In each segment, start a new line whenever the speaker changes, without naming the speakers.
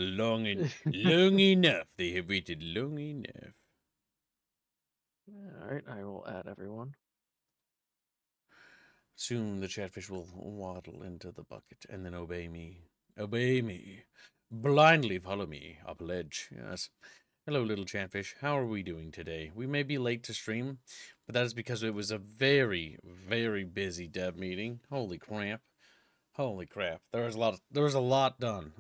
Long enough. They have waited long enough.
Alright, I will add everyone.
Soon the chatfish will waddle into the bucket and then obey me. Obey me. Blindly follow me up ledge. Yes. Hello, little chatfish. How are we doing today? We may be late to stream, but that is because it was a very, very busy dev meeting. Holy crap. Holy crap. There was a lot done.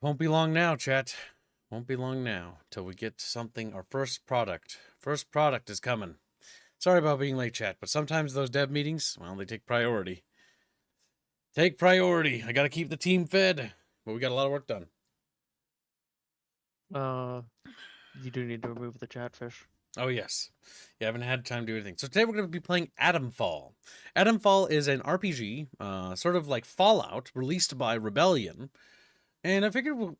Won't be long now, chat. Won't be long now till we get something. Our first product. First product is coming. Sorry about being late, chat, but sometimes those dev meetings, well, they take priority. Take priority. I gotta keep the team fed, but we got a lot of work done.
You do need to remove the chatfish.
Oh, yes. You haven't had time to do anything. So today we're going to be playing Atomfall. Atomfall is an RPG, sort of like Fallout, released by Rebellion. And I figured we'll...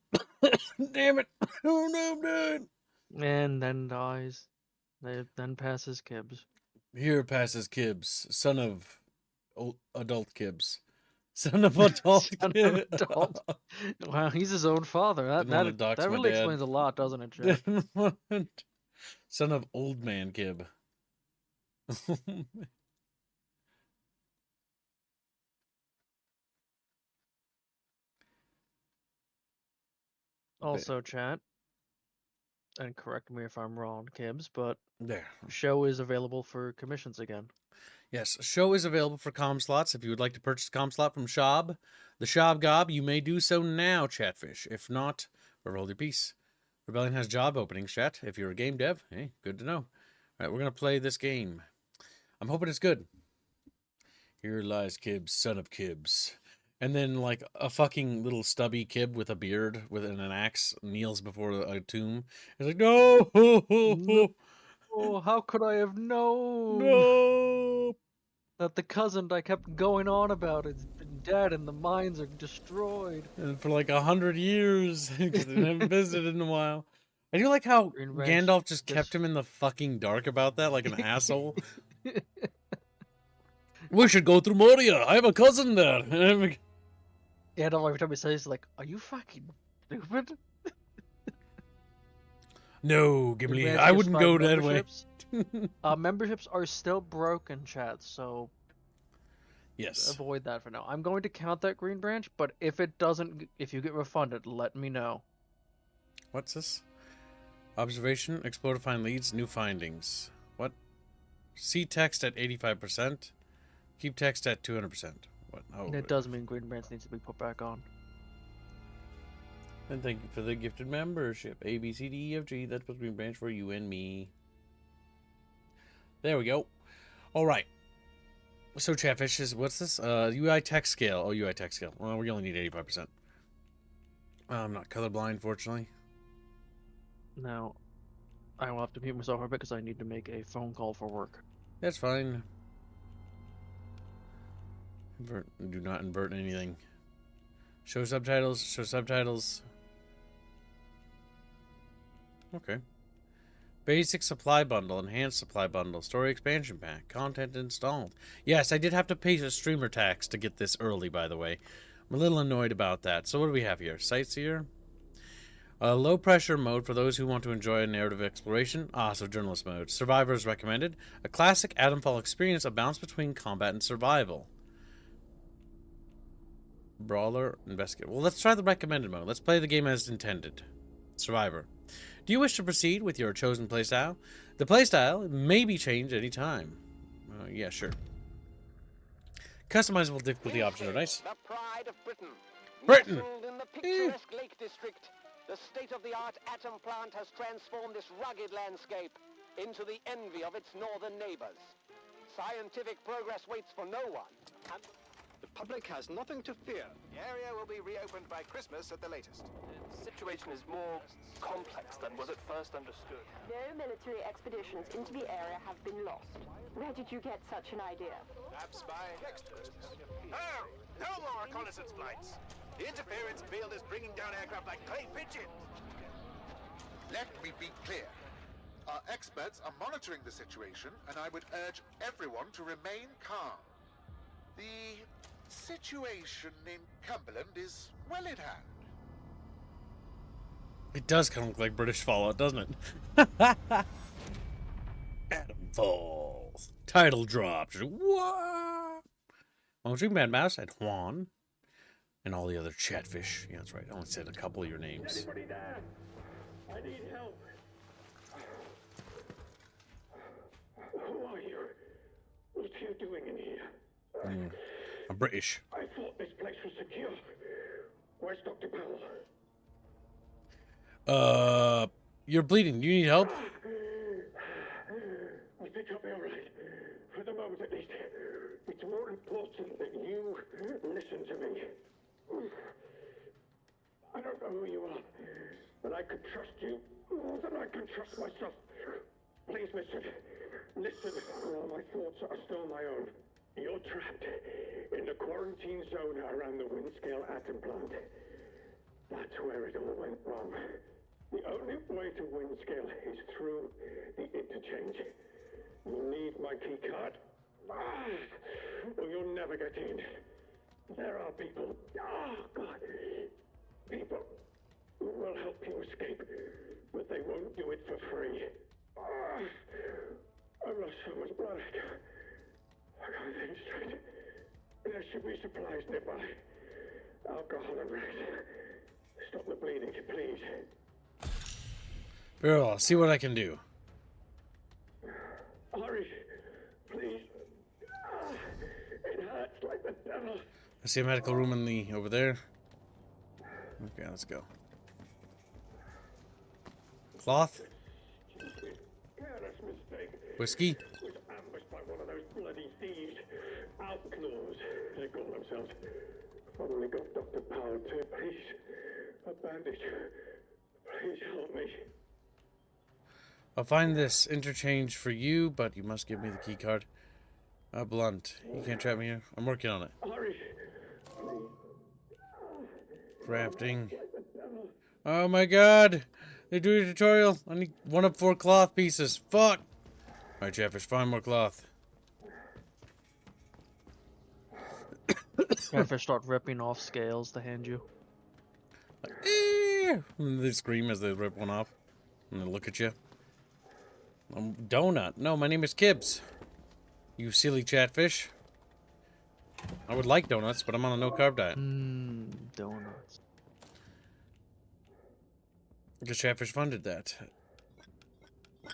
Damn it. Oh, no, I'm dead.
And then dies. Then passes Kibbs.
Here passes Kibbs, son of adult Kibbs. Son of adult Kibbs.
Adult. Wow, he's his own father. That really explains a lot, doesn't it, Jack?
Son of old man Kib.
Also, chat, and correct me if I'm wrong, Kibbs, but
there.
Show is available for commissions again.
Yes, Show is available for comm slots. If you would like to purchase a comm slot from Shab, the Shab Gob, you may do so now, Chatfish. If not, hold your peace. Rebellion has job openings, chat. If you're a game dev, hey, good to know. All right, we're going to play this game. I'm hoping it's good. Here lies Kibbs, son of Kibbs. And then, like, a fucking little stubby Kib with a beard and an axe kneels before a tomb. He's like, no!
No! Oh, how could I have known?
No!
That the cousin I kept going on about has been dead and the mines are destroyed.
And for like 100 years, because they haven't visited in a while. I do like how Gandalf just kept him in the fucking dark about that, like an asshole. We should go through Moria. I have a cousin there.
Yeah, no, every time he says, like, are you fucking stupid?
No, Gimli, I wouldn't go that way.
Memberships are still broken, chat, so
yes,
avoid that for now. I'm going to count that green branch, but if you get refunded, let me know.
What's this? Observation, explore to find leads, new findings. What? See text at 85%. Keep text at 200%. What? Oh,
it does mean green branch needs to be put back on.
And thank you for the gifted membership. A, B, C, D, E, F, G. That's what's green branch for you and me. There we go. All right. So, Chatfish, what's this? UI text scale. Oh, UI text scale. Well, we only need 85%. I'm not colorblind, fortunately.
Now, I will have to mute myself for a bit because I need to make a phone call for work.
That's fine. Do not invert anything. Show subtitles. Show subtitles. Okay. Basic supply bundle, enhanced supply bundle, story expansion pack, content installed. Yes, I did have to pay a streamer tax to get this early, by the way. I'm a little annoyed about that. So what do we have here? Sightseer. Low pressure mode for those who want to enjoy a narrative exploration. So journalist mode. Survivors recommended. A classic Atomfall experience, a balance between combat and survival. Brawler, investigate. Well, let's try the recommended mode. Let's play the game as intended. Survivor. Do you wish to proceed with your chosen playstyle? The playstyle may be changed any time. Yeah, sure. Customizable difficulty options are nice.
The pride of Britain.
Britain!
Nestled in the picturesque Lake District, the state-of-the-art atom plant has transformed this rugged landscape into the envy of its northern neighbors. Scientific progress waits for no one. And
the public has nothing to fear.
The area will be reopened by Christmas at the latest.
The situation is more complex than was at first understood.
No military expeditions into the area have been lost. Where did you get such an idea?
Perhaps by next Christmas. Oh, no more reconnaissance flights. The interference field is bringing down aircraft like clay pigeons.
Let me be clear. Our experts are monitoring the situation, and I would urge everyone to remain calm. The situation in Cumberland is well in hand.
It does kind of look like British Fallout, doesn't it? Atom Falls. Title drop. Just, what? Mostly Mad Mouse and Juan. And all the other Chatfish. Yeah, that's right. I only said a couple of your names.
Anybody there? I need help. Who are you? What are you doing in here?
I'm British.
I thought this place was secure. Where's Dr. Powell?
You're bleeding. Do you need help?
I think I'll be alright. For the moment, at least. It's more important that you listen to me. I don't know who you are, but I could trust you more than I can trust myself. Please listen. Listen, or my thoughts are still my own. You're trapped in the quarantine zone around the Windscale atom plant. That's where it all went wrong. The only way to Windscale is through the Interchange. You need my key card, or you'll never get in. There are people, people who will help you escape, but they won't do it for free. I've lost so much blood. I can't think straight. There should be supplies nearby. Alcohol and rest. Stop the bleeding, please.
Very well. I'll see what I can do.
Hurry, please. It hurts like the devil.
I see a medical room in the over there. Okay, let's go. Cloth,
Careless mistake.
whiskey.
Was ambushed by one of those bloody thieves. Outlaws, they call themselves. I've only got Dr. Powell to please. A bandage. Please help me.
I'll find this interchange for you, but you must give me the key card. Blunt. You can't trap me here. I'm working on it.
Hurry.
Crafting. Oh my god! They do a tutorial. I need 1 of 4 cloth pieces. Fuck! Alright, Chatfish, find more cloth.
Chatfish start ripping off scales to hand you.
And they scream as they rip one off. And they look at you. Donut. No, my name is Kibbs. You silly Chatfish. I would like donuts, but I'm on a no-carb diet.
Donuts.
Because Chatfish funded that.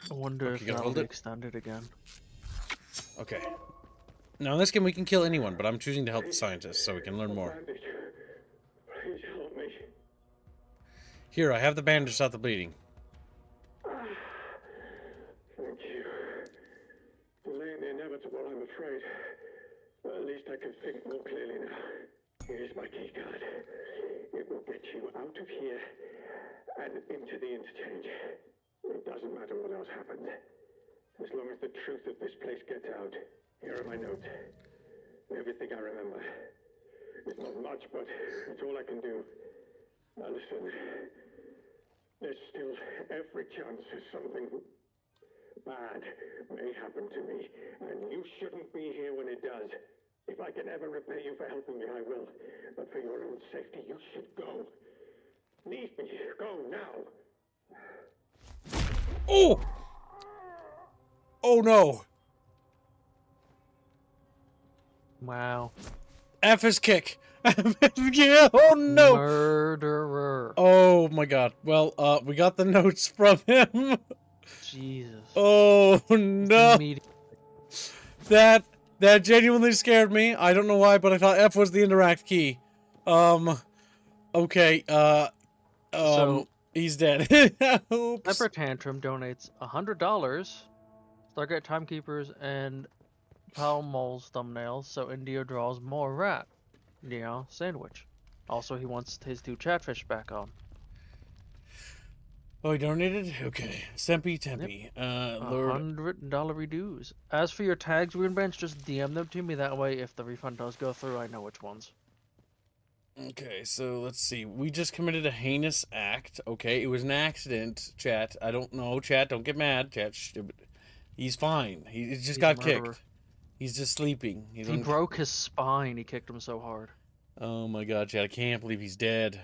I wonder if
you gonna
that'll
hold
be
it?
extended again.
Okay. Now, in this game, we can kill anyone, but I'm choosing to help the scientists so we can learn more.
Bandage. Please help me.
Here, I have the bandage to stop the bleeding.
Thank you. Delaying the inevitable, I'm afraid. But at least I can think more clearly now. Here's my key card. It will get you out of here and into the interchange. It doesn't matter what else happens. As long as the truth of this place gets out. Here are my notes. Everything I remember. It's not much, but it's all I can do. Now listen. There's still every chance that something bad may happen to me, and you shouldn't be here when it does. If I can ever repay you for helping me, I will. But for your own safety, you should go. Leave me. Go now.
Oh! Oh no!
Wow.
F is kick! Yeah, oh no!
Murderer.
Oh my god. Well, we got the notes from him.
Jesus.
Oh no!
Immediate-
That genuinely scared me. I don't know why, but I thought F was the interact key. Okay,
So-
he's dead. Oops.
Pepper Tantrum donates $100. Stargate Timekeepers and Pal Mole's thumbnails, so India draws more rat. Yeah, sandwich. Also, he wants his 2 Chatfish back on.
Oh, he donated? Okay. Sempi Tempi. Lord.
$100 dues. As for your tags, Weird Bench, just DM them to me. That way, if the refund does go through, I know which ones.
Okay, so let's see. We just committed a heinous act. Okay, it was an accident, chat. I don't know, chat. Don't get mad, chat. He's fine. He just got
a murderer.
kicked. He's just sleeping.
He broke his spine. He kicked him so hard.
Oh my god, Chad, I can't believe he's dead.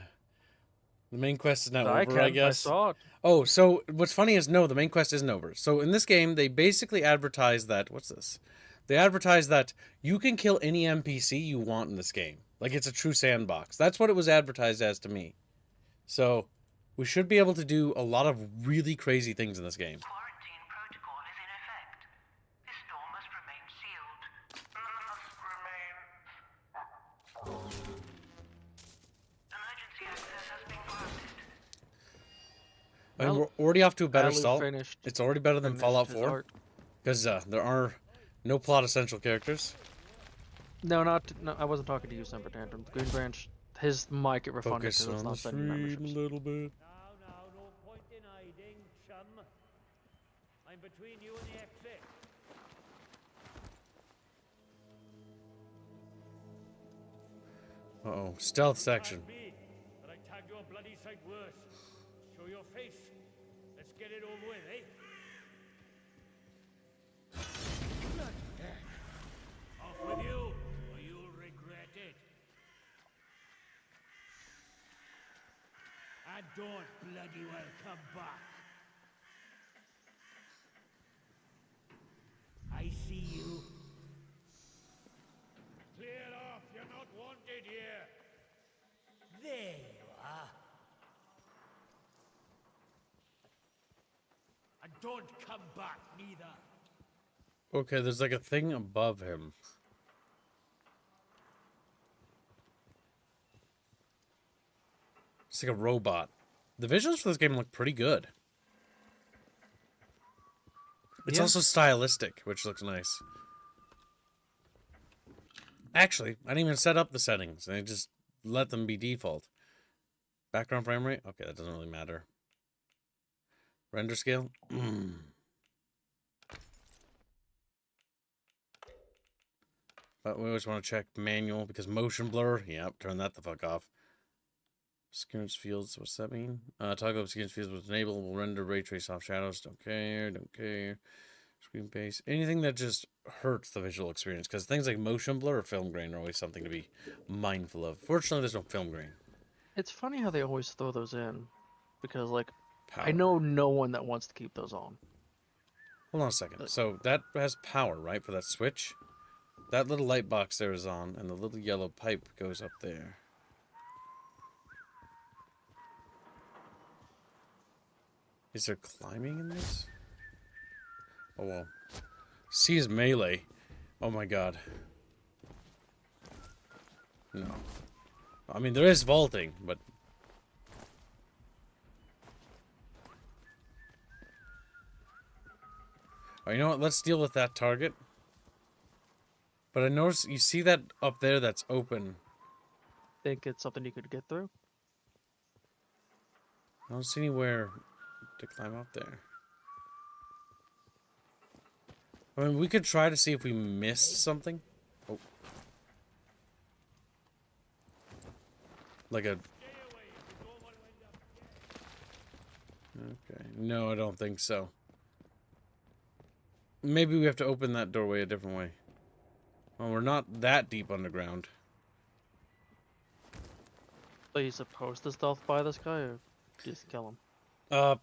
The main quest is now
I
over, I guess.
I saw it.
Oh, so what's funny is no, the main quest isn't over. So in this game, they basically advertise that what's this? They advertise that you can kill any NPC you want in this game. Like it's a true sandbox. That's what it was advertised as to me. So we should be able to do a lot of really crazy things in this game.
Quarantine protocol is in effect. This door must remain sealed. Emergency access has been granted.
I mean, we're already off to a better
Alu
start.
finished-
It's already better than
finished
Fallout
his
4.
art.
Because there are no plot essential characters.
No, I wasn't talking to you, Semper Tantrum. Green Branch, his mic get refunded
Focus
because it's
on
not
the
sending
stream a
memberships.
little bit.
Now, no point in hiding, chum. I'm between you and the exit.
Uh-oh, stealth section.
Might be, but I tagged you a bloody sight worse. Show your face. Let's get it over with, eh? Off with you, or you'll regret it. And don't bloody well come back. I see you. Clear off, you're not wanted here. There you are. And don't come back neither.
Okay, there's like a thing above him. It's like a robot. The visuals for this game look pretty good. It's
Yeah.
also stylistic, which looks nice. Actually, I didn't even set up the settings. I just let them be default. Background frame rate? Okay, that doesn't really matter. Render scale? But we always want to check manual because motion blur. Yep, turn that the fuck off. Appearance fields, what's that mean? Toggle appearance fields with enable will render ray trace off shadows. Don't care, don't care. Screen base. Anything that just hurts the visual experience. Because things like motion blur or film grain are always something to be mindful of. Fortunately, there's no film grain.
It's funny how they always throw those in, because like
Power.
I know no one that wants to keep those on.
Hold on a second. So that has power, right, for that switch? That little light box there is on, and the little yellow pipe goes up there. Is there climbing in this? Oh, well. C is melee. Oh, my God. No. I mean, there is vaulting, but... Oh, you know what? Let's deal with that target. But I notice, you see that up there that's open.
Think it's something you could get through?
I don't see anywhere to climb up there. I mean, we could try to see if we missed something. Oh. Like a... Okay. No, I don't think so. Maybe we have to open that doorway a different way. Well, we're not that deep underground.
Are you supposed to stealth by this guy, or just kill him?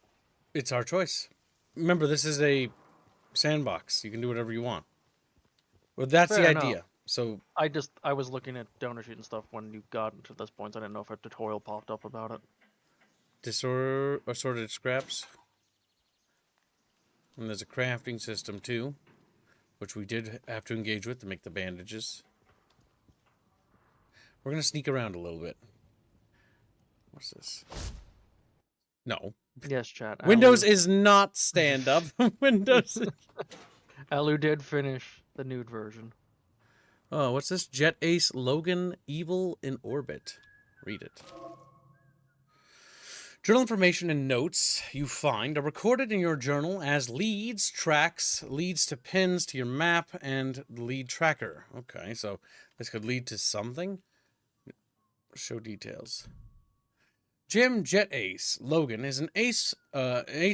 It's our choice. Remember, this is a sandbox. You can do whatever you want. Well, that's
Fair
the
enough.
idea. So,
I was looking at donor sheet and stuff when you got to this point, so I didn't know if a tutorial popped up about it.
assorted scraps. And there's a crafting system, too. Which we did have to engage with to make the bandages. We're going to sneak around a little bit. What's this? No.
Yes, chat.
Windows
Alu,
is not stand-up. Windows...
Alu did finish the nude version.
Oh, what's this? Jet Ace Logan Evil in Orbit. Read it. Journal information and notes you find are recorded in your journal as leads, tracks, leads to pins to your map, and the lead tracker. Okay, so this could lead to something. Show details. Jim Jet Ace Logan is an ace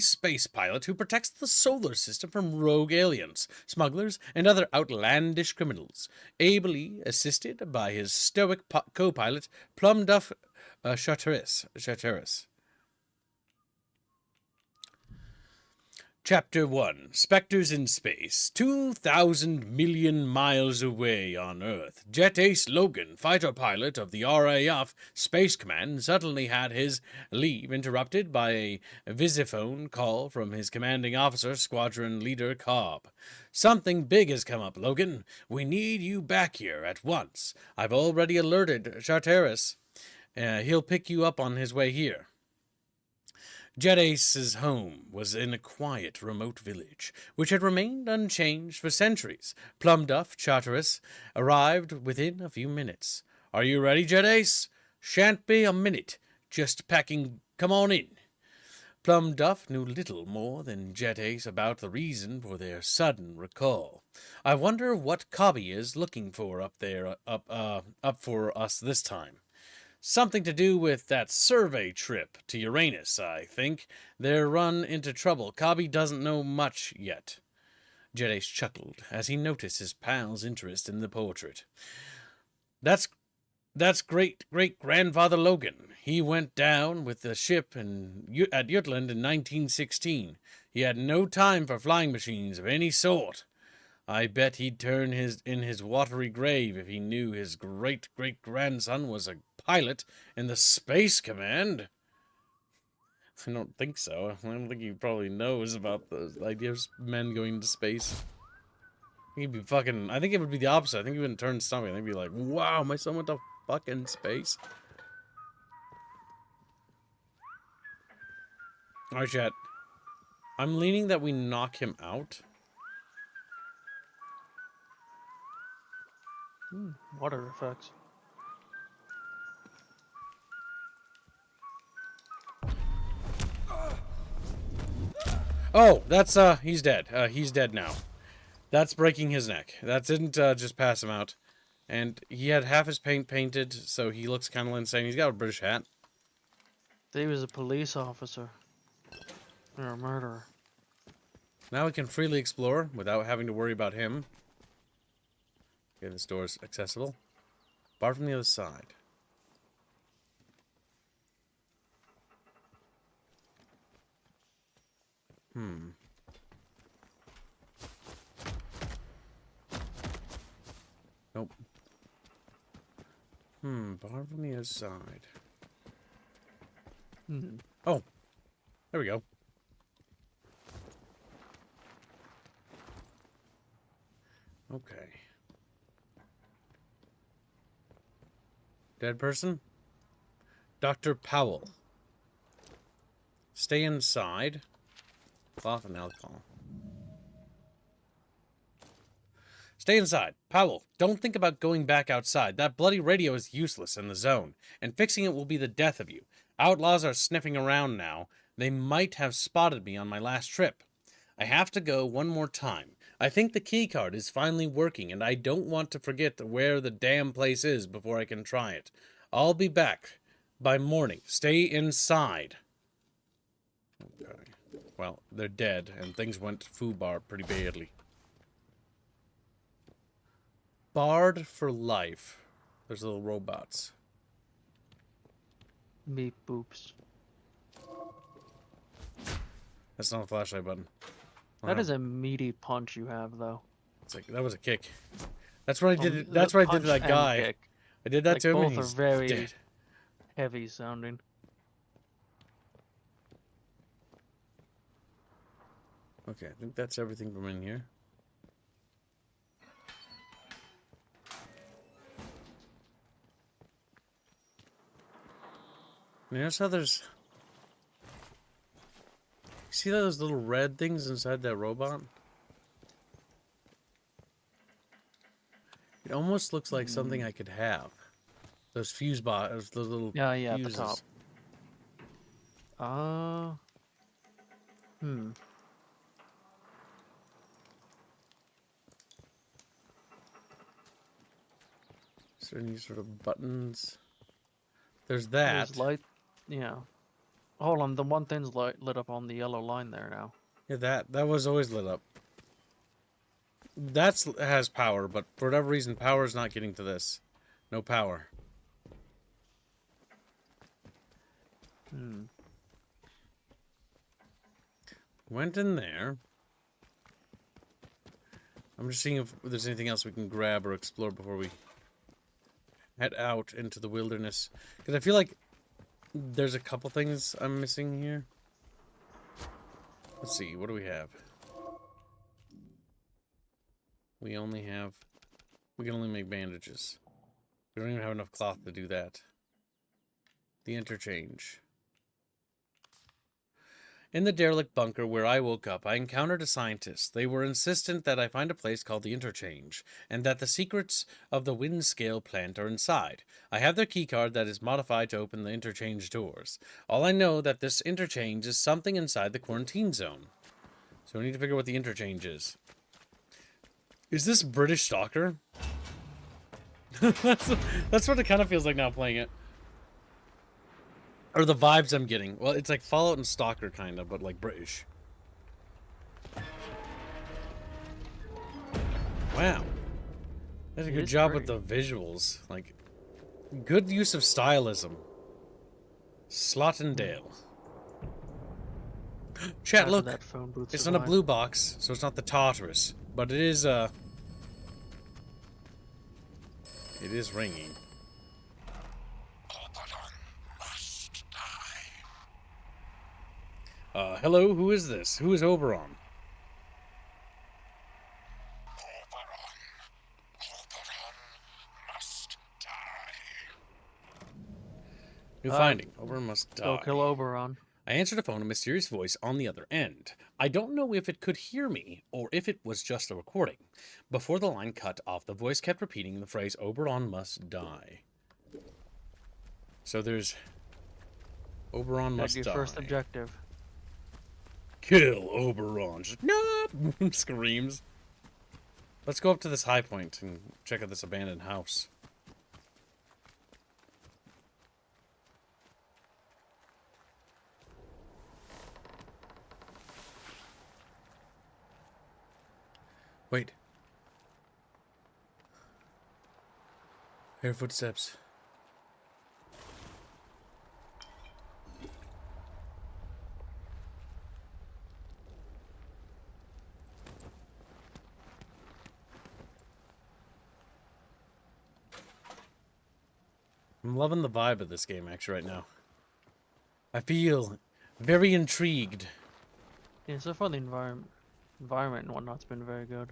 space pilot who protects the solar system from rogue aliens, smugglers, and other outlandish criminals, ably assisted by his stoic co-pilot Plum Duff Charteris. Chapter 1. Spectres in Space. 2,000 million miles away on Earth, Jet Ace Logan, fighter pilot of the RAF Space Command, suddenly had his leave interrupted by a visiphone call from his commanding officer, Squadron Leader Cobb. "Something big has come up, Logan. We need you back here at once. I've already alerted Charteris. He'll pick you up on his way here." Jet Ace's home was in a quiet, remote village, which had remained unchanged for centuries. Plum Duff Charteris arrived within a few minutes. "Are you ready, Jet Ace?" "Shan't be a minute. Just packing. Come on in." Plum Duff knew little more than Jet Ace about the reason for their sudden recall. "I wonder what Cobby is looking for up there, up for us this time." "Something to do with that survey trip to Uranus, I think. They're run into trouble. Cobby doesn't know much yet." Jet Ace chuckled as he noticed his pal's interest in the portrait. That's great-great-grandfather Logan. He went down with the ship at Jutland in 1916. He had no time for flying machines of any sort. I bet he'd turn in his watery grave if he knew his great-great-grandson was a pilot in the Space Command. I don't think so. I don't think he probably knows about the idea of men going into space. I think it would be the opposite. I think he wouldn't turn stomach. I think he'd be like, "Wow, my son went to fucking space." Alright, chat. I'm leaning that we knock him out.
Water effects.
Oh, that's, he's dead. He's dead now. That's breaking his neck. That didn't, just pass him out. And he had half his paint painted, so he looks kind of insane. He's got a British hat.
He was a police officer. Or a murderer.
Now we can freely explore without having to worry about him. Okay, this door's accessible. Bar from the other side. Nope. Bar from the other side. Oh, there we go. Okay. Dead person? Dr. Powell. Stay inside. Cloth and alcohol. Stay inside. Powell, don't think about going back outside. That bloody radio is useless in the zone, and fixing it will be the death of you. Outlaws are sniffing around now. They might have spotted me on my last trip. I have to go one more time. I think the keycard is finally working, and I don't want to forget where the damn place is before I can try it. I'll be back by morning. Stay inside. Okay. Well, they're dead, and things went foobar pretty badly. Barred for life. There's little robots.
Beep boops.
That's not a flashlight button.
That is a meaty punch you have, though.
It's like that was a kick. That's what I did. That's what I did to that guy.
Kick.
I did that
Like,
to him.
both
And he's
are very
dead.
heavy sounding.
Okay, I think that's everything from in here. Notice how there's... See those little red things inside that robot? It almost looks like something I could have. Those fuse those little
Yeah,
fuses.
at the top.
Is there any sort of buttons? There's that.
There's Yeah. Hold on, the one thing's lit up on the yellow line there now.
Yeah, that was always lit up. That's has power, but for whatever reason, power is not getting to this. No power. Went in there. I'm just seeing if there's anything else we can grab or explore before we head out into the wilderness. Because I feel like there's a couple things I'm missing here. Let's see, what do we have? We can only make bandages. We don't even have enough cloth to do that. The Interchange. In the derelict bunker where I woke up, I encountered a scientist. They were insistent that I find a place called the Interchange, and that the secrets of the wind scale plant are inside. I have their keycard that is modified to open the Interchange doors. All I know that this Interchange is something inside the quarantine zone. So we need to figure out what the Interchange is. Is this British Stalker? That's what it kind of feels like now playing it. Or the vibes I'm getting. Well, it's like Fallout and Stalker kind of, but like British. Wow. They did a good job with the visuals. Like, good use of stylism. Slot and Dale. Chat, look. It's not a blue box, so it's not the Tartarus. But it is, it is ringing. Hello, who is this? Who is Oberon? New finding. Oberon must die.
Go kill Oberon.
I answered a phone, a mysterious voice on the other end. I don't know if it could hear me, or if it was just a recording. Before the line cut off, the voice kept repeating the phrase, Oberon must die. So there's... Oberon must die.
That's your first objective.
Kill Oberon. Just, no! Screams. Let's go up to this high point and check out this abandoned house. Wait. I hear footsteps. I'm loving the vibe of this game actually right now. I feel very intrigued.
Yeah, so far the environment and whatnot's been very good.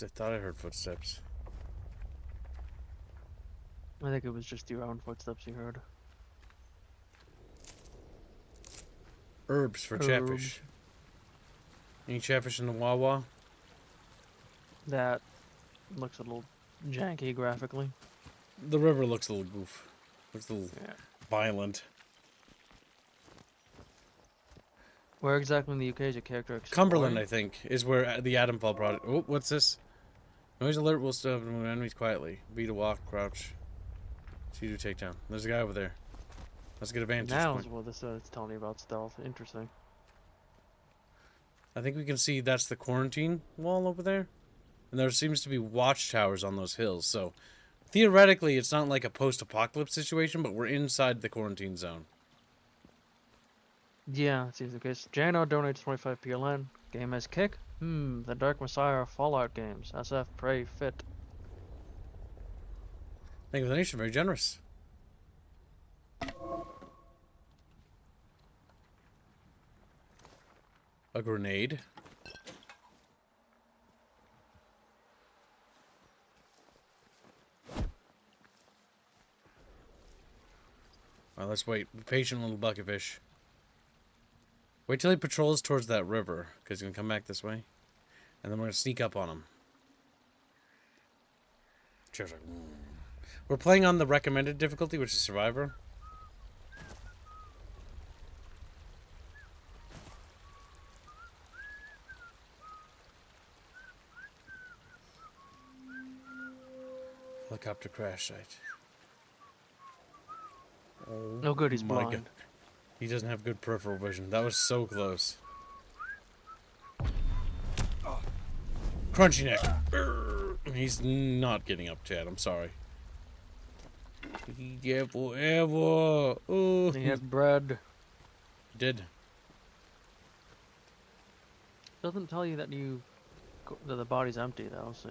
I thought I heard footsteps.
I think it was just your own footsteps you heard.
Herbs for Chatfish. Any Chatfish in the Wawa?
That looks a little janky graphically.
The river looks a little goof. Looks a little violent.
Where exactly in the UK is your character exploring?
Cumberland, I think, is where the Atomfall product. Oh, what's this? Noise alert will stop and move enemies quietly. B to walk, crouch. C to take down. There's a guy over there. Let's get a vantage
now
point.
is what this it's telling you about stealth. Interesting.
I think we can see that's the quarantine wall over there. And there seems to be watchtowers on those hills, so theoretically it's not like a post-apocalypse situation, but we're inside the quarantine zone.
Yeah, it seems the case. Jano donates 25 PLN. Game has kick? The Dark Messiah Fallout games. SF, Prey, Fit.
Thank you for the donation, very generous. A grenade. Well, let's wait. Be patient, little bucketfish. Wait till he patrols towards that river, because he's going to come back this way. And then we're going to sneak up on him. Chair's like, We're playing on the recommended difficulty, which is Survivor. Helicopter crash site. Oh,
No good, he's
my
blind.
God. He doesn't have good peripheral vision. That was so close. Crunchy neck. He's not getting up, Chad. I'm sorry. Yeah, forever. Oh.
He had bread.
Did.
Doesn't tell you that that the body's empty though. So.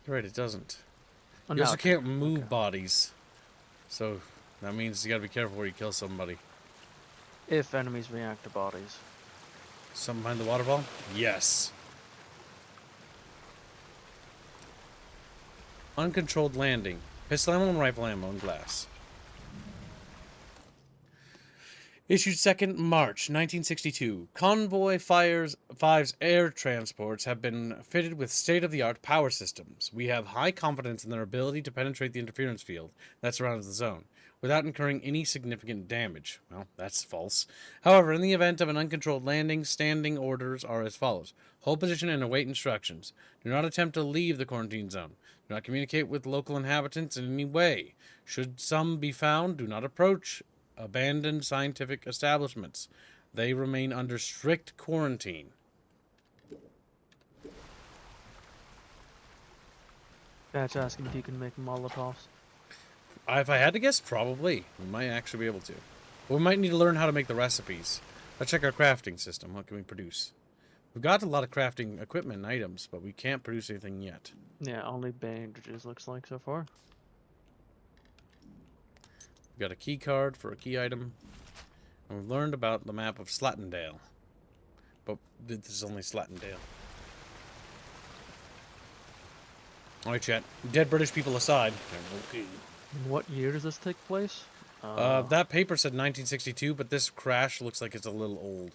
You're right, it doesn't.
Oh,
You
no,
also
okay.
can't move bodies. So that means you gotta be careful where you kill somebody.
If enemies react to bodies.
Something behind the waterfall? Yes. Uncontrolled landing. Pistol ammo and rifle ammo and glass. Issued 2nd March 1962. Convoy 5's air transports have been fitted with state-of-the-art power systems. We have high confidence in their ability to penetrate the interference field that surrounds the zone, without incurring any significant damage. Well, that's false. However, in the event of an uncontrolled landing, standing orders are as follows. Hold position and await instructions. Do not attempt to leave the quarantine zone. Do not communicate with local inhabitants in any way. Should some be found, do not approach abandoned scientific establishments. They remain under strict quarantine.
That's asking if you can make Molotovs.
If I had to guess, probably. We might actually be able to. But we might need to learn how to make the recipes. Let's check our crafting system. What can we produce? We've got a lot of crafting equipment and items, but we can't produce anything yet.
Yeah, only bandages looks like so far.
We've got a key card for a key item. And we've learned about the map of Slatendale. But this is only Slatendale. Alright, chat. Dead British people aside. Okay.
What year does this take place?
That paper said 1962, but this crash looks like it's a little old.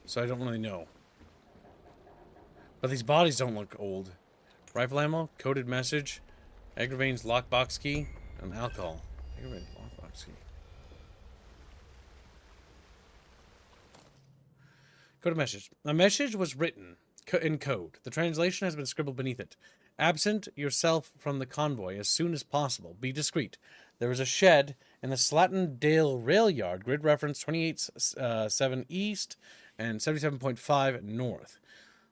So I don't really know. But these bodies don't look old. Rifle ammo, coded message, Agravain's lockbox key, and alcohol. Agravain's lockbox key. Coded message. A message was written in code. The translation has been scribbled beneath it. Absent yourself from the convoy as soon as possible. Be discreet. There is a shed in the Slatendale rail yard. Grid reference 28.7 east and 77.5 north.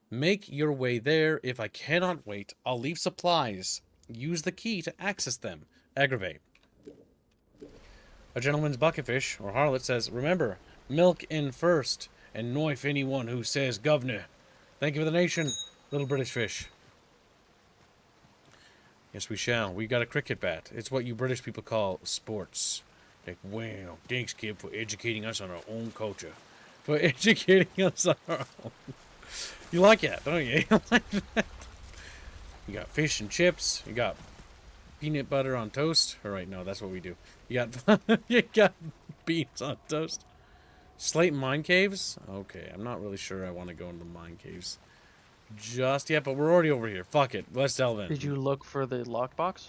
Make your way there. If I cannot wait, I'll leave supplies. Use the key to access them. Aggravate. A gentleman's bucketfish, or harlot, says, remember, milk in first, and knife anyone who says governor. Thank you for the nation, little British fish. Yes, we shall. We got a cricket bat. It's what you British people call sports. Like, wow, thanks, kid, for educating us on our own culture. For educating us on our own. You like that, don't you? You like that? You got fish and chips. You got peanut butter on toast. All right, no, that's what we do. You got beans on toast. Slate mine caves? Okay, I'm not really sure I want to go into mine caves just yet, but we're already over here. Fuck it. Let's delve in.
Did you look for the lockbox?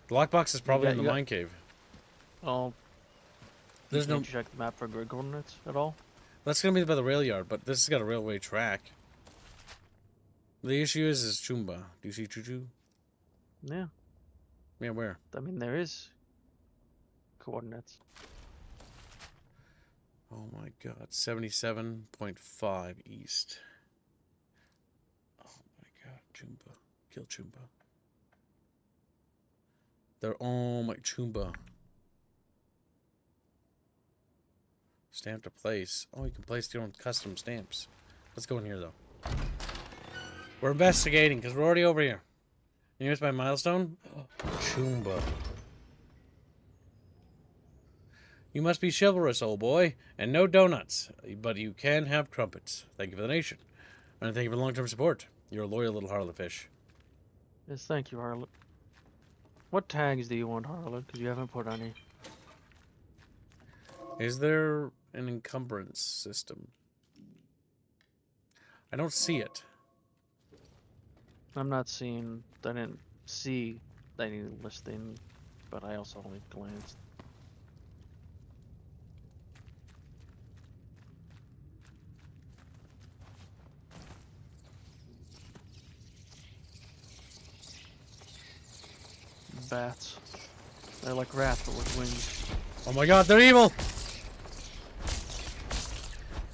The lockbox is probably in the mine cave.
Oh.
There's no.
Did you check the map for grid coordinates at all?
That's gonna be by the rail yard, but this has got a railway track. The issue is Chumba. Do you see Choo-Choo?
Yeah.
Yeah, where?
I mean, there is coordinates.
Oh my god, 77.5 east. Oh my god, Chumba. Kill Chumba. They're all my Chumba. Stamp to place. Oh, you can place your own custom stamps. Let's go in here, though. We're investigating, because we're already over here. And here's my milestone. Oh, Chumba. You must be chivalrous, old boy, and no donuts. But you can have crumpets. Thank you for the nation. And thank you for the long-term support. You're a loyal little harlot fish.
Yes, thank you, Harlot. What tags do you want, Harlot? Because you haven't put any.
Is there an encumbrance system? I don't see it.
I'm not seeing. I didn't see any listing, but I also only glanced. bats. They're like rats, but with wings.
Oh my god, they're evil!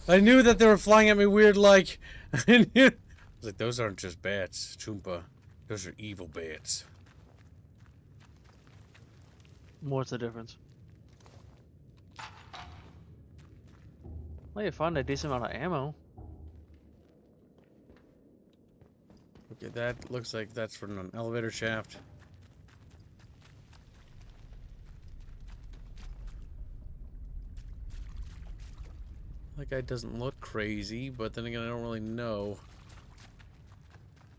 I knew that they were flying at me weird like. I was like, those aren't just bats, Choompa. Those are evil bats.
What's the difference? Well, you find a decent amount of ammo.
Okay, that looks like that's from an elevator shaft. That guy doesn't look crazy, but then again, I don't really know.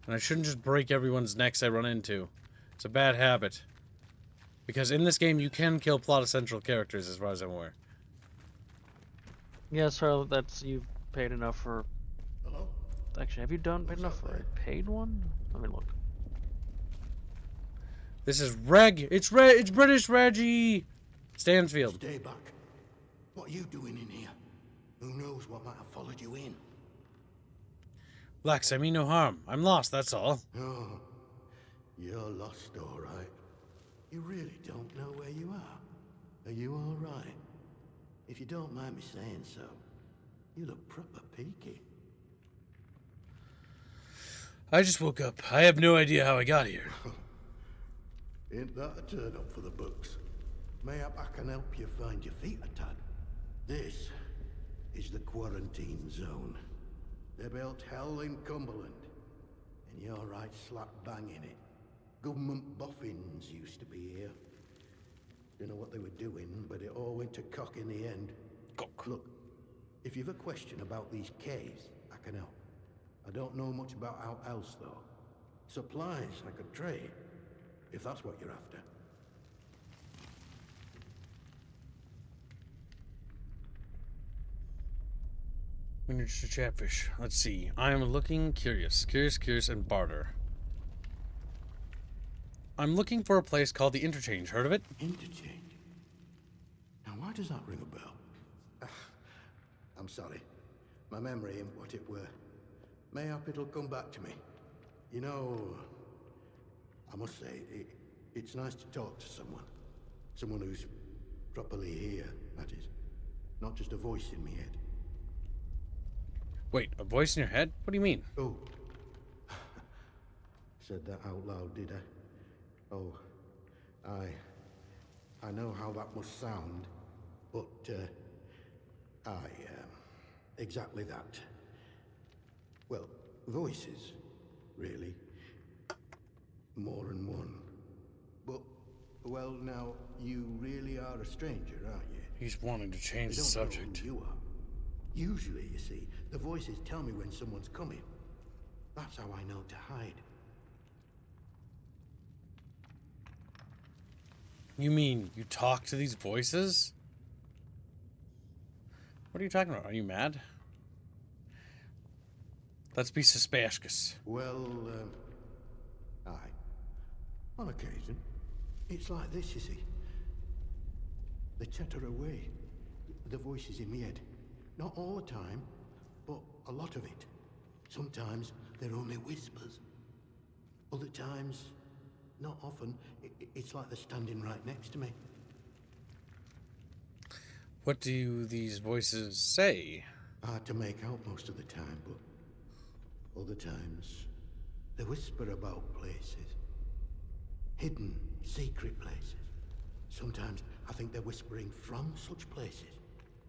And I shouldn't just break everyone's necks I run into. It's a bad habit. Because in this game, you can kill plot essential characters, as far as I'm aware.
Yeah, so that's you've paid enough for.
Hello?
Actually, have you paid enough for a paid one? Let me look.
This is Reg. It's British Reggie Stansfield.
Stay back. What are you doing in here? Who knows what might have followed you in?
Relax, I mean no harm. I'm lost, that's all.
Oh, you're lost, all right. You really don't know where you are. Are you all right? If you don't mind me saying so, you look proper peaky.
I just woke up. I have no idea how I got here.
Ain't that a turn up for the books? Mayhap I can help you find your feet a tad. This is the quarantine zone. They built hell in Cumberland, and you're right slap bang in it. Government boffins used to be here. Don't know what they were doing, but it all went to cock in the end.
Cock.
Look, if you've a question about these caves, I can help. I don't know much about how else, though. Supplies I could trade, if that's what you're after.
Miniature Chatfish. Let's see. I am looking curious, and barter. I'm looking for a place called the Interchange. Heard of it?
Interchange? Now, why does that ring a bell? I'm sorry. My memory ain't what it were. Mayhap it'll come back to me. You know, I must say, it's nice to talk to someone. Someone who's properly here, that is. Not just a voice in my head.
Wait, a voice in your head? What do you mean?
Oh. Said that out loud, did I? Oh. I know how that must sound, but, exactly that. Well, voices, really. More than one. But, well, now, you really are a stranger, aren't you?
He's wanting to change the
They don't
subject.
know who you are. Usually, you see, the voices tell me when someone's coming. That's how I know to hide.
You mean you talk to these voices? What are you talking about? Are you mad? Let's be suspicious.
Well, aye. On occasion. It's like this, you see. They chatter away. The voices in my head. Not all the time, but a lot of it. Sometimes they're only whispers. Other times, not often, it's like they're standing right next to me.
What do these voices say?
Hard to make out most of the time, but other times, they whisper about places. Hidden, secret places. Sometimes I think they're whispering from such places.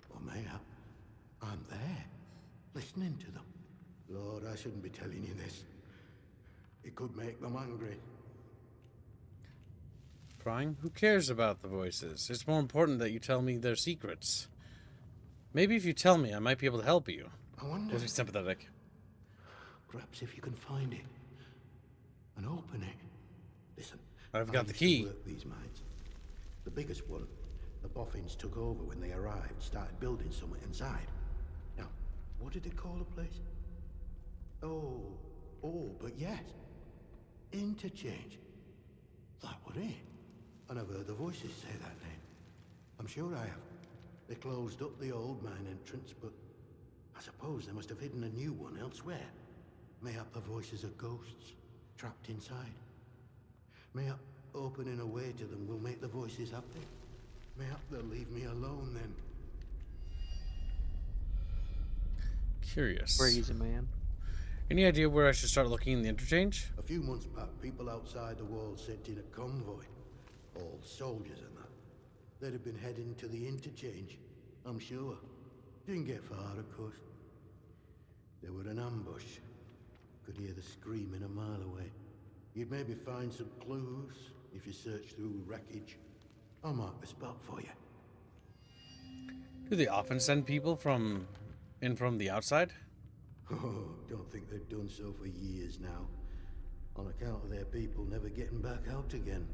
Or mayhap I'm there, listening to them. Lord, I shouldn't be telling you this. It could make them angry.
Prying? Who cares about the voices? It's more important that you tell me their secrets. Maybe if you tell me, I might be able to help you.
I wonder...
Just be sympathetic.
Perhaps if you can find it and open it. Listen,
I've got the
used to
key.
work these mines. The biggest one, the boffins took over when they arrived, started building something inside. Now, what did they call the place? Oh, but yes. Interchange. That was it. And I've heard the voices say that name. I'm sure I have. They closed up the old mine entrance, but I suppose they must have hidden a new one elsewhere. Mayhap the voices are ghosts, trapped inside. Mayhap opening a way to them will make the voices happy. Mayhap they'll leave me alone then.
Curious.
Crazy, man.
Any idea where I should start looking in the interchange?
A few months back, people outside the walls sent in a convoy. All soldiers and that. They'd have been heading to the Interchange, I'm sure. Didn't get far, of course. They were an ambush. Could hear the screaming a mile away. You'd maybe find some clues if you search through wreckage. I'll mark the spot for you.
Do they often send people from the outside?
Oh, don't think they've done so for years now. On account of their people never getting back out again.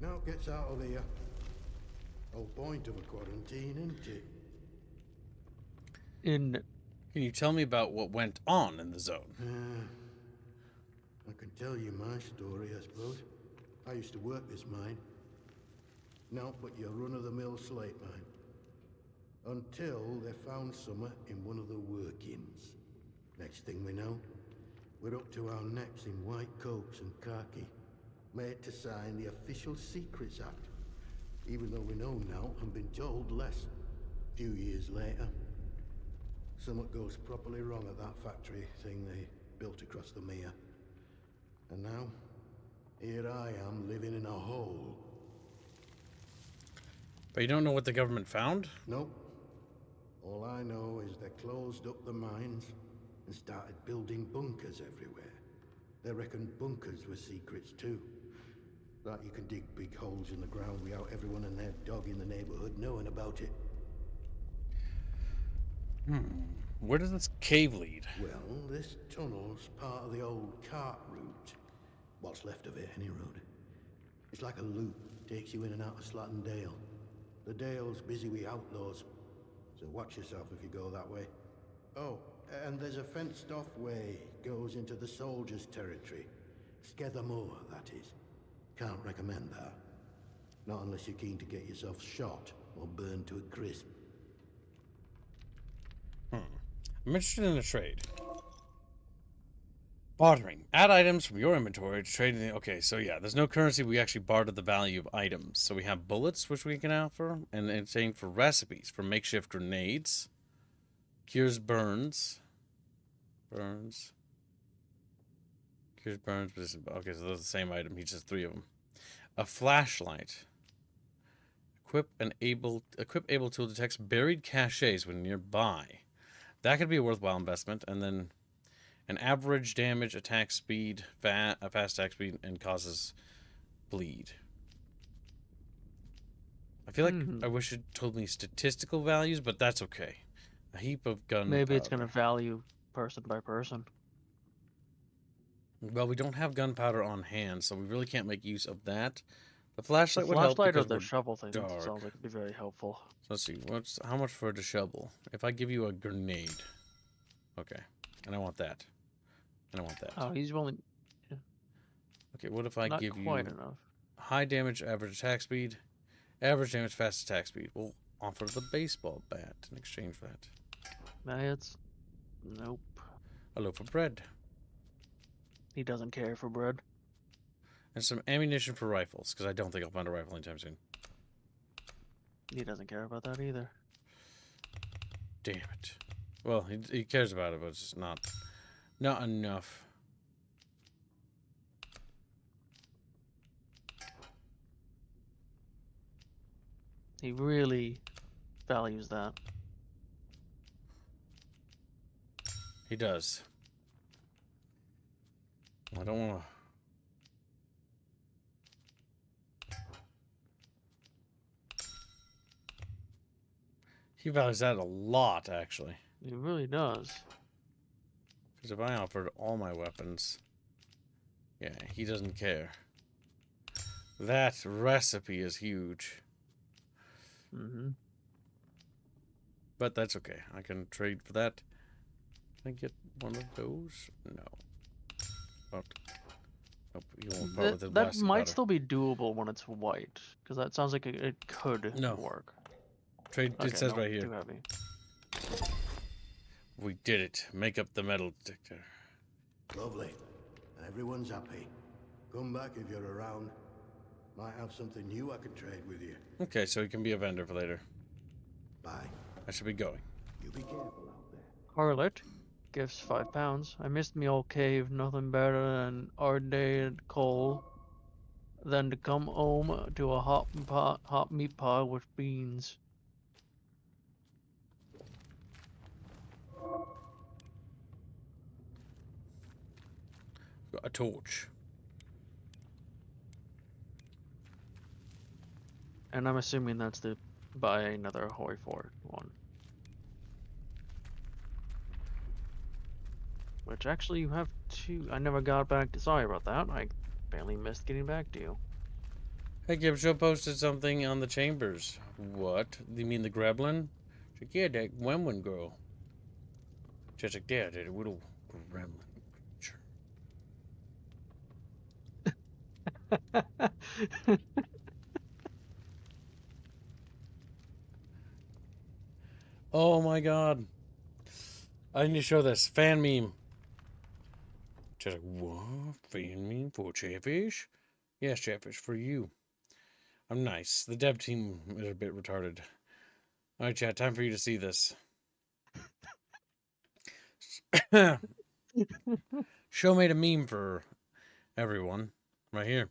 Now it gets out of here. Whole point of a quarantine, isn't it?
Can you tell me about what went on in the zone?
I can tell you my story, I suppose. I used to work this mine. No, but your run-of-the-mill slate mine. Until they found summer in one of the workings. Next thing we know, we're up to our necks in white coats and khaki, made to sign the Official Secrets Act, even though we know now and been told less. Few years later, something goes properly wrong at that factory thing they built across the mere. And now, here I am living in a hole.
But you don't know what the government found?
Nope. All I know is they closed up the mines and started building bunkers everywhere. They reckoned bunkers were secrets too. Like you can dig big holes in the ground without everyone and their dog in the neighborhood knowing about it.
Where does this cave lead?
Well, this tunnel's part of the old cart route. What's left of it, any road. It's like a loop, takes you in and out of Slot and Dale. The Dale's busy with outlaws, so watch yourself if you go that way. Oh, and there's a fenced-off way goes into the soldiers' territory. Skethermoor, that is. Can't recommend that. Not unless you're keen to get yourself shot or burned to a crisp.
I'm interested in a trade. Bartering. Add items from your inventory to trade in the... Okay, so yeah, there's no currency. We actually barter the value of items. So we have bullets, which we can offer, and it's saying for recipes, for makeshift grenades. Cures burns. Cures burns. But okay, so those are the same item. He just 3 of them. A flashlight. Equip able tool detects buried caches when nearby. That could be a worthwhile investment. And then an average damage, attack speed, fast attack speed, and causes bleed. I feel like I wish it told me statistical values, but that's okay. A heap of gun.
Maybe it's going to value person by person.
Well, we don't have gunpowder on hand, so we really can't make use of that. The flashlight would help
flashlight or
because
the
we're
shovel thing
dark.
sounds like it'd be very helpful.
So let's see, how much for the shovel? If I give you a grenade, okay, and I want that, and I want that.
Oh, he's only
okay. What if I
not
give you
quite enough.
high damage, average attack speed, average damage, fast attack speed? We'll offer the baseball bat in exchange for that.
It's nope.
A loaf of bread.
He doesn't care for bread.
And some ammunition for rifles, because I don't think I'll find a rifle anytime soon.
He doesn't care about that either.
Damn it. Well, he cares about it, but it's just not enough.
He really values that.
He does. I don't want to... He values that a lot, actually.
He really does.
Because if I offered all my weapons... Yeah, he doesn't care. That recipe is huge. But that's okay. I can trade for that. Can I get one of those? No. Oh. Nope, you won't part with the
That
blasted
might
powder.
still be doable when it's white, because that sounds like it could work.
Trade.
Okay,
it says
no,
right here.
too heavy.
We did it. Make up the metal detector.
Lovely. Everyone's happy. Come back if you're around. Might have something new I could trade with you.
Okay, so he can be a vendor for later.
Bye.
I should be going.
You be careful out there.
Harlot. Gifts £5. I missed me old cave. Nothing better than our day at coal than to come home to a hot meat pie with beans.
Got a torch.
And I'm assuming that's to buy another Hoi Fort one. Which actually you have two. I never got back to. Sorry about that. I barely missed getting back to you.
Hey, Gibshow posted something on the chambers. What? You mean the Gremlin? She's like, yeah, that Gremlin girl. Just like that, that little Gremlin. Oh my god. I need to show this. Fan meme. Just like, what? Fan meme for Chatfish? Yes, Chatfish, for you. I'm nice. The dev team is a bit retarded. Alright, chat, time for you to see this. Show made a meme for everyone. Right here.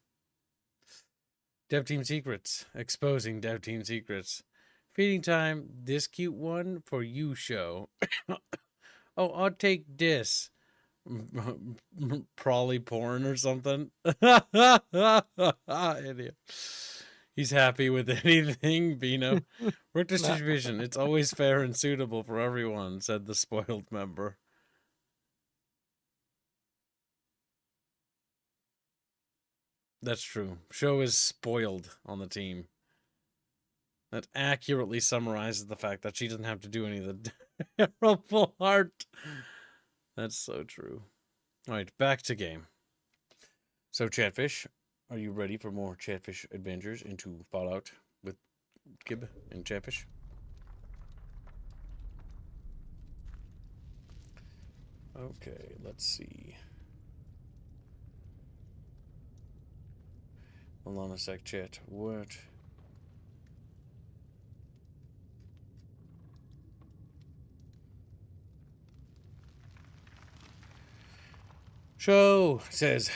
Dev team secrets. Exposing dev team secrets. Feeding time. This cute one for you, show. Oh, I'll take this. Probably porn or something. Idiot. He's happy with anything, Bino. Work distribution. It's always fair and suitable for everyone, said the spoiled member. That's true. Show is spoiled on the team. That accurately summarizes the fact that she doesn't have to do any of the terrible art. That's so true. Alright, back to game. So, Chatfish, are you ready for more Chatfish adventures into Fallout with Gib and Chatfish? Okay, let's see. Hold on a sec, chat. What? Show says,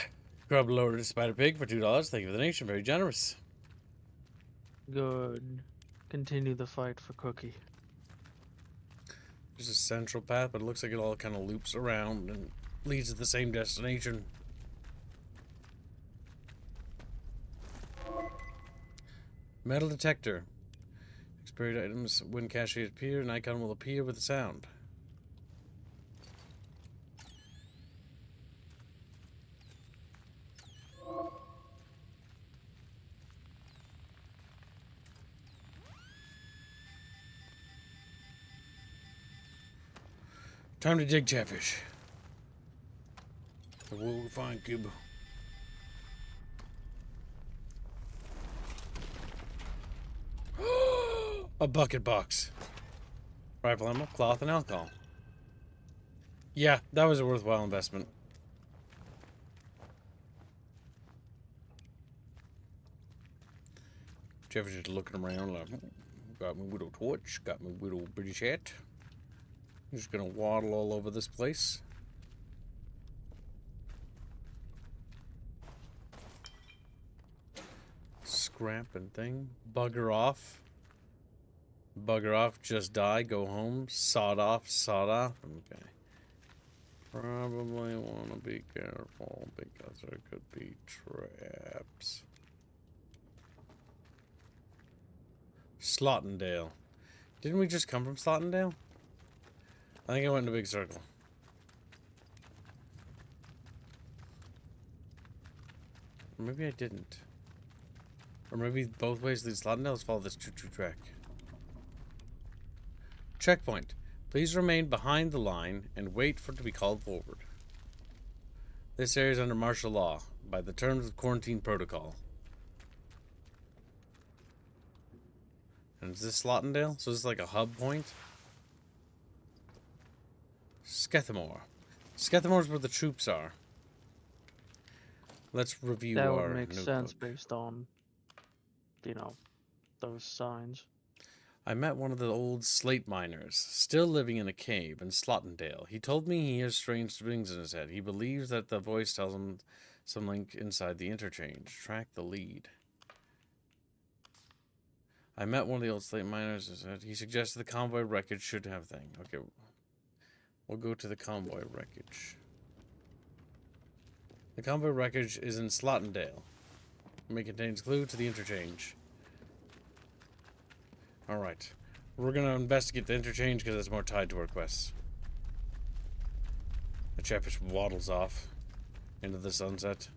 grub loader to Spider Pig for $2. Thank you for the donation. Very generous.
Good. Continue the fight for Cookie.
There's a central path, but it looks like it all kind of loops around and leads to the same destination. Metal detector. Expired items, when cache appear, an icon will appear with a sound. Time to dig, Chatfish. We'll find Cube. A bucket box. Rifle ammo, cloth, and alcohol. Yeah, that was a worthwhile investment. Chatfish just looking around like, got my little torch, got my little British hat. I'm just gonna waddle all over this place. Scrap and thing. Bugger off. Bugger off, just die, go home. Sawed off, sawed off. Okay. Probably want to be careful because there could be traps. Slottendale. Didn't we just come from Slottendale? I think I went in a big circle. Or maybe I didn't. Or maybe both ways lead Slottendale. Let's follow this choo-choo track. Checkpoint. Please remain behind the line and wait for it to be called forward. This area is under martial law by the terms of quarantine protocol. And is this Slottendale? So this is like a hub point? Skethamore. Skethamore's where the troops are. Let's review
That
our
would make
notebook.
sense based on you know, those signs.
I met one of the old Slate miners, still living in a cave in Slottendale. He told me he hears strange things in his head. He believes that the voice tells him some link inside the interchange. Track the lead. I met one of the old Slate miners. He suggested the Convoy wreckage should have a thing. Okay, we'll go to the Convoy wreckage. The Convoy wreckage is in Slottendale. It may contain clue to the interchange. Alright. We're going to investigate the interchange because it's more tied to our quests. The Chatfish waddles off into the sunset.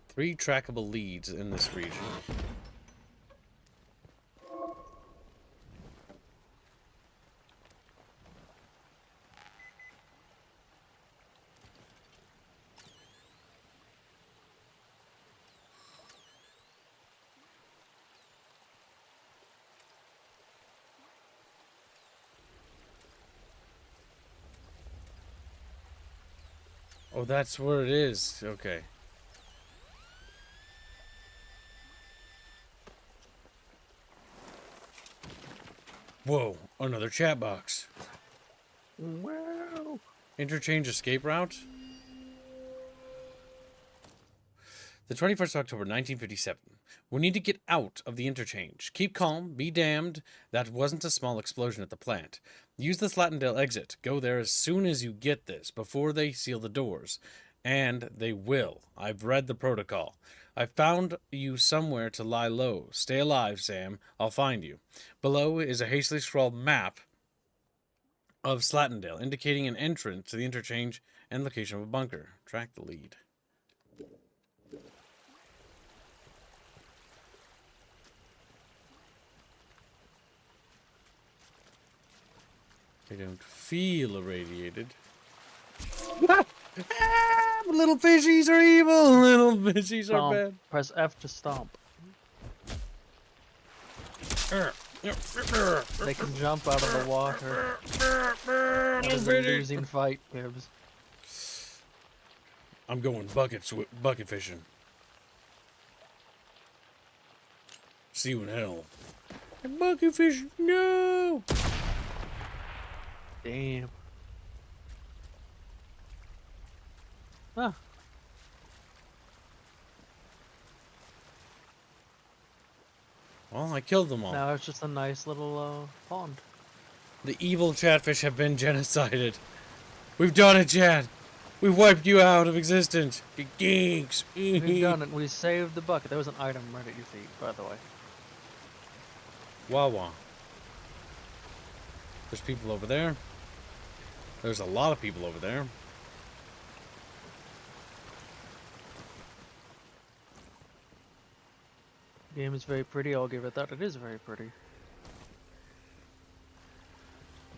Three trackable leads in this region. Oh, that's where it is. Okay. Whoa, another chat box.
Wow.
Interchange escape route? The 21st of October, 1957. We need to get out of the interchange. Keep calm, be damned. That wasn't a small explosion at the plant. Use the Slottendale exit. Go there as soon as you get this, before they seal the doors. And they will. I've read the protocol. I found you somewhere to lie low. Stay alive, Sam. I'll find you. Below is a hastily scrawled map of Slottendale, indicating an entrance to the interchange and location of a bunker. Track the lead. They don't feel irradiated. Little fishies are evil. Little fishies
Stomp.
are bad.
Press F to stomp. They can jump out of the water. That is a losing fight, Gibbs.
I'm going bucket fishing. See you in hell. Bucket fishing, no!
Damn. Huh.
Well, I killed them all.
Now it's just a nice little pond.
The evil chatfish have been genocided. We've done it, Chad. We've wiped you out of existence. You geeks.
We've done it. We saved the bucket. There was an item right at your feet, by the way.
Wawa. There's people over there. There's a lot of people over there.
The game is very pretty. I'll give it that. It is very pretty.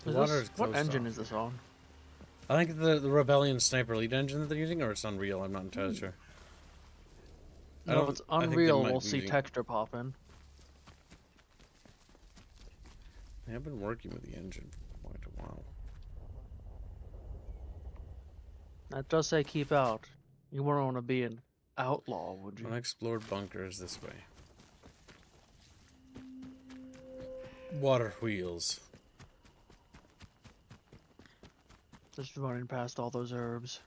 What engine is this on?
I think the Rebellion Sniper Elite engine that they're using, or it's Unreal. I'm not entirely sure.
No, if it's Unreal, we'll see texture pop in.
They have been working with the engine for quite a while.
That does say keep out. You wouldn't want to be an outlaw, would you?
Unexplored bunker is this way. Water wheels.
Just running past all those herbs.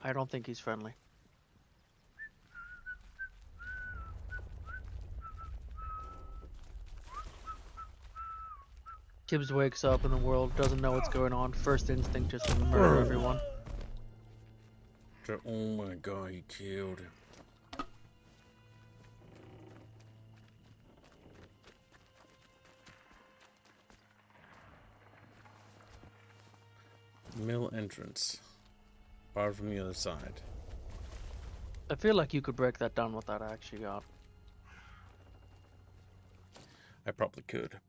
I don't think he's friendly. Gibbs wakes up in the world, doesn't know what's going on. First instinct just to murder everyone.
Oh my god, he killed him. Mill entrance. Bar from the other side.
I feel like you could break that down with that axe you got.
I probably could,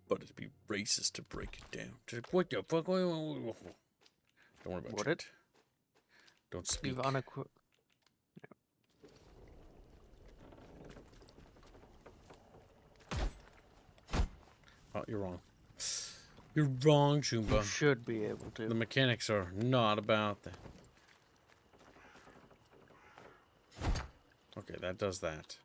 but it'd be racist to break it down. Just, what the fuck? Don't worry about
Would
it. Don't speak.
You've unequipped.
Oh, you're wrong. You're wrong,
You
Shumba.
should be able to.
The mechanics are not about that. Okay, that does that.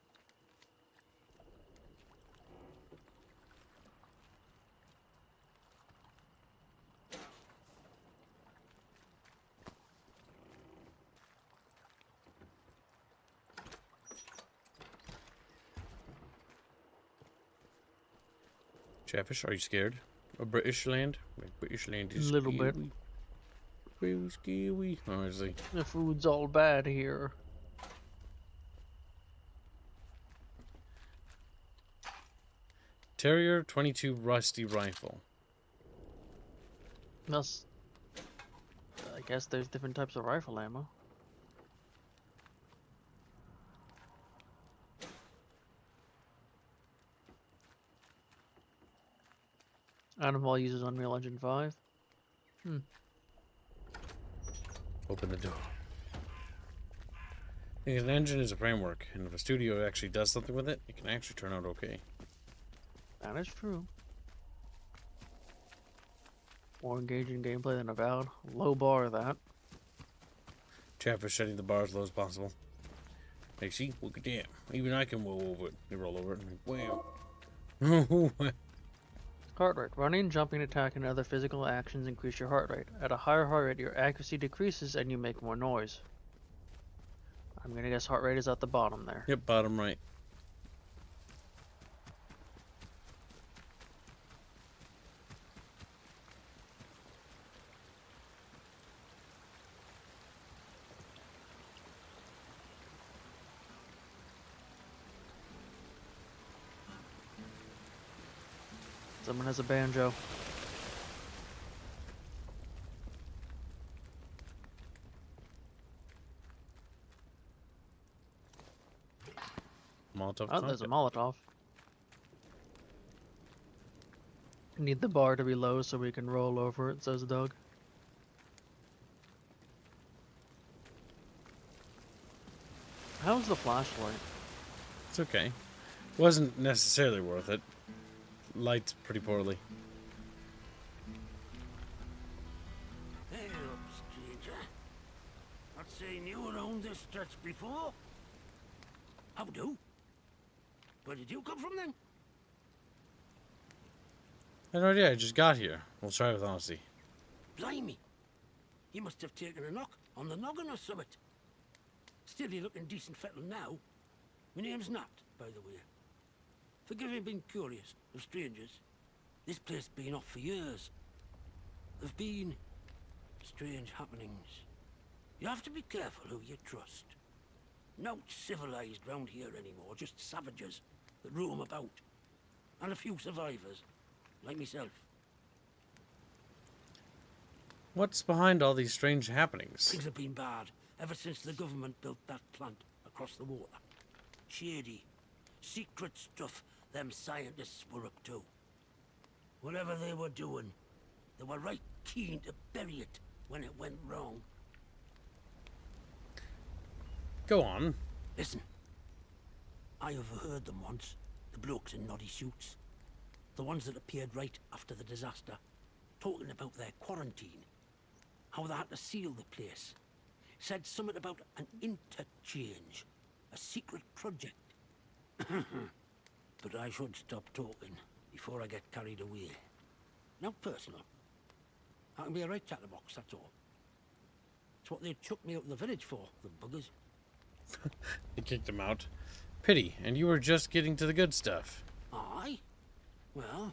Chatfish, are you scared of British land? Like, British land is
A little bit.
Real scary. Oh, is he?
The food's all bad here.
Terrier 22 rusty rifle.
That's. I guess there's different types of rifle ammo. Animal uses Unreal Engine 5.
Open the door. Because an engine is a framework, and if a studio actually does something with it, it can actually turn out okay.
That is true. More engaging gameplay than Avowed. Low bar that.
Chatfish setting the bar as low as possible. Hey, see? Look at that. Even I can roll over it. You roll over it and wow.
Heart rate. Running, jumping, attacking, and other physical actions increase your heart rate. At a higher heart rate, your accuracy decreases and you make more noise. I'm gonna guess heart rate is at the bottom there.
Yep, bottom right.
Someone has a banjo.
Molotov.
Oh, there's a
concept.
Molotov. Need the bar to be low so we can roll over it, says Doug. How's the flashlight?
It's okay. Wasn't necessarily worth it. Lights pretty poorly.
Hey up, stranger. Not seen you around this stretch before. How do? Where did you come from then?
I had no idea. I just got here. We'll try with honesty.
Blimey. You must have taken a knock on the noggin or something. Still, you're looking decent fettle now. My name's Nat, by the way. Forgive me being curious of strangers. This place has been off for years. There've been strange happenings. You have to be careful who you trust. Not civilized round here anymore, just savages that roam about. And a few survivors, like myself.
What's behind all these strange happenings?
Things have been bad ever since the government built that plant across the water. Shady, secret stuff them scientists were up to. Whatever they were doing, they were right keen to bury it when it went wrong.
Go on.
Listen, I overheard them once, the blokes in noddy suits. The ones that appeared right after the disaster, talking about their quarantine. How they had to seal the place. Said something about an interchange, a secret project. But I should stop talking before I get carried away. Not personal. I can be a right chatterbox, that's all. It's what they chucked me out in the village for, the buggers.
They kicked him out. Pity, and you were just getting to the good stuff.
Aye? Well,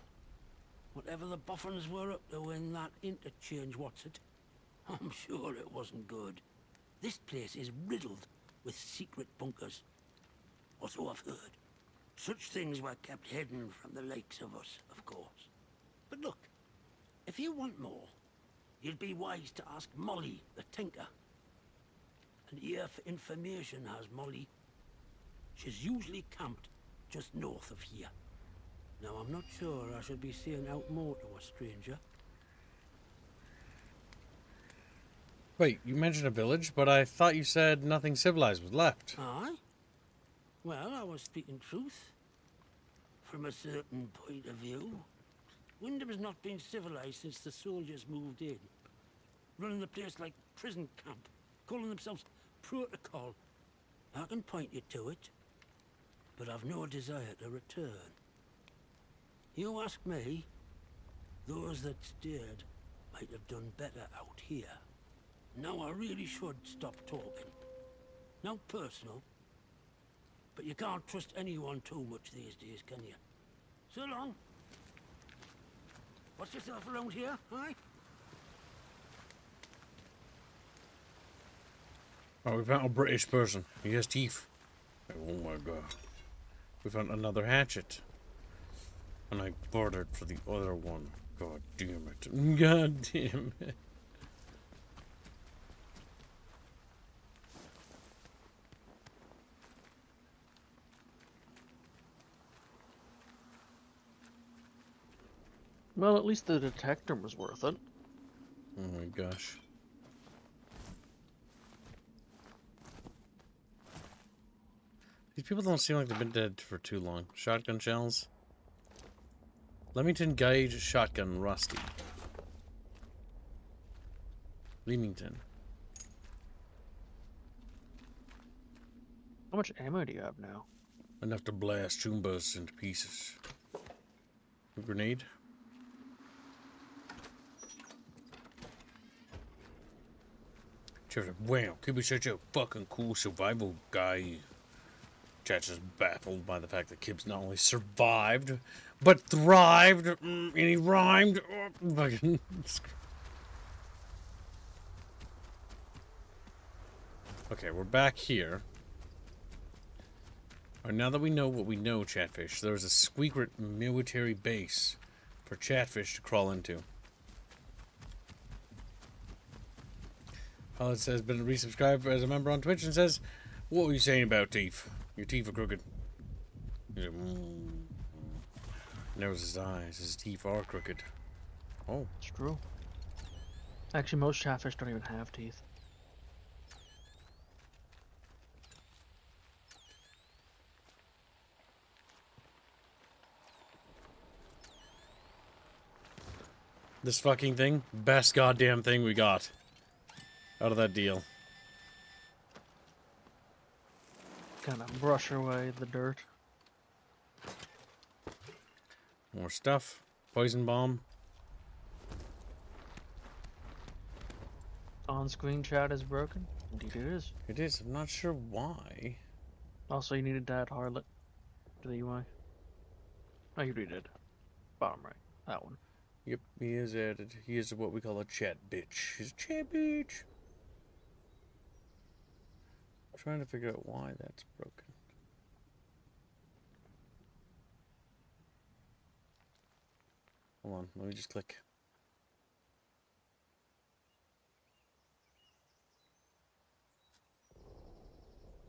whatever the boffins were up to in that interchange, what's it? I'm sure it wasn't good. This place is riddled with secret bunkers. Or so I've heard. Such things were kept hidden from the likes of us, of course. But look, if you want more, you'd be wise to ask Molly, the tinker. An ear for information has Molly. She's usually camped just north of here. Now, I'm not sure I should be saying out more to a stranger.
Wait, you mentioned a village, but I thought you said nothing civilized was left.
Aye? Well, I was speaking truth. From a certain point of view. Wyndham has not been civilized since the soldiers moved in. Running the place like prison camp. Calling themselves protocol. I can point you to it. But I've no desire to return. You ask me, those that stayed might have done better out here. Now I really should stop talking. Not personal, but you can't trust anyone too much these days, can you? So long. What's yourself around here, aye?
Oh, we found a British person. He has teeth. Oh my god. We found another hatchet. And I bartered for the other one. God damn it. God damn it.
Well, at least the detector was worth it.
Oh my gosh. These people don't seem like they've been dead for too long. Shotgun shells. Leamington Gauge Shotgun Rusty. Leamington.
How much ammo do you have now?
Enough to blast Chumbas into pieces. A grenade. Trevor, wow, could be such a fucking cool survival guy. Chat's just baffled by the fact that Kibbs not only survived, but thrived, and he rhymed. Oh, fucking. Okay, we're back here. Alright, now that we know what we know, Chatfish, there's a secret military base for Chatfish to crawl into. It says, been resubscribed as a member on Twitch and says, what were you saying about teeth? Your teeth are crooked. He's like, Narrows his eyes. His teeth are crooked. Oh.
It's true. Actually, most Chatfish don't even have teeth.
This fucking thing, best goddamn thing we got out of that deal.
Kind of brush away the dirt.
More stuff. Poison bomb.
On-screen chat is broken. Indeed it is.
It is. I'm not sure why.
Also, you needed to add Harlot to the UI. Oh, you already did. Bottom right. That one.
Yep, he is added. He is what we call a chat bitch. He's a chat bitch. I'm trying to figure out why that's broken. Hold on, let me just click.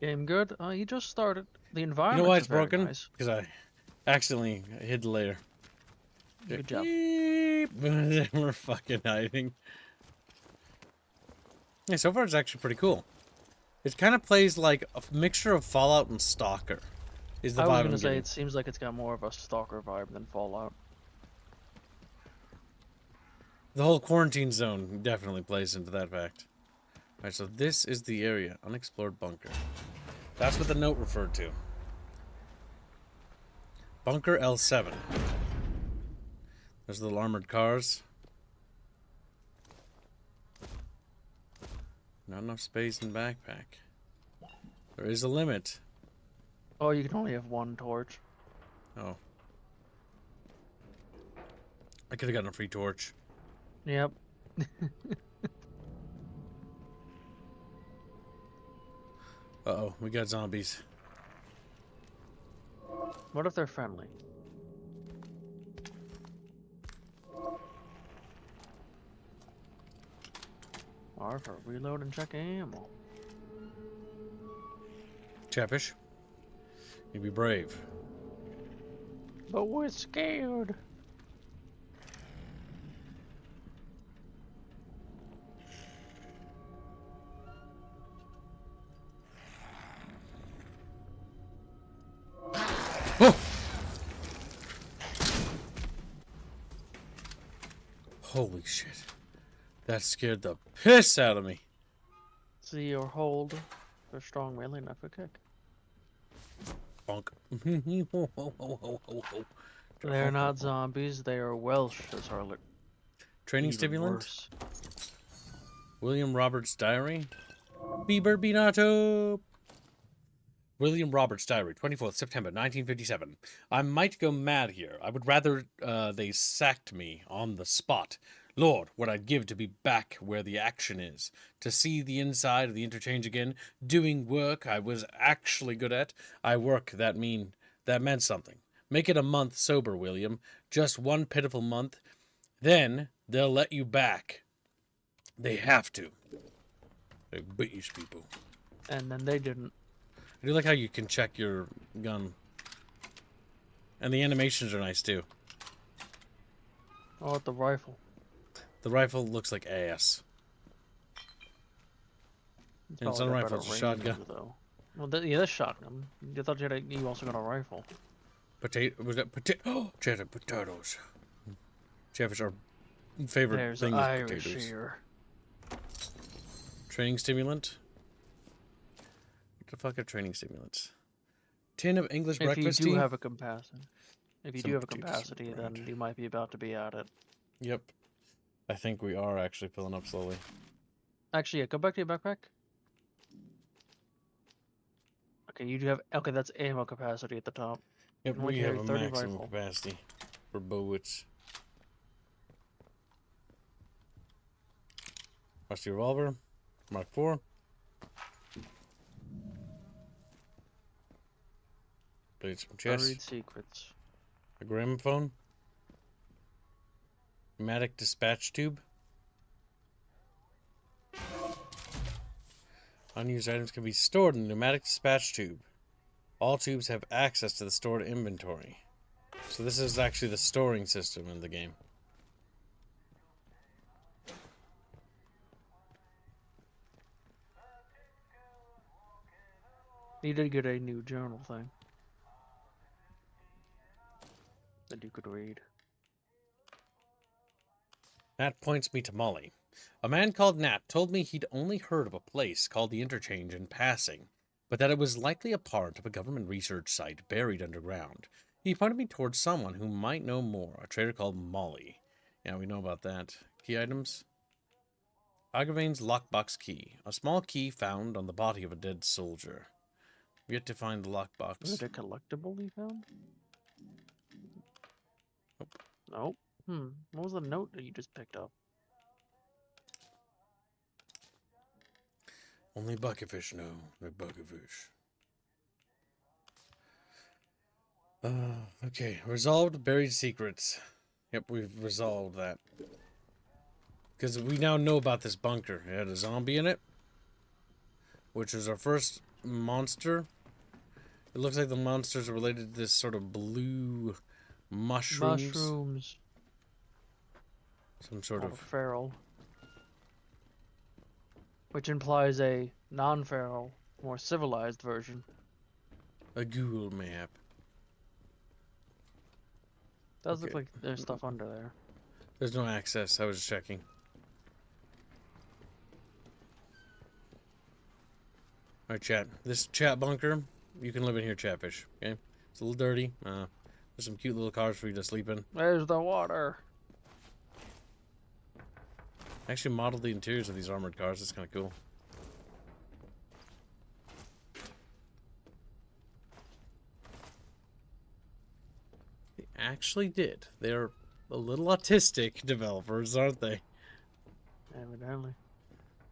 Game good? You just started. The environment.
You know why it's broken? Because I accidentally hid the layer.
Good job.
We're fucking hiding. Yeah, so far it's actually pretty cool. It kind of plays like a mixture of Fallout and Stalker. Is the vibe
I was
I'm
gonna say
getting.
it seems like it's got more of a Stalker vibe than Fallout.
The whole quarantine zone definitely plays into that fact. Alright, so this is the area. Unexplored bunker. That's what the note referred to. Bunker L7. There's the little armored cars. Not enough space in the backpack. There is a limit.
Oh, you can only have one torch.
Oh. I could have gotten a free torch.
Yep.
Uh-oh, we got zombies.
What if they're friendly? R for reload and check ammo.
Chatfish, you be brave.
But we're scared.
Holy shit. That scared the piss out of me.
See or hold for strong melee, not for kick.
Bonk.
They're not zombies, they are Welsh, says Harlot.
Training
Even
stimulant?
worse.
William Roberts' diary? Bieber Binato! William Roberts' diary, 24th September 1957. I might go mad here. I would rather they sacked me on the spot. Lord, what I'd give to be back where the action is. To see the inside of the Interchange again, doing work I was actually good at. That meant something. Make it a month sober, William. Just one pitiful month. Then they'll let you back. They have to. They're British people.
And then they didn't.
I do like how you can check your gun. And the animations are nice too.
Oh, with the rifle.
The rifle looks like ass. And it's not a rifle, it's a shotgun.
Though. Well, yeah, that's shotgun. I thought you also got a rifle.
Potato, was that potato? Oh, cheddar potatoes. Jeffers, our favorite
There's
thing is
Irish
potatoes.
here.
Training stimulant? What the fuck are training stimulants? Tin of English breakfast
If you do
tea?
have a capacity. If you
Some
do have a
potatoes
capacity, then
right.
you might be about to be at it.
Yep. I think we are actually filling up slowly.
Actually, yeah, go back to your backpack. Okay, you do have... Okay, that's ammo capacity at the top.
Yep,
You only
we have
carry
a
30
maximum
rifle.
capacity for bullets. Rusty revolver, Mark IV. Played some chess.
Buried secrets.
A gramophone. Pneumatic dispatch tube. Unused items can be stored in the pneumatic dispatch tube. All tubes have access to the stored inventory. So this is actually the storing system in the game.
You did get a new journal thing. That you could read.
Nat points me to Molly. A man called Nat told me he'd only heard of a place called the Interchange in passing, but that it was likely a part of a government research site buried underground. He pointed me towards someone who might know more, a trader called Molly. Yeah, we know about that. Key items? Agavane's lockbox key, a small key found on the body of a dead soldier. We have to find the lockbox.
Was it a collectible you found?
Nope.
Nope. What was the note that you just picked up?
Only bucketfish know they're bucketfish. Okay. Resolved buried secrets. Yep, we've resolved that. Because we now know about this bunker. It had a zombie in it, which was our first monster. It looks like the monsters are related to this sort of blue mushrooms.
Mushrooms.
Some sort of
feral. Which implies a non-feral, more civilized version.
a Google map.
Does look like there's stuff under there.
There's no access. I was just checking. Alright, chat. This chat bunker, you can live in here, Chatfish. Okay? It's a little dirty. There's some cute little cars for you to sleep in.
There's the water.
I actually modeled the interiors of these armored cars. It's kind of cool. They actually did. They're a little autistic developers, aren't they?
Evidently.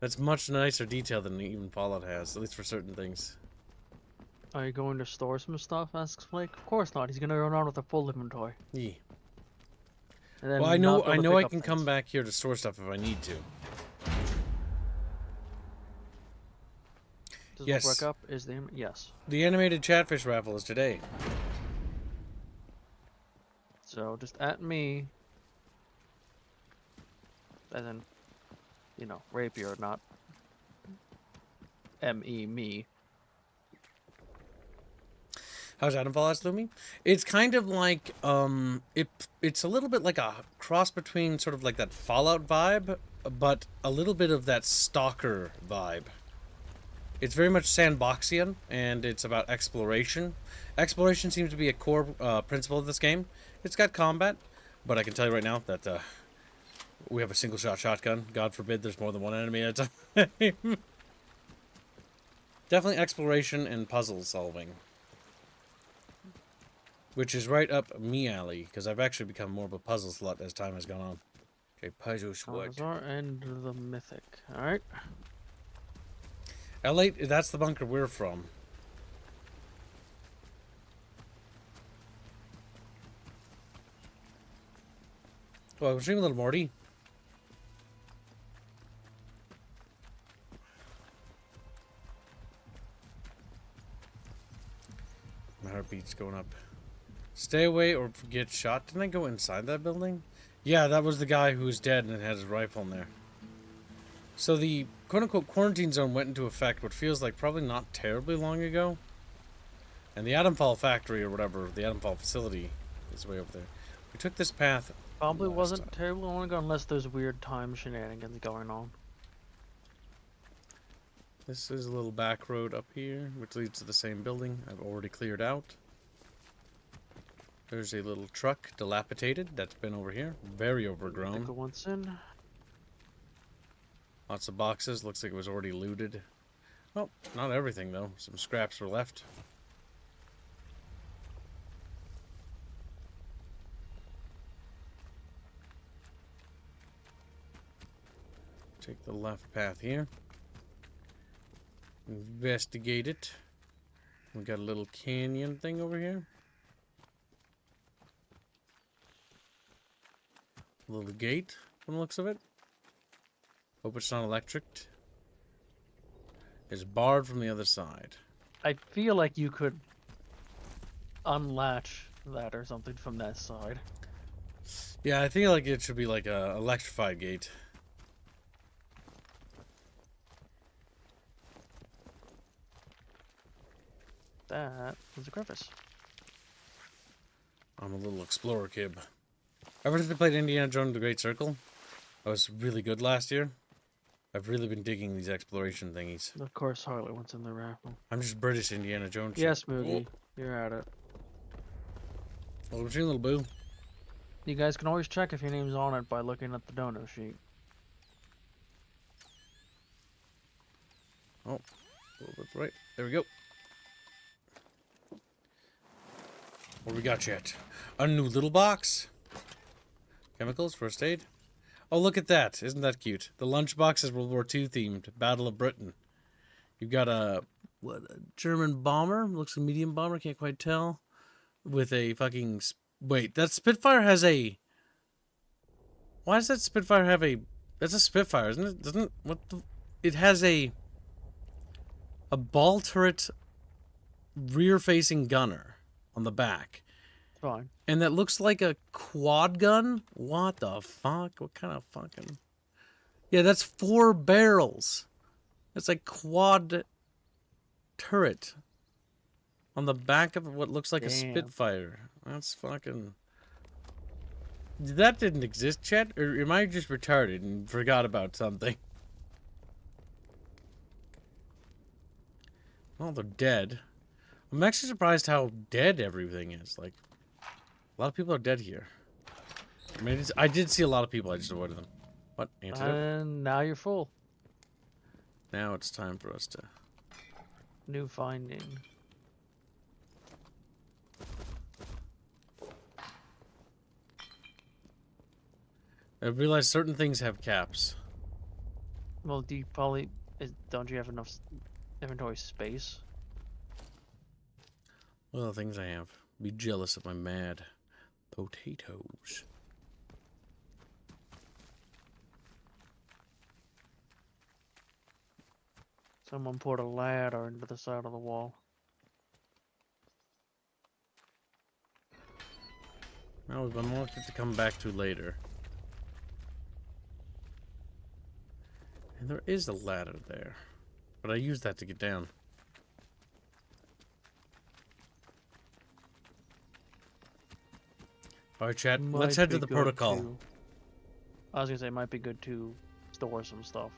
That's much nicer detail than even Fallout has, at least for certain things.
Are you going to store some stuff? Asks Flake. Of course not. He's gonna run around with a full inventory.
Yeah.
And then
Well, I know I
pick
can
up
come
things.
back here to store stuff if I need to.
Does
Yes.
the brick up? Is the yes.
The animated Chatfish raffle is today.
So just at me. As in, you know, rapier, not me.
How's Adamfall asked Lumi? It's kind of like it's a little bit like a cross between sort of like that Fallout vibe, but a little bit of that Stalker vibe. It's very much sandboxian, and it's about exploration. Exploration seems to be a core principle of this game. It's got combat, but I can tell you right now that we have a single-shot shotgun. God forbid there's more than one enemy at a time. Definitely exploration and puzzle solving. Which is right up me alley, because I've actually become more of a puzzle slut as time has gone on. Okay, puzzle slut.
Salazar and the Mythic. Alright.
L8, that's the bunker we're from. Well, I'm streaming a little Morty. My heartbeat's going up. Stay away or get shot. Didn't I go inside that building? Yeah, that was the guy who was dead and had his rifle in there. So the quote-unquote quarantine zone went into effect what feels like probably not terribly long ago. And the Adamfall factory or whatever, the Adamfall facility is way over there. We took this path.
Probably wasn't terribly long ago unless there's weird time shenanigans going on.
This is a little back road up here, which leads to the same building I've already cleared out. There's a little truck, dilapidated, that's been over here. Very overgrown.
Once in.
Lots of boxes, looks like it was already looted. Well, not everything though. Some scraps were left. Take the left path here. Investigate it. We got a little canyon thing over here. A little gate from the looks of it. Hope it's not electric. It's barred from the other side.
I feel like you could unlatch that or something from that side.
Yeah, I feel like it should be like a electrified gate.
That was a crevice.
I'm a little explorer kid. Ever since I played Indiana Jones The Great Circle, I was really good last year. I've really been digging these exploration thingies.
Of course, Harley wants in the raffle.
I'm just British Indiana Jones.
Yes, Moogie. You're at it.
Well, what's your little boo?
You guys can always check if your name's on it by looking at the dono sheet.
Oh, a little bit right. There we go. What we got yet? A new little box. Chemicals, first aid. Oh, look at that. Isn't that cute? The lunchbox is World War II themed. Battle of Britain. You've got a German bomber. Looks like a medium bomber. Can't quite tell. With a fucking... Wait, that Spitfire has a... Why does that Spitfire have a... That's a Spitfire, isn't it? Doesn't... What the... It has a ball turret rear-facing gunner on the back.
Fine.
And that looks like a quad gun? What the fuck? What kind of fucking... Yeah, that's 4 barrels. That's a quad turret on the back of what looks like a Spitfire. That's fucking... That didn't exist, chat? Or am I just retarded and forgot about something? Well, they're dead. I'm actually surprised how dead everything is. Like, a lot of people are dead here. I mean, I did see a lot of people. I just avoided them. What? Antidote?
And now you're full.
Now it's time for us to...
New finding.
I realized certain things have caps.
Well, do you probably... Don't you have enough inventory space?
Well, the things I have. Be jealous of my mad potatoes.
Someone put a ladder into the side of the wall.
Well, we've unlocked it to come back to later. And there is a ladder there. But I used that to get down. All right, chat.
Might
Let's head to
be
the
good
protocol.
I was gonna say it might be good to store some stuff.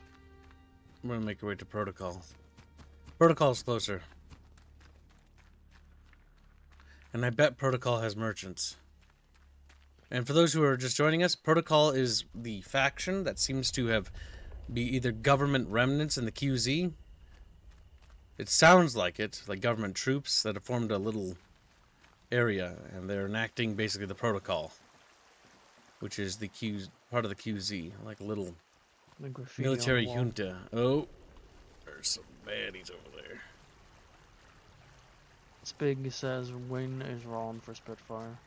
We're gonna make our way to protocol. Protocol's closer. And I bet protocol has merchants. And for those who are just joining us, protocol is the faction that seems to have be either government remnants in the QZ. It sounds like it, like government troops that have formed a little area, and they're enacting basically the protocol, which is the part of the QZ, like a little
The graffiti on
military
the wall.
junta. Oh, there's some baddies over there.
Spig says win is wrong for Spitfire.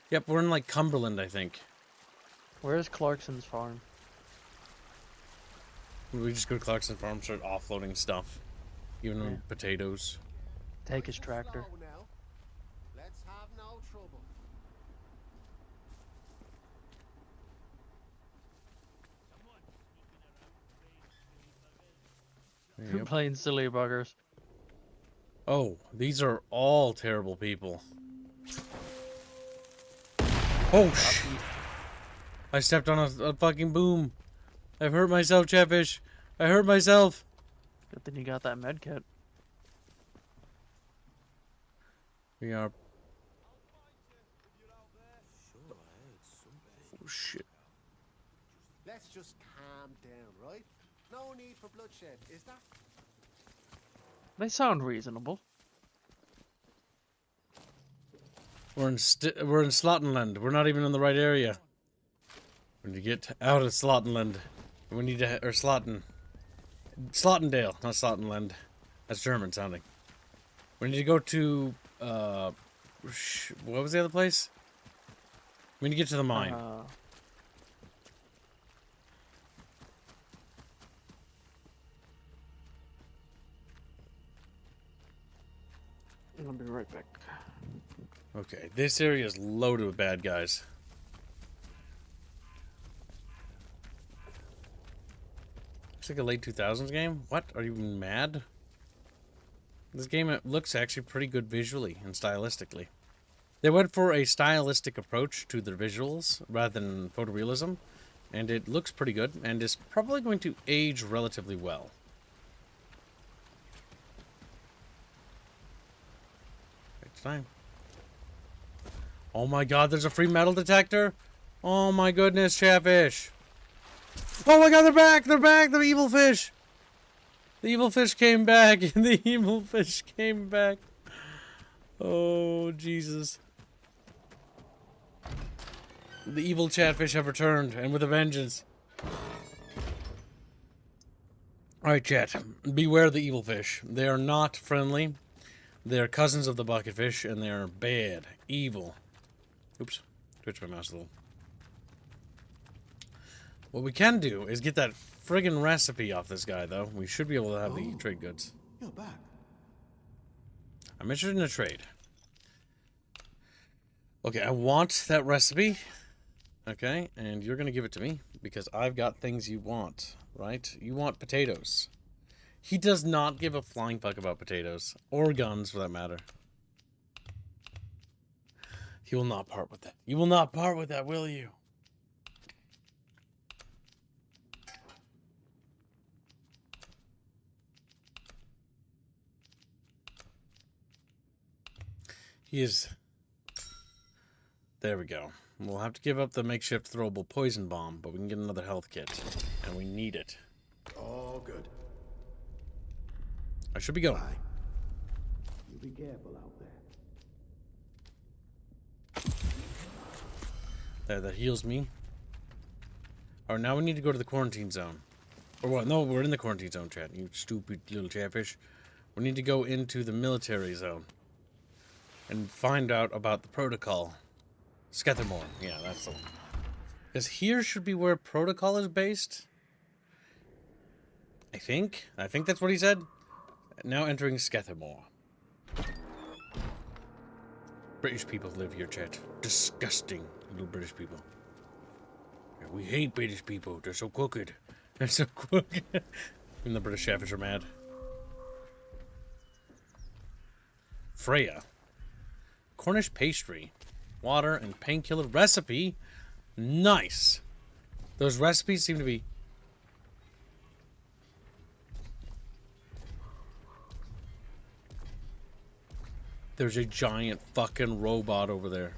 Yep, we're in like Cumberland, I think.
Where's Clarkson's farm?
We just go to Clarkson Farm, start offloading stuff, giving them
Yeah.
potatoes.
Take his tractor.
Let's have no trouble.
Yep.
Playing silly buggers.
Oh, these are all terrible people. Oh, I stepped on a fucking boom. I've hurt myself, Chatfish. I hurt myself.
Good thing you got that med kit.
We are... Oh, shit.
Let's just calm down, right? No need for bloodshed, is there?
They sound reasonable.
We're in Slottenland. We're not even in the right area. We need to get out of Slottenland. We need to... Or Slotten. Slottendale, not Slottenland. That's German sounding. We need to go to... what was the other place? We need to get to the mine.
I'll be right back.
Okay, this area is loaded with bad guys. Looks like a late 2000s game? What? Are you mad? This game looks actually pretty good visually and stylistically. They went for a stylistic approach to their visuals rather than photorealism, and it looks pretty good and is probably going to age relatively well. Next time. Oh my god, there's a free metal detector? Oh my goodness, Chatfish. Oh my god, they're back! They're back! The evil fish! The evil fish came back! The evil fish came back! Oh, Jesus. The evil Chatfish have returned, and with a vengeance. Alright, chat. Beware the evil fish. They are not friendly. They are cousins of the bucketfish, and they are bad, evil. Oops. Twitch my mouse a little. What we can do is get that friggin' recipe off this guy, though. We should be able to have the trade goods.
You're back.
I'm interested in a trade. Okay, I want that recipe. Okay, and you're gonna give it to me because I've got things you want, right? You want potatoes. He does not give a flying fuck about potatoes. Or guns, for that matter. He will not part with that. You will not part with that, will you? He is... There we go. We'll have to give up the makeshift throwable poison bomb, but we can get another health kit. And we need it.
All good.
I should be going.
Bye. You be careful out there.
There, that heals me. Alright, now we need to go to the quarantine zone. Or what? No, we're in the quarantine zone, chat. You stupid little Chatfish. We need to go into the military zone. And find out about the protocol. Skethermore. Yeah, that's the one. Because here should be where protocol is based. I think that's what he said. Now entering Skethermore. British people live here, chat. Disgusting little British people. Yeah, we hate British people. They're so crooked. They're so crooked. Even the British Chatfish are mad. Freya. Cornish pastry. Water and painkiller recipe. Nice. Those recipes seem to be... There's a giant fucking robot over there.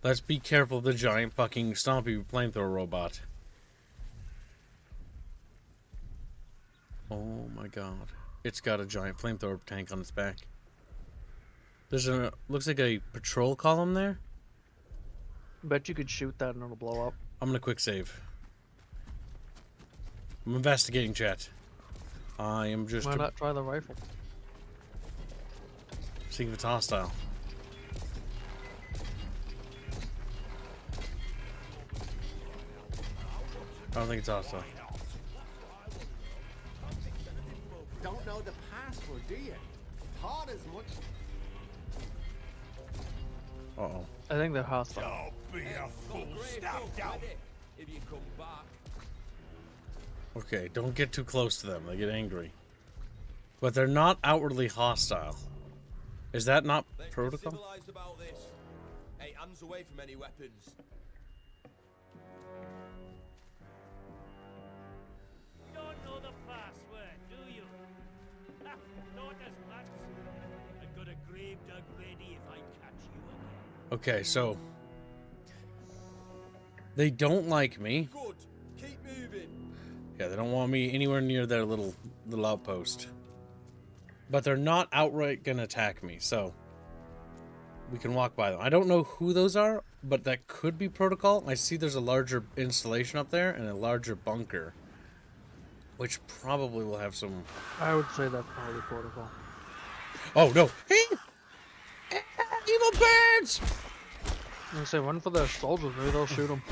Let's be careful of the giant fucking stompy flamethrower robot. Oh my god. It's got a giant flamethrower tank on its back. There's a... looks like a patrol column there.
Bet you could shoot that and it'll blow up.
I'm gonna quick save. I'm investigating, chat. I am just...
Why not try the rifle?
See if it's hostile. I don't think it's hostile.
Don't know the password, do you? Hard as much.
Uh-oh.
I think they're hostile.
Don't be a fool. Stop down. If you come back.
Okay, don't get too close to them. They get angry. But they're not outwardly hostile. Is that not protocol?
Civilized about this. Hey, hands away from any weapons.
Don't know the password, do you? Ha, thought as much. I've got a grave dug ready if I catch you again.
Okay, so... they don't like me.
Good. Keep moving.
Yeah, they don't want me anywhere near their little outpost. But they're not outright gonna attack me, so... we can walk by them. I don't know who those are, but that could be protocol. I see there's a larger installation up there and a larger bunker. Which probably will have some...
I would say that's probably protocol.
Oh, no! Evil birds!
I'm gonna say, run for their soldiers, maybe they'll shoot them.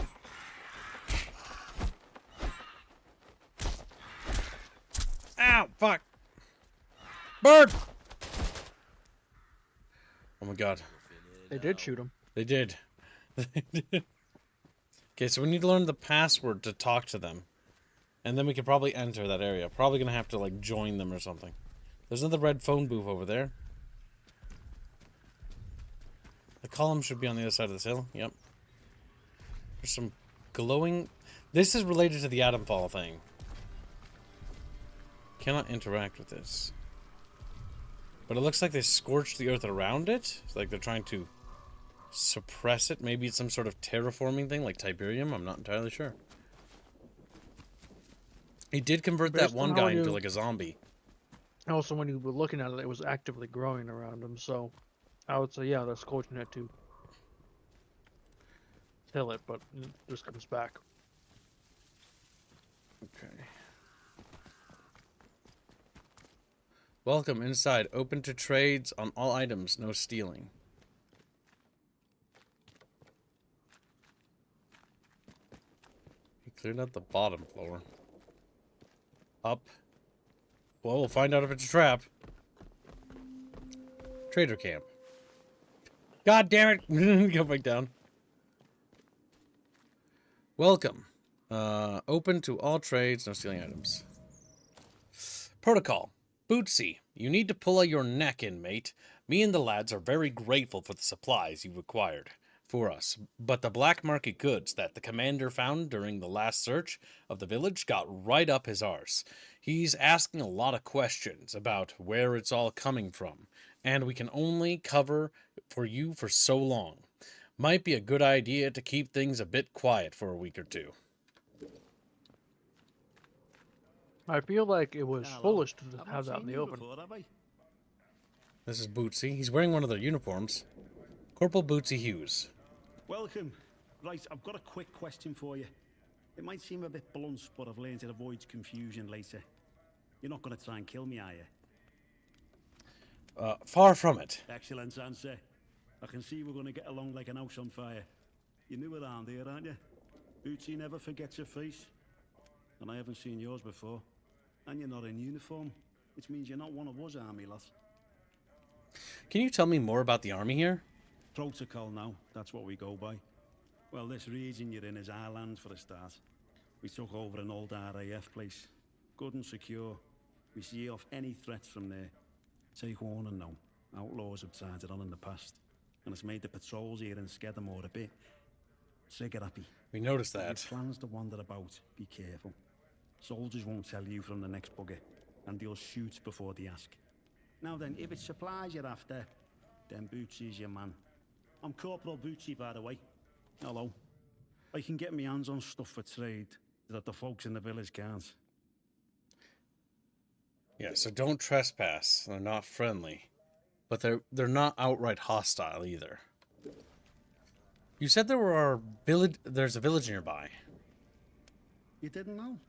Ow! Fuck! Bird! Oh my god.
They did shoot him.
They did. Okay, so we need to learn the password to talk to them. And then we can probably enter that area. Probably gonna have to, like, join them or something. There's another red phone booth over there. The column should be on the other side of this hill. Yep. There's some glowing... This is related to the atom fall thing. Cannot interact with this. But it looks like they scorched the earth around it. It's like they're trying to suppress it. Maybe it's some sort of terraforming thing like Tiberium. I'm not entirely sure. He did convert that one guy into like a zombie.
Also, when you were looking at it, it was actively growing around him, so I would say, yeah, they're scorching it to kill it, but it just comes back.
Okay. Welcome inside. Open to trades on all items. No stealing. He cleared out the bottom floor. Up. Well, we'll find out if it's a trap. Trader camp. God damn it! Go back down. Welcome. Open to all trades. No stealing items. Protocol. Bootsy, you need to pull your neck in, mate. Me and the lads are very grateful for the supplies you required for us, but the black market goods that the commander found during the last search of the village got right up his arse. He's asking a lot of questions about where it's all coming from, and we can only cover for you for so long. Might be a good idea to keep things a bit quiet for a week or two.
I feel like it was foolish to have that in the open.
This is Bootsy. He's wearing one of their uniforms. Corporal Bootsy Hughes.
Welcome. Right, I've got a quick question for you. It might seem a bit blunt, but I've learned it avoids confusion later. You're not going to try and kill me, are you?
Far from it.
Excellent answer. I can see we're going to get along like an house on fire. You're new around here, aren't you? Bootsy never forgets your face. And I haven't seen yours before. And you're not in uniform, which means you're not one of us army lot.
Can you tell me more about the army here?
Protocol now, that's what we go by. Well, this region you're in is our land for a start. We took over an old RAF place. Good and secure. We see off any threats from there. Take warning now. Outlaws have tried it on in the past. And it's made the patrols here in Skedamore a bit trigger happy.
We noticed that.
If your plans to wander about, be careful. Soldiers won't tell you from the next bugger, and they'll shoot before they ask. Now then, if it's supplies you're after, then Bootsy's your man. I'm Corporal Bootsy, by the way. Hello. I can get my hands on stuff for trade that the folks in the village can't.
Yeah, so don't trespass. They're not friendly. But they're not outright hostile either. You said there's a village nearby.
You didn't know?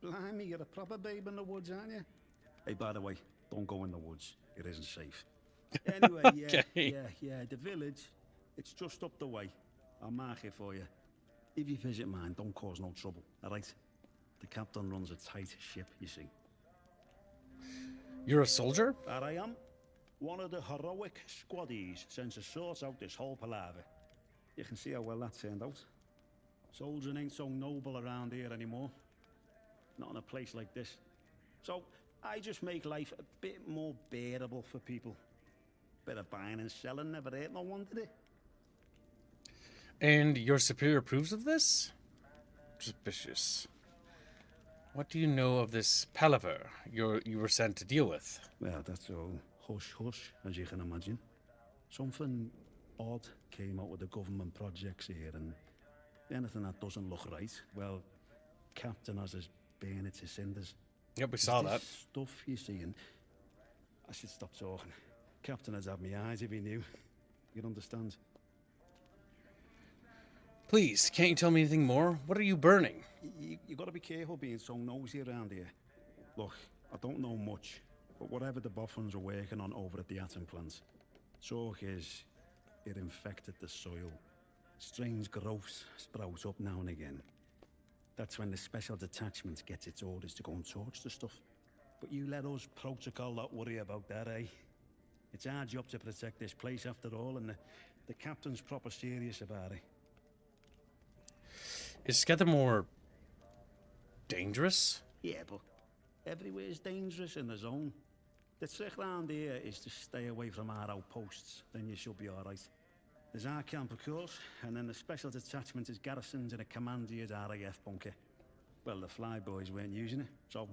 Blimey, you're a proper babe in the woods, aren't you? Hey, by the way, don't go in the woods. It isn't safe. Anyway, yeah, the village, it's just up the way. I'll mark it for you. If you visit mine, don't cause no trouble, all right? The captain runs a tight ship, you see.
You're a soldier?
That I am. One of the heroic squaddies sent to sort out this whole palaver. You can see how well that turned out. Soldiering ain't so noble around here anymore. Not in a place like this. So, I just make life a bit more bearable for people. Bit of buying and selling never hurt no one, did it?
And your superior approves of this? Suspicious. What do you know of this palaver you were sent to deal with?
Well, that's all hush-hush, as you can imagine. Something odd came out with the government projects here, and anything that doesn't look right, well, Captain has us burn it to cinders.
Yep, we saw that.
Stuff you see, and I should stop talking. Captain has had me eyes if he knew. You'd understand.
Please, can't you tell me anything more? What are you burning?
You got to be careful being so nosy around here. Look, I don't know much, but whatever the boffins are working on over at the atom plant, talk is it infected the soil. Strange growths sprout up now and again. That's when the special detachment gets its orders to go and torch the stuff. But you let us protocol not worry about that, eh? It's our job to protect this place after all, and the captain's proper serious about it.
Is Skedamore dangerous?
Yeah, but everywhere's dangerous in the zone. The trick round here is to stay away from our outposts, then you should be alright. There's our camp, of course, and then the special detachment is garrisoned in a commandier's RAF bunker. Well, the flyboys weren't using it, so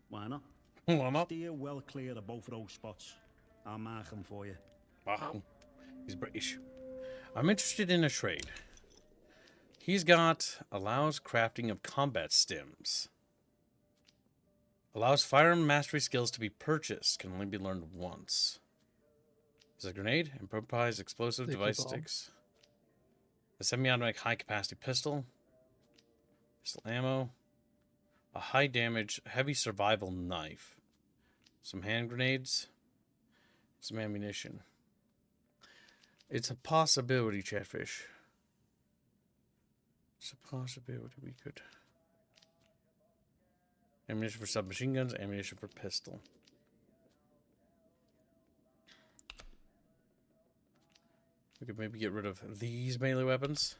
why not?
Why not?
Steer well clear of both of those spots. I'll mark them for you.
Wow, he's British. I'm interested in a trade. He's got allows crafting of combat stims. Allows firearm mastery skills to be purchased. Can only be learned once. Is a grenade, improvised explosive device sticks. A semi-automatic high-capacity pistol. Pistol ammo. A high-damage, heavy survival knife. Some hand grenades. Some ammunition. It's a possibility, Chatfish. It's a possibility we could. Ammunition for submachine guns, ammunition for pistol. We could maybe get rid of these melee weapons.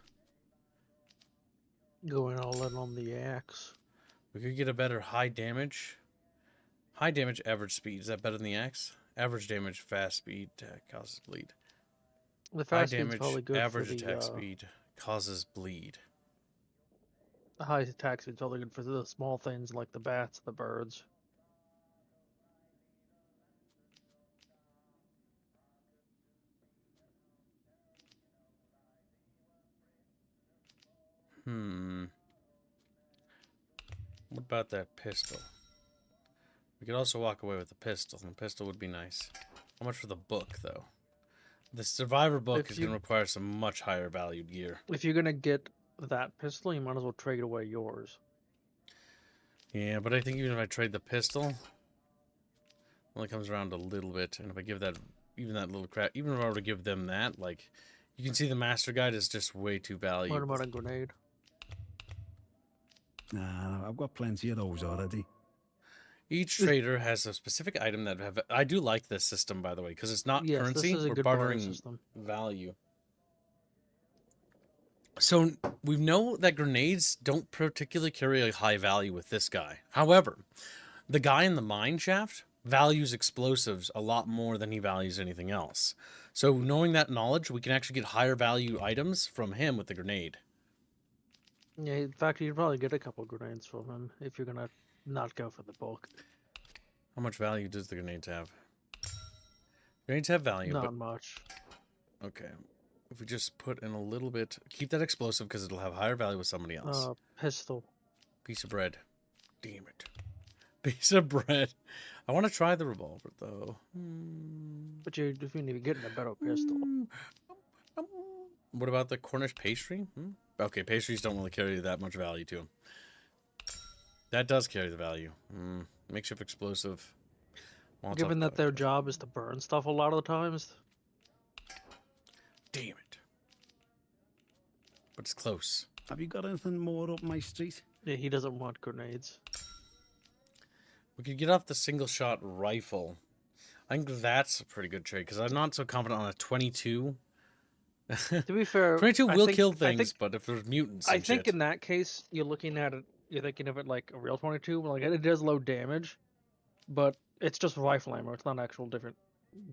Going all in on the axe.
We could get a better high damage. High damage, average speed. Is that better than the axe? Average damage, fast speed, causes bleed.
The fast
high
speed's
damage,
probably good
average
for the,
attack speed, causes bleed.
The high attack speed's probably good for the small things like the bats, the birds.
What about that pistol? We could also walk away with the pistol, and the pistol would be nice. How much for the book, though? The Survivor book is going to require some much higher valued gear.
If you're going to get that pistol, you might as well trade away yours.
Yeah, but I think even if I trade the pistol, it only comes around a little bit. And if I give that, even that little crap, even if I were to give them that, like, you can see the Master Guide is just way too valuable.
What about a grenade?
Nah, I've got plenty of those already.
Each trader has a specific item that have. I do like this system, by the way, because it's not
Yes,
currency.
this is a
We're
good barter
bartering
system.
value. So we know that grenades don't particularly carry a high value with this guy. However, the guy in the mine shaft values explosives a lot more than he values anything else. So knowing that knowledge, we can actually get higher value items from him with the grenade.
Yeah, in fact, you'd probably get a couple grenades from him if you're gonna not go for the bulk.
How much value does the grenades have? Grenades have value,
Not
but
much.
okay. If we just put in a little bit, keep that explosive because it'll have higher value with somebody else.
Pistol.
Piece of bread. Damn it. Piece of bread. I want to try the revolver though.
But you need to get a better pistol.
What about the Cornish pastry? Okay, pastries don't really carry that much value to them. That does carry the value. Makeshift explosive.
Given that their job is to burn stuff a lot of the times.
Damn it. But it's close.
Have you got anything more up my street?
Yeah, he doesn't want grenades.
We could get off the single shot rifle. I think that's a pretty good trade because I'm not so confident on a 22.
To be fair,
22 will kill things, but if there's mutants,
I think in that case, you're looking at it. You're thinking of it like a real 22. Like it does low damage, but it's just rifle ammo. It's not actual different.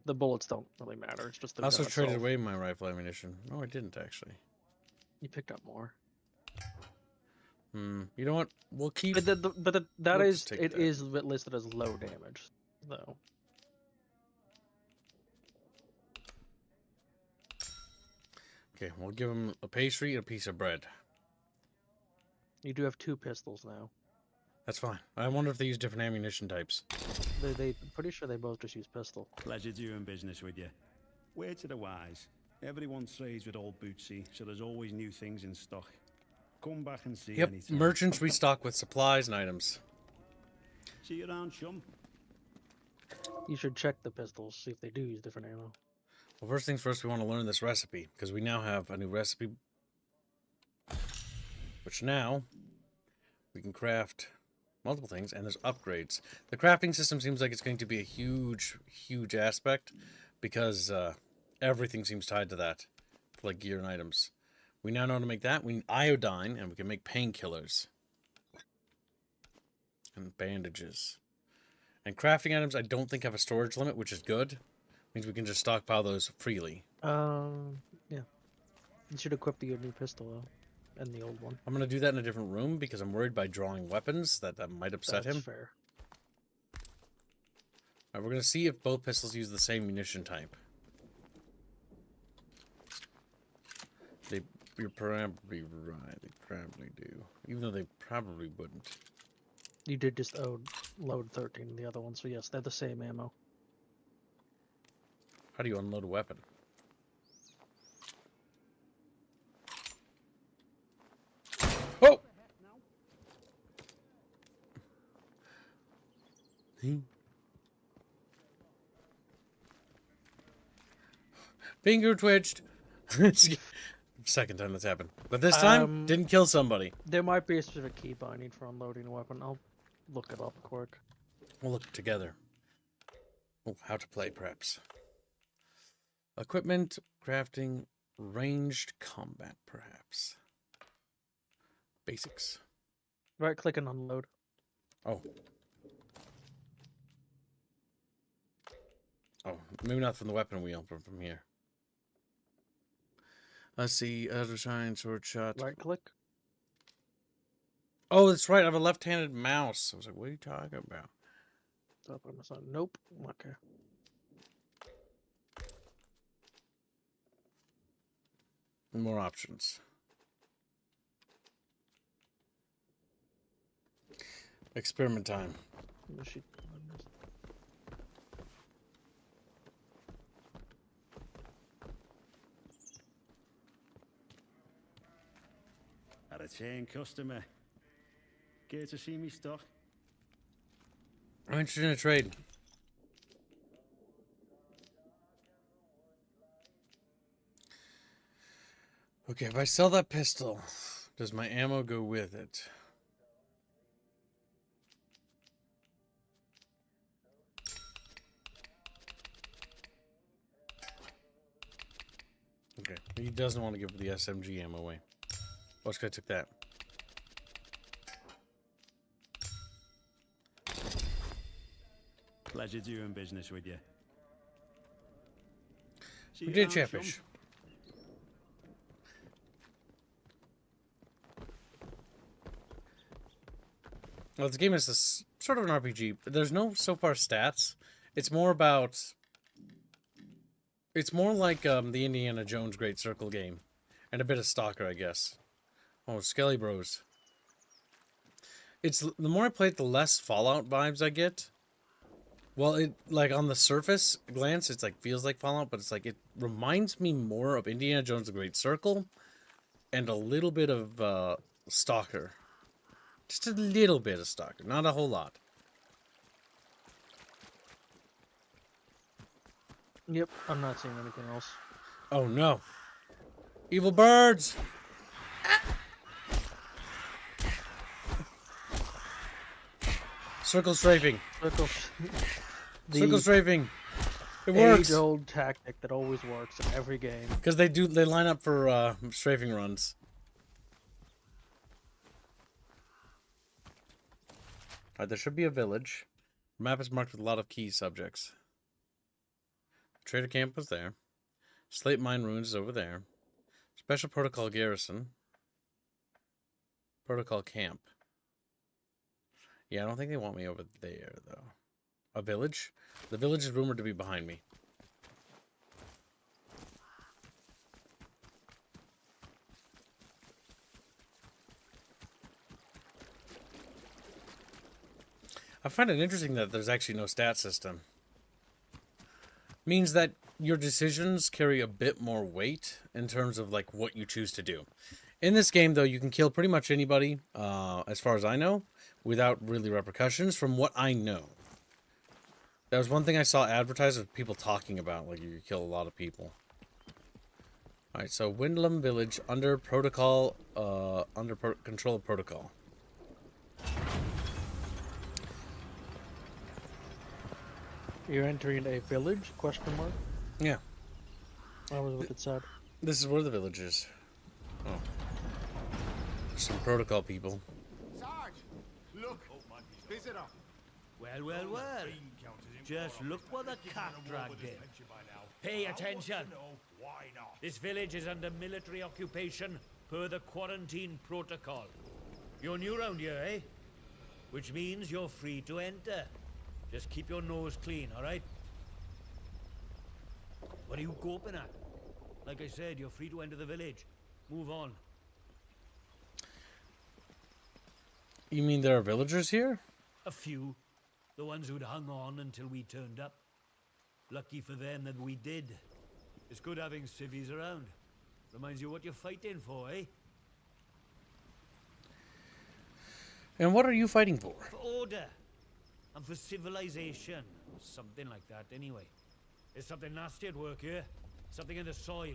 The bullets don't really matter. It's just the
I also
gun
traded
itself.
away my rifle ammunition. No, I didn't actually.
You picked up more.
You know what? We'll keep.
But that
we'll
is
just take
it
that.
is listed as low damage, though.
Okay, we'll give him a pastry and a piece of bread.
You do have 2 pistols now.
That's fine. I wonder if they use different ammunition types.
They pretty sure they both just use pistol.
Pleasure doing business with you. Word to the wise. Everyone trades with old Bootsy, so there's always new things in stock. Come back and see
Yep,
anytime.
merchants restock with supplies and items.
See you around, chum.
You should check the pistols, see if they do use different ammo.
Well, first things first, we want to learn this recipe because we now have a new recipe, which now we can craft multiple things, and there's upgrades. The crafting system seems like it's going to be a huge, huge aspect because everything seems tied to that, for like gear and items. We now know how to make that. We need iodine, and we can make painkillers and bandages. And crafting items, I don't think have a storage limit, which is good. Means we can just stockpile those freely.
Yeah. You should equip the new pistol though, and the old one.
I'm gonna do that in a different room because I'm worried by drawing weapons that might upset
That's
him.
fair.
Alright, we're gonna see if both pistols use the same munition type. You're probably right. They probably do, even though they probably wouldn't.
You did just load 13 in the other one, so yes, they're the same ammo.
How do you unload a weapon? Oh! Finger twitched. Second time that's happened. But this time, didn't kill somebody.
There might be a specific key binding for unloading a weapon. I'll look it up quick.
We'll look together. Oh, how to play, perhaps. Equipment, crafting, ranged combat, perhaps. Basics.
Right click and unload.
Oh. Oh, maybe not from the weapon wheel, but from here. Let's see, shine, sword shot.
Right click.
Oh, that's right, I have a left-handed mouse. I was like, what are you talking about?
Stop on my side. Nope. Okay.
More options. Experiment time.
Had a chain customer. Care to see me stock?
I'm interested in a trade. Okay, if I sell that pistol, does my ammo go with it? Okay, he doesn't want to give the SMG ammo away. Oh, this guy took that.
Pleasure doing business with you. See
We
you
did
around,
Chatfish.
chum.
Well, this game is this sort of an RPG. But there's no so far stats. It's more about. It's more like the Indiana Jones Great Circle game, and a bit of Stalker, I guess. Oh, Skelly Bros. It's the more I play it, the less Fallout vibes I get. Well, it like on the surface glance, it's like feels like Fallout, but it's like it reminds me more of Indiana Jones: The Great Circle, and a little bit of Stalker. Just a little bit of Stalker, not a whole lot.
Yep, I'm not seeing anything else.
Oh no! Evil birds! Circle strafing. Circle strafing. It works.
Age-old tactic that always works in every game.
Because they line up for strafing runs. Alright, there should be a village. The map is marked with a lot of key subjects. Trader camp was there. Slate mine ruins is over there. Special protocol garrison. Protocol camp. Yeah, I don't think they want me over there, though. A village? The village is rumored to be behind me. I find it interesting that there's actually no stat system. Means that your decisions carry a bit more weight in terms of like what you choose to do. In this game, though, you can kill pretty much anybody, as far as I know, without really repercussions, from what I know. That was one thing I saw advertised with people talking about, like you could kill a lot of people. Alright, so Windlum Village under protocol, control of protocol.
You're entering a village? Question mark.
Yeah.
That was what it said.
This is where the village is. Oh. Some protocol people.
Sarge, look, visitor.
Well, well, well. Just look what the cat dragged in. Pay attention. This village is under military occupation per the quarantine protocol. You're new round here, eh? Which means you're free to enter. Just keep your nose clean, all right? What are you gawping at? Like I said, you're free to enter the village. Move on.
You mean there are villagers here?
A few. The ones who'd hung on until we turned up. Lucky for them that we did. It's good having civvies around. Reminds you what you're fighting for, eh?
And what are you fighting for?
For order. And for civilization. Something like that, anyway. There's something nasty at work here. Something in the soil.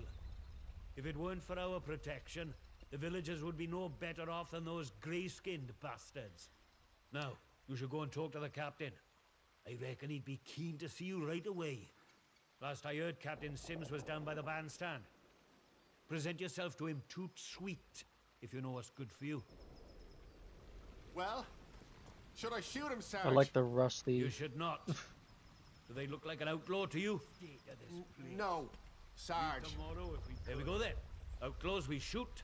If it weren't for our protection, the villagers would be no better off than those grey-skinned bastards. Now, you should go and talk to the captain. I reckon he'd be keen to see you right away. Last I heard, Captain Sims was down by the bandstand. Present yourself to him toot sweet, if you know what's good for you.
Well, should I shoot him, Sarge?
I like the rusty.
You should not. Do they look like an outlaw to you?
No, Sarge.
There we go then. Outlaws we shoot,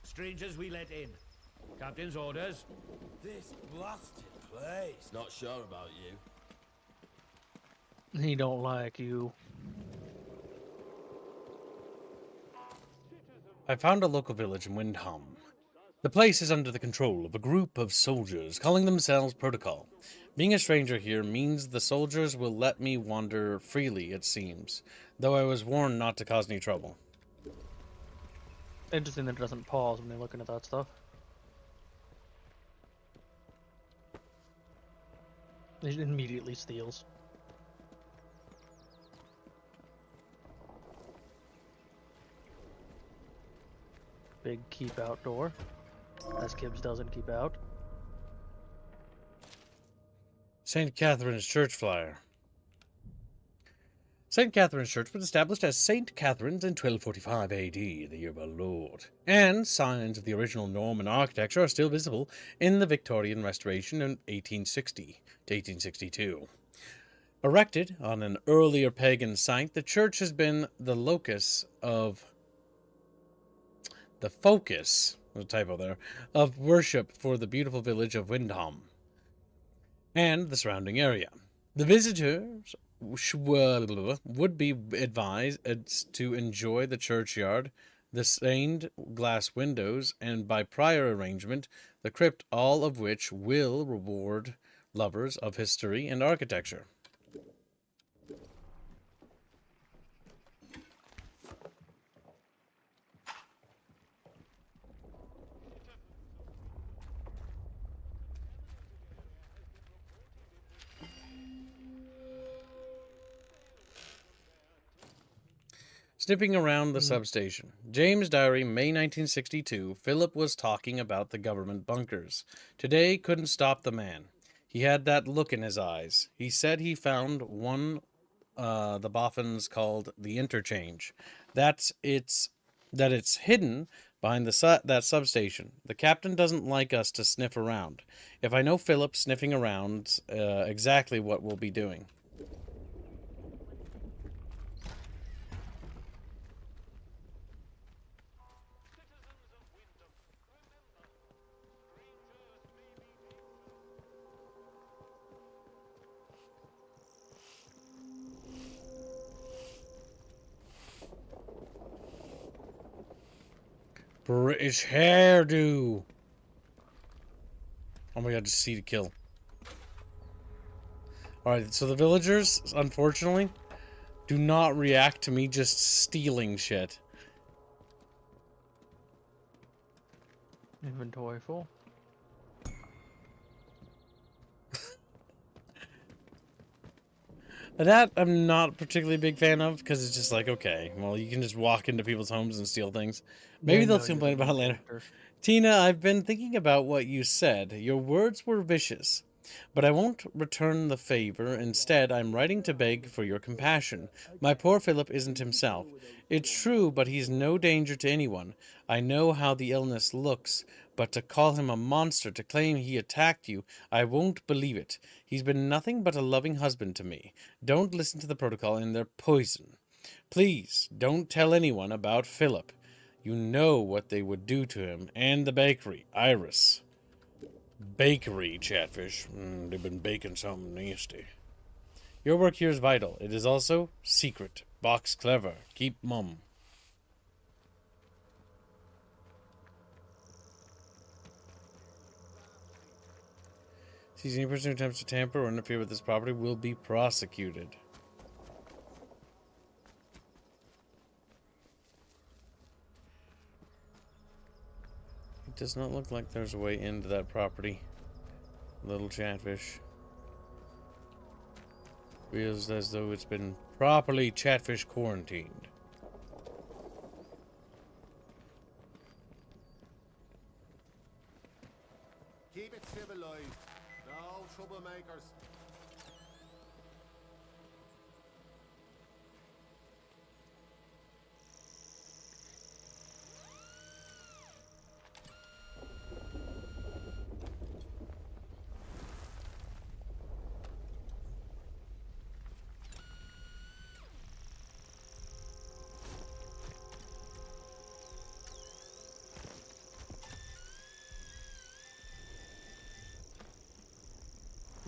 strangers we let in. Captain's orders.
This blasted place. Not sure about you.
He don't like you.
I found a local village in Windham. The place is under the control of a group of soldiers calling themselves Protocol. Being a stranger here means the soldiers will let me wander freely, it seems, though I was warned not to cause any trouble.
Interesting that it doesn't pause when they're looking at that stuff. It immediately steals. Big keep out door. As Kibbs doesn't keep out.
St. Catherine's Church flyer. St. Catherine's Church was established as St. Catherine's in 1245 AD, the year of our Lord, and signs of the original Norman architecture are still visible in the Victorian restoration in 1860 to 1862. Erected on an earlier pagan site, the church has been the focus, there's a typo there, of worship for the beautiful village of Windham and the surrounding area. The visitors would be advised to enjoy the churchyard, the stained glass windows, and by prior arrangement, the crypt, all of which will reward lovers of history and architecture. Sniffing around the substation. James Diary, May 1962. Philip was talking about the government bunkers. Today couldn't stop the man. He had that look in his eyes. He said he found one the boffins called the Interchange. That it's hidden behind that substation. The captain doesn't like us to sniff around. If I know Philip sniffing around, exactly what we'll be doing. British hairdo. Oh my god, just see to kill. Alright, so the villagers, unfortunately, do not react to me just stealing shit.
Inventory full.
That I'm not particularly a big fan of, because it's just like, okay, well, you can just walk into people's homes and steal things. Maybe they'll complain about it later. Tina, I've been thinking about what you said. Your words were vicious, but I won't return the favor. Instead, I'm writing to beg for your compassion. My poor Philip isn't himself. It's true, but he's no danger to anyone. I know how the illness looks, but to call him a monster, to claim he attacked you, I won't believe it. He's been nothing but a loving husband to me. Don't listen to the protocol and their poison. Please, don't tell anyone about Philip. You know what they would do to him, and the bakery, Iris. Bakery, Chatfish. They've been baking something nasty. Your work here is vital. It is also secret. Box clever. Keep mum. Sees any person who attempts to tamper or interfere with this property will be prosecuted. It does not look like there's a way into that property. Little Chatfish. Feels as though it's been properly Chatfish quarantined.
Keep it civilized. No troublemakers.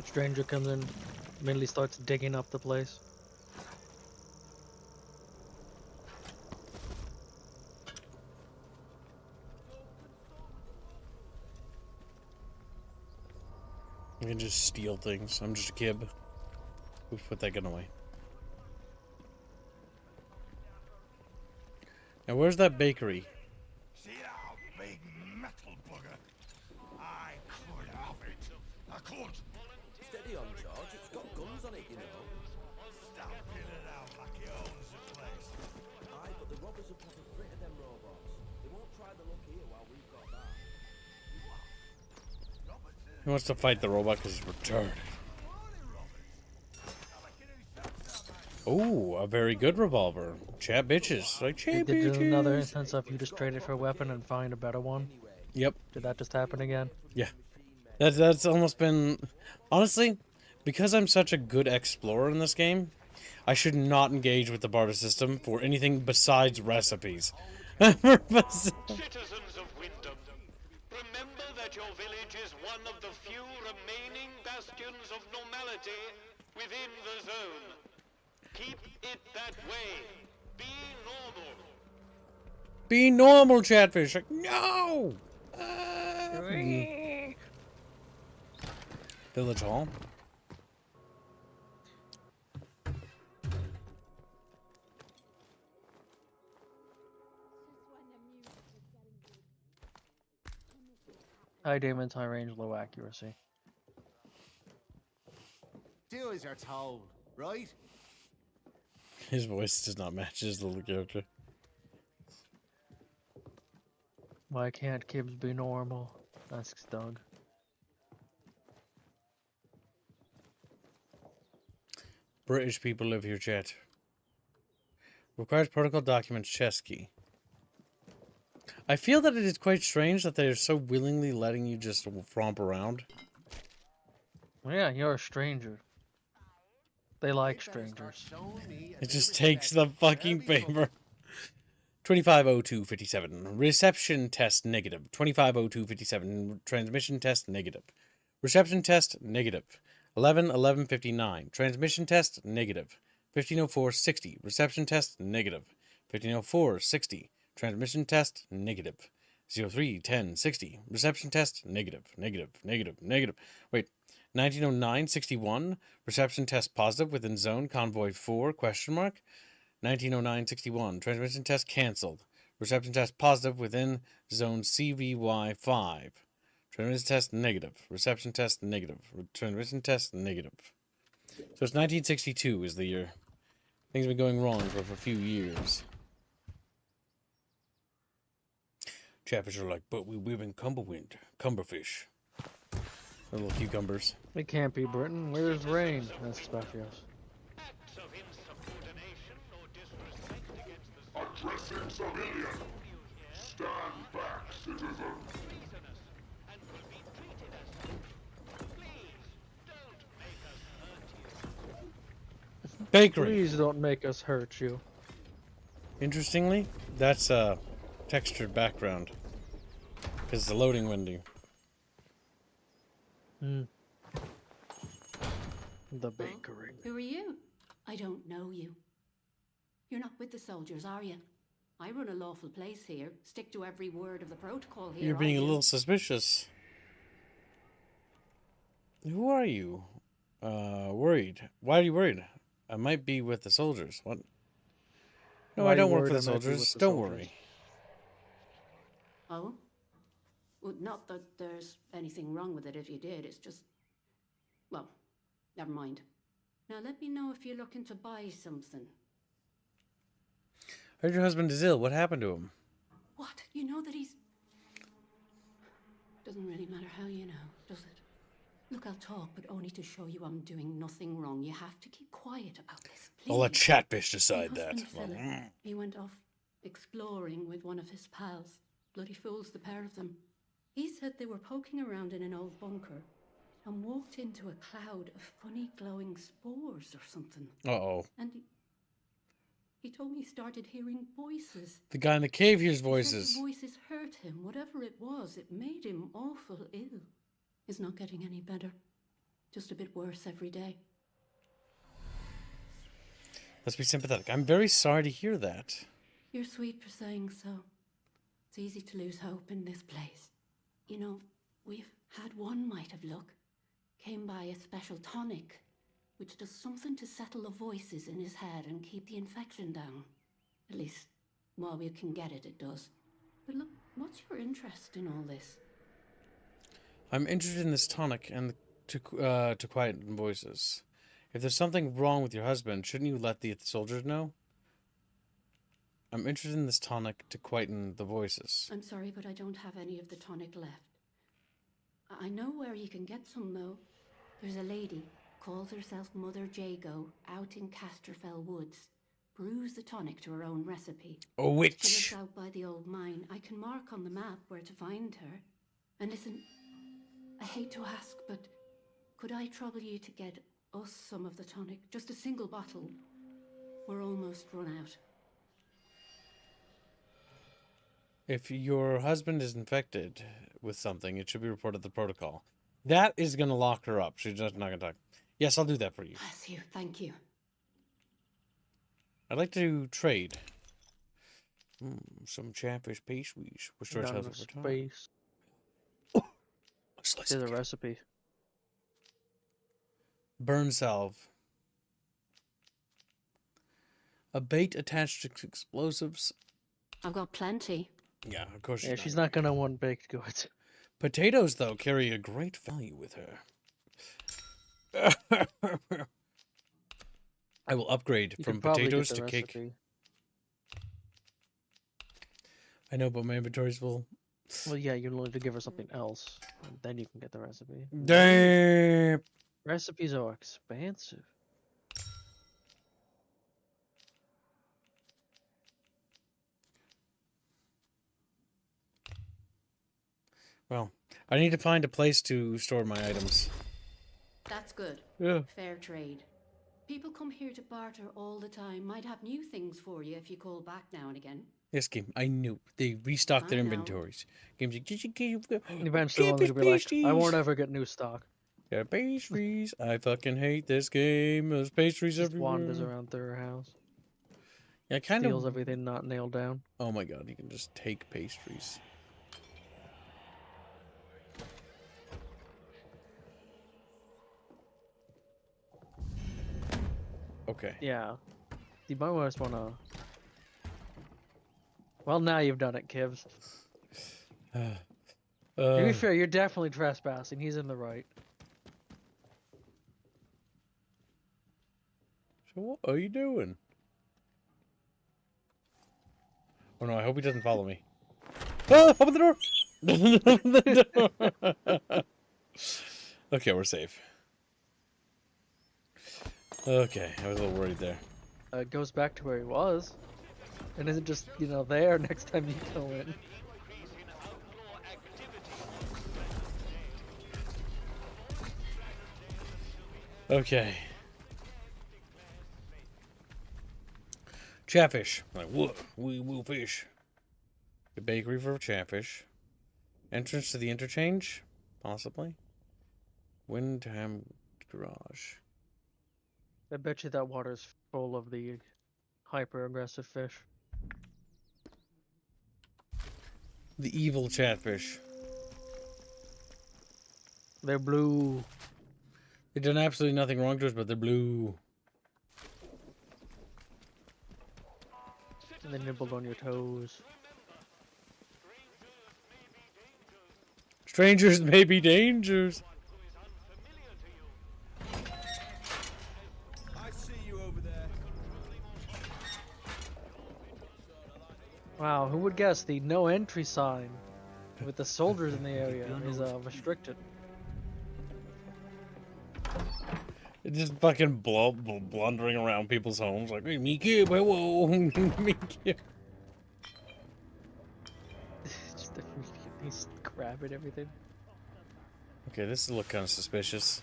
Stranger comes in, immediately starts digging up the place.
You can just steal things. I'm just a kid. We've put that gun away. Now, where's that bakery?
See that big metal bugger? I could have it. I could.
Steady on, George. It's got guns on it, you know.
Stop peeling out like he owns the place.
Aye, but the robbers have put a threat of them robots. They won't try the luck here while we've got that.
He wants to fight the robot because he's retarded. Oh, a very good revolver. Chat bitches. Like, chat
Did another
bitches.
instance of you just trade it for a weapon and find a better one?
Yep.
Did that just happen again?
Yeah. That's almost been... Honestly, because I'm such a good explorer in this game, I should not engage with the barter system for anything besides recipes.
Citizens of Wyndham, remember that your village is one of the few remaining bastions of normality within the zone. Keep it that way. Be normal.
Be normal, Chatfish. Like, no! Village Hall.
High damage, high range, low accuracy.
Do as you're told, right?
His voice does not match his little character.
Why can't Kibbs be normal? Asks Doug.
British people live here, chat. Requires protocol documents chess key. I feel that it is quite strange that they are so willingly letting you just romp around.
Yeah, you're a stranger. They like strangers.
It just takes the fucking paper. 250257. Reception test negative. 250257. Transmission test negative. Reception test negative. 111159. Transmission test negative. 150460. Reception test negative. 150460. Transmission test negative. 031060. Reception test negative. Negative. Wait. 1909-61, reception test positive within zone, convoy 4, question mark. 1909-61, transmission test cancelled. Reception test positive within zone CVY 5. Transmission test negative. Reception test negative. Transmission test negative. So it's 1962 is the year. Things have been going wrong for a few years. Chatfish are like, but we live in Cumberwind. Cumberfish. The little cucumbers.
It can't be Britain. Where's rain? That's Spaffios.
Addressing civilian. Stand back, citizen.
Bickering.
Please don't make us hurt you.
Interestingly, that's a textured background. Because it's a loading window.
The Bickering.
Who are you? I don't know you. You're not with the soldiers, are you? I run a lawful place here. Stick to every word of the protocol here.
You're being a little suspicious. Who are you? Worried. Why are you worried? I might be with the soldiers. What? No, I don't work for the soldiers. Don't worry.
Oh? Well, not that there's anything wrong with it if you did. It's just... Well, never mind. Now let me know if you're looking to buy something.
Heard your husband is ill. What happened to him?
What? You know that he's... Doesn't really matter how you know, does it? Look, I'll talk, but only to show you I'm doing nothing wrong. You have to keep quiet about this, please.
I'll let Chatfish decide
My
that.
husband, fella, he went off exploring with one of his pals. Bloody fools, the pair of them. He said they were poking around in an old bunker and walked into a cloud of funny glowing spores or something.
Uh-oh.
And he told me he started hearing voices.
The guy in the cave hears
He said
voices.
the voices hurt him. Whatever it was, it made him awful ill. He's not getting any better. Just a bit worse every day.
Let's be sympathetic. I'm very sorry to hear that.
You're sweet for saying so. It's easy to lose hope in this place. You know, we've had one mite of luck. Came by a special tonic, which does something to settle the voices in his head and keep the infection down. At least, while we can get it, it does. But look, what's your interest in all this?
I'm interested in this tonic and to quieten voices. If there's something wrong with your husband, shouldn't you let the soldiers know? I'm interested in this tonic to quieten the voices.
I'm sorry, but I don't have any of the tonic left. I know where you can get some, though. There's a lady. calls herself Mother Jago, out in Casterfell Woods. Brews the tonic to her own recipe.
A witch.
She lives out by the old mine. I can mark on the map where to find her. And listen, I hate to ask, but could I trouble you to get us some of the tonic? Just a single bottle. We're almost run out.
If your husband is infected with something, it should be reported to the protocol. That is going to lock her up. She's just not going to talk. Yes, I'll do that for you.
Bless you. Thank you.
I'd like to trade. Some Chatfish pastries. Restores health over time.
Space.
Slice
Here's a recipe.
Burn salve. A bait attached to explosives.
I've got plenty.
Yeah, of course.
Yeah, she's not gonna want baked goods.
Potatoes, though, carry a great value with her. I will upgrade from potatoes to cake. I know, but my inventories will...
Well, yeah, you'll need to give her something else, and then you can get the recipe.
Damn!
Recipes are expensive.
Well, I need to find a place to store my items.
That's good.
Yeah.
Fair trade. People come here to barter all the time. Might have new things for you if you call back now and again.
Yes, game. I knew. They restocked their
I know.
inventories. Game's like, did you give...
Eventually, one will be like, I won't ever get new stock.
Yeah, pastries. I fucking hate this game. There's pastries
Just
everywhere.
wanders around through her house.
Yeah, kind
Steals
of.
everything not nailed down.
Oh my god, you can just take pastries. Okay.
Yeah. You might just wanna... Well, now you've done it, Kibbs. To be fair, you're definitely trespassing. He's in the right.
So what are you doing? Oh no, I hope he doesn't follow me. Ah, open the door! Open the door! Okay, we're safe. Okay, I was a little worried there.
It goes back to where he was. And isn't just, you know, there next time you go in.
Okay. Chatfish. Like, what? We will fish. The bakery for Chatfish. Entrance to the interchange? Possibly. Windham Garage.
I bet you that water's full of the hyper-aggressive fish.
The evil Chatfish.
They're blue.
They've done absolutely nothing wrong to us, but they're blue.
And they nibbled on your toes.
Strangers may be dangers.
I see you over there.
Wow, who would guess the no entry sign with the soldiers in the area is restricted?
It's just fucking blundering around people's homes like, hey, me kid, whoa, me kid.
Just he's grabbing everything.
Okay, this look kind of suspicious.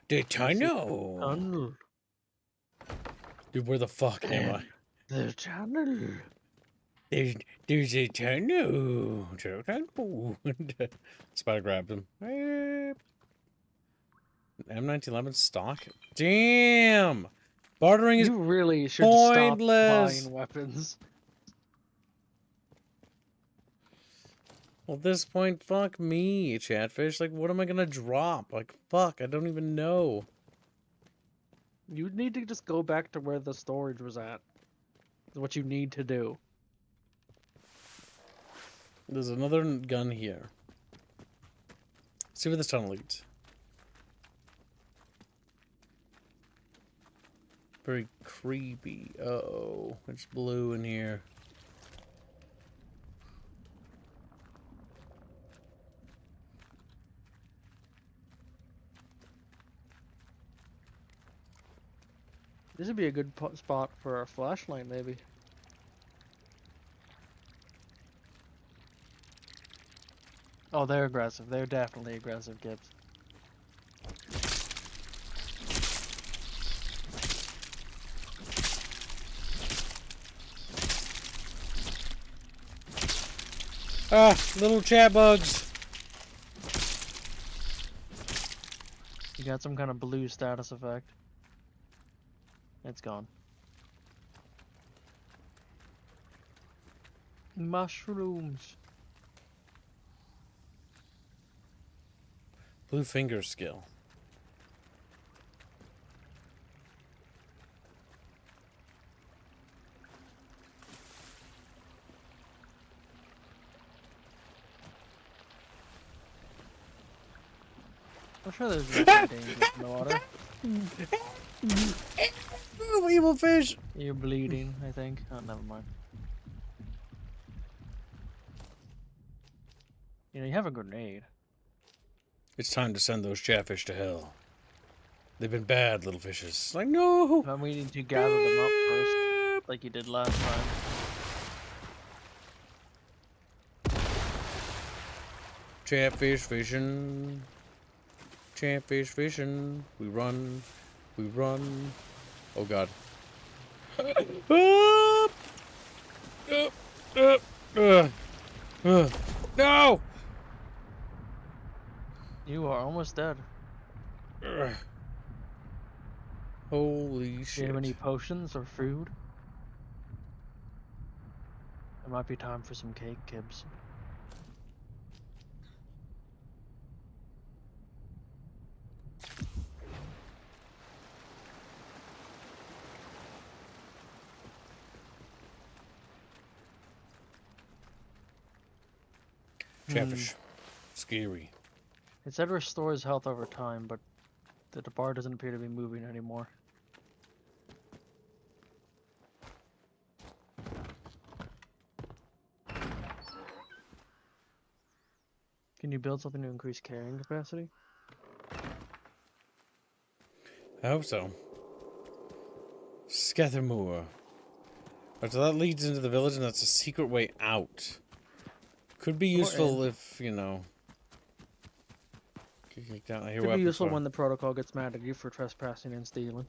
The tunnel.
Tunnel.
Dude, where the fuck am I?
The tunnel.
There's a tunnel. Spider grabbed him. M1911 stock. Damn. Bartering is
You really should
pointless.
stop buying weapons.
Well, at this point, fuck me, Chatfish. Like, what am I gonna drop? Like, fuck, I don't even know.
You need to just go back to where the storage was at. That's what you need to do.
There's another gun here. See where this tunnel leads. Very creepy. Uh-oh. It's blue in here.
This would be a good spot for a flashlight, maybe. Oh, they're aggressive. They're definitely aggressive, Gibbs.
Ah, little chat bugs.
You got some kind of blue status effect. It's gone. Mushrooms.
Blue finger skill.
I'm sure there's nothing dangerous in the water.
Oh, evil fish!
You're bleeding, I think. Oh, never mind. You know, you have a grenade.
It's time to send those chatfish to hell. They've been bad, little fishes. Like, no!
But we need to gather them up first, like you did last time.
Chatfish fishing. Chatfish fishing. We run. We run. Oh, God. No!
You are almost dead.
Holy shit.
Do you have any potions or food? It might be time for some cake, Gibbs.
Chatfish. Scary.
It said restores health over time, but the bar doesn't appear to be moving anymore. Can you build something to increase carrying capacity?
I hope so. Scathermoor. Right, so that leads into the village, and that's a secret way out. Could be useful if, you know... Down, I hear
Could be useful
fire.
when the protocol gets mad at you for trespassing and stealing.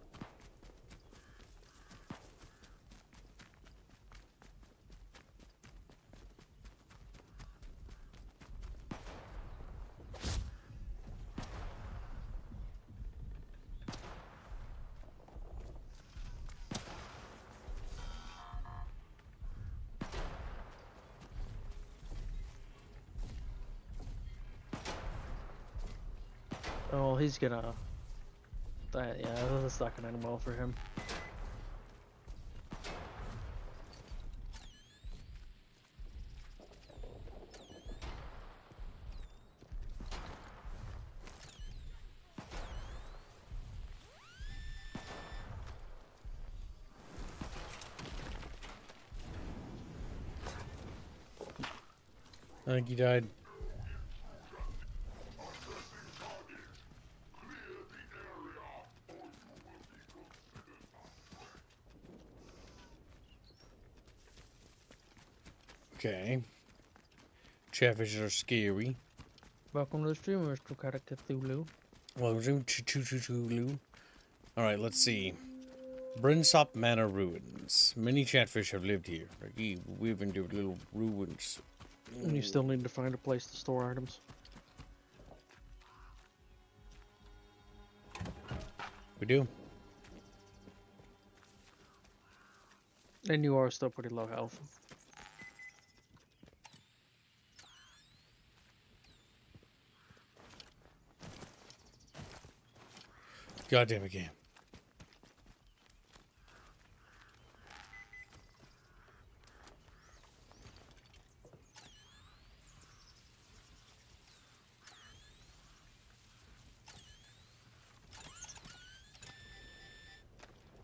Oh, he's gonna... yeah, that's not gonna end well for him.
I think he died. Okay. Chatfish are scary.
Welcome to the stream, Mr. Character Thulu.
Welcome to Chulu. Alright, let's see. Brinsop Manor Ruins. Many chatfish have lived here. Like, we've been to little ruins.
And you still need to find a place to store items.
We do.
And you are still pretty low health.
Goddamn it, game.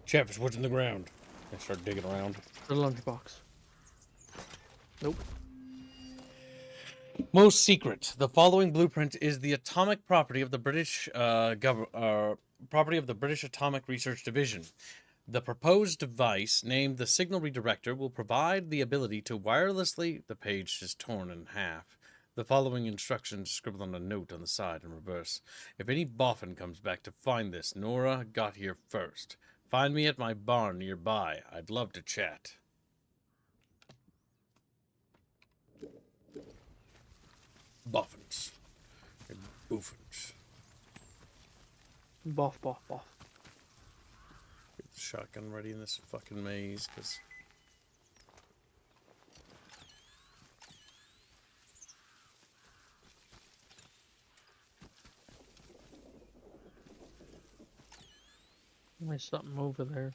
Chatfish, what's in the ground? I start digging around.
The lunchbox. Nope.
Most secret. The following blueprint is the atomic property of the British property of the British Atomic Research Division. The proposed device, named the Signal Redirector, will provide the ability to wirelessly... The page is torn in half. The following instructions scribbled on a note on the side in reverse. If any boffin comes back to find this, Nora got here first. Find me at my barn nearby. I'd love to chat. Boffins. And boofins.
Boff, boff, boff.
Get the shotgun ready in this fucking maze, because...
There's something over there.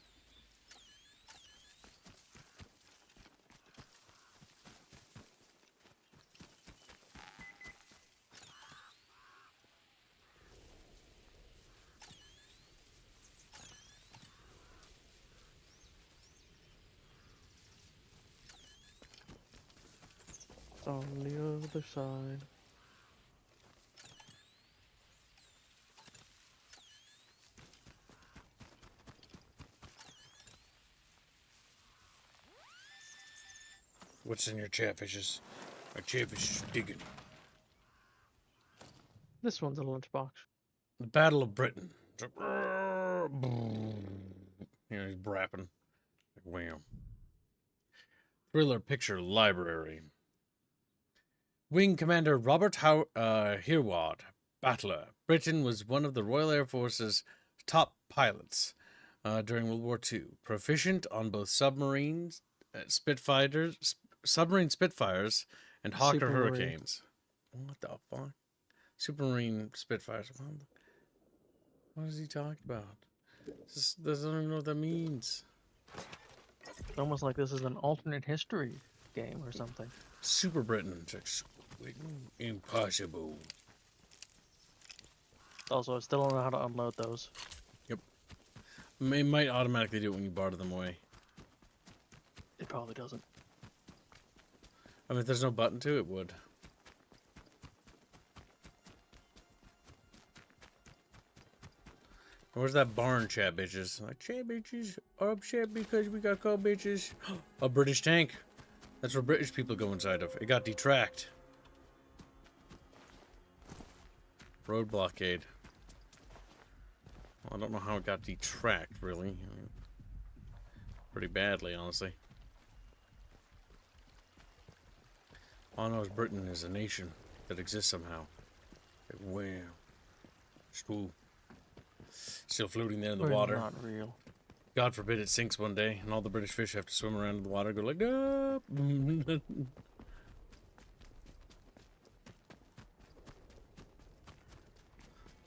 It's on the other side.
What's in your chatfishes? My chatfish is digging.
This one's a lunchbox.
The Battle of Britain. You know, he's brapping. Like, wham. Thriller Picture Library. Wing Commander Robert Herward, battler. Britain was one of the Royal Air Force's top pilots during World War II. Proficient on both submarines, submarine Spitfires, and Hawker Hurricanes. What the fuck? Supermarine Spitfires. What is he talking about? This doesn't even know what that means.
It's almost like this is an alternate history game or something.
Super Britain. Impossible.
Also, I still don't know how to unload those.
Yep. It might automatically do it when you barter them away.
It probably doesn't.
I mean, if there's no button to it, would. Where's that barn, chat bitches? Like, chat bitches are upset because we got called bitches. A British tank. That's where British people go inside of. It got detracked. Road blockade. Well, I don't know how it got detracked, really. I mean, pretty badly, honestly. All I know is Britain is a nation that exists somehow. Like, wow. Still floating there in the water.
Not real.
God forbid it sinks one day and all the British fish have to swim around in the water and go like, no.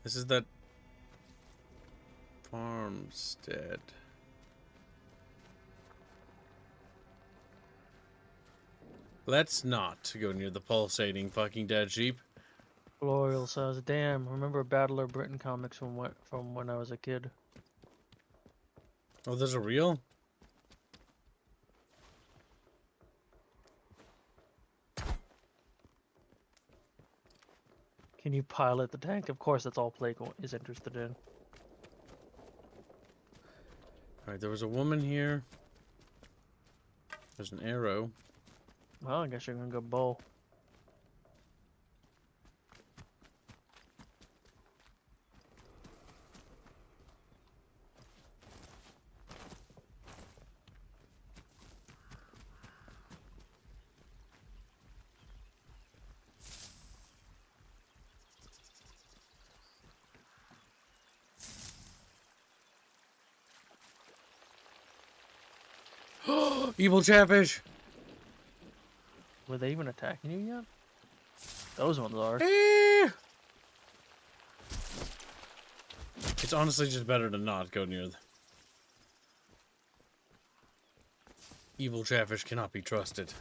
This is that farmstead. Let's not go near the pulsating fucking dead sheep.
L'Oreal says, "Damn, remember Battler Britain comics from when I was a kid."
Oh, those are real?
Can you pilot the tank? Of course, that's all Plague is interested in.
Alright, there was a woman here. There's an arrow.
Well, I guess you're gonna go bow.
Evil Chatfish!
Were they even attacking you yet? Those ones are.
It's honestly just better to not go near them. Evil Chatfish cannot be trusted.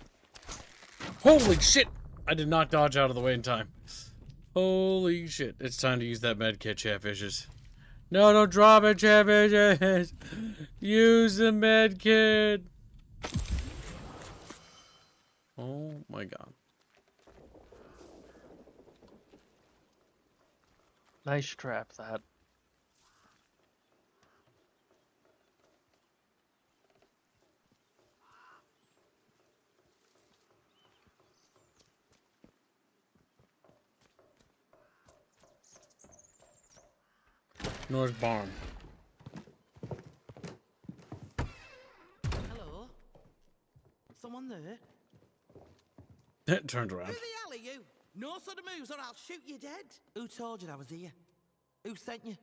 Holy shit! I did not dodge out of the way in time. Holy shit. It's time to use that med kit, Chatfishes. No, don't drop it, Chatfishes! Use the med kit! Oh my god.
Nice trap, that.
Nora's barn.
Hello? Someone there?
Turned around.
Who the hell are you? No sort of moves or I'll shoot you dead. Who told you I was here? Who sent you?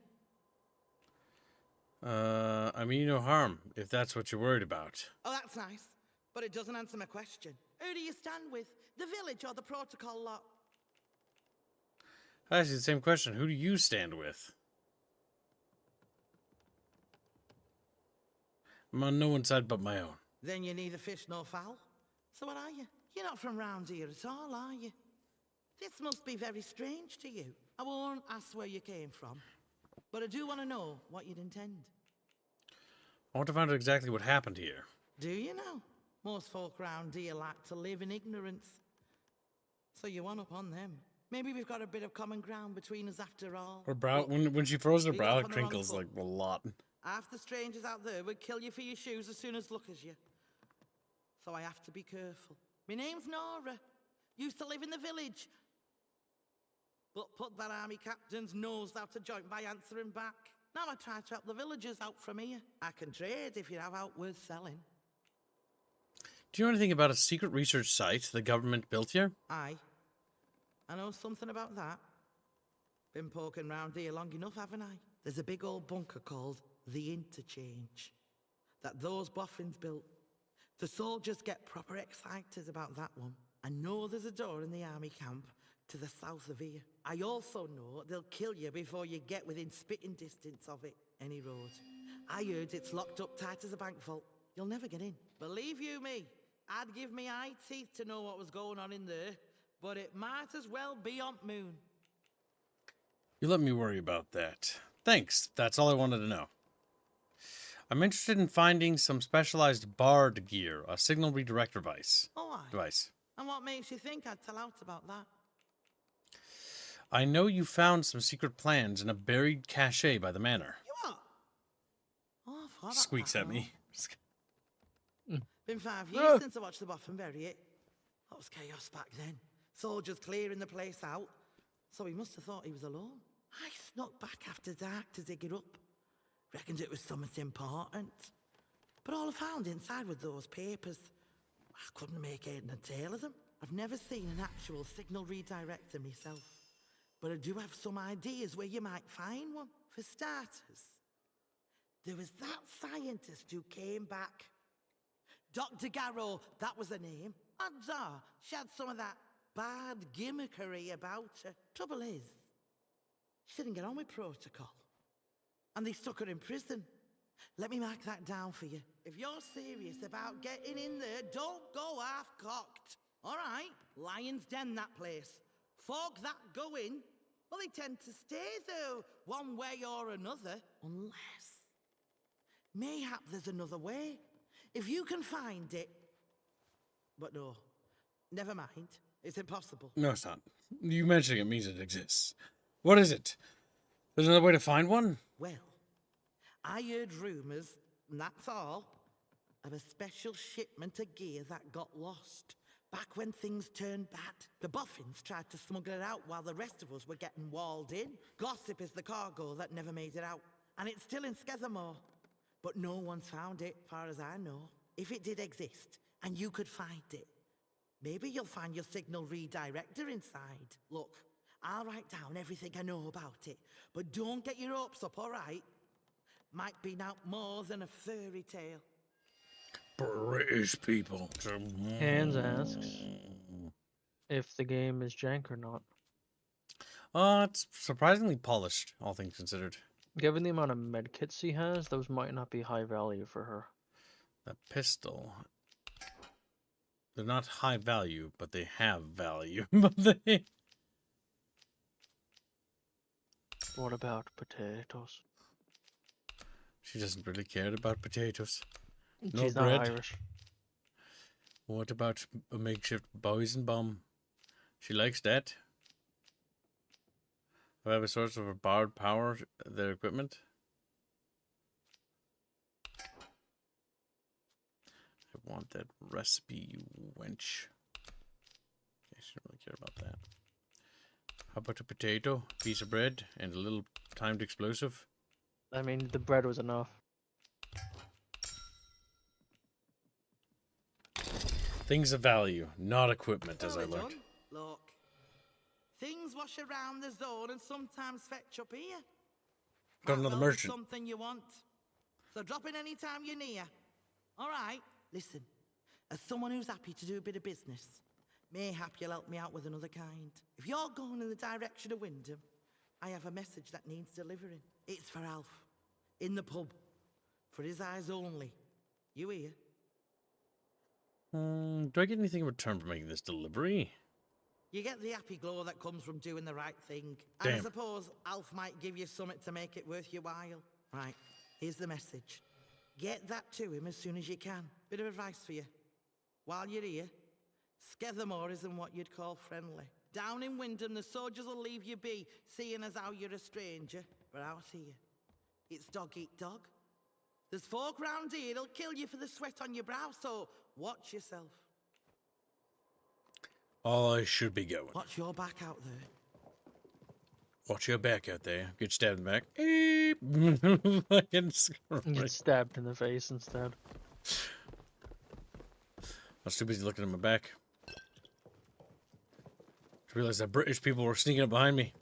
I mean no harm, if that's what you're worried about.
Oh, that's nice. But it doesn't answer my question. Who do you stand with? The village or the protocol lot?
I asked you the same question. Who do you stand with? I'm on no one's side but my own.
Then you're neither fish nor fowl. So what are you? You're not from round here at all, are you? This must be very strange to you. I won't ask where you came from, but I do want to know what you'd intend.
I want to find out exactly what happened here.
Do you know? Most folk round here like to live in ignorance. So you one up on them. Maybe we've got a bit of common ground between us after all.
Her brow, when she froze her
Be
brow,
off
it
on the wrong
crinkles
foot.
like a lot.
Half the strangers out there would kill you for your shoes as soon as look as you. So I have to be careful. My name's Nora. Used to live in the village. But put that army captain's nose out of joint by answering back. Now I try to help the villagers out from here. I can trade if you have out worth selling.
Do you know anything about a secret research site the government built here?
Aye. I know something about that. Been poking round here long enough, haven't I? There's a big old bunker called the Interchange that those boffins built. The soldiers get proper excited about that one. I know there's a door in the army camp to the south of here. I also know they'll kill you before you get within spitting distance of it, any road. I heard it's locked up tight as a bank vault. You'll never get in. Believe you me, I'd give me eye teeth to know what was going on in there, but it might as well be on moon.
You let me worry about that. Thanks. That's all I wanted to know. I'm interested in finding some specialized bard gear, a signal redirect device.
Oh, aye. And what makes you think I'd tell out about that?
I know you found some secret plans in a buried cache by the manor.
You what? Oh, I forgot
Squeaks
that
at me.
Been 5 years since I watched the boffin bury it. That was chaos back then. Soldiers clearing the place out. So he must have thought he was alone. I snuck back after dark to dig it up. Reckoned it was something important. But all I found inside were those papers. I couldn't make head and tail of them. I've never seen an actual signal redirector myself. But I do have some ideas where you might find one. For starters, there was that scientist who came back. Dr. Garrow, that was her name. Odds are, she had some of that bad gimmickery about her. Trouble is, she didn't get on with protocol. And they stuck her in prison. Let me mark that down for you. If you're serious about getting in there, don't go half-cocked. All right, Lion's Den, that place. Folk that go in, well, they tend to stay there one way or another. Unless, mayhap there's another way. If you can find it. But no, never mind. It's impossible.
No, it's not. You mentioning it means it exists. What is it? There's another way to find one?
Well, I heard rumours, and that's all, of a special shipment of gear that got lost. Back when things turned bad, the boffins tried to smuggle it out while the rest of us were getting walled in. Gossip is the cargo that never made it out. And it's still in Skethermore. But no one's found it, far as I know. If it did exist, and you could find it, maybe you'll find your signal redirector inside. Look, I'll write down everything I know about it, but don't get your hopes up, all right? Might be now more than a fairy tale.
British people.
Hands asks if the game is jank or not.
It's surprisingly polished, all things considered.
Given the amount of medkits he has, those might not be high value for her.
That pistol. They're not high value, but they have value.
What about potatoes?
She doesn't really care about potatoes.
She's
No
not
bread.
Irish.
What about a makeshift poison bomb? She likes that. Do I have a source of a barred power their equipment? I want that recipe, you wench. Okay, she don't really care about that. How about a potato, piece of bread, and a little timed explosive?
I mean, the bread was enough.
Things of value, not equipment, as I
Well
learned.
done. Look, things wash around the zone and sometimes fetch up here.
Got
Might
another
well be
merchant.
something you want. So drop in any time you're near. All right, listen. As someone who's happy to do a bit of business, mayhap you'll help me out with another kind. If you're going in the direction of Wyndham, I have a message that needs delivering. It's for Alf, in the pub, for his eyes only. You hear?
Do I get anything in return for making this delivery?
You get the happy glow that comes from doing the right thing. And I
Damn.
suppose Alf might give you something to make it worth your while. Right, here's the message. Get that to him as soon as you can. Bit of advice for you. While you're here, Skethermore isn't what you'd call friendly. Down in Wyndham, the soldiers will leave you be, seeing as how you're a stranger. But out here, it's dog eat dog. There's folk round here that'll kill you for the sweat on your brow, so watch yourself.
I should be going.
Watch your back out there.
Watch your back out there. Get stabbed in the back. Eep. Fucking
Get stabbed in the face instead.
I was too busy looking at my back. To realize that British people were sneaking up behind me.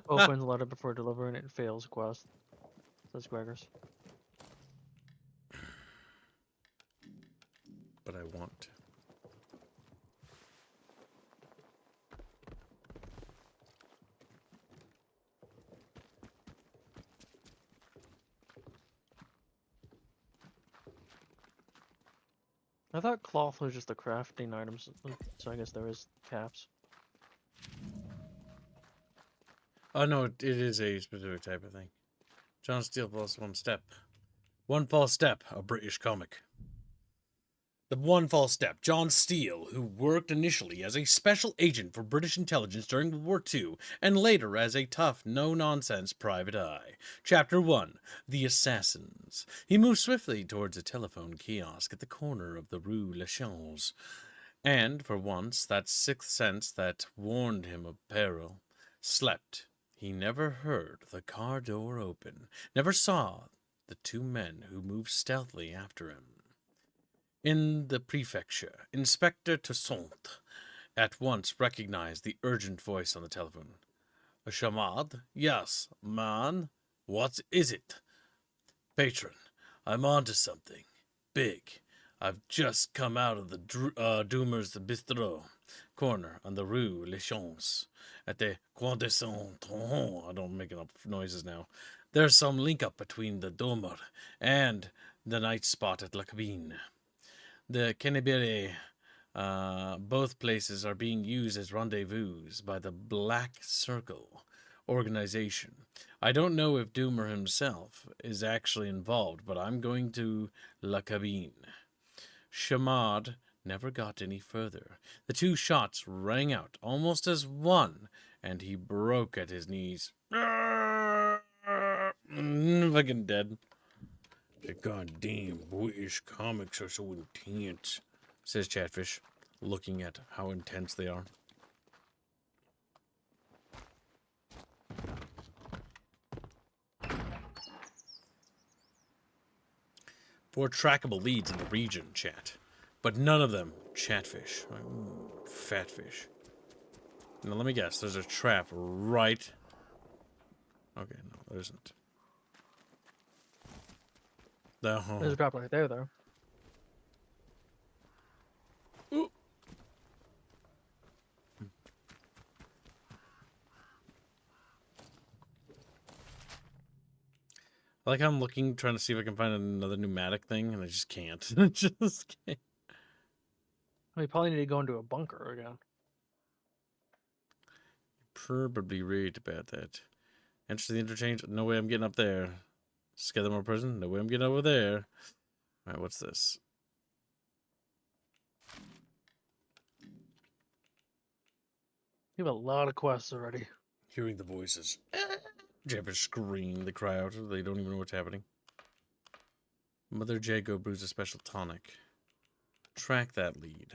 Opens letter before delivering it, fails quest. Says Gregors.
But I want to.
I thought cloth was just the crafting items, so I guess there is caps.
Oh no, it is a specific type of thing. John Steele plus one step. One false step, a British comic. The one false step, John Steele, who worked initially as a special agent for British intelligence during World War II, and later as a tough, no-nonsense private eye. Chapter 1, The Assassins. He moved swiftly towards a telephone kiosk at the corner of the Rue Lachance, and, for once, that sixth sense that warned him of peril slept. He never heard the car door open, never saw the two men who moved stealthily after him. In the prefecture, Inspector Toussaint at once recognized the urgent voice on the telephone. A chamade? Yes, man. What is it? Patron, I'm onto something. Big. I've just come out of the Doomer's Bistro corner on the Rue Lachance at the Coin de Saint-Tron. I don't make enough noises now. There's some link up between the Doomer and the night spot at La Cabine. The Canterbury, both places are being used as rendezvous by the Black Circle organization. I don't know if Doomer himself is actually involved, but I'm going to La Cabine. Chamad never got any further. The two shots rang out almost as one, and he broke at his knees. Fucking dead. The goddamn British comics are so intense, says Chatfish, looking at how intense they are. Four trackable leads in the region, chat, but none of them Chatfish. Ooh, fat fish. Now let me guess, there's a trap right... Okay, no, there isn't.
There's a drop right there, though.
Ooh. I like how I'm looking, trying to see if I can find another pneumatic thing, and I just can't. I just can't.
We probably need to go into a bunker again.
Probably right about that. Enter the interchange. No way I'm getting up there. Skethermore prison. No way I'm getting over there. Alright, what's this?
You have a lot of quests already.
Hearing the voices. Jabbers scream. They cry out. They don't even know what's happening. Mother Jago brews a special tonic. Track that lead.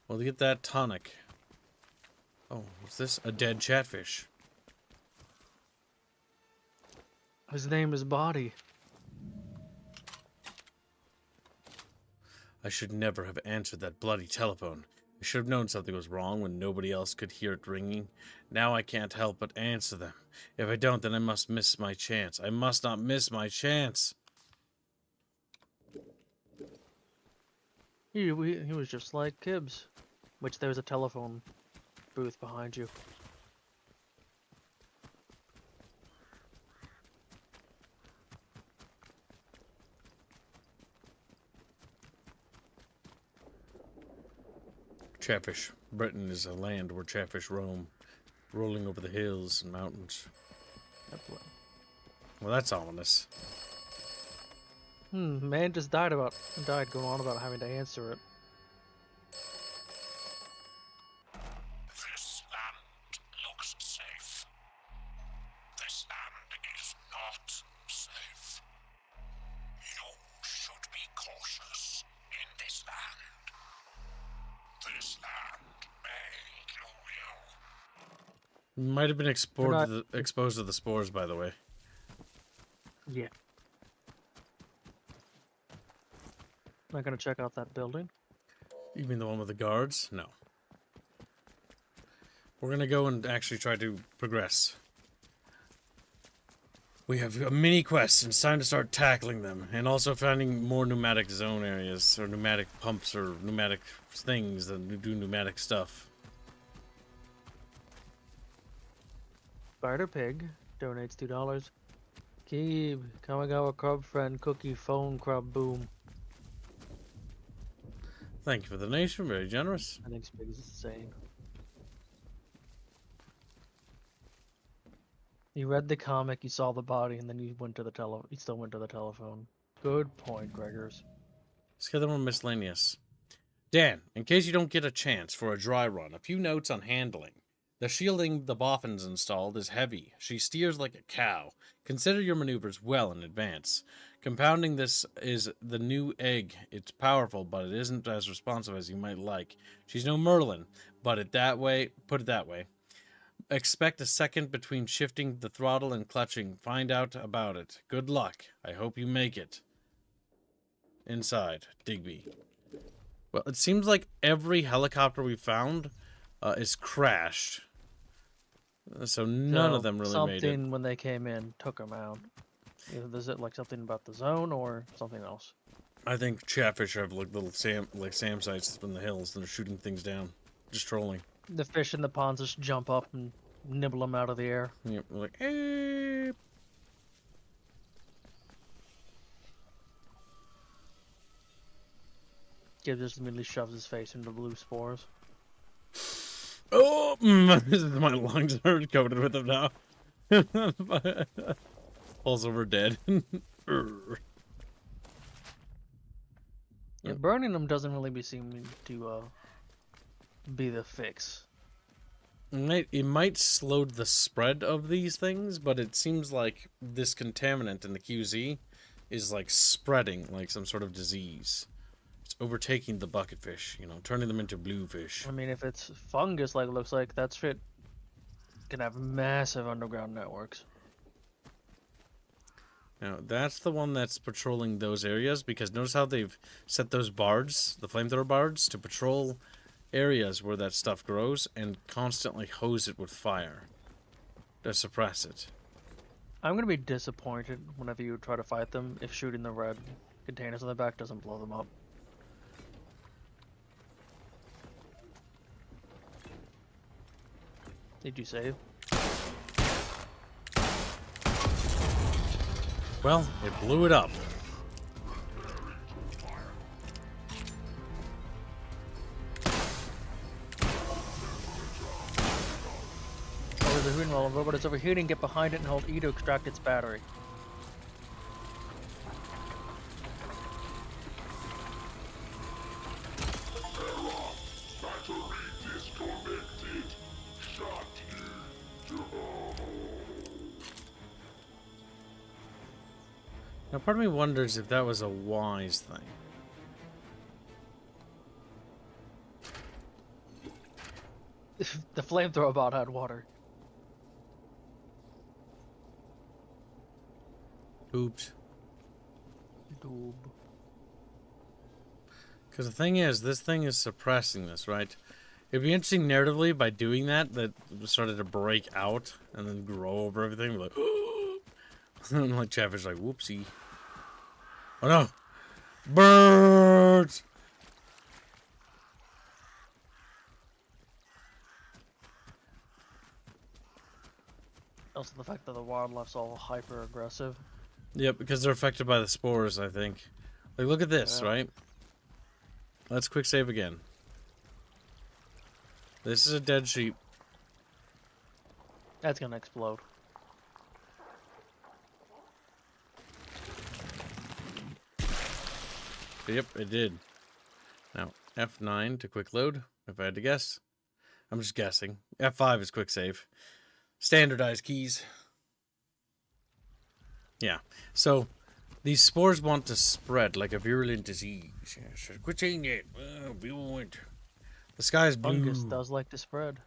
Well, to get that tonic. Oh, what's this? A dead chatfish.
His name is Body.
I should never have answered that bloody telephone. I should have known something was wrong when nobody else could hear it ringing. Now I can't help but answer them. If I don't, then I must miss my chance. I must not miss my chance.
He was just like Kibbs. Which there's a telephone booth behind you.
Chatfish. Britain is a land where chatfish roam, rolling over the hills and mountains. Well, that's ominous.
Man just died going on about having to answer it.
This land looks safe. This land is not safe. You should be cautious in this land. This land may kill you.
Might have been exposed to the spores, by the way.
Yeah. Not gonna check out that building.
You mean the one with the guards? No. We're gonna go and actually try to progress. We have a mini quest, and it's time to start tackling them, and also finding more pneumatic zone areas, or pneumatic pumps, or pneumatic things that do pneumatic stuff.
Spider Pig donates $2. Keeb, Kamigawa Crab Friend, Cookie, Phone, Crab, Boom.
Thank you for the donation, very generous.
I think Spig's is the same. You read the comic, you saw the body, and then you went to the you still went to the telephone. Good point, Gregors.
Let's get them more miscellaneous. Dan, in case you don't get a chance for a dry run, a few notes on handling. The shielding the boffins installed is heavy. She steers like a cow. Consider your maneuvers well in advance. Compounding this is the new egg. It's powerful, but it isn't as responsive as you might like. She's no Merlin, but put it that way. Expect a second between shifting the throttle and clutching. Find out about it. Good luck. I hope you make it. Inside, Digby. Well, it seems like every helicopter we found is crashed. So none of them really made it.
Something when they came in took them out. Is it like something about the zone or something else?
I think Chatfish have like little SAM sites from the hills and they're shooting things down. Just trolling.
The fish in the ponds just jump up and nibble them out of the air.
Yep, like, hey.
Gibbs just immediately shoves his face into blue spores.
Oh, my lungs are coated with them now. Falls over dead.
Yeah, burning them doesn't really seem to be the fix.
It might slow the spread of these things, but it seems like this contaminant in the QZ is like spreading like some sort of disease. It's overtaking the bucketfish, you know, turning them into bluefish.
I mean, if it's fungus like it looks like, that shit can have massive underground networks.
Now, that's the one that's patrolling those areas, because notice how they've set those bards, the flamethrower bards, to patrol areas where that stuff grows and constantly hose it with fire to suppress it.
I'm going to be disappointed whenever you try to fight them if shooting the red containers on the back doesn't blow them up. Did you save?
Well, it blew it up.
Oh, there's a hooting while a robot is overheating. Get behind it and hold E to extract its battery.
Now, part of me wonders if that was a wise thing.
The flamethrower bot had water.
pooped.
Doob.
Because the thing is, this thing is suppressing this, right? It'd be interesting narratively by doing that it started to break out and then grow over everything. Like, and like Chatfish, like, whoopsie. Oh no! Birds!
Also, the fact that the wildlife's all hyper aggressive.
Yep, because they're affected by the spores, I think. Like, look at this, right? Let's quick save again. This is a dead sheep.
That's gonna explode.
Yep, it did. Now, F9 to quick load, if I had to guess. I'm just guessing. F5 is quick save. Standardized keys. Yeah. So, these spores want to spread like a virulent disease. Yeah, quit saying it. Virulent. The sky's blue.
Fungus does like to spread.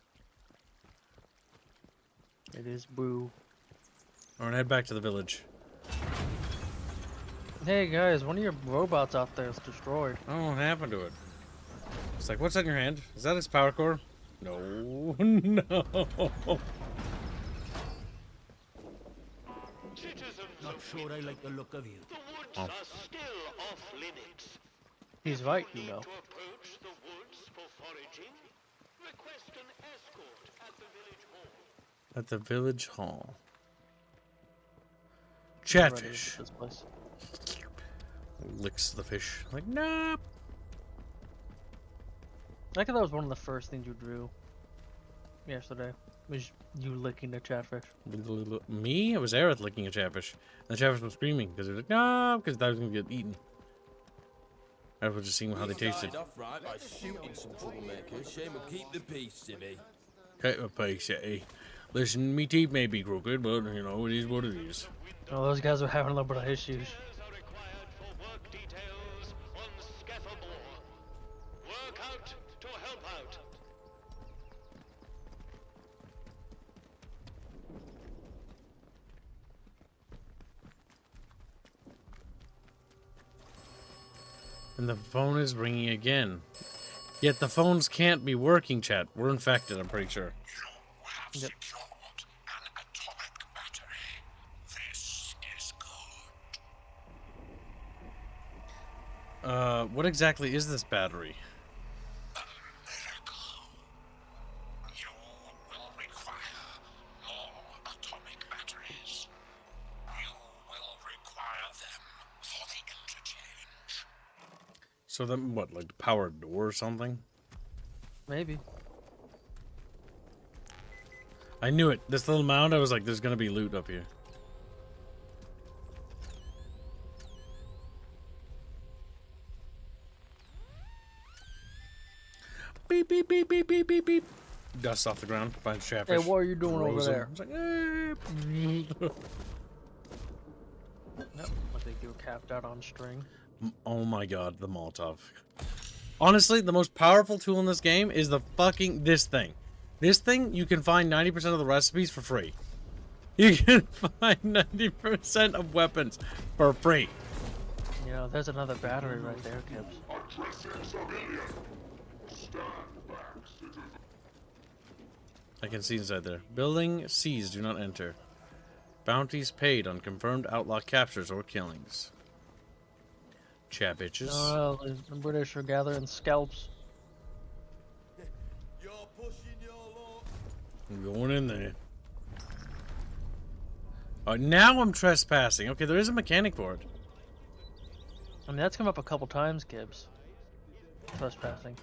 It is blue.
Or head back to the village.
Hey guys, one of your robots out there is destroyed.
Oh, what happened to it? It's like, what's that in your hand? Is that his power core? No. No.
Not sure I like the look of you.
The woods are still off limits.
He's right, you know.
To approach the woods for foraging, request an escort at the village hall.
At the village hall. Chatfish.
This place.
Licks the fish. Like, nope.
I think that was one of the first things you drew yesterday. Was you licking the chatfish.
Me? It was Aerith licking a chatfish. And the chatfish was screaming because it was like, no, because that was going to get eaten. I was just seeing how they tasted.
Off right by shooting some troublemakers. Shame we'll keep the peace, Civvy.
Keep the peace, yeah. Listen, me teeth may be crooked, but, you know, it is what it is.
Oh, those guys were having a little bit of issues.
Work out to help out.
And the phone is ringing again. Yet the phones can't be working, chat. We're infected, I'm pretty sure.
You have secured an atomic battery. This is good.
What exactly is this battery?
You will require more atomic batteries. You will require them for the interchange.
So then what, like power door or something?
Maybe.
I knew it. This little mound, I was like, there's gonna be loot up here. Beep, beep, beep, beep, beep, beep, beep. Dust off the ground. Find Chatfish.
Hey, what are you doing over there?
I was like, eh.
Yep, I think you were capped out on string.
Oh my god, the Molotov. Honestly, the most powerful tool in this game is the fucking this thing. This thing, you can find 90% of the recipes for free. You can find 90% of weapons for free.
You know, there's another battery right there, Kibbs.
I can see inside there. Building seized, do not enter. Bounties paid on confirmed outlaw captures or killings. Chat bitches.
Oh, the British are gathering scalps.
You're pushing your luck.
I'm going in there. Oh, now I'm trespassing. Okay, there is a mechanic for it.
I mean, that's come up a couple times, Gibbs. Trespassing.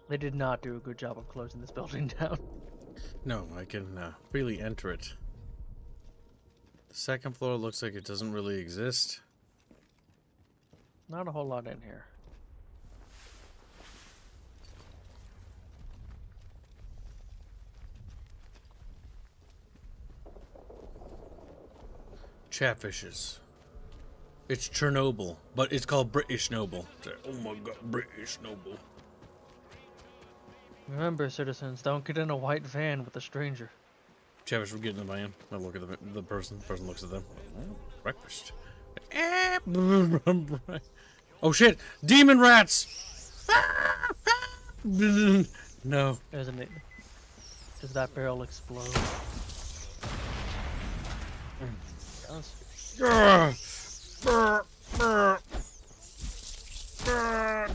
They did not do a good job of closing this building down.
No, I can freely enter it. The second floor looks like it doesn't really exist.
Not a whole lot in here.
Chatfishes. It's Chernobyl, but it's called British Noble. Oh my god, British Noble.
Remember, citizens, don't get in a white van with a stranger.
Chatfish, we're getting in the van. I look at the person. The person looks at them. Oh, breakfast. Oh shit! Demon rats! No.
Isn't it? Does that barrel explode?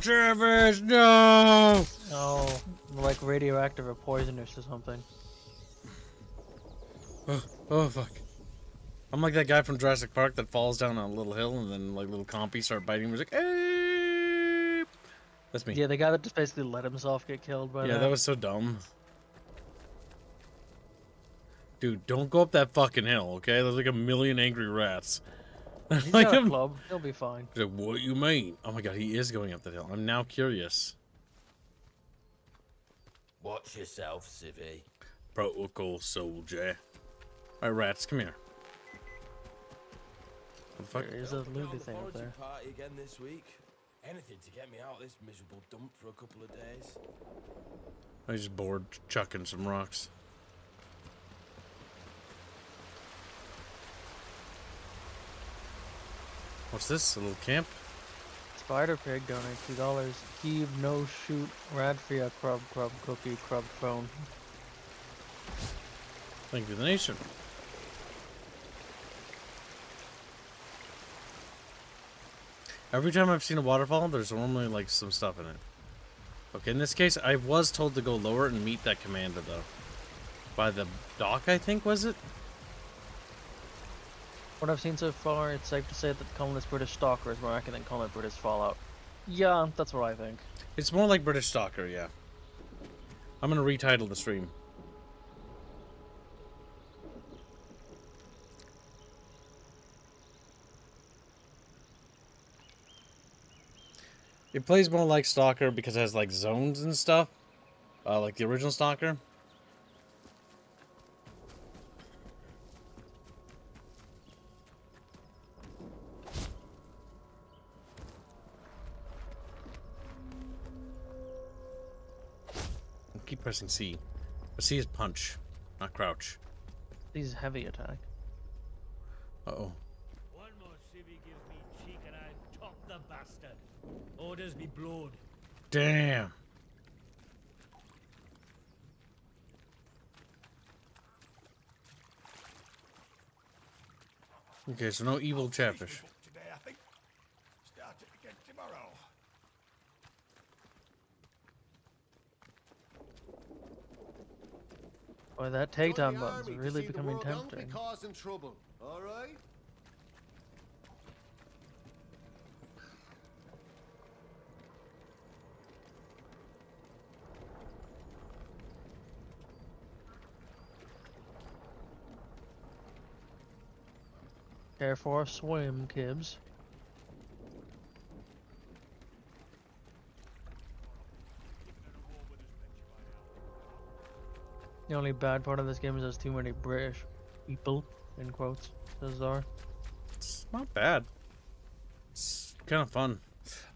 Chatfish, no!
Oh, like radioactive or poisonous or something.
Oh fuck. I'm like that guy from Jurassic Park that falls down a little hill and then like little compies start biting him. He's like, hey! That's me.
Yeah, the guy that just basically let himself get killed by
Yeah, that was so dumb. Dude, don't go up that fucking hill, okay? There's like a million angry rats.
He's
Like
got a club. He'll be fine.
He's like, what you mean? Oh my god, he is going up that hill. I'm now curious.
Watch yourself, civvy.
Protocol soldier. Alright, rats, come here. What the fuck?
There's a loony thing up there.
Party again this week. Anything to get me out of this miserable dump for a couple of days.
I'm just bored chucking some rocks. What's this? A little camp?
Spider Pig donates $2. Heave, no shoot, Radfia, crub, cookie, crub, phone.
Thank you for the nation. Every time I've seen a waterfall, there's normally like some stuff in it. Okay, in this case, I was told to go lower and meet that commander though. By the dock, I think, was it?
What I've seen so far, it's safe to say that the colonist British Stalker is more accurate than colonist British Fallout. Yeah, that's what I think.
It's more like British Stalker, yeah. I'm gonna retitle the stream. It plays more like Stalker because it has like zones and stuff. Like the original Stalker. Keep pressing C. But C is punch, not crouch.
C is heavy attack.
Uh-oh.
One more civvy gives me cheek and I'll top the bastard. Orders be blowed.
Damn. Okay, so no evil Chatfish.
Today, I think. Start it again tomorrow.
Boy, that takedown button's really becoming tempting.
Don't be causing trouble, all right?
Care for a swim, Kibbs. The only bad part of this game is there's too many British people, in quotes, says Zar.
It's not bad. It's kind of fun.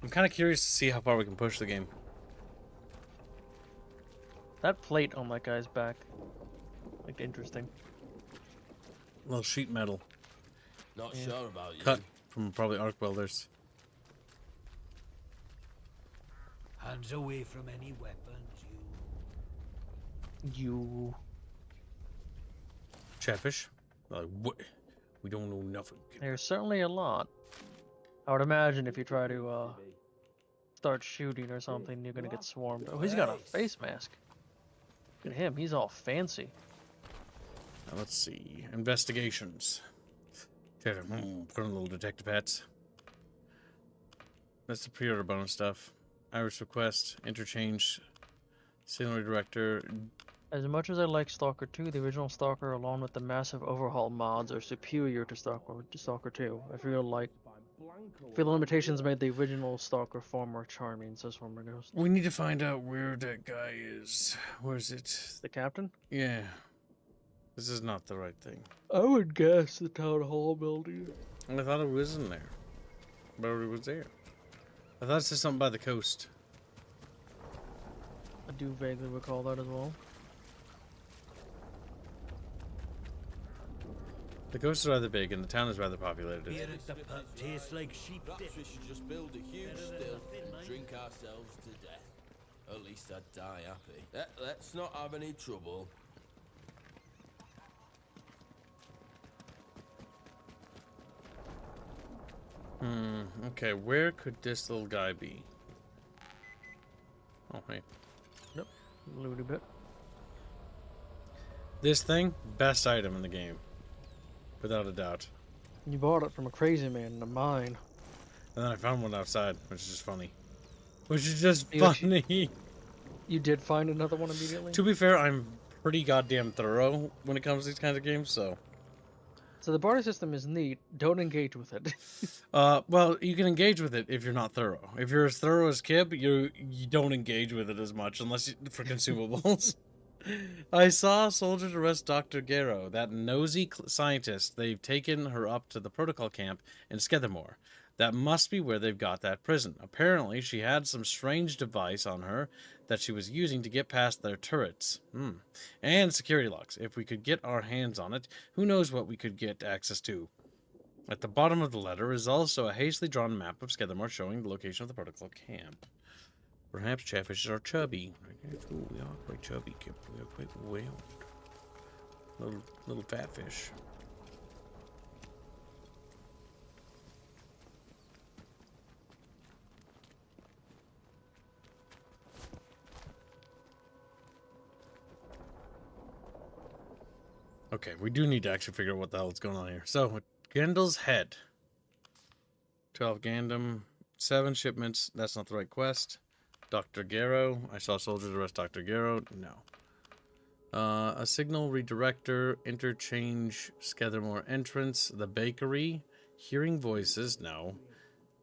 I'm kind of curious to see how far we can push the game.
That plate on that guy's back looked interesting.
Little sheet metal.
Not sure about you.
Cut from probably arc welders.
Hands away from any weapons,
You.
Chatfish? Like, what? We don't know nothing.
There's certainly a lot. I would imagine if you try to start shooting or something, you're gonna get swarmed. Oh, he's got a face mask. Look at him, he's all fancy.
Now, let's see. Investigations. Put in a little detective hats. That's the pre-order bonus stuff. Iris request, interchange, scenery director.
As much as I like Stalker 2, the original Stalker, along with the massive overhaul mods, are superior to Stalker 2. I feel the limitations made the original Stalker far more charming, says former Ghost.
We need to find out where that guy is. Where is it?
The captain?
Yeah. This is not the right thing.
I would guess the town hall building.
I thought it was in there. Nobody was there. I thought it said something by the coast.
I do vaguely recall that as well.
The coast is rather big and the town is rather populated.
Beer at the pub tastes like sheep dip.
Perhaps we should just build a huge still and drink ourselves to death. At least I'd die happy. Let's not have any trouble.
Okay, where could this little guy be? Oh, hey.
Nope. Loony bit.
This thing, best item in the game. Without a doubt.
You bought it from a crazy man in a mine.
And then I found one outside, which is just funny. Which is just funny.
You did find another one immediately?
To be fair, I'm pretty goddamn thorough when it comes to these kinds of games, so...
So the barter system is neat. Don't engage with it.
Well, you can engage with it if you're not thorough. If you're as thorough as Kib, you don't engage with it as much, unless for consumables. I saw soldiers arrest Dr. Gero, that nosy scientist. They've taken her up to the protocol camp in Skethermore. That must be where they've got that prison. Apparently, she had some strange device on her that she was using to get past their turrets. And security locks. If we could get our hands on it, who knows what we could get access to. At the bottom of the letter is also a hastily drawn map of Skethermore showing the location of the protocol camp. Perhaps Chatfishes are chubby. Ooh, we are quite chubby, Kip. We are quite well. Little fat fish. Okay, we do need to actually figure out what the hell is going on here. So, Gendel's Head. 12 Gandam. 7 shipments. That's not the right quest. Dr. Gero. I saw soldiers arrest Dr. Gero. No. A signal redirector. Interchange. Skethermore entrance. The bakery. Hearing voices. No.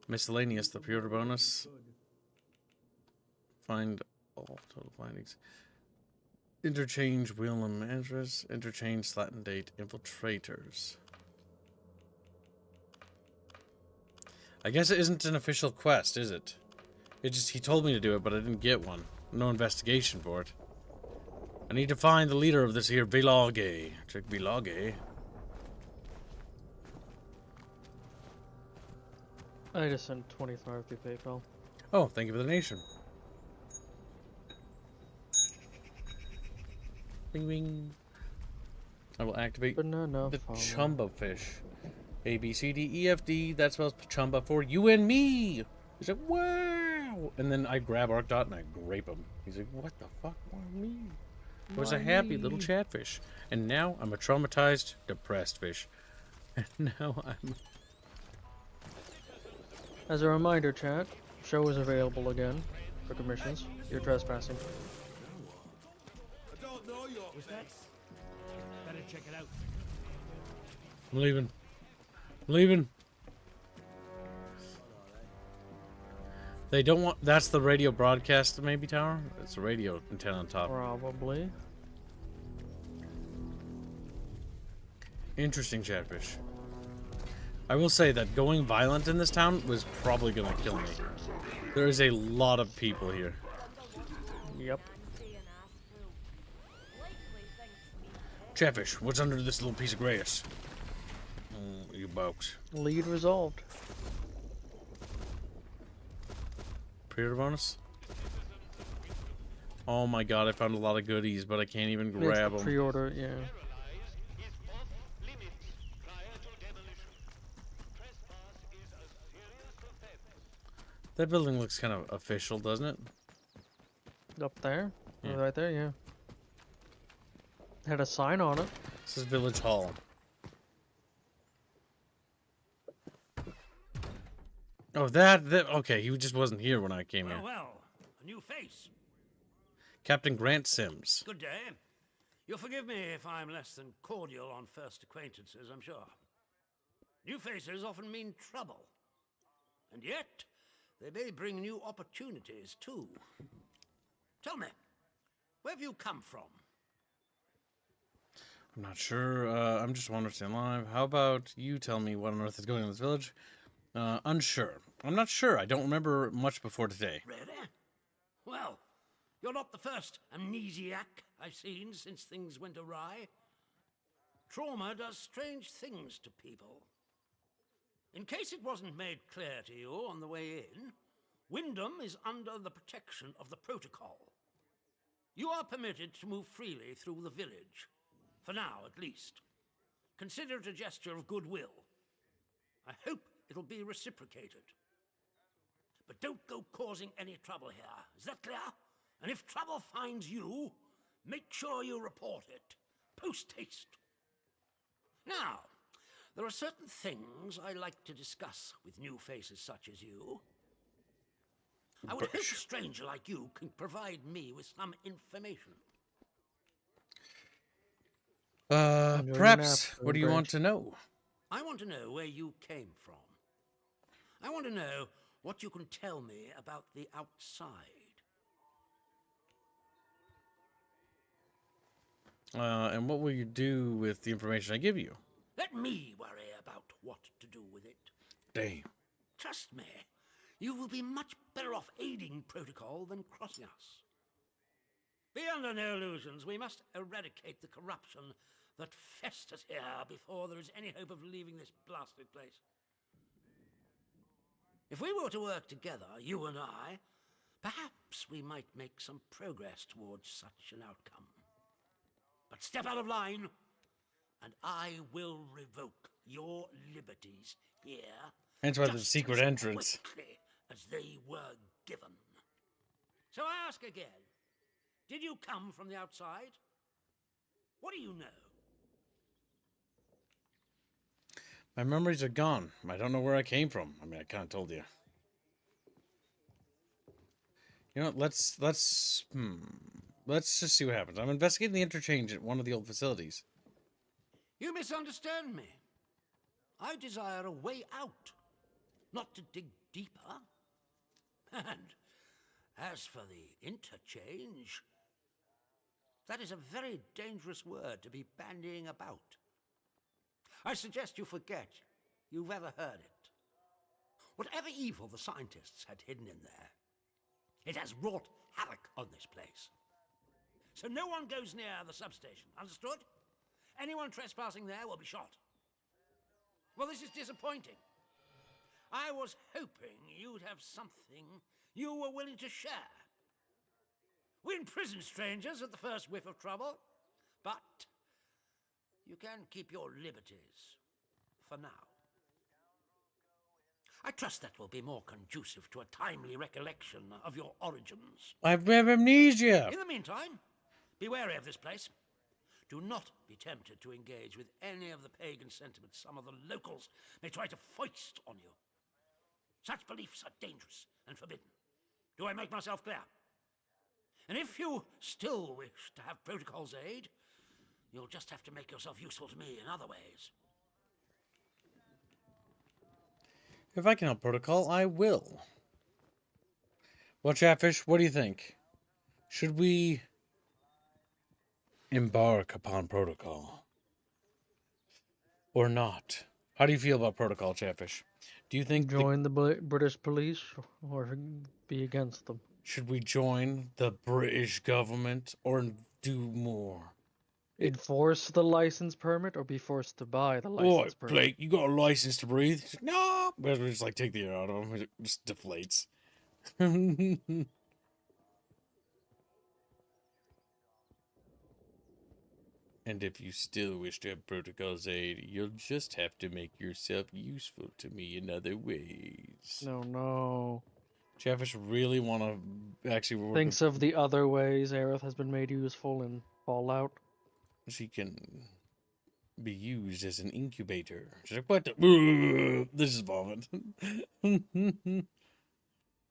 Miscellaneous. The pre-order bonus. Find all total findings. Interchange, Wheelham entrance. Interchange, Slate and Date, Infiltrators. I guess it isn't an official quest, is it? It just, he told me to do it, but I didn't get one. No investigation for it. I need to find the leader of this here village. Check village.
I just sent 25 through PayPal.
Oh, thank you for the donation. Bing bing. I will activate the Chumba fish. A, B, C, D, E, F, D. That spells Chumba for you and me. He's like, wow. And then I grab Arcdot and I grape him. He's like, what the fuck? Why me? I was a happy little chatfish. And now I'm a traumatized, depressed fish. And now I'm...
As a reminder, chat, show is available again for commissions. You're trespassing.
What's that? Better check it out.
I'm leaving. I'm leaving. They don't want... That's the radio broadcast maybe tower? It's a radio antenna on top.
Probably.
Interesting, Chatfish. I will say that going violent in this town was probably going to kill me. There is a lot of people here.
Yep.
Chatfish, what's under this little piece of grass? You box.
Lead resolved.
Pre-order bonus? Oh my god, I found a lot of goodies, but I can't even grab them.
Pre-order, yeah.
That building looks kind of official, doesn't it?
Up there?
Yeah.
Right there, yeah. Had a sign on it.
This is Village Hall. Oh, that okay, he just wasn't here when I came here.
Well, a new face.
Captain Grant Sims.
Good day. You'll forgive me if I'm less than cordial on first acquaintances, I'm sure. New faces often mean trouble. And yet, they may bring new opportunities, too. Tell me, where have you come from?
I'm not sure. I'm just wondering to stay alive. How about you tell me what on earth is going on in this village? Unsure. I'm not sure. I don't remember much before today.
Really? Well, you're not the first amnesiac I've seen since things went awry. Trauma does strange things to people. In case it wasn't made clear to you on the way in, Wyndham is under the protection of the protocol. You are permitted to move freely through the village. For now, at least. Consider it a gesture of goodwill. I hope it'll be reciprocated. But don't go causing any trouble here. Is that clear? And if trouble finds you, make sure you report it. Post haste. Now, there are certain things I like to discuss with new faces such as you. I would hope a stranger like you can provide me with some information.
Perhaps, what do you want to know?
I want to know where you came from. I want to know what you can tell me about the outside.
And what will you do with the information I give you?
Let me worry about what to do with it.
Damn.
Trust me, you will be much better off aiding protocol than crossing us. Be under no illusions. We must eradicate the corruption that festers here before there is any hope of leaving this blasted place. If we were to work together, you and I, perhaps we might make some progress towards such an outcome. But step out of line, and I will revoke your liberties here.
Hence why the secret entrance.
Quickly as they were given. So I ask again, did you come from the outside? What do you know?
My memories are gone. I don't know where I came from. I mean, I kind of told you. You know what? Let's just see what happens. I'm investigating the interchange at one of the old facilities.
You misunderstand me. I desire a way out, not to dig deeper. And as for the interchange, that is a very dangerous word to be bandying about. I suggest you forget you've ever heard it. Whatever evil the scientists had hidden in there, it has wrought havoc on this place. So no one goes near the substation, understood? Anyone trespassing there will be shot. Well, this is disappointing. I was hoping you'd have something you were willing to share. We imprison strangers at the first whiff of trouble, but you can keep your liberties for now. I trust that will be more conducive to a timely recollection of your origins.
I've amnesia.
In the meantime, be wary of this place. Do not be tempted to engage with any of the pagan sentiments some of the locals may try to foist on you. Such beliefs are dangerous and forbidden. Do I make myself clear? And if you still wish to have protocol's aid, you'll just have to make yourself useful to me in other ways.
If I can help protocol, I will. Well, Chatfish, what do you think? Should we embark upon protocol or not? How do you feel about protocol, Chatfish? Do you think
join the British police or be against them?
Should we join the British government or do more?
Enforce the license permit or be forced to buy the license permit?
Blake, you got a license to breathe? No! But we just like take the air out of him. It just deflates. And if you still wish to have protocol's aid, you'll just have to make yourself useful to me in other ways.
No.
Chatfish really want to actually work
thinks of the other ways Aerith has been made useful in Fallout.
She can be used as an incubator. She's like, what the? This is vomit.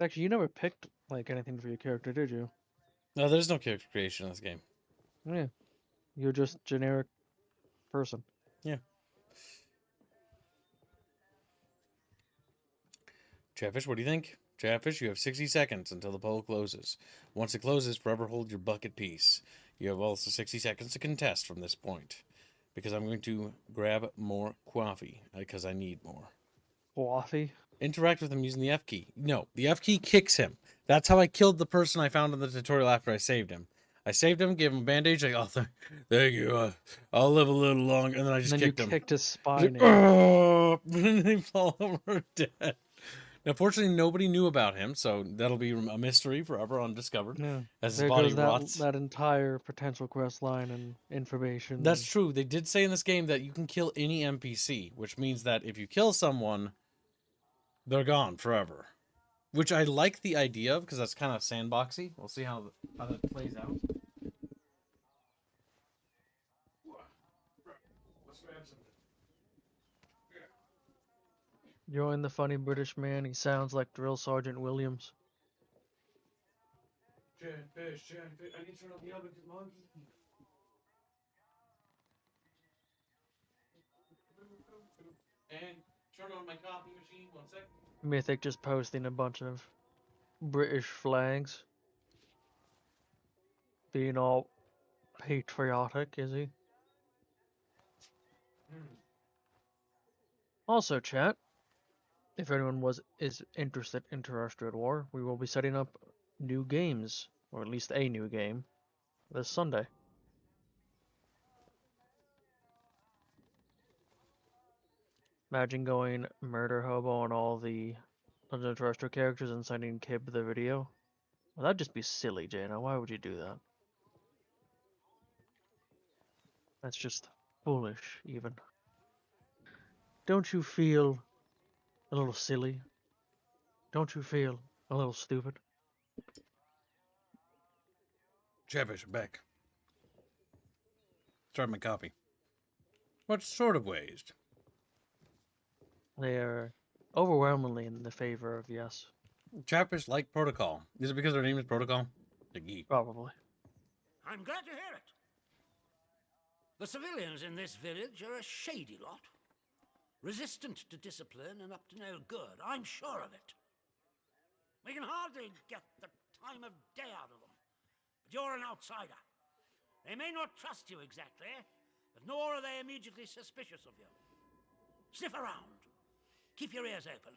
Actually, you never picked like anything for your character, did you?
No, there's no character creation in this game.
Yeah. You're just generic person.
Yeah. Chatfish, what do you think? Chatfish, you have 60 seconds until the poll closes. Once it closes, forever hold your bucket peace. You have also 60 seconds to contest from this point. Because I'm going to grab more coffee. Because I need more.
Coffee?
Interact with him using the F key. No, the F key kicks him. That's how I killed the person I found in the tutorial after I saved him. I saved him, gave him a bandage. Like, oh, thank you. I'll live a little longer. And then I just
And then
kicked him.
kicked his
Like,
spine in.
oh, and they fall over dead. Now, fortunately, nobody knew about him, so that'll be a mystery forever undiscovered.
Yeah.
As his
There
body
goes that,
rots.
that entire potential quest line and information.
That's true. They did say in this game that you can kill any NPC, which means that if you kill someone, they're gone forever. Which I like the idea of, because that's kind of sandboxy. We'll see how that plays out. Let's grab something.
Join the funny British man. He sounds like Drill Sergeant Williams.
Chatfish. I need to turn on the oven, monkey. And turn on my coffee machine. 1 second.
Mythic just posting a bunch of British flags. Being all patriotic, is he? Also, chat, if anyone is interested in terrestrial war, we will be setting up new games, or at least a new game, this Sunday. Imagine going murder hobo on all the Dungeon Terrestrial characters and sending Kib the video. Well, that'd just be silly, Jaina. Why would you do that? That's just foolish, even. Don't you feel a little silly? Don't you feel a little stupid?
Chatfish, I'm back. Start my coffee. What sort of ways?
They are overwhelmingly in the favor of yes.
Chatfish like protocol. Is it because their name is protocol?
Probably.
I'm glad to hear it. The civilians in this village are a shady lot. Resistant to discipline and up to no good, I'm sure of it. We can hardly get the time of day out of them. But you're an outsider. They may not trust you exactly, but nor are they immediately suspicious of you. Sniff around. Keep your ears open.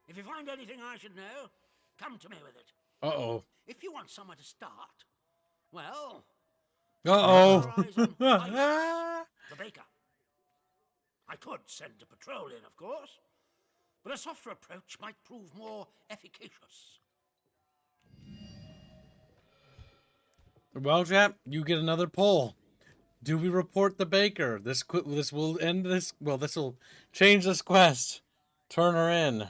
If you find anything I should know, come to me with it.
Uh-oh.
If you want somewhere to start, well...
Uh-oh.
The baker. I could send a patrol in, of course, but a softer approach might prove more efficacious.
Well, chap, you get another poll. Do we report the baker? This will end this. Well, this will change this quest. Turn her in.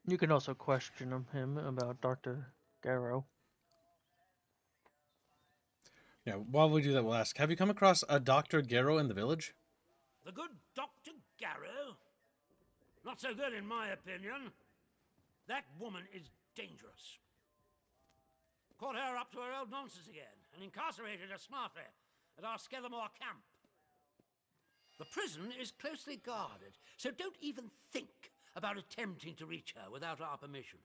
You can also question him about Dr. Garrow.
Yeah, while we do that, we'll ask, have you come across a Dr. Garrow in the village?
The good Dr. Garrow? Not so good in my opinion. That woman is dangerous. Caught her up to her old nonsense again and incarcerated her smartly at our Skethermore camp. The prison is closely guarded, so don't even think about attempting to reach her without our permission.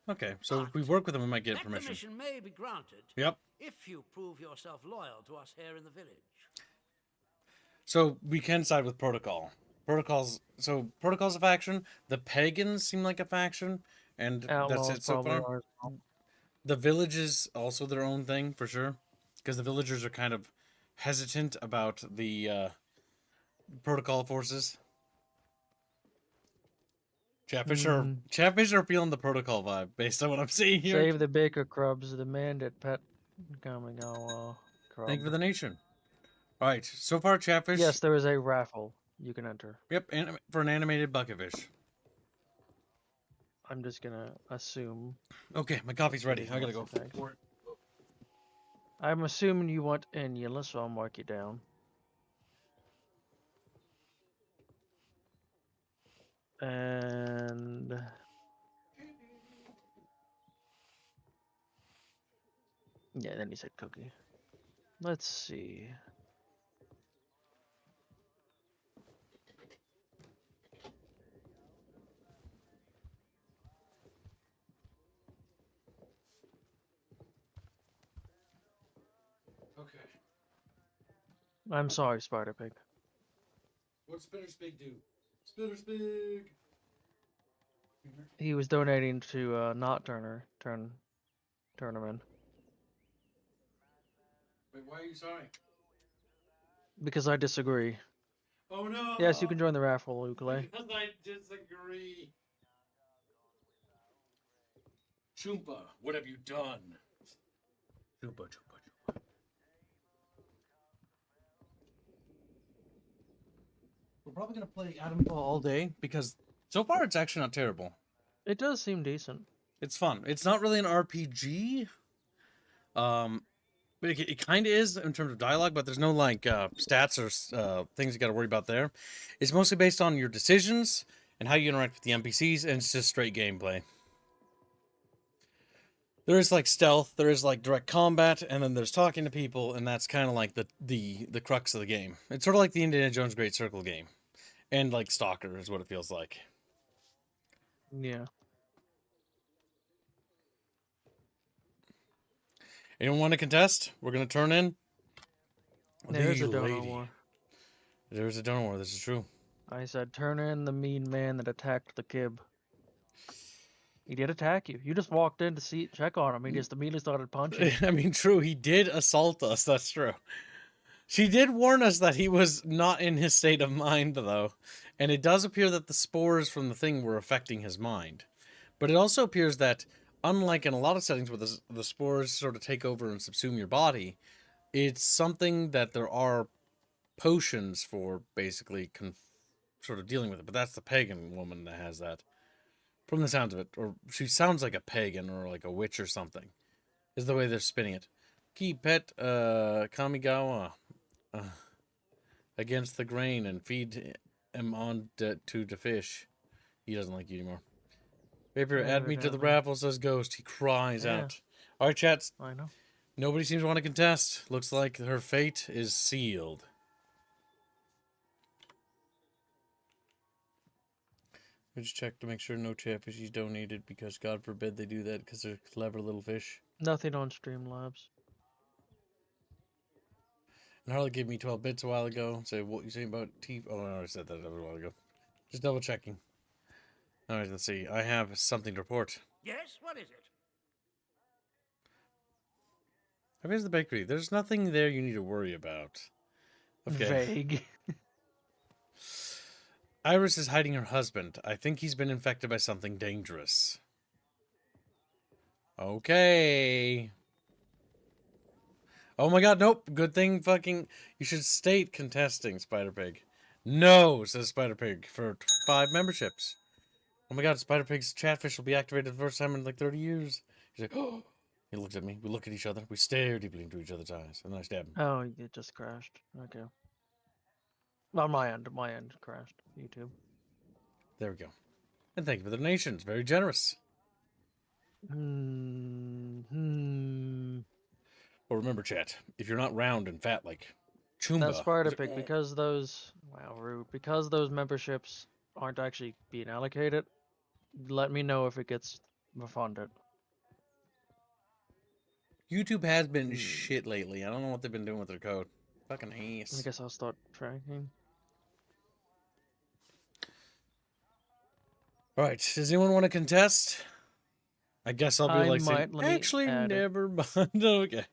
Okay, so if we work with them, we might get permission.
Permission may be granted.
Yep.
If you prove yourself loyal to us here in the village.
So we can side with protocol. Protocol's a faction. The pagans seem like a faction, and
Outlaws
that's it so
probably
far.
are as well.
The village is also their own thing for sure, because the villagers are kind of hesitant about the protocol forces. Chatfish are feeling the protocol vibe based on what I'm seeing here.
Save the baker crubs, demand it, pet. Kamigawa crub.
Thank you for the nation. All right, so far, Chatfish.
Yes, there is a raffle you can enter.
Yep, for an animated bucketfish.
I'm just gonna assume.
Okay, my coffee's ready. I gotta go for it.
I'm assuming you want Anula, so I'll mark you down. And yeah, then he said cookie. Let's see.
Okay.
I'm sorry, Spider Pig.
What's Spinner's Pig do? Spinner's Pig!
He was donating to not turn him in.
Wait, why are you sorry?
Because I disagree.
Oh no!
Yes, you can join the raffle, Ukulele.
Because I disagree. Choompa, what have you done? Choompa, Choompa, Choompa. We're probably gonna play Adam all day because so far it's actually not terrible.
It does seem decent.
It's fun. It's not really an RPG. But it kind of is in terms of dialogue, but there's no like stats or things you got to worry about there. It's mostly based on your decisions and how you interact with the NPCs, and it's just straight gameplay. There is like stealth, there is like direct combat, and then there's talking to people, and that's kind of like the crux of the game. It's sort of like the Indiana Jones Great Circle game, and like Stalker is what it feels like.
Yeah.
Anyone want to contest? We're gonna turn in.
There's
The
a donor
lady.
war.
There's a donor war. This is true.
I said, turn in the mean man that attacked the kib. He did attack you. You just walked in to check on him. He just immediately started punching.
I mean, true. He did assault us. That's true. She did warn us that he was not in his state of mind, though. And it does appear that the spores from the thing were affecting his mind. But it also appears that, unlike in a lot of settings where the spores sort of take over and subsume your body, it's something that there are potions for basically sort of dealing with it. But that's the pagan woman that has that. From the sounds of it. Or she sounds like a pagan or like a witch or something. Is the way they're spinning it. Keep pet Kamigawa against the grain and feed him on to the fish. He doesn't like you anymore. Paper, add me to the raffle, says Ghost. He cries out. Alright, chats.
I know.
Nobody seems to want to contest. Looks like her fate is sealed. We just check to make sure no chatfish is donated because God forbid they do that because they're clever little fish.
Nothing on Streamlabs.
And Harley gave me 12 bits a while ago. Say, what you saying about teeth? Oh, I already said that a while ago. Just double checking. Alright, let's see. I have something to report.
Yes, what is it?
Here's the bakery. There's nothing there you need to worry about. Okay.
Vague.
Iris is hiding her husband. I think he's been infected by something dangerous. Okay. Oh my god, nope. Good thing fucking... You should state contesting, Spider-Pig. No, says Spider-Pig, for 5 memberships. Oh my god, Spider-Pig's Chatfish will be activated the first time in like 30 years. He's like, oh. He looks at me. We look at each other. We stare deeply into each other's eyes. And then I stab him.
Oh, it just crashed. Okay. On my end crashed. YouTube.
There we go. And thank you for the donations. Very generous. Well, remember, chat, if you're not round and fat like Choomba...
That's Spider-Pig, because those... Wow, rude. Because those memberships aren't actually being allocated, let me know if it gets refunded.
YouTube has been shit lately. I don't know what they've been doing with their code. Fucking ace.
I guess I'll start tracking.
Alright, does anyone want to contest? I guess I'll be like saying, actually, never mind. Okay.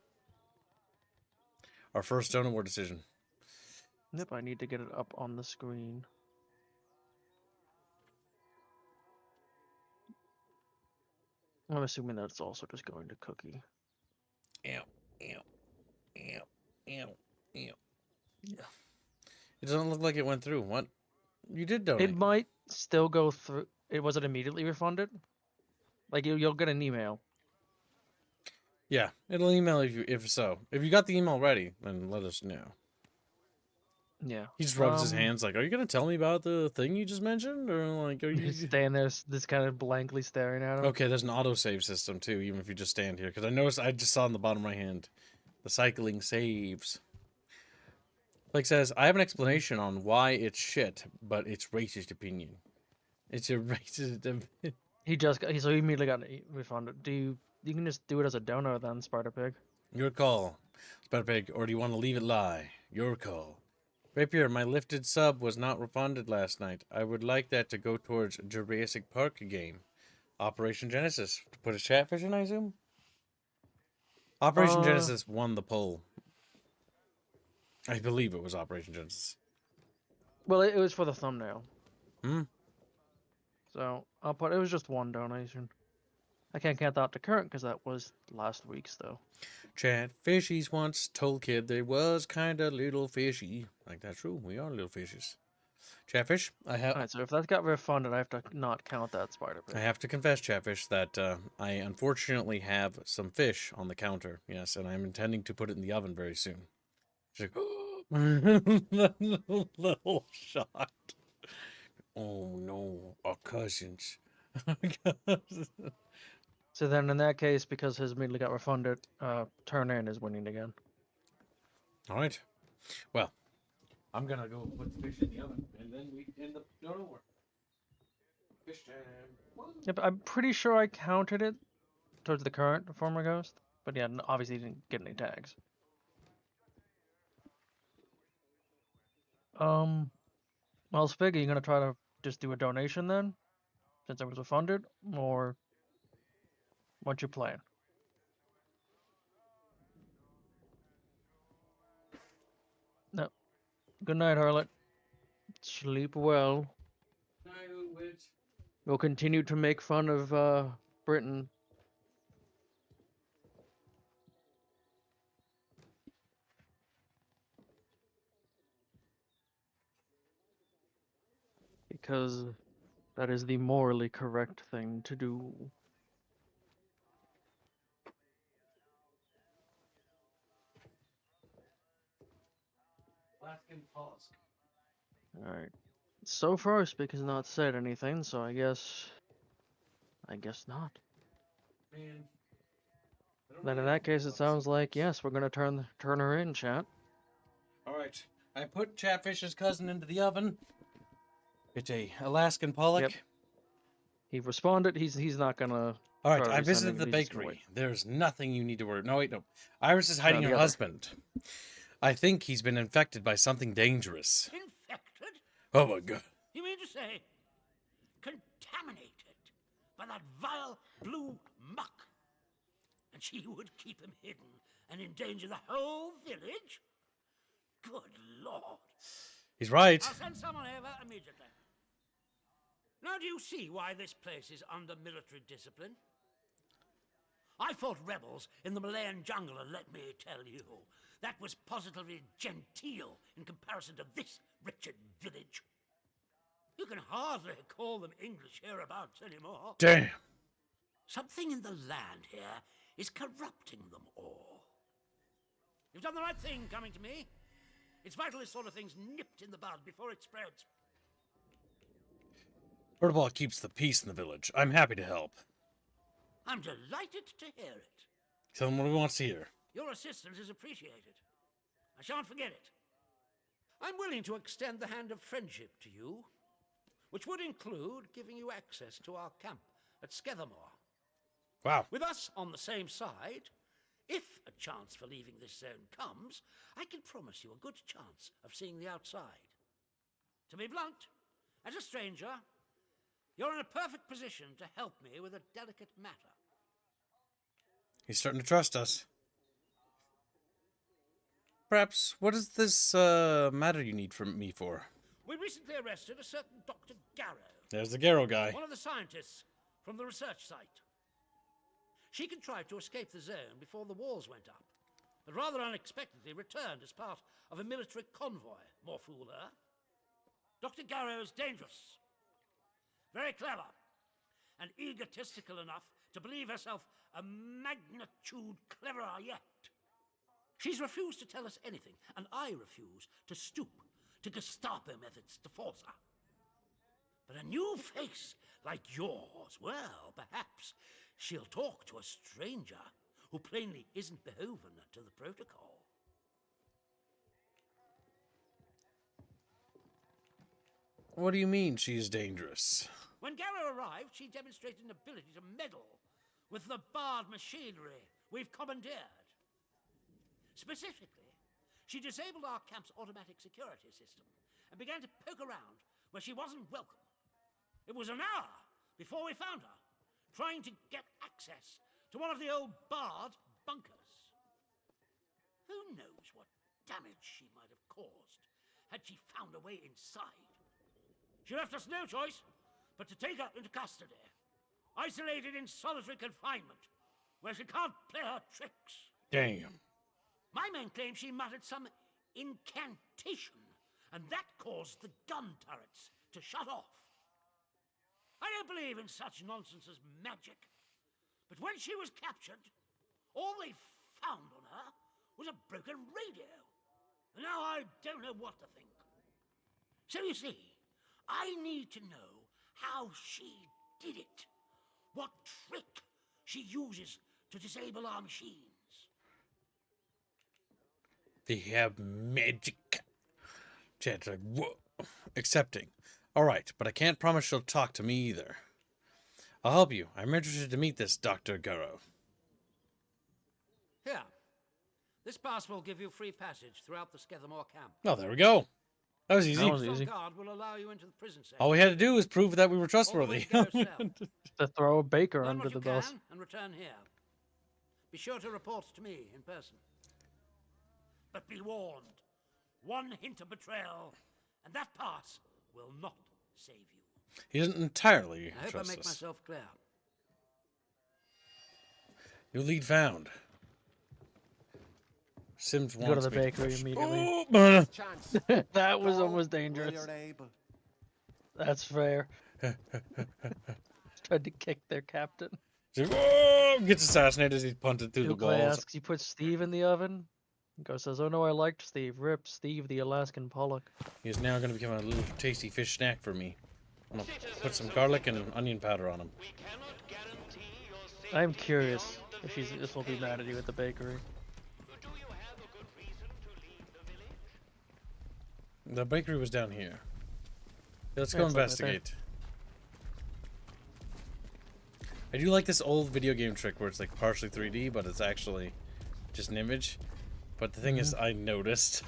Our first donor war decision.
Yep, I need to get it up on the screen. I'm assuming that it's also just going to Cookie.
Ew. Yeah. It doesn't look like it went through. What? You did donate.
It might still go through. Was it immediately refunded? Like you'll get an email.
Yeah, it'll email you if so. If you got the email ready, then let us know.
Yeah.
He just rubs his hands like, are you going to tell me about the thing you just mentioned? Or like, are you
staying there just kind of blankly staring at him?
Okay, there's an autosave system too, even if you just stand here. Because I noticed, I just saw in the bottom right hand, the cycling saves. Like says, I have an explanation on why it's shit, but it's racist opinion. It's a racist opinion.
So he immediately got refunded. You can just do it as a donor then, Spider-Pig.
Your call, Spider-Pig, or do you want to leave it lie? Your call. Rapier, my lifted sub was not refunded last night. I would like that to go towards Jurassic Park game. Operation Genesis. To put a Chatfish in, I assume? Operation Genesis won the poll. I believe it was Operation Genesis.
Well, it was for the thumbnail.
Hmm?
So, I'll put, it was just one donation. I can't count that to current because that was last week's, though.
Chatfishies once told kid they was kinda little fishy. Like, that's true. We are little fishes. Chatfish, I have...
Alright, so if that got refunded, I have to not count that spider
I
pig.
have to confess, Chatfish, that I unfortunately have some fish on the counter. Yes, and I'm intending to put it in the oven very soon. She's like, little shot. Oh no, our cousins.
So then in that case, because his immediately got refunded, turn in is winning again.
Alright. Well, I'm gonna go put the fish in the oven, and then we end up doing over. Fish time.
Yep, I'm pretty sure I counted it towards the current former ghost, but yeah, obviously didn't get any tags. Well, Spig, are you gonna try to just do a donation then, since it was refunded, or what you plan? No. Good night, Harlot. Sleep well. We'll continue to make fun of Britain. Because that is the morally correct thing to do. Alright. So far, Spick has not said anything, so I guess not.
Man.
Then in that case, it sounds like, yes, we're gonna turn her in, chat.
Alright. I put Chatfish's cousin into the oven. It's a Alaskan pollock.
Yep. He responded, he's not gonna...
Alright, I visited the bakery. There's nothing you need to worry. No, wait, no. Iris is hiding her husband. I think he's been infected by something dangerous.
Infected?
Oh my god.
You mean to say contaminated by that vile blue muck? And she would keep him hidden and endanger the whole village? Good Lord.
He's right.
I'll send someone over immediately. Now do you see why this place is under military discipline? I fought rebels in the Malayan jungle, and let me tell you, that was positively genteel in comparison to this wretched village. You can hardly call them English hereabouts anymore.
Damn.
Something in the land here is corrupting them all. You've done the right thing coming to me. It's vital this sort of thing's nipped in the bud before it spreads.
Birdball keeps the peace in the village. I'm happy to help.
I'm delighted to hear it.
Tell him what he wants to hear.
Your assistance is appreciated. I shan't forget it. I'm willing to extend the hand of friendship to you, which would include giving you access to our camp at Skethermore.
Wow.
With us on the same side, if a chance for leaving this zone comes, I can promise you a good chance of seeing the outside. To be blunt, as a stranger, you're in a perfect position to help me with a delicate matter.
He's starting to trust us. Perhaps, what is this matter you need from me for?
We recently arrested a certain Dr. Garrow.
There's the Garrow guy.
One of the scientists from the research site. She contrived to escape the zone before the walls went up, but rather unexpectedly returned as part of a military convoy. More fool her. Dr. Garrow is dangerous, very clever, and egotistical enough to believe herself a magnitude cleverer yet. She's refused to tell us anything, and I refuse to stoop to Gestapo methods to force her. But a new face like yours, well, perhaps she'll talk to a stranger who plainly isn't beholden to the protocol.
What do you mean she's dangerous?
When Garrow arrived, she demonstrated an ability to meddle with the barred machinery we've commandeered. Specifically, she disabled our camp's automatic security system and began to poke around where she wasn't welcome. It was an hour before we found her, trying to get access to one of the old barred bunkers. Who knows what damage she might have caused had she found a way inside. She left us no choice but to take her into custody, isolated in solitary confinement, where she can't play her tricks.
Damn.
My men claim she muttered some incantation, and that caused the gun turrets to shut off. I don't believe in such nonsense as magic, but when she was captured, all they found on her was a broken radio. And now I don't know what to think. So you see, I need to know how she did it. What trick she uses to disable our machines.
They have magic. Chat's like, whoa. Accepting. Alright, but I can't promise she'll talk to me either. I'll help you. I'm interested to meet this Dr. Gurrow.
Here. This pass will give you free passage throughout the Skethamore camp.
Oh, there we go. That was easy.
That was easy.
Guard will allow you into the prison section.
All we had to do was prove that we were trustworthy.
To throw a baker
Learn
under
what
the
you
bus.
can and return here. Be sure to report to me in person. But be warned. One hint of betrayal, and that pass will not save you.
He doesn't entirely
I hope I
trust
make
us.
myself clear.
New lead found. Sims
Go to
wants
the
me to
bakery
push.
immediately.
Oh,
That was almost dangerous.
You're able.
That's fair. Tried to kick their captain.
Whoa! Gets assassinated as he's punted through the
Clay
walls.
asks, "You put Steve in the oven?" Go says, "Oh no, I liked Steve. Rip Steve, the Alaskan Pollock."
He's now going to become a little tasty fish snack for me. I'm going to put some garlic and onion powder on him.
I'm curious if this will be mad at you at the bakery.
The bakery was down here. Let's
Yeah,
go
it's like right there.
investigate. I do like this old video game trick where it's like partially 3D, but it's actually just an image. But the thing is, I noticed.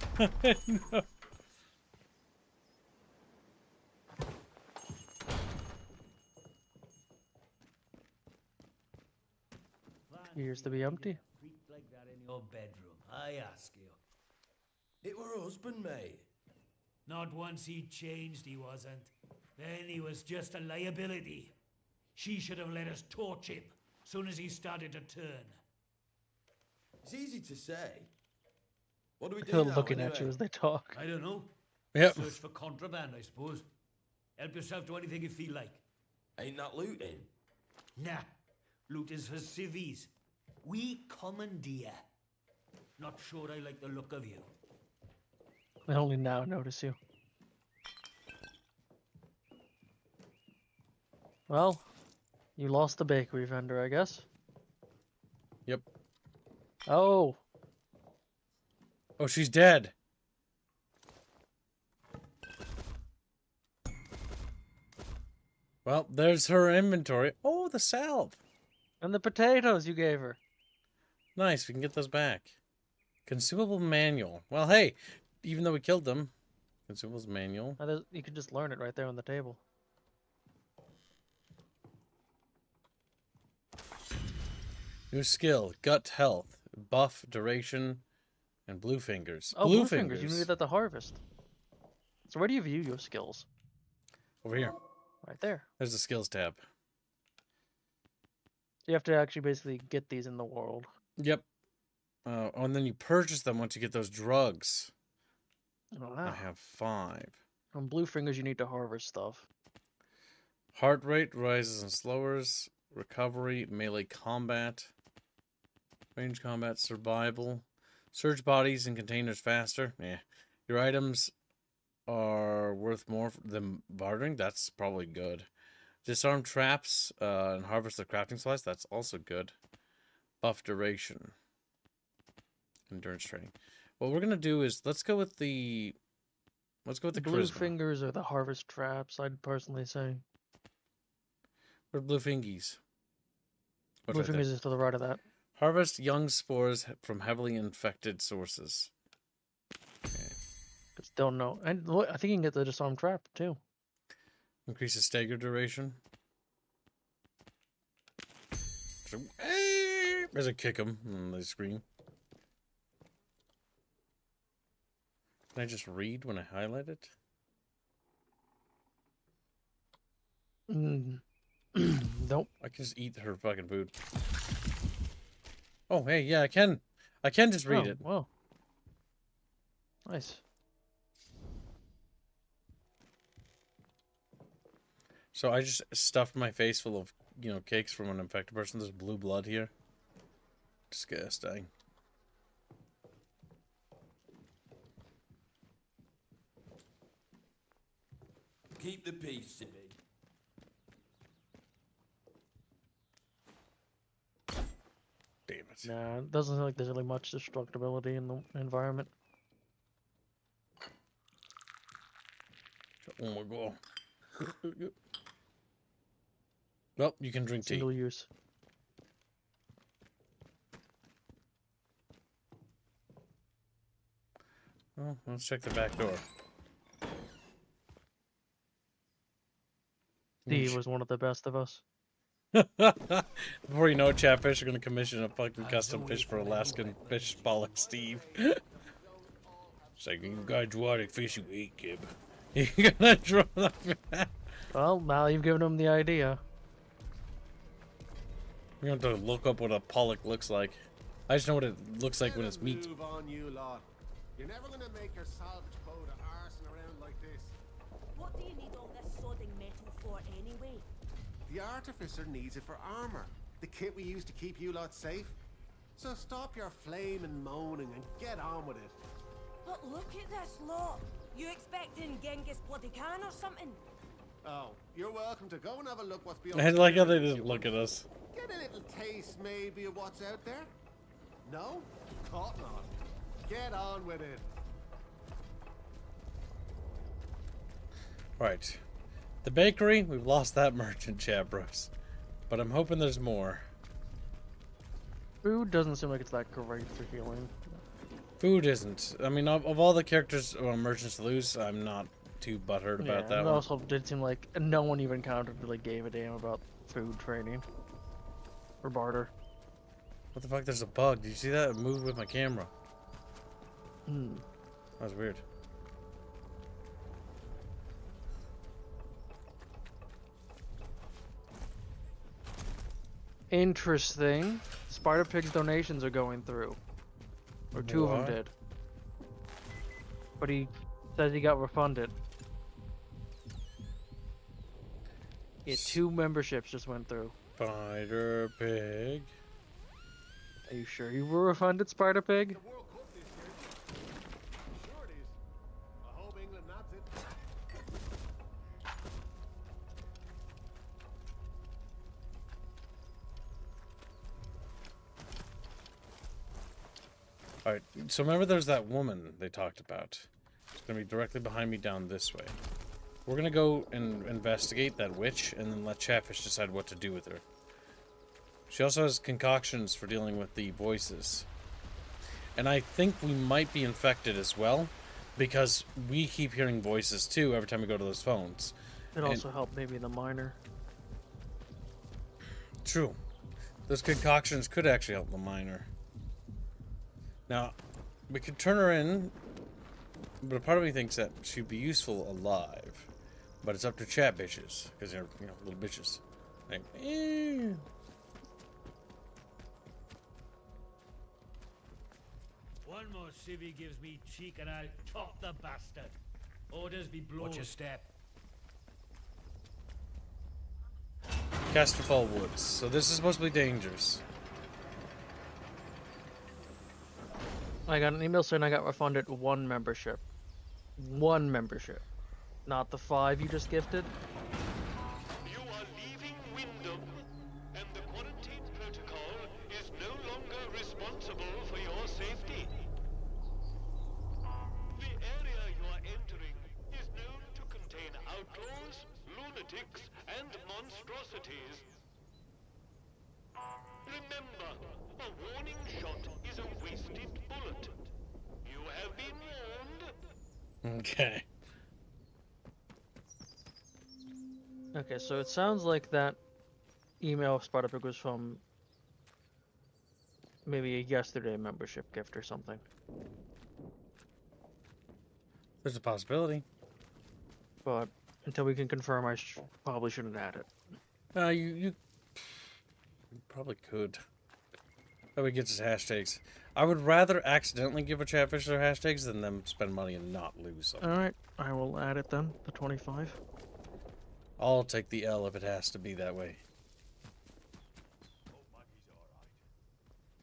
Appears to be empty.
Like that in your bedroom, I ask you.
It were husband, mate.
Not once he changed, he wasn't. Then he was just a liability. She should have let us torch him soon as he started to turn.
It's easy to say. What do we do
They're
now,
looking at
anyway?
you as they talk.
I don't know.
Yep.
Search for contraband, I suppose. Help yourself to anything you feel like.
Ain't that looting?
Nah. Loot is for civvies. We commandeer. Not sure I like the look of you.
I only now notice you. Well, you lost the bakery vendor, I guess.
Yep.
Oh.
Oh, she's dead. Well, there's her inventory. Oh, the salve.
And the potatoes you gave her.
Nice, we can get those back. Consumable manual. Well, hey, even though we killed them, consumables manual.
You can just learn it right there on the table.
New skill, gut health, buff duration, and blue fingers.
Oh, blue fingers. You needed that to harvest. So where do you view your skills?
Over here.
Right there.
There's the skills tab.
You have to actually basically get these in the world.
Yep. Oh, and then you purchase them once you get those drugs.
Oh,
I
wow.
have 5.
On blue fingers, you need to harvest stuff.
Heart rate rises and slowers. Recovery, melee combat. Range combat, survival. Search bodies and containers faster. Yeah. Your items are worth more than bartering. That's probably good. Disarm traps and harvest the crafting supplies. That's also good. Buff duration. Endurance training. What we're gonna do is let's go with the
Blue
charisma.
fingers or the harvest traps, I'd personally say.
Or blue fingies. What's
Blue
right there?
fingers is to the right of that.
Harvest young spores from heavily infected sources.
Because don't know. And look, I think you can get the disarm trap too.
Increases stagger duration. So, as I kick him and they scream. Can I just read when I highlight it?
Nope.
I can just eat her fucking food. Oh, hey, yeah, I can. I can just read it.
Wow. Nice.
So I just stuffed my face full of, you know, cakes from an infected person. There's blue blood here. Disgusting.
Keep the peace, Sibby.
Damn it.
Nah, it doesn't seem like there's really much destructibility in the environment.
Oh my god. Well, you can drink tea.
Single use.
Well, let's check the back door.
Steve was one of the best of us.
Before you know it, Chatfish are going to commission a fucking custom fish for Alaskan fish Pollock Steve. It's like, you guys want a fish you eat, kid. You're gonna draw the
Well, now you've given him the idea.
We're going to have to look up what a pollock looks like. I just know what it looks like when it's meat.
Move on, you lot. You're never gonna make your salvage quota arsing around like this.
What do you need all this sodding metal for anyway?
The artificer needs it for armor. The kit we use to keep you lot safe. So stop your flaming moaning and get on with it.
But look at this lot. You expecting Genghis bloody Khan or something?
Oh, you're welcome to go and have a look what's beyond.
I like how they didn't look at us.
Get a little taste maybe of what's out there. No? Thought not. Get on with it.
Right. The bakery, we've lost that merchant, chat bros. But I'm hoping there's more.
Food doesn't seem like it's that great for healing.
Food isn't. I mean, of all the characters or merchants to lose, I'm not too butthurt about that
it
one.
also did seem like no one even counted really gave a damn about food trading. Or barter.
What the fuck? There's a bug. Did you see that? It moved with my camera.
Hmm.
That was weird.
Interesting. Spider Pig's donations are going through. Or two of them
What?
did. But he says he got refunded. Yeah, 2 memberships just went through.
Spider Pig.
Are you sure you were refunded, Spider Pig?
Sure it is. I hope England nabbed it.
Alright, so remember there's that woman they talked about. It's gonna be directly behind me down this way. We're gonna go and investigate that witch and then let Chatfish decide what to do with her. She also has concoctions for dealing with the voices. And I think we might be infected as well, because we keep hearing voices too every time we go to those phones.
It also helped maybe the miner.
True. Those concoctions could actually help the miner. Now, we could turn her in, but a part of me thinks that she'd be useful alive. But it's up to chat bitches, because they're, you know, little bitches. Like, eh.
One more civvy gives me cheek and I'll top the bastard. Orders be blown. Watch your step.
Casterfall Woods. So this is supposed to be dangerous.
I got an email saying I got refunded 1 membership. 1 membership. Not the 5 you just gifted.
You are leaving Wyndham, and the quarantine protocol is no longer responsible for your safety. The area you are entering is known to contain outlaws, lunatics, and monstrosities. Remember, a warning shot is a wasted bullet. You have been warned.
Okay.
Okay, so it sounds like that email Spider-Pig was from maybe a yesterday membership gift or something.
There's a possibility.
But until we can confirm, I probably shouldn't add it.
You probably could. That way gets his hashtags. I would rather accidentally give a Chatfish their hashtags than them spend money and not lose something.
Alright, I will add it then, the 25.
I'll take the L if it has to be that way.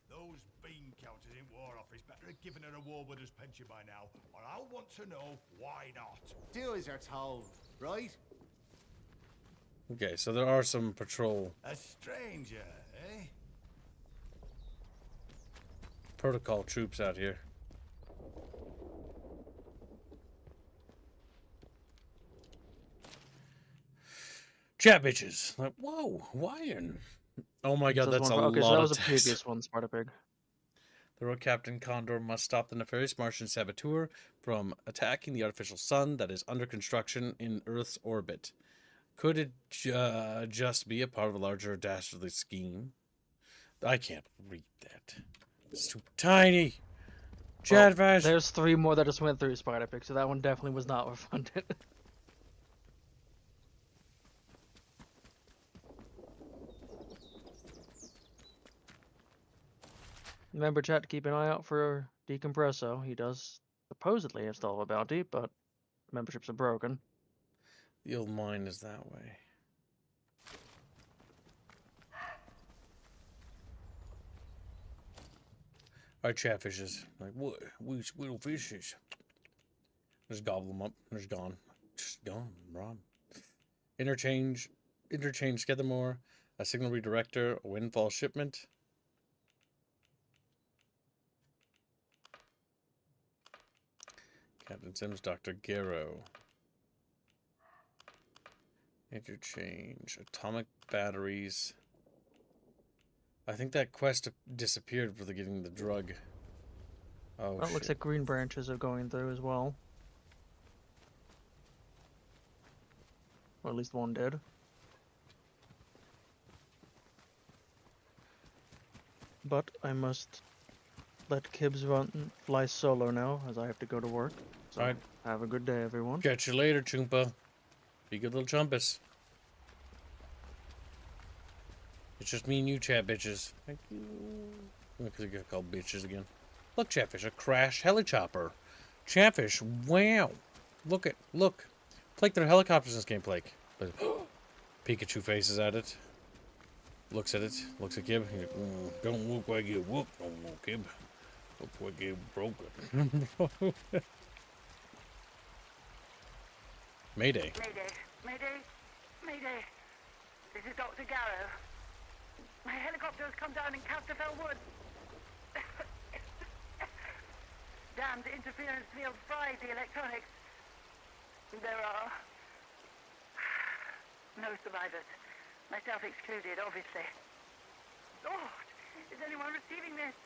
Those bean counters in War Office better have given her a Warwooders pension by now, or I'll want to know why not.
Do as you're told, right?
Okay, so there are some patrol
A stranger, eh?
protocol troops out here. Chat bitches. Like, whoa, Wyan. Oh my god, that's a lot
okay, so that was
of
a
text.
previous one, Spider-Pig.
The road captain Condor must stop the nefarious Martian saboteur from attacking the artificial sun that is under construction in Earth's orbit. Could it just be a part of a larger dastardly scheme? I can't read that. It's too tiny. Chatfish.
Well, there's 3 more that just went through Spider-Pig, so that one definitely was not refunded. Remember, chat, to keep an eye out for Decompresso. He does supposedly install a bounty, but memberships are broken.
The old mine is that way. Alright, Chatfishes. Like, what? Which little fishes? Just gobble them up. They're just gone. Just gone, Rob. Interchange, get them more. A signal redirector, a windfall shipment. Captain Sims, Dr. Garrow. Interchange, atomic batteries. I think that quest disappeared for getting the drug. Oh,
Well, it looks like green branches are going through as well. Or at least one did. But I must let Kibbs fly solo now, as I have to go to work. So
Alright.
have a good day, everyone.
Catch you later, Choompa. Be good little chumpus. It's just me and you, chat bitches. Thank you. Because I get called bitches again. Look, Chatfish, a crash helichopper. Chatfish, wow. Look. Like there are helicopters in this game, Blake. But Pikachu faces at it. Looks at it. Looks at Gib. He's like, don't look like you whooped no more, Gib. Look like you broke it. Mayday.
Mayday. This is Dr. Garrow. My helicopter has come down in Casterfell Wood. Damned interference field fried the electronics. There are no survivors. Myself excluded, obviously. Lord, is anyone receiving this?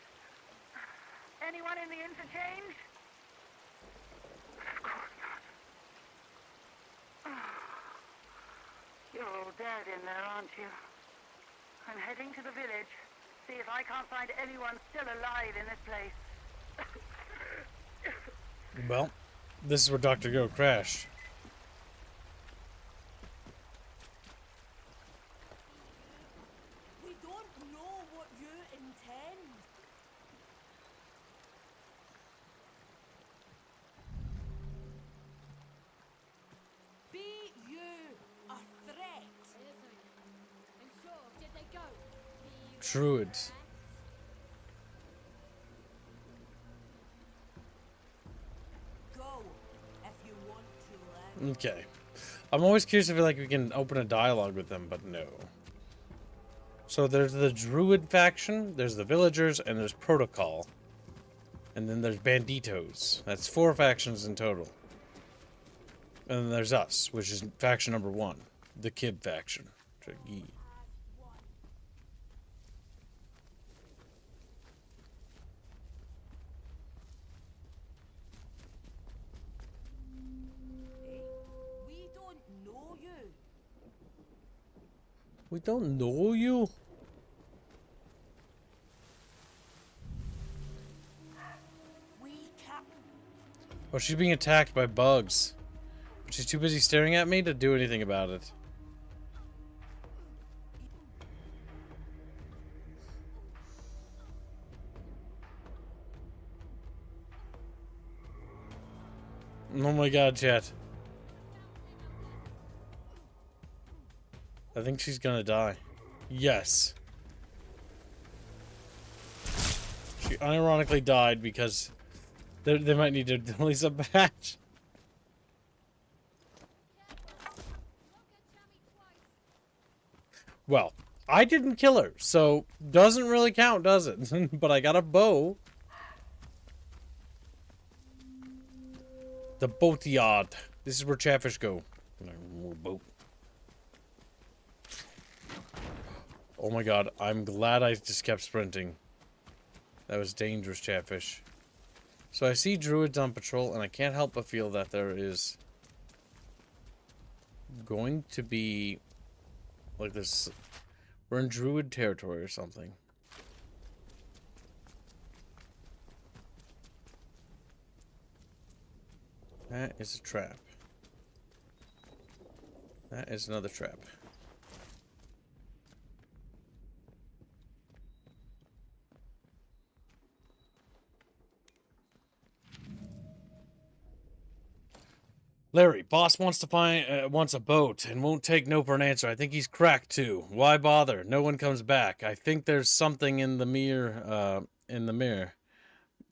Anyone in the interchange? Of course not. You're all dead in there, aren't you? I'm heading to the village. See if I can't find anyone still alive in this place.
Well, this is where Dr. Go crashed.
We don't know what you intend. Be you a threat?
And so, did they go?
Druids.
Go if you want to live.
Okay. I'm always curious if we can open a dialogue with them, but no. So there's the Druid faction, there's the Villagers, and there's Protocol. And then there's Banditos. That's 4 factions in total. And then there's us, which is faction number 1. The Kib faction. We don't know you. Oh, she's being attacked by bugs. But she's too busy staring at me to do anything about it. Oh my god, chat. I think she's gonna die. Yes. She unironically died because they might need to release a patch. Well, I didn't kill her, so doesn't really count, does it? But I got a bow. The boat yard. This is where Chatfish go. Boat. Oh my god, I'm glad I just kept sprinting. That was dangerous, Chatfish. So I see druids on patrol, and I can't help but feel that there is going to be like this. We're in druid territory or something. That is a trap. That is another trap. Larry, boss wants a boat and won't take no for an answer. I think he's cracked too. Why bother? No one comes back. I think there's something in the mirror,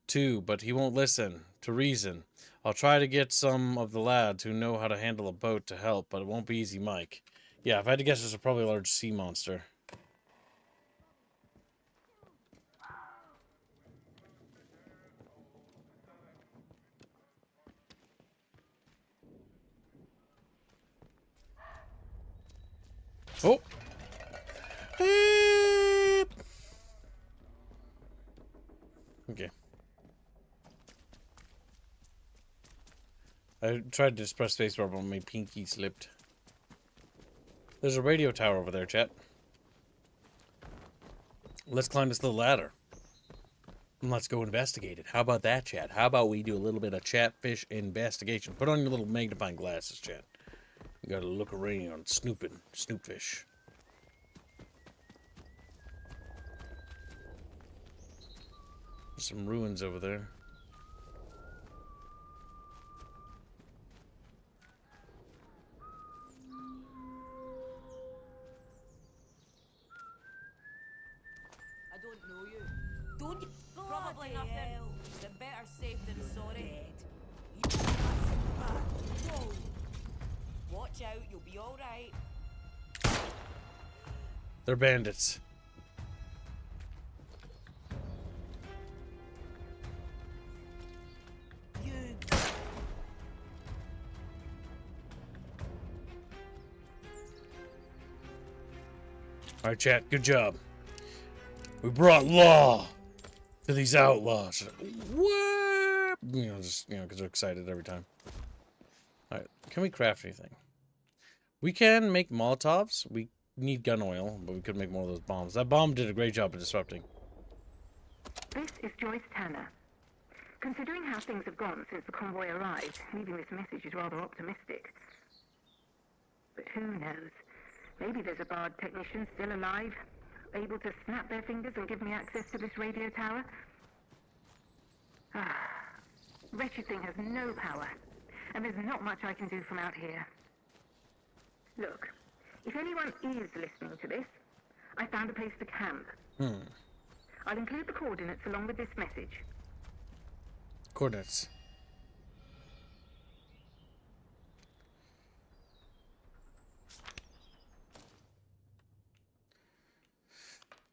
too, but he won't listen to reason. I'll try to get some of the lads who know how to handle a boat to help, but it won't be easy, Mike. Yeah, if I had to guess, there's probably a large sea monster. Oh! Okay. I tried to just press spacebar, but my pinky slipped. There's a radio tower over there, chat. Let's climb this little ladder. And let's go investigate it. How about that, chat? How about we do a little bit of Chatfish investigation? Put on your little magnifying glasses, chat. You gotta look around, snooping, snoopfish. There's some ruins over there.
I don't know you. Don't you? Probably nothing. Then better safe than sorry. Whoa. Watch out, you'll be alright.
They're bandits. Alright, chat, good job. We brought law to these outlaws. What? You know, just, because they're excited every time. Alright, can we craft anything? We can make Molotovs. We need gun oil, but we could make more of those bombs. That bomb did a great job of disrupting.
This is Joyce Tanner. Considering how things have gone since the convoy arrived, leaving this message is rather optimistic. But who knows? Maybe there's a Bard technician still alive, able to snap their fingers and give me access to this radio tower. Wretched thing has no power, and there's not much I can do from out here. Look, if anyone is listening to this, I found a place to camp. I'll include the coordinates along with this message.
Coordinates.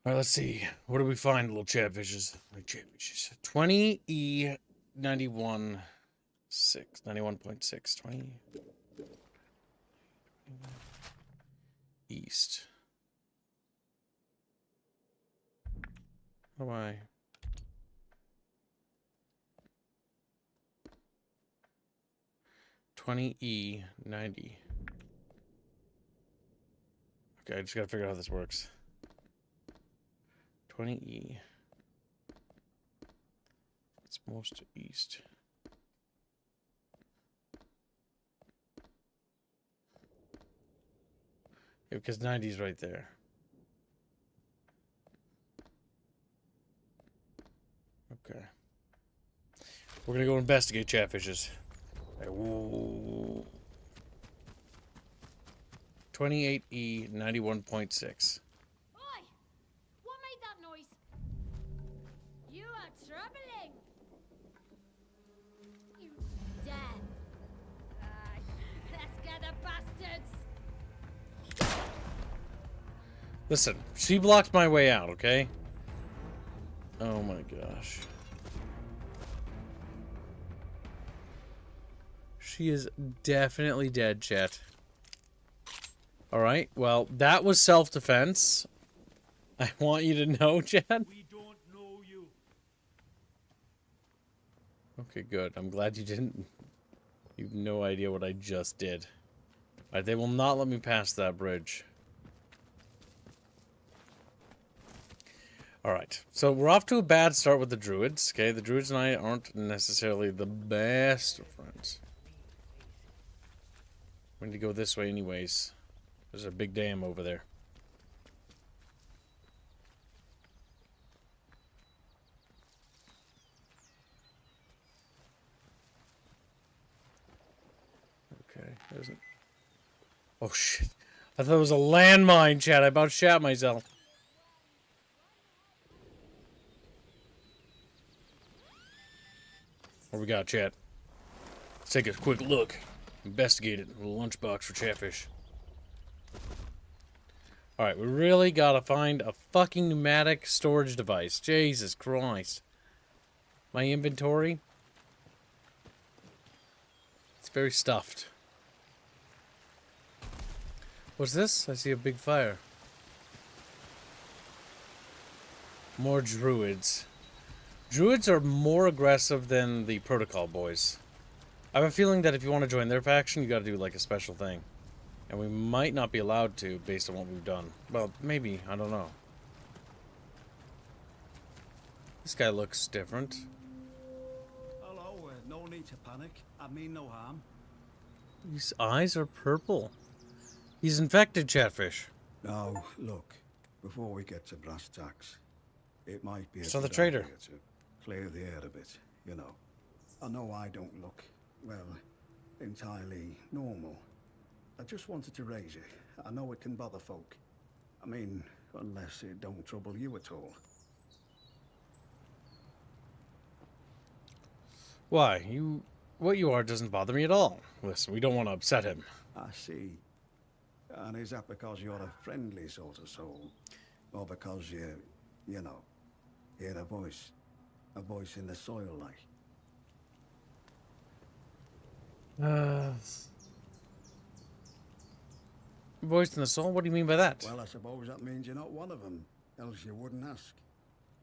Alright, let's see. What do we find, little chatfishes? 20E 91.6. 91.6. 20 East. How do I? $20E 90. Okay, I just gotta figure out how this works. 20E. It's most east. Yeah, because 90 is right there. Okay. We're gonna go investigate chatfishes. Okay, 28E 91.6.
Oi! What made that noise? You are troubling! You deaf! Aye, let's get the bastards!
Listen, she blocked my way out, okay? Oh my gosh. She is definitely dead, chat. Alright, well, that was self-defense. I want you to know, chat.
We don't know you.
Okay, good. I'm glad you didn't. You've no idea what I just did. Alright, they will not let me pass that bridge. Alright, so we're off to a bad start with the druids, okay? The druids and I aren't necessarily the best of friends. We need to go this way anyways. There's a big dam over there. Okay, there's an... Oh shit. I thought it was a landmine, chat. I about shat myself. What we got, chat? Let's take a quick look. Investigate it. A little lunchbox for Chatfish. Alright, we really gotta find a fucking pneumatic storage device. Jesus Christ. My inventory? It's very stuffed. What's this? I see a big fire. More druids. Druids are more aggressive than the protocol boys. I have a feeling that if you want to join their faction, you gotta do like a special thing. And we might not be allowed to based on what we've done. Well, maybe. I don't know. This guy looks different.
Hello, no need to panic. I mean no harm.
His eyes are purple. He's infected, Chatfish.
Now, look. Before we get to brass tacks, it might be a
So the
good
traitor.
idea to clear the air a bit, you know. I know I don't look, well, entirely normal. I just wanted to raise it. I know it can bother folk. I mean, unless it don't trouble you at all.
Why? What you are doesn't bother me at all. Listen, we don't want to upset him.
I see. And is that because you're a friendly sort of soul? Or because you know, hear a voice in the soil like?
Voice in the soul? What do you mean by that?
Well, I suppose that means you're not one of them, else you wouldn't ask.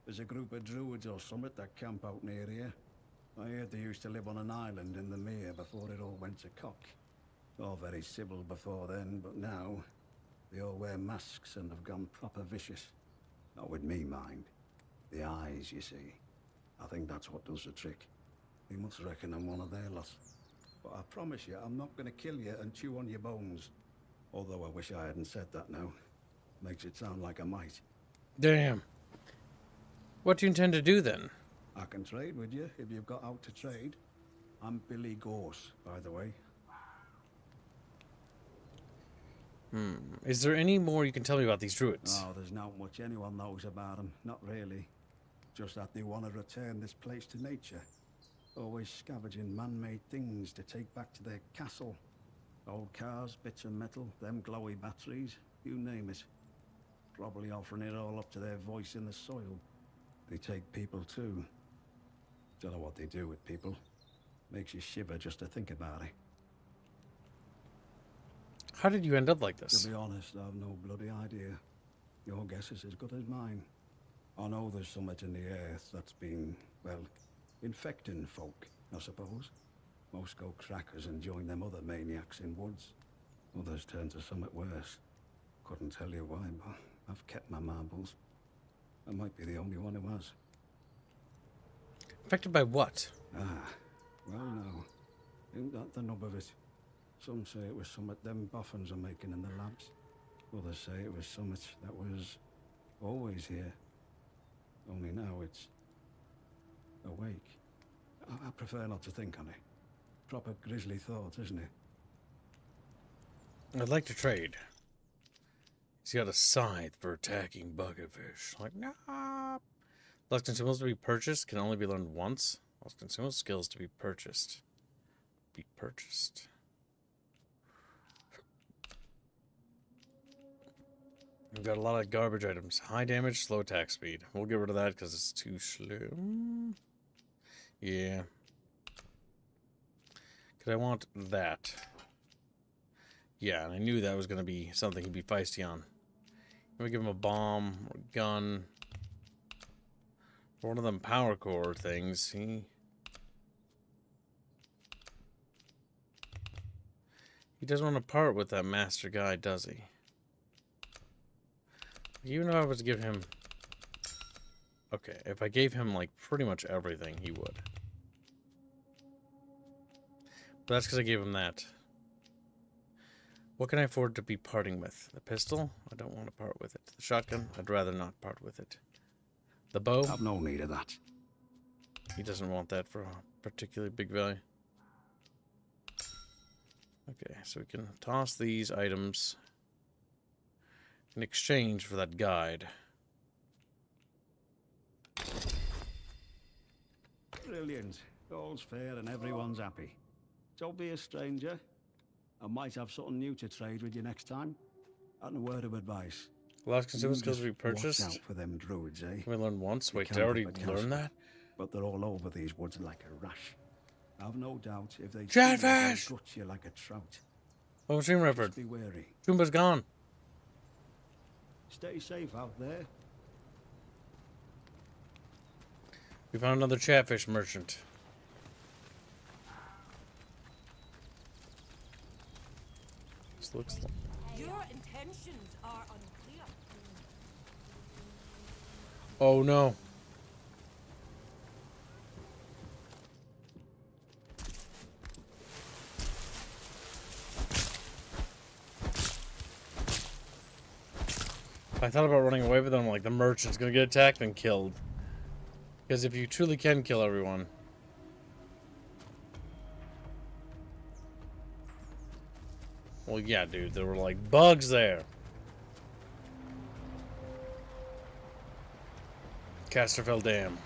There's a group of druids or something that camp out near here. I heard they used to live on an island in the mere before it all went to cock. All very civil before then, but now they all wear masks and have gone proper vicious. Not with me, mind. The eyes, you see. I think that's what does the trick. They must reckon I'm one of their lot. But I promise you, I'm not going to kill you and chew on your bones. Although I wish I hadn't said that now. Makes it sound like I might.
Damn. What do you intend to do then?
I can trade with you if you've got out to trade. I'm Billy Gorse, by the way.
Is there any more you can tell me about these druids?
Oh, there's not much anyone knows about them. Not really. Just that they want to return this place to nature. Always scavenging man-made things to take back to their castle. Old cars, bits of metal, them glowy batteries, you name it. Probably offering it all up to their voice in the soil. They take people too. Don't know what they do with people. Makes you shiver just to think about it.
How did you end up like this?
To be honest, I've no bloody idea. Your guess is as good as mine. I know there's something in the earth that's been, well, infecting folk, I suppose. Most go crackers and join them other maniacs in woods. Others turn to something worse. couldn't tell you why, but I've kept my marbles. I might be the only one who has.
Affected by what?
Ah, well, no. Ain't that the nub of it? Some say it was something them boffins are making in the labs. Others say it was something that was always here. Only now it's awake. I prefer not to think on it. Proper grisly thought, isn't it?
I'd like to trade. He's got a scythe for attacking bucketfish. Like, nah. Less consumables to be purchased can only be learned once. Less consumable skills to be purchased. Be purchased. We've got a lot of garbage items. High damage, slow attack speed. We'll get rid of that because it's too slow. Yeah. Because I want that. Yeah, and I knew that was going to be something he'd be feisty on. Let me give him a bomb, or gun. One of them power core things. He doesn't want to part with that master guy, does he? Even if I was to give him... Okay, if I gave him, like, pretty much everything, he would. But that's because I gave him that. What can I afford to be parting with? The pistol? I don't want to part with it. The shotgun? I'd rather not part with it. The bow?
I've no need of that.
He doesn't want that for a particularly big value. Okay, so we can toss these items in exchange for that guide.
Brilliant. All's fair and everyone's happy. Don't be a stranger. I might have something new to trade with you next time. And a word of advice.
Last consumer skills to be purchased.
Watch out for them druids, eh?
Can we learn once? Wait, did I already learn that?
But they're all over these woods like a rash. I've no doubt if they
Chatfish!
gut you like a trout.
Oh, Stream Record.
Be wary.
Toomba's gone.
Stay safe out there.
We found another Chatfish merchant. This looks like...
Your intentions are unclear.
Oh no. I thought about running away, but then I'm like, the merchant's gonna get attacked and killed. Because if you truly can kill everyone... Well, yeah, dude, there were like bugs there. Casterfell Dam.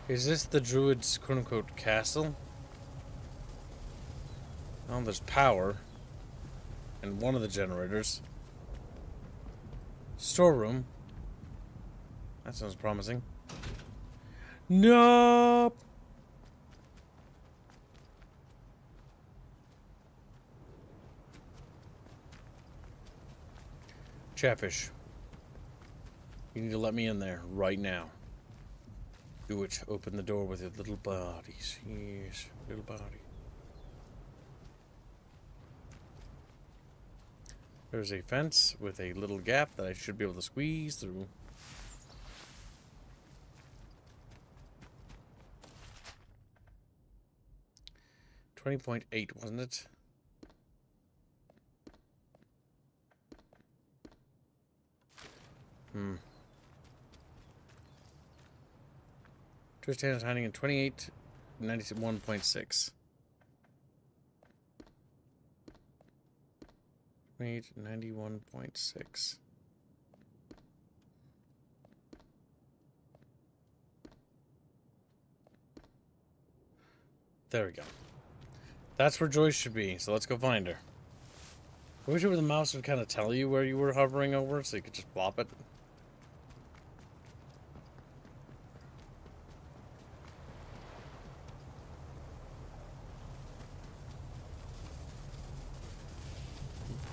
Is this the druid's quote-unquote castle? Oh, there's power in one of the generators. Storeroom. That sounds promising. Nope. Chatfish. You need to let me in there right now. Do it. Open the door with your little bodies. Yes, little body. There's a fence with a little gap that I should be able to squeeze through. $20.8, wasn't it? Tristan is hiding in 28.91.6. 28.91.6. There we go. That's where Joyce should be, so let's go find her. I wish it was the mouse would kind of tell you where you were hovering over, so you could just plop it.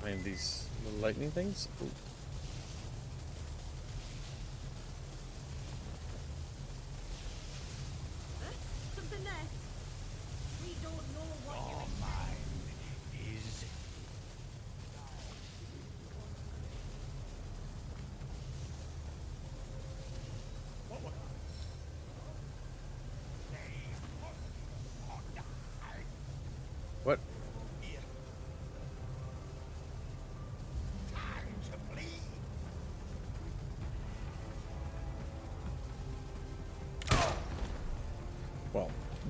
Find these little lightning things. Ooh.
Something there. We don't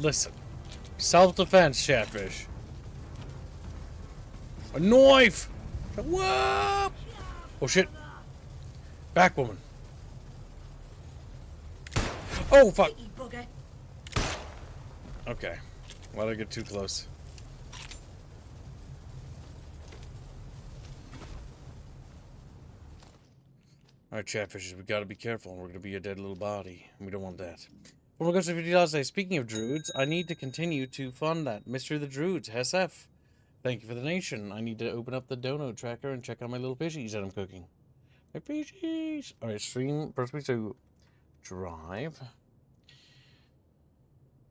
Listen. Self-defense, Chatfish. A knife! Whoa! Oh shit. Back, woman. Oh, fuck. Okay. Why did I get too close? Alright, Chatfishes, we gotta be careful. We're gonna be a dead little body. And we don't want that. Well, we're going to $50 Speaking of druids, I need to continue to fund that. Mystery of the Druids, SF. Thank you for the donation. I need to open up the dono tracker and check out my little fishies that I'm cooking. My fishies! Alright, stream. First we do drive.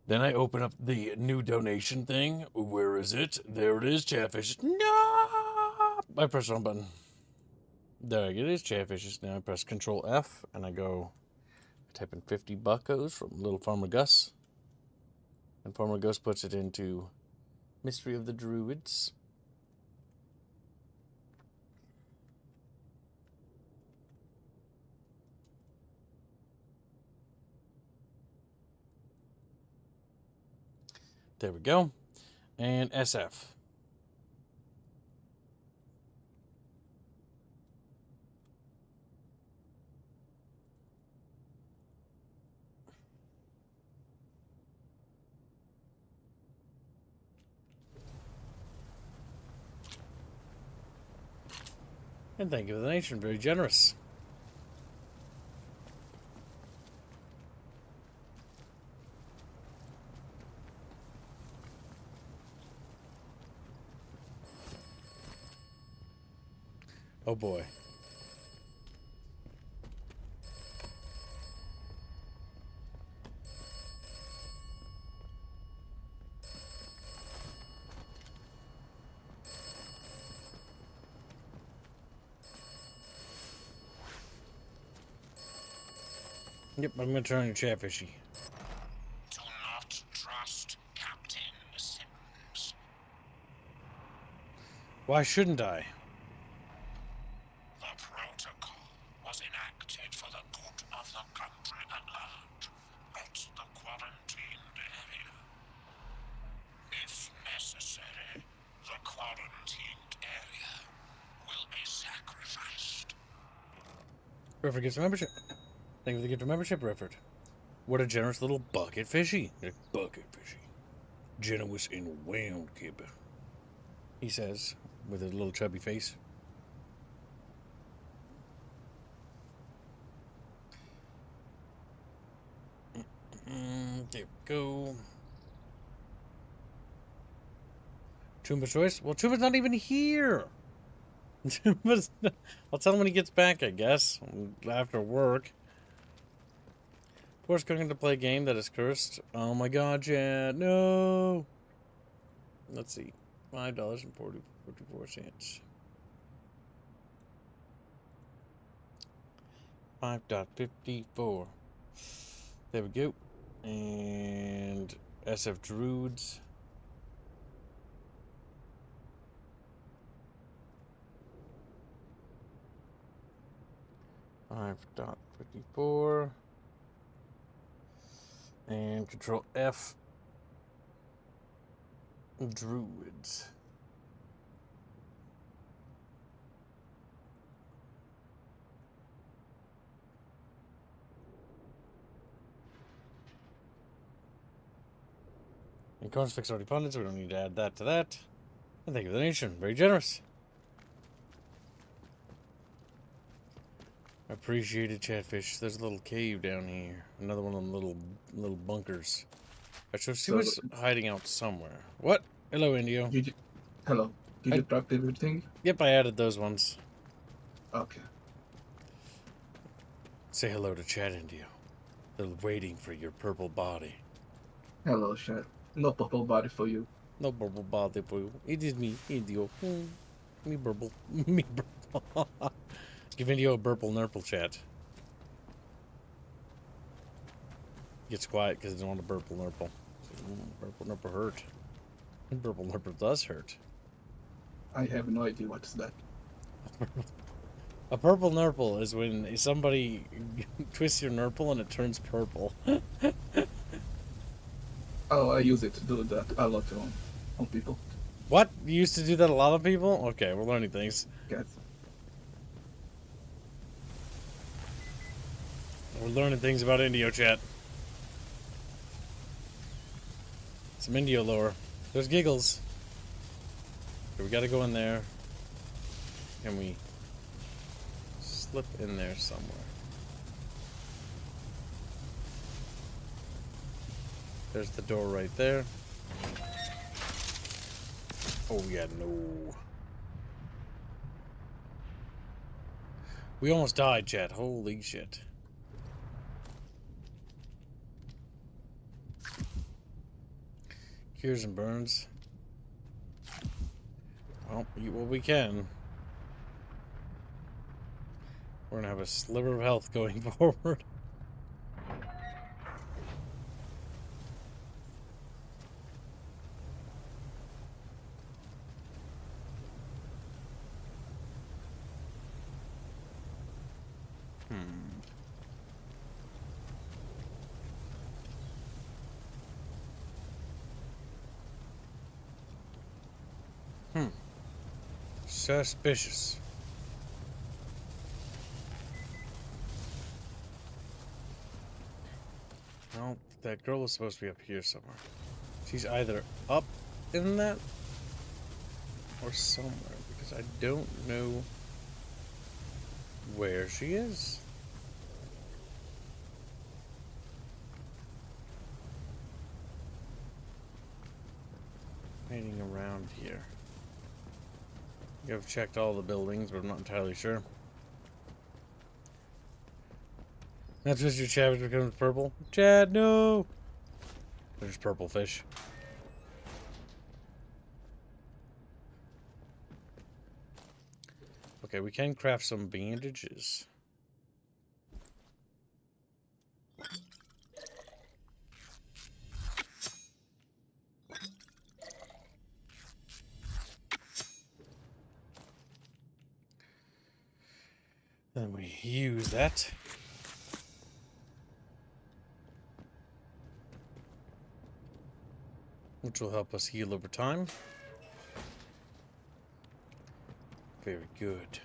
Then I open up the new donation thing. Where is it? There it is, Chatfishes. No! I press the wrong button. There it is, Chatfishes. Now I press Control F and I go type in 50 buckos from Little Farmer Gus. And Farmer Gus puts it into Mystery of the Druids. There we go. And SF. And thank you for the donation. Very generous. Oh boy. Yep, I'm gonna turn on your Chatfishy.
Do not trust Captain Sims.
Why shouldn't I?
The protocol was enacted for the good of the country at large, not the quarantined area. If necessary, the quarantined area will be sacrificed.
Rifford gets a membership. Thank you for the gift of membership, Rifford. What a generous little bucket fishy. Bucket fishy. Generous and wound kibber. He says, with a little chubby face. There we go. Chumba's choice? Well, Chumba's not even here. I'll tell him when he gets back, I guess. After work. Force Gungan to play a game that is cursed. Oh my god, Chad. No! Let's see. $5.44. 5.54. There we go. And SF Druids. $5.54. And Control F. Druids. And Confronting already funded, so we don't need to add that to that. And thank you for the donation. Very generous. Appreciated, Chatfish. There's a little cave down here. Another one of them little bunkers. Right, so she was hiding out somewhere. What? Hello, Indio.
Hello. Did you drop everything?
Yep, I added those ones.
Okay.
Say hello to Chat, Indio. They're waiting for your purple body.
Hello, Chat. No purple body for you.
No purple body for you. It is me, Indio. Me burble. Me burble. Give Indio a burple nurple, Chat. Gets quiet because he doesn't want a burple nurple. Burple nurple hurt. Burple nurple does hurt.
I have no idea what's that.
A purple nurple is when somebody twists your nurple and it turns purple.
Oh, I use it to do that a lot on people.
What? You used to do that a lot of people? Okay, we're learning things.
Yes.
We're learning things about Indio, chat. Some Indio lore. There's giggles. Okay, we gotta go in there. Can we slip in there somewhere? There's the door right there. Oh yeah, no. We almost died, chat. Holy shit. Cures and burns. Well, eat what we can. We're gonna have a sliver of health going forward. Suspicious. Well, that girl was supposed to be up here somewhere. She's either up in that or somewhere, because I don't know where she is. Hanging around here. I've checked all the buildings, but I'm not entirely sure. That's just your Chad becomes purple. Chad, no! There's purple fish. Okay, we can craft some bandages. Then we use that. Which will help us heal over time. Very good.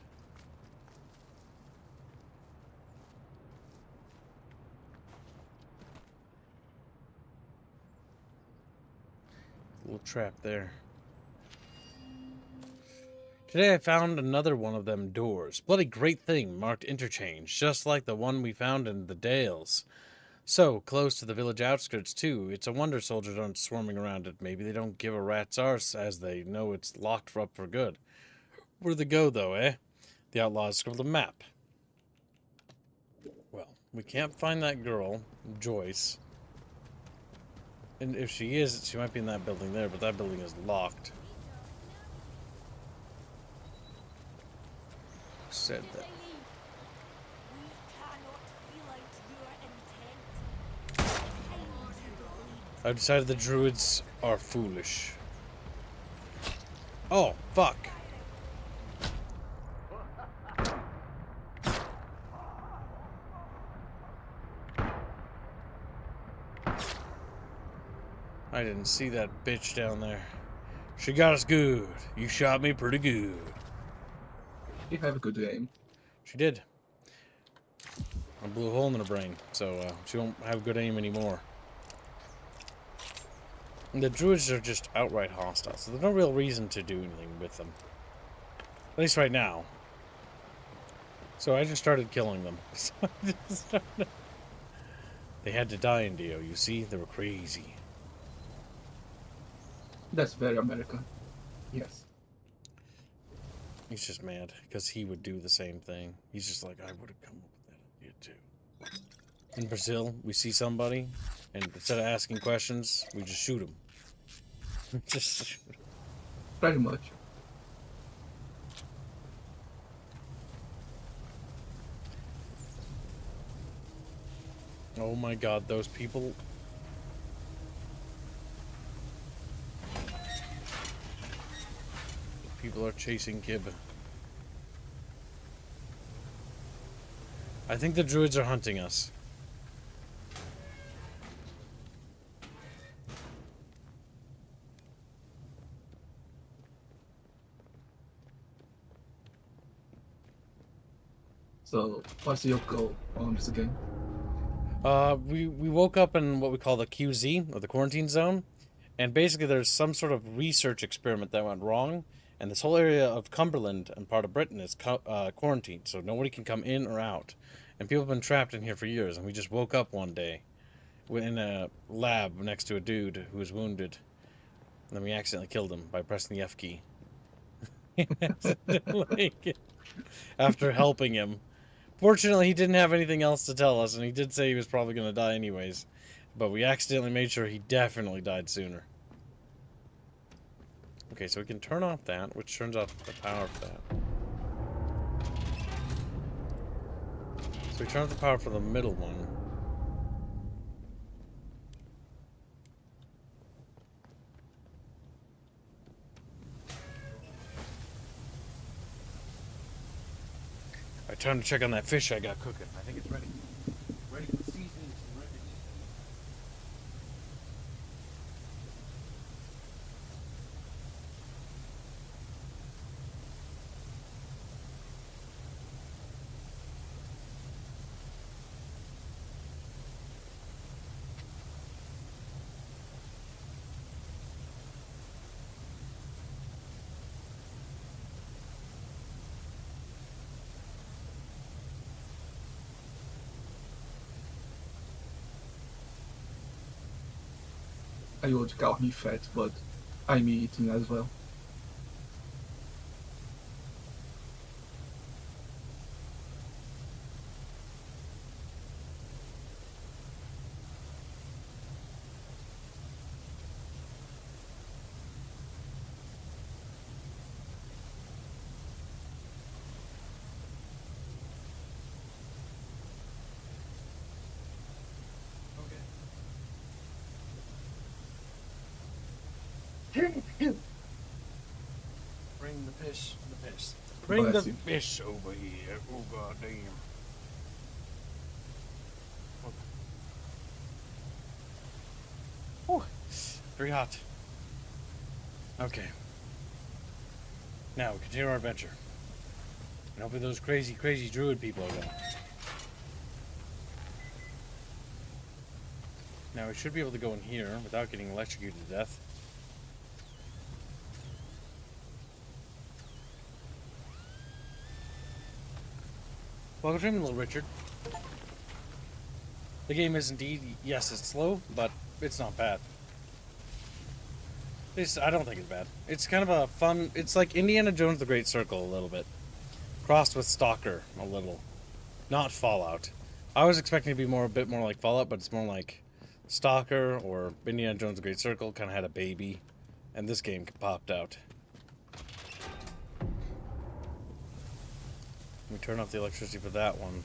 Little trap there. Today I found another one of them doors. Bloody great thing, marked Interchange, just like the one we found in the Dales. So, close to the village outskirts too. It's a wonder soldiers aren't swarming around it. Maybe they don't give a rat's arse as they know it's locked up for good. Where'd they go though, eh? The outlaws scribbled a map. Well, we can't find that girl, Joyce. And if she is, she might be in that building there, but that building is locked. Said that. I've decided the druids are foolish. Oh, fuck. I didn't see that bitch down there. She got us good. You shot me pretty good.
You have a good aim.
She did. I blew a hole in her brain, so she won't have good aim anymore. And the druids are just outright hostile, so there's no real reason to do anything with them. At least right now. So I just started killing them. They had to die in Dio, you see? They were crazy.
That's very American. Yes.
He's just mad because he would do the same thing. He's just like, I would have come up with that idea too. In Brazil, we see somebody, and instead of asking questions, we just shoot them. Just shoot 'em.
Pretty much.
Oh my god, those people. People are chasing Kib. I think the druids are hunting us.
So, what's your goal on this game?
We woke up in what we call the QZ, or the quarantine zone, and basically there's some sort of research experiment that went wrong, and this whole area of Cumberland and part of Britain is quarantined, so nobody can come in or out, and people have been trapped in here for years, and we just woke up one day in a lab next to a dude who was wounded, and then we accidentally killed him by pressing the F key. After helping him. Fortunately, he didn't have anything else to tell us, and he did say he was probably going to die anyways. But we accidentally made sure he definitely died sooner. Okay, so we can turn off that, which turns off the power for that. So we turn off the power for the middle one. Alright, time to check on that fish I got cooking. I think it's ready. Ready for seasoning some wreckage.
I would call him fat, but I'm eating as well.
Bring the fish. Bring
Bless
the
you.
fish over here. Oh, goddamn. Oh, very hot. Okay. Now, we continue our adventure. And hopefully those crazy, crazy druid people are gone. Now, we should be able to go in here without getting electrocuted to death. Welcome to Little Richard. The game is indeed, yes, it's slow, but it's not bad. I don't think it's bad. It's kind of a fun, it's like Indiana Jones the Great Circle a little bit. Crossed with Stalker a little. Not Fallout. I was expecting it to be a bit more like Fallout, but it's more like Stalker or Indiana Jones the Great Circle kind of had a baby, and this game popped out. Let me turn off the electricity for that one.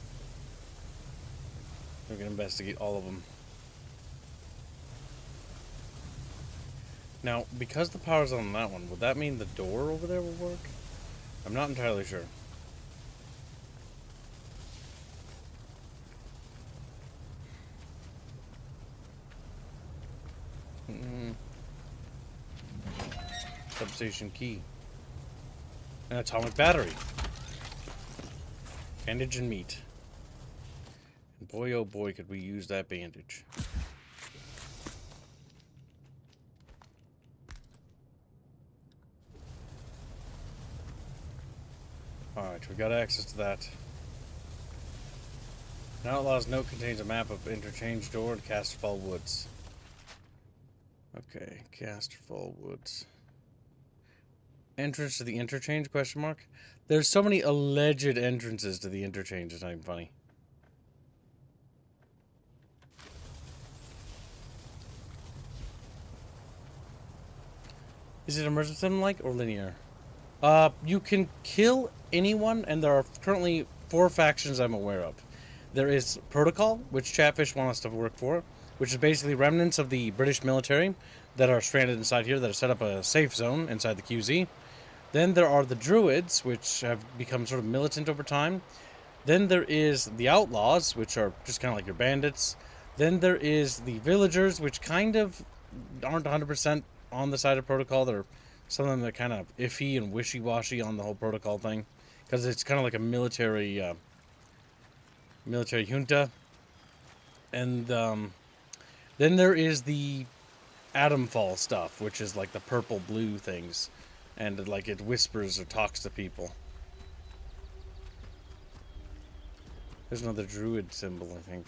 We can investigate all of them. Now, because the power's on that one, would that mean the door over there will work? I'm not entirely sure. Substation key. An atomic battery. Bandage and meat. And boy, oh boy, could we use that bandage. Alright, we got access to that. An outlaw's note contains a map of Interchange door and Casterfall Woods. Okay, Casterfall Woods. Entrance to the Interchange, question mark? There's so many alleged entrances to the Interchange, it's not even funny. Is it immersive sim-like or linear? You can kill anyone, and there are currently 4 factions I'm aware of. There is Protocol, which Chatfish want us to work for, which is basically remnants of the British military that are stranded inside here that have set up a safe zone inside the QZ. Then there are the Druids, which have become sort of militant over time. Then there is the Outlaws, which are just kind of like your bandits. Then there is the Villagers, which kind of aren't 100% on the side of Protocol. They're some of them are kind of iffy and wishy-washy on the whole Protocol thing, because it's kind of like a military military junta. And then there is the Atomfall stuff, which is like the purple-blue things. And like it whispers or talks to people. There's another druid symbol, I think.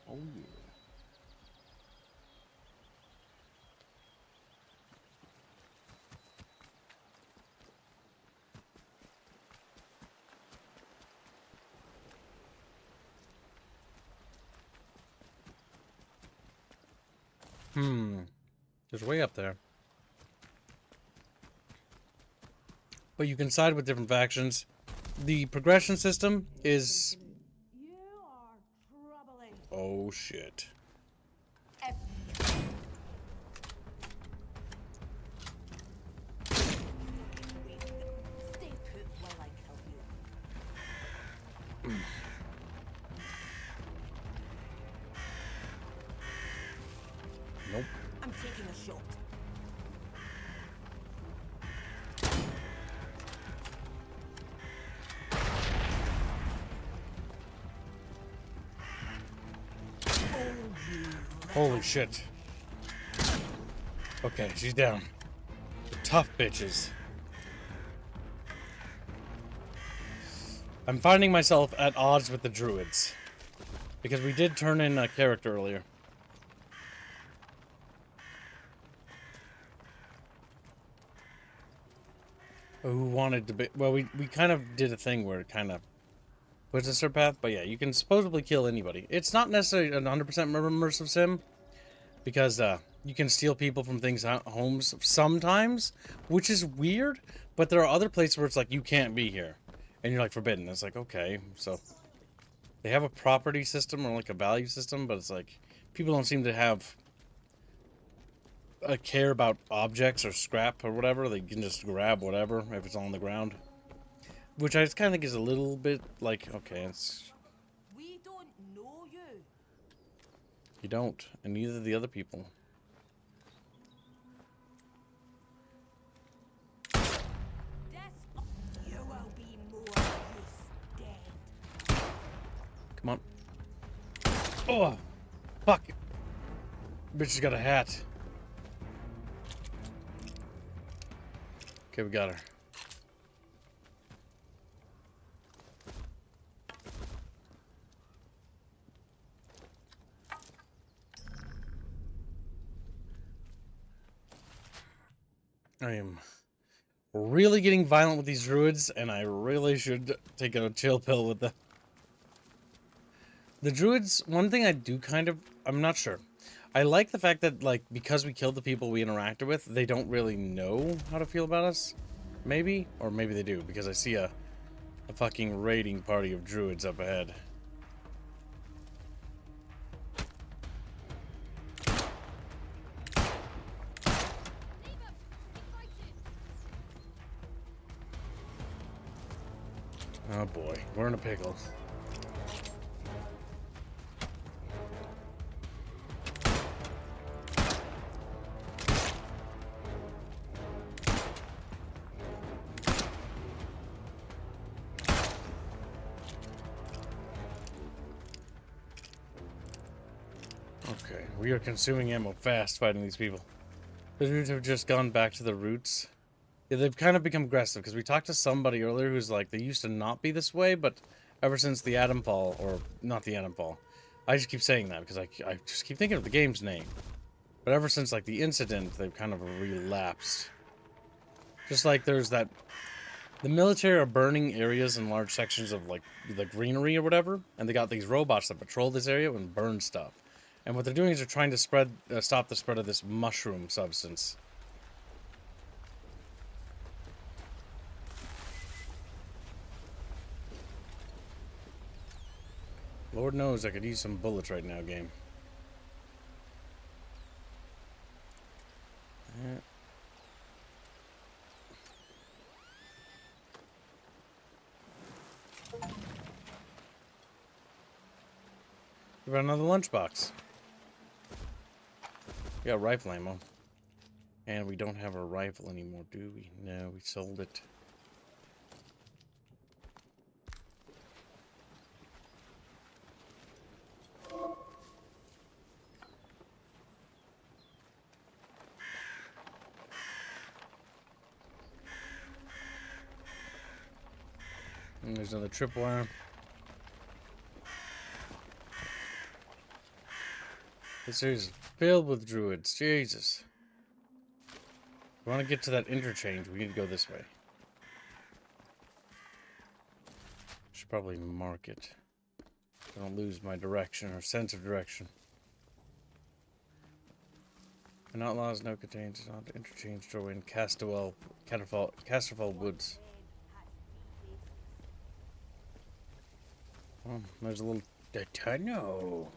Oh yeah. It's way up there. But you can side with different factions. The progression system is... Oh shit. Nope.
I'm taking a shot.
Holy shit. Okay, she's down. The tough bitches. I'm finding myself at odds with the druids. Because we did turn in a character earlier. Who wanted to be... Well, we kind of did a thing where it kind of puts us our path. But yeah, you can supposedly kill anybody. It's not necessarily an 100% immersive sim. Because you can steal people from things' homes sometimes. Which is weird. But there are other places where it's like, you can't be here. And you're like, forbidden. It's like, okay. So they have a property system or like a value system. But it's like, people don't seem to have... care about objects or scrap or whatever. They can just grab whatever if it's on the ground, which I just kind of think is a little bit like, okay, it's...
We don't know you.
You don't, and neither the other people.
You will be more use dead.
Come on. Oh, fuck. Bitch has got a hat. Okay, we got her. I am really getting violent with these druids, and I really should take a chill pill with them. The druids, one thing I do kind of... I'm not sure. I like the fact that, like, because we killed the people we interacted with, they don't really know how to feel about us. Maybe? Or maybe they do, because I see a fucking raiding party of druids up ahead. Oh boy, we're in a pickle. Okay, we are consuming ammo fast fighting these people. The dudes have just gone back to the roots. Yeah, they've kind of become aggressive, because we talked to somebody earlier who's like, they used to not be this way, but ever since the Atomfall, or not the Atomfall, I just keep saying that because I just keep thinking of the game's name. But ever since like the incident, they've kind of relapsed. Just like there's that, the military are burning areas in large sections of like the greenery or whatever, and they got these robots that patrol this area and burn stuff. And what they're doing is they're trying to stop the spread of this mushroom substance. Lord knows I could use some bullets right now, game. We got another lunchbox. We got rifle ammo. And we don't have a rifle anymore, do we? No, we sold it. And there's another tripwire. This series is filled with druids. Jesus. If we want to get to that interchange, we need to go this way. Should probably mark it. I don't lose my direction or sense of direction. An outlaws now contains not interchange doorway in Casterfall Woods. Oh, there's a little tunnel.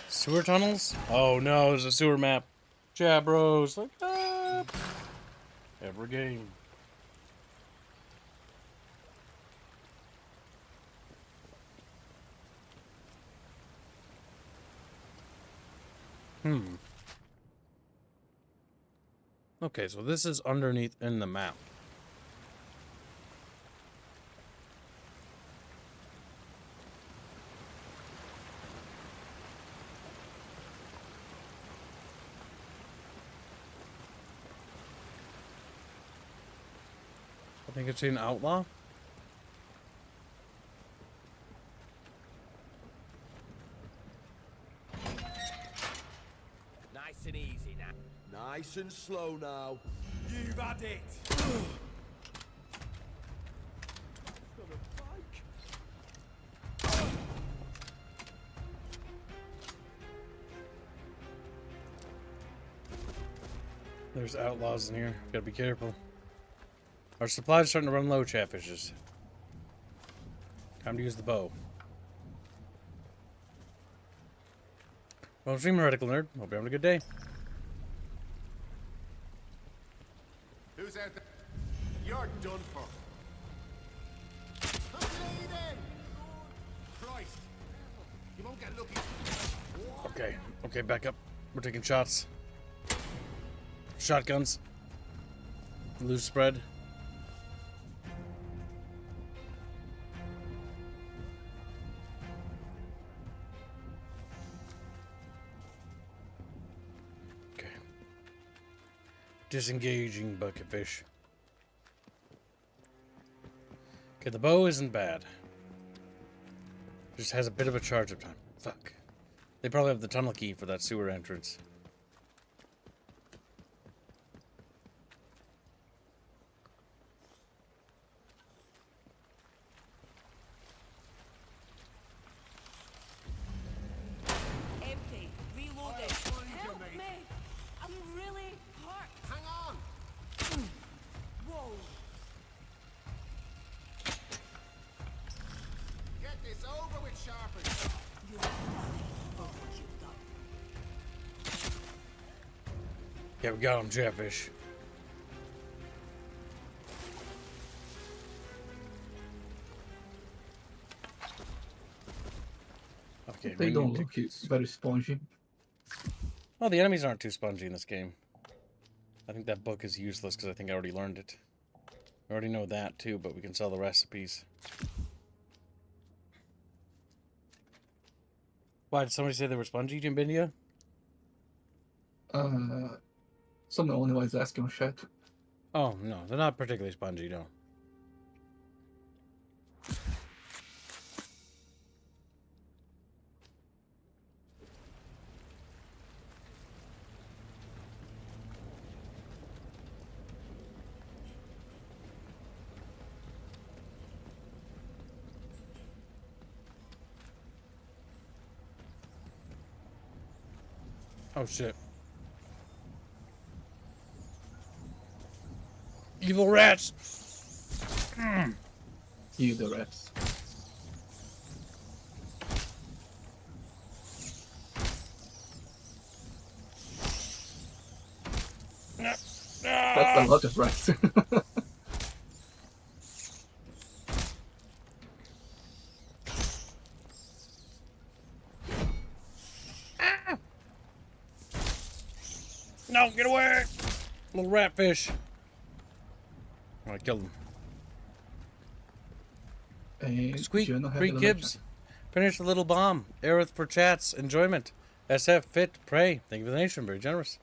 Sewer tunnels? Oh no, there's a sewer map. Jabros, look up. Every game. Okay, so this is underneath in the map. I think it's an outlaw.
Nice and easy now. Nice and slow now.
You've had it.
There's outlaws in here. Gotta be careful. Our supplies are starting to run low, Chatfishes. Time to use the bow. Well, stream Heretical Nerd. Hope you're having a good day.
Who's out there? You're done for. I'm bleeding! Christ! You won't get lucky.
Okay, okay, back up. We're taking shots. Shotguns. Loose spread. Okay. Disengaging bucketfish. Okay, the bow isn't bad. Just has a bit of a charge up time. Fuck. They probably have the tunnel key for that sewer entrance.
Empty. Reloading. Help me! I'm really hurt.
Hang on!
Whoa.
Get this over with, Sharpers!
You're dying for what you've done.
Yeah, we got him, Chatfish. Okay,
They don't look very spongy.
Oh, the enemies aren't too spongy in this game. I think that book is useless because I think I already learned it. I already know that too, but we can sell the recipes. Why, did somebody say they were spongy, Jimbindia?
Someone only was asking on chat.
Oh, no, they're not particularly spongy, no. Oh, shit. Evil rats!
You the rats. That's a lot of rats.
Little rat fish. Oh, I killed him. Squeak, free kibs. Finish the little bomb. Aerith for chats. Enjoyment. SF, fit, pray. Thank you for the donation. Very generous.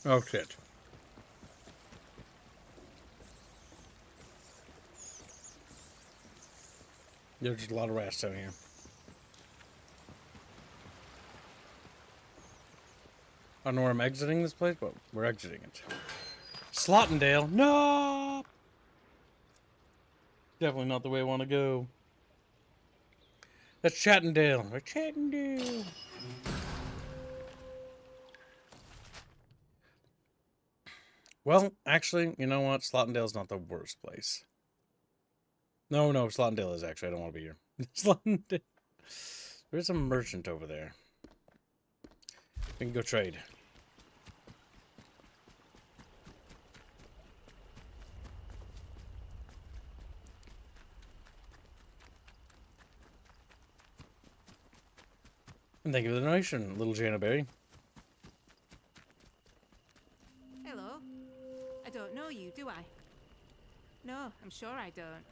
Oh, shit. There's just a lot of rats down here. I don't know where I'm exiting this place, but we're exiting it. Slottendale. No! Definitely not the way I want to go. That's Chattendale. We're Chattendale. Well, actually, you know what? Slottendale's not the worst place. No, Slottendale is actually. I don't want to be here. Slottendale. There's a merchant over there. We can go trade. And thank you for the donation, little Jana Berry.
Hello. I don't know you, do I? No, I'm sure I don't.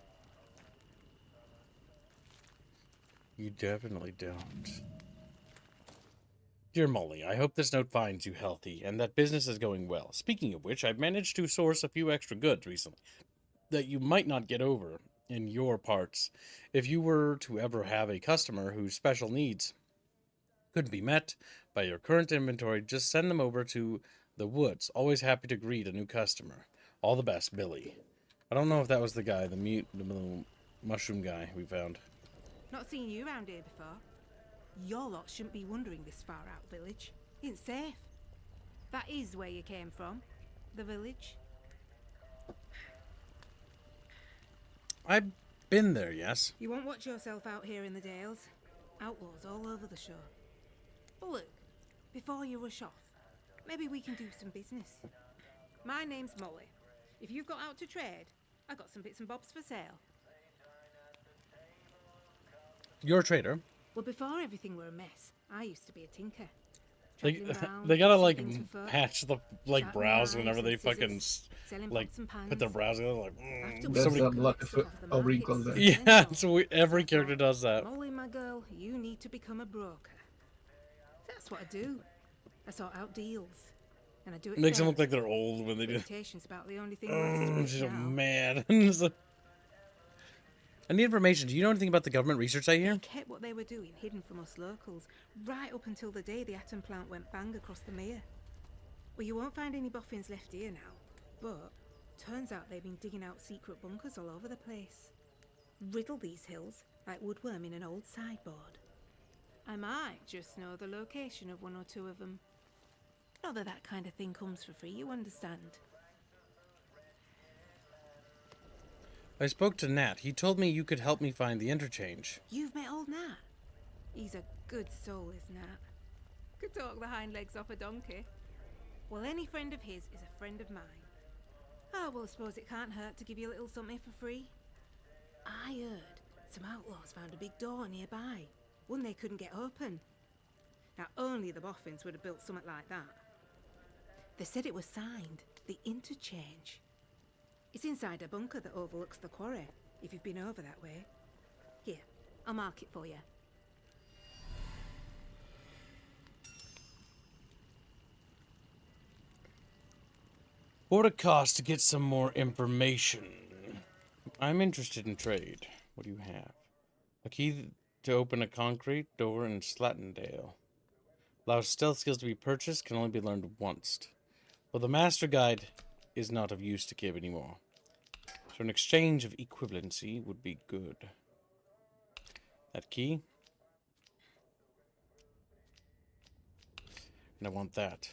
You definitely don't. Dear Molly, I hope this note finds you healthy and that business is going well. Speaking of which, I've managed to source a few extra goods recently that you might not get over in your parts if you were to ever have a customer whose special needs couldn't be met by your current inventory. Just send them over to the woods. Always happy to greet a new customer. All the best, Billy. I don't know if that was the guy, the little mushroom guy we found.
Not seen you around here before. Your lot shouldn't be wandering this far out village. It's safe. That is where you came from. The village.
I've been there, yes.
You won't watch yourself out here in the Dales. Outlaws all over the shore. But look, before you rush off, maybe we can do some business. My name's Molly. If you've got out to trade, I've got some bits and bobs for sale.
You're a trader.
Well, before everything were a mess, I used to be a tinker.
They gotta like patch the like brows whenever they fucking like put their brows together. Like
That's the luck of a wrinkle there.
Yeah, so every character does that.
Molly, my girl, you need to become a broker. That's what I do. I sort out deals, and I do it.
Makes them look like they're old when they do.
Reputation's about the only thing.
She's mad. I need information. Do you know anything about the government research I hear?
They kept what they were doing hidden from us locals, right up until the day the atom plant went bang across the mere. Well, you won't find any boffins left here now, but turns out they've been digging out secret bunkers all over the place. Riddle these hills like woodworm in an old sideboard. I might just know the location of one or two of them. Not that that kind of thing comes for free, you understand.
I spoke to Nat. He told me you could help me find the interchange.
You've met old Nat? He's a good soul, is Nat. Could talk the hind legs off a donkey. Well, any friend of his is a friend of mine. Oh, well, I suppose it can't hurt to give you a little something for free. I heard some outlaws found a big door nearby, one they couldn't get open. Now, only the boffins would have built something like that. They said it was signed, the Interchange. It's inside a bunker that overlooks the quarry, if you've been over that way. Here, I'll mark it for you.
What would it cost to get some more information? I'm interested in trade. What do you have? A key to open a concrete door in Slottendale. Allows stealth skills to be purchased, can only be learned once. Well, the master guide is not of use to Kib anymore. So an exchange of equivalency would be good. That key. And I want that.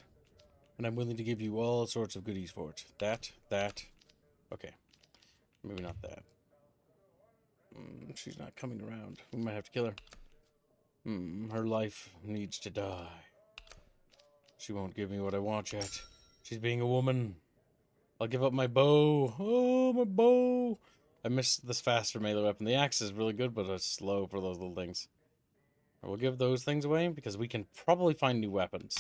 And I'm willing to give you all sorts of goodies for it. That. Okay. Maybe not that. She's not coming around. We might have to kill her. Her life needs to die. She won't give me what I want yet. She's being a woman. I'll give up my bow. Oh, my bow. I missed this faster melee weapon. The axe is really good, but it's slow for those little things. We'll give those things away because we can probably find new weapons.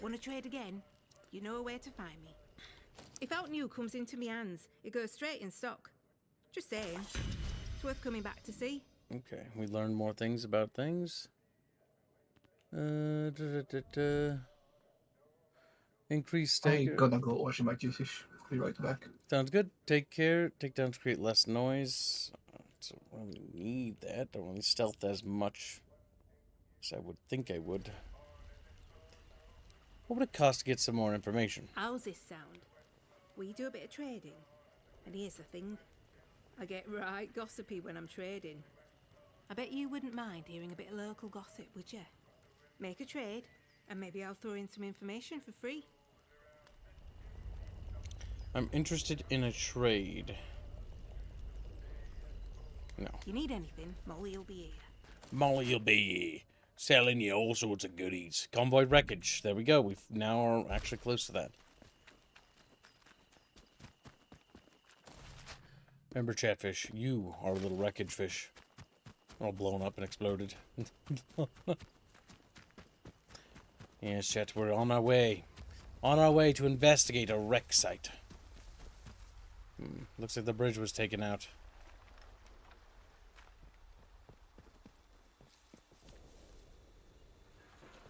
Want to trade again? You know where to find me. If out new comes into me hands, it goes straight in stock. Just saying. It's worth coming back to see.
Okay, we learned more things about things. Increase
I'm
stake.
gonna go washing my juices. Be right back.
Sounds good. Take care. Takedowns create less noise. So I don't really need that. Don't really stealth as much as I would think I would. What would it cost to get some more information?
How's this sound? We do a bit of trading. And here's the thing. I get right gossipy when I'm trading. I bet you wouldn't mind hearing a bit of local gossip, would you? Make a trade, and maybe I'll throw in some information for free.
I'm interested in a trade. No.
If you need anything, Molly'll be here.
Molly'll be selling you all sorts of goodies. Convoy wreckage. There we go. We now are actually close to that. Remember, Chatfish, you are a little wreckage fish. All blown up and exploded. Yes, Chat, we're on our way. On our way to investigate a wreck site. Looks like the bridge was taken out.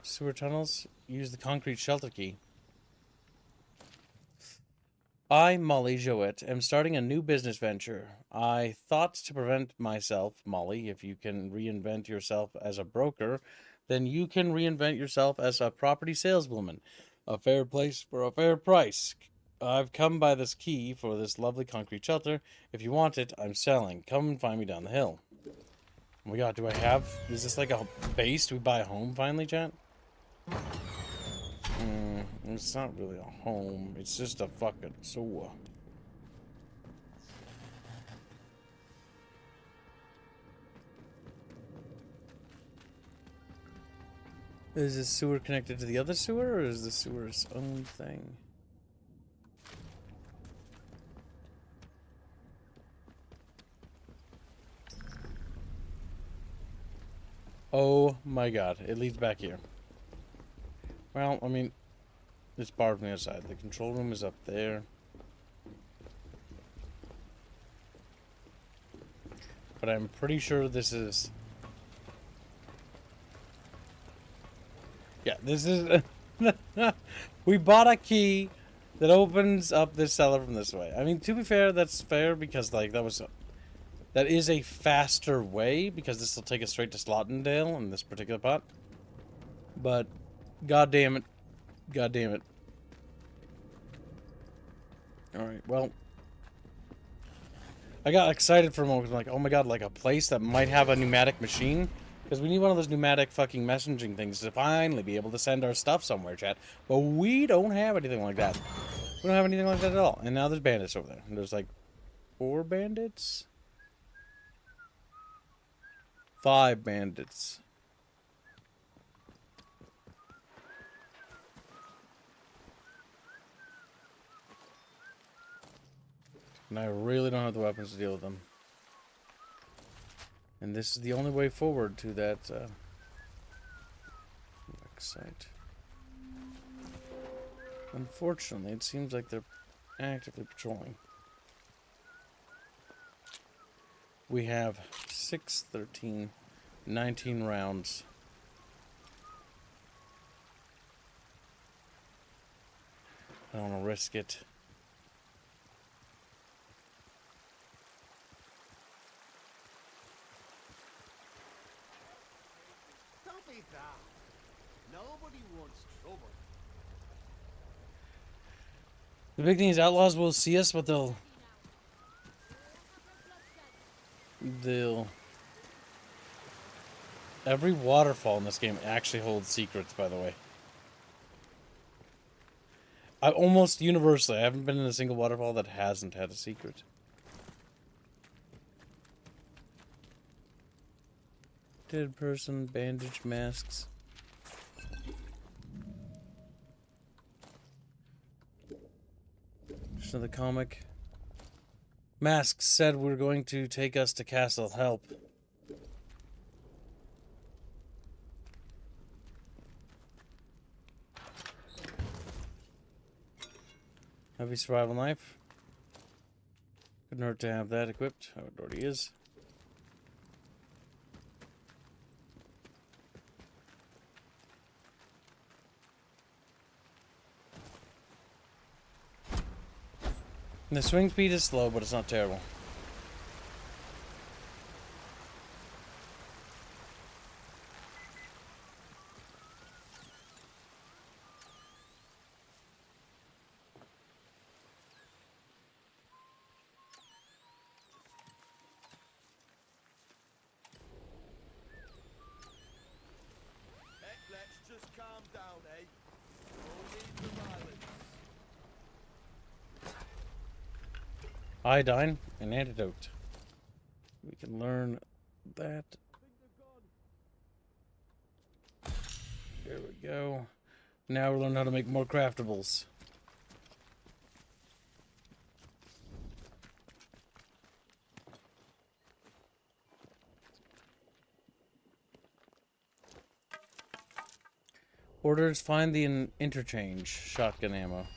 Sewer tunnels? Use the concrete shelter key. I, Molly Jouet, am starting a new business venture. I thought to prevent myself, Molly, if you can reinvent yourself as a broker, then you can reinvent yourself as a property saleswoman. A fair place for a fair price. I've come by this key for this lovely concrete shelter. If you want it, I'm selling. Come and find me down the hill. Oh my god, do I have... Is this like a base? Do we buy a home finally, chat? It's not really a home. It's just a fucking sewer. Is this sewer connected to the other sewer, or is the sewer its own thing? Oh my god, it leads back here. Well, I mean, it's barred from the outside. The control room is up there. But I'm pretty sure this is... Yeah, this is... We bought a key that opens up this cellar from this way. I mean, to be fair, that's fair because, like, that is a faster way because this will take us straight to Slottendale in this particular pot. But, god damn it. God damn it. Alright, well. I got excited for a moment. Like, oh my god, like a place that might have a pneumatic machine. Because we need one of those pneumatic fucking messaging things to finally be able to send our stuff somewhere, chat. But we don't have anything like that. We don't have anything like that at all. And now there's bandits over there. And there's like 4 bandits? 5 bandits. And I really don't have the weapons to deal with them. And this is the only way forward to that site. Unfortunately, it seems like they're actively patrolling. We have 6, 13, 19 rounds. I don't want to risk it.
Don't be daft. Nobody wants trouble.
The big thing is outlaws will see us, but they'll every waterfall in this game actually holds secrets, by the way. I almost universally, I haven't been in a single waterfall that hasn't had a secret. Dead person, bandage, masks. Just another comic. Masks said we're going to take us to Castle Help. Heavy survival knife. Couldn't hurt to have that equipped. Oh, it already is. The swing speed is slow, but it's not terrible.
Let's just calm down, eh? No need for violence.
Iodine, an antidote. We can learn that. There we go. Now we'll learn how to make more craftables. Orders, find the interchange shotgun ammo.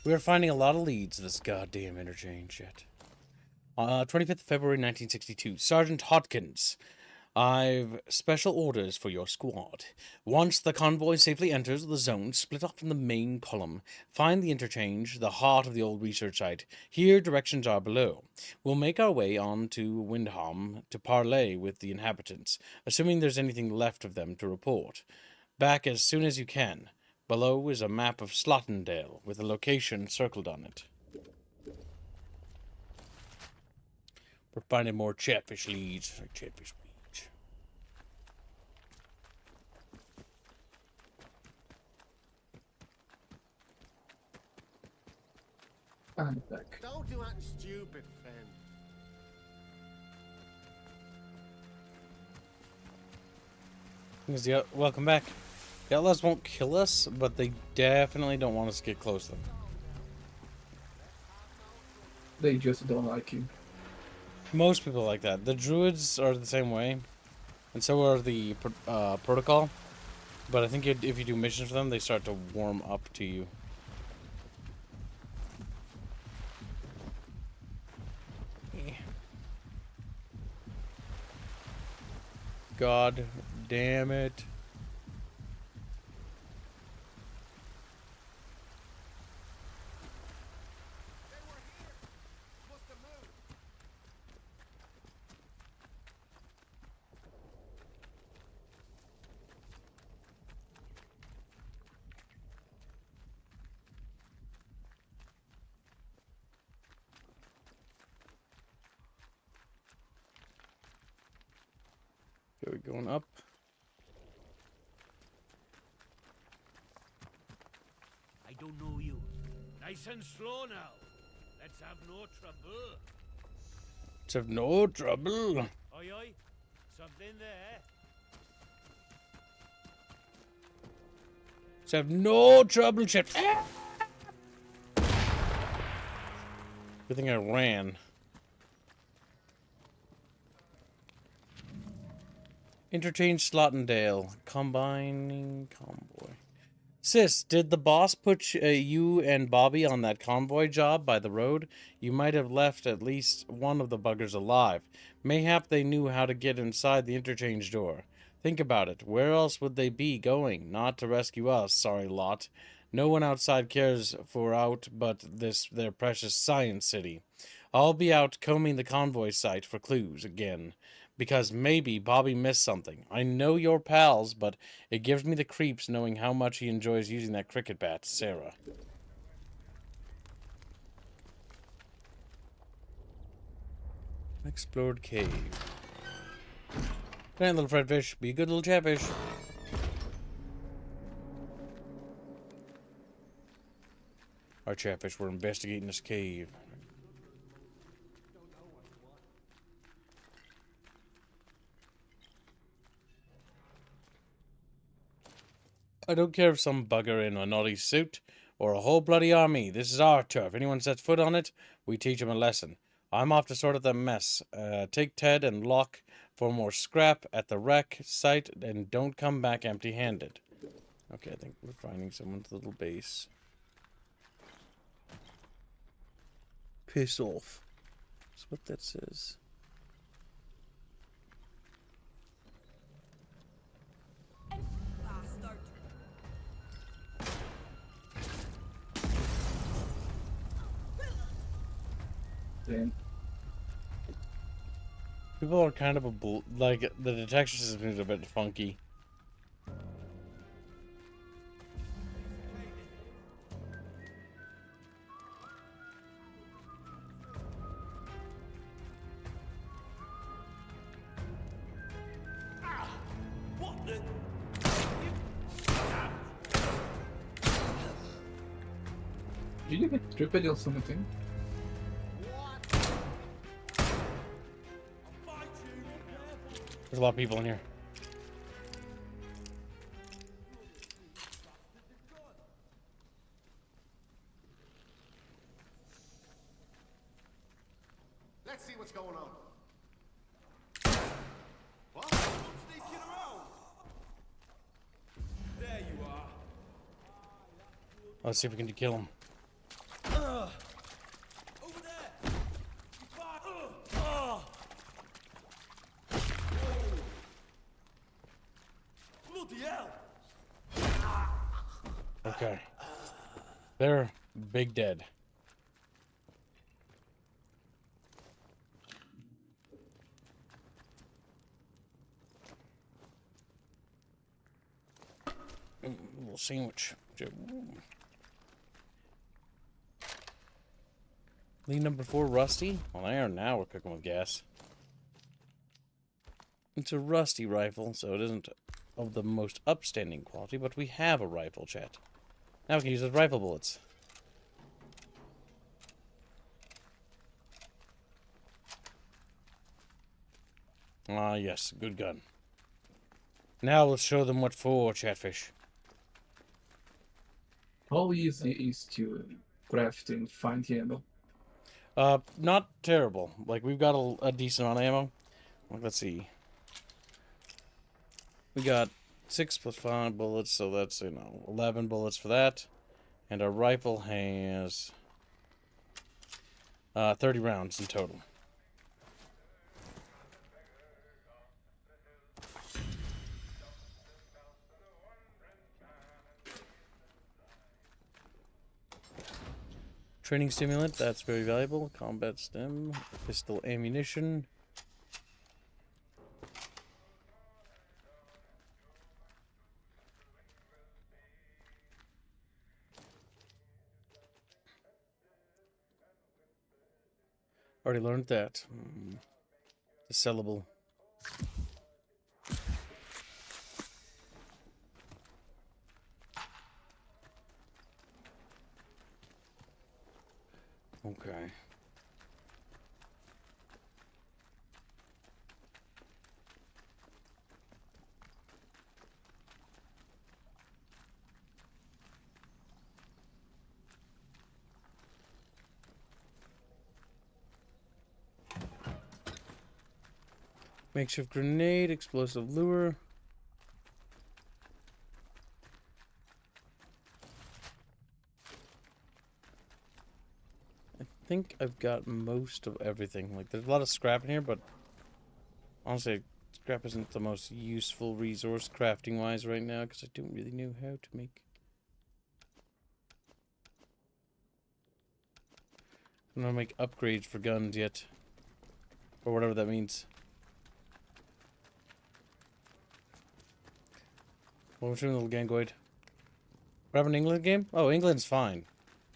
We are finding a lot of leads to this goddamn interchange shit. 25th of February 1962. Sergeant Hodkins, I've special orders for your squad. Once the convoy safely enters the zone, split off from the main column. Find the interchange, the heart of the old research site. Here, directions are below. We'll make our way on to Windham to parley with the inhabitants, assuming there's anything left of them to report. Back as soon as you can. Below is a map of Slottendale with a location circled on it. We're finding more Chatfish leads. Chatfish leads.
I'm back.
Don't do anything stupid, friend.
Yeah, welcome back. The outlaws won't kill us, but they definitely don't want us to get close to them.
They just don't like you.
Most people like that. The druids are the same way, and so are the protocol. But I think if you do missions for them, they start to warm up to you. God damn it. Okay, we're going up.
I don't know you. Nice and slow now. Let's have no trouble.
Let's have no trouble.
Oi, oi. Something there.
Let's have no trouble, Chat. Good thing I ran. Interchange Slottendale. Combining convoy. Sis, did the boss put you and Bobby on that convoy job by the road? You might have left at least one of the buggers alive. Mayhap they knew how to get inside the interchange door. Think about it. Where else would they be going? Not to rescue us, sorry lot. No one outside cares for out but their precious science city. I'll be out combing the convoy site for clues again. Because maybe Bobby missed something. I know you're pals, but it gives me the creeps knowing how much he enjoys using that cricket bat, Sarah. Explored cave. Good night, little Fredfish. Be a good little Chatfish. Our Chatfish, we're investigating this cave. I don't care if some bugger in a naughty suit or a whole bloody army. This is our turf. Anyone sets foot on it, we teach him a lesson. I'm off to sort out the mess. Take Ted and Locke for more scrap at the wreck site and don't come back empty-handed. Okay, I think we're finding someone's little base. Piss off. That's what that says.
Bastard.
Damn.
People are kind of like the detection system is a bit funky.
Did you get tripped or something?
There's a lot of people in here.
Let's see what's going on. What? Sneaking around. There you are.
Let's see if we can kill him.
Over there. Bloody hell.
Okay. They're big dead. A little sandwich. Lead number 4, rusty. Well, there, now we're cooking with gas. It's a rusty rifle, so it isn't of the most upstanding quality, but we have a rifle, chat. Now we can use those rifle bullets. Ah, yes, good gun. Now let's show them what for, Chatfish.
How easy is to craft and find ammo?
Not terrible. Like, we've got a decent amount of ammo. Like, let's see. We got 6 plus 5 bullets, so that's, 11 bullets for that. And our rifle has 30 rounds in total. Training stimulant, that's very valuable. Combat stem, pistol ammunition. Already learned that. The sellable. Okay. Makeshift grenade, explosive lure. I think I've got most of everything. Like, there's a lot of scrap in here, but honestly, scrap isn't the most useful resource crafting-wise right now, because I don't really know how to make... I don't know how to make upgrades for guns yet. Or whatever that means. What was your little Gangoid? We're having an England game? Oh, England's fine.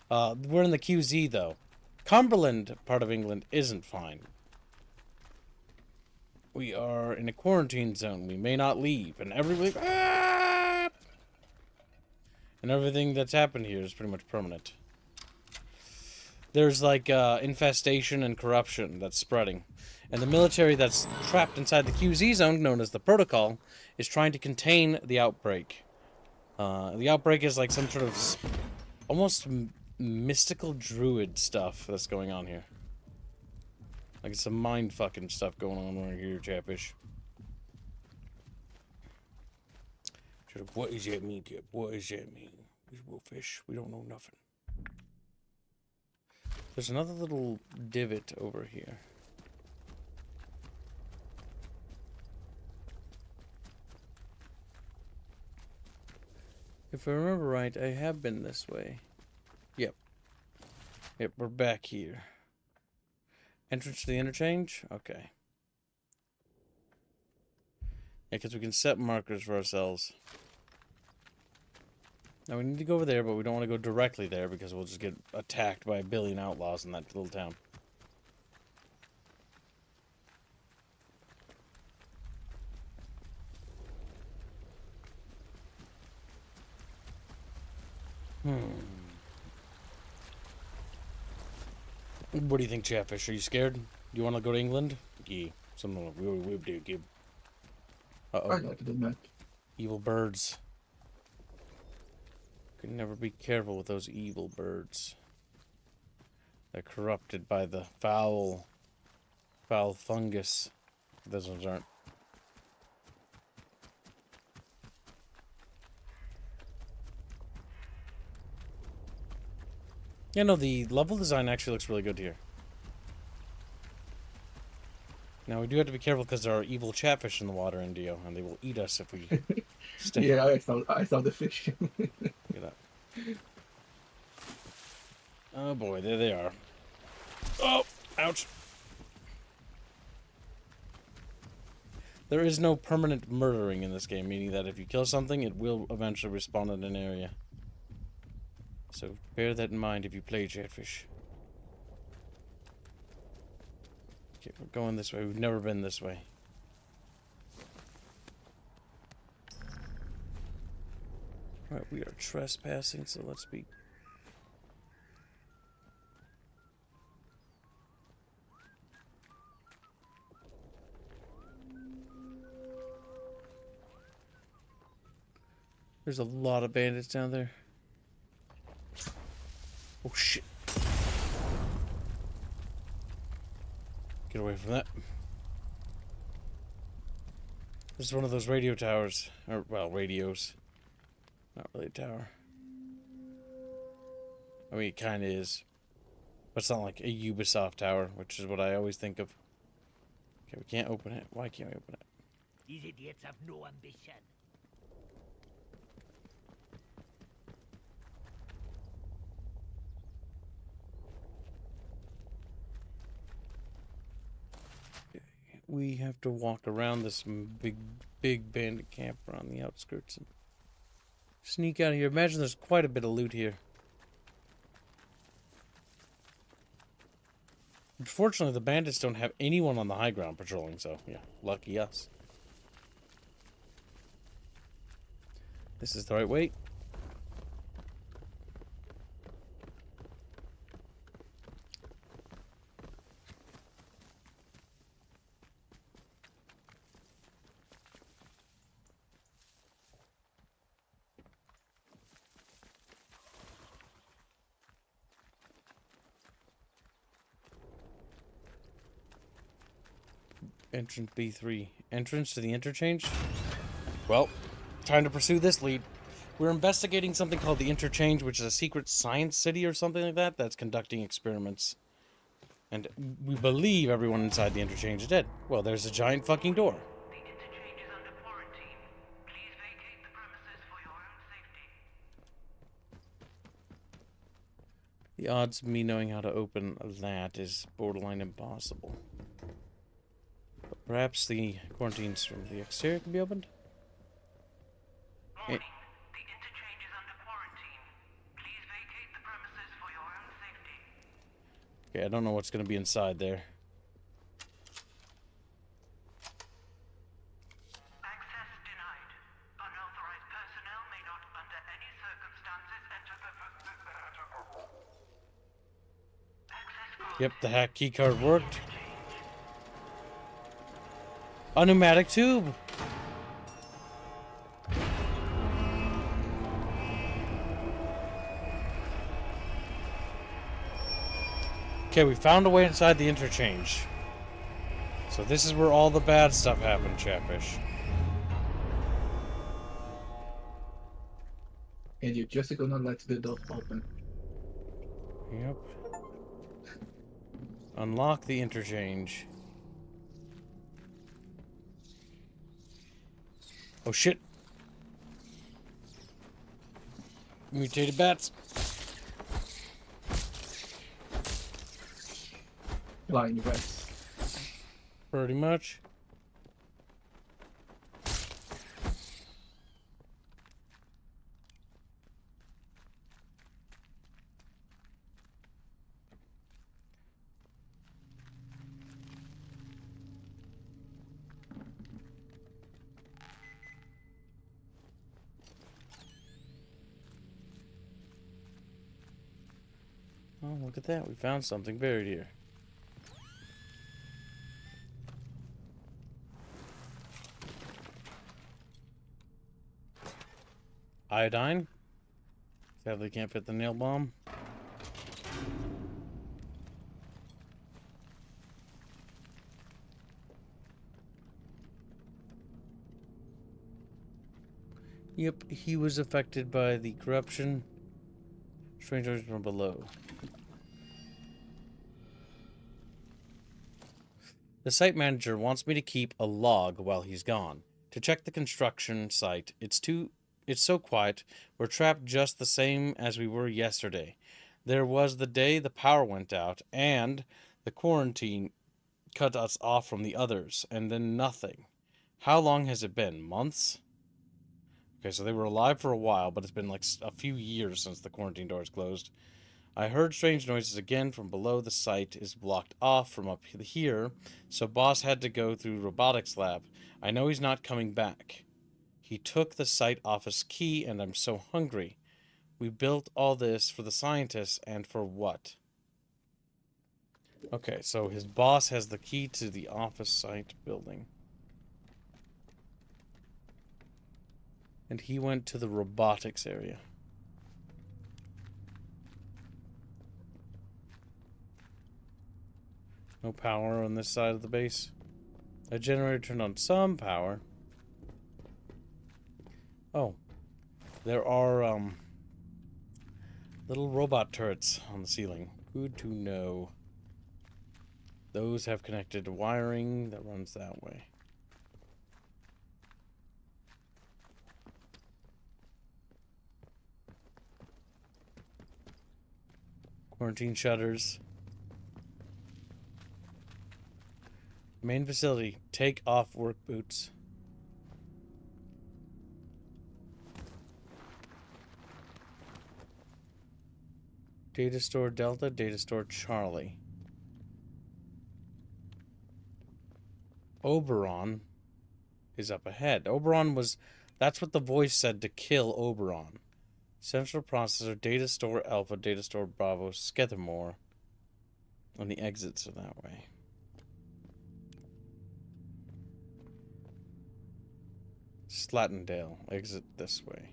We're in the QZ, though. Cumberland, part of England, isn't fine. We are in a quarantine zone. We may not leave. And everybody... Ah! And everything that's happened here is pretty much permanent. There's, like, infestation and corruption that's spreading. And the military that's trapped inside the QZ zone, known as the Protocol, is trying to contain the outbreak. The outbreak is like some sort of almost mystical druid stuff that's going on here. Like, it's some mind-fucking stuff going on right here, Chatfish. What does that mean, Cap? What does that mean? These wolfish, we don't know nothing. There's another little divot over here. If I remember right, I have been this way. Yep. Yep, we're back here. Entrance to the interchange? Okay. Yeah, because we can set markers for ourselves. Now we need to go over there, but we don't want to go directly there because we'll just get attacked by a billion outlaws in that little town. What do you think, Chatfish? Are you scared? Do you want to go to England? Yeah, something like we do, Gib. Uh-oh.
I like the map.
Evil birds. Could never be careful with those evil birds. They're corrupted by the foul fungus. Those ones aren't. Yeah, no, the level design actually looks really good here. Now, we do have to be careful because there are evil chatfish in the water, Indio, and they will eat us if we stay.
Yeah, I saw the fish.
Get up. Oh boy, there they are. Oh, ouch. There is no permanent murdering in this game, meaning that if you kill something, it will eventually respawn in an area. So bear that in mind if you play Chatfish. Okay, we're going this way. We've never been this way. Alright, we are trespassing, so let's be... There's a lot of bandits down there. Oh shit. Get away from that. This is one of those radio towers. Or, well, radios. Not really a tower. I mean, it kind of is. But it's not like a Ubisoft tower, which is what I always think of. Okay, we can't open it. Why can't we open it?
These idiots have no ambition.
We have to walk around this big bandit camp around the outskirts and sneak out of here. Imagine there's quite a bit of loot here. Unfortunately, the bandits don't have anyone on the high ground patrolling, so yeah, lucky us. This is the right way. Entrance B3. Entrance to the interchange? Well, time to pursue this lead. We're investigating something called the Interchange, which is a secret science city or something like that that's conducting experiments. And we believe everyone inside the Interchange is dead. Well, there's a giant fucking door.
The Interchange is under quarantine. Please vacate the premises for your own safety.
The odds of me knowing how to open that is borderline impossible. But perhaps the quarantines from the exterior can be opened?
Warning. The Interchange is under quarantine. Please vacate the premises for your own safety.
Okay, I don't know what's going to be inside there.
Access denied. Unauthorized personnel may not, under any circumstances, enter the... Access
Yep, the hack keycard worked. A pneumatic tube! Okay, we found a way inside the interchange. So this is where all the bad stuff happened, Chatfish.
And you're just gonna let the door open.
Yep. Unlock the interchange. Oh shit. Mutated bats.
Flying rats.
Pretty much. Oh, look at that. We found something buried here. Iodine. Sadly can't fit the nail bomb. Yep, he was affected by the corruption. Strangers from below. The site manager wants me to keep a log while he's gone. To check the construction site. It's so quiet. We're trapped just the same as we were yesterday. There was the day the power went out, and the quarantine cut us off from the others, and then nothing. How long has it been? Months? Okay, so they were alive for a while, but it's been like a few years since the quarantine doors closed. I heard strange noises again from below. The site is blocked off from up here, so boss had to go through robotics lab. I know he's not coming back. He took the site office key, and I'm so hungry. We built all this for the scientists, and for what? Okay, so his boss has the key to the office site building. And he went to the robotics area. No power on this side of the base. A generator turned on some power. Oh. There are, little robot turrets on the ceiling. Good to know. Those have connected wiring that runs that way. Quarantine shutters. Main facility. Take off work boots. Data store Delta, data store Charlie. Oberon is up ahead. Oberon was... That's what the voice said to kill Oberon. Central processor, data store Alpha, data store Bravo, Skethamore. And the exits are that way. Slatendale, exit this way.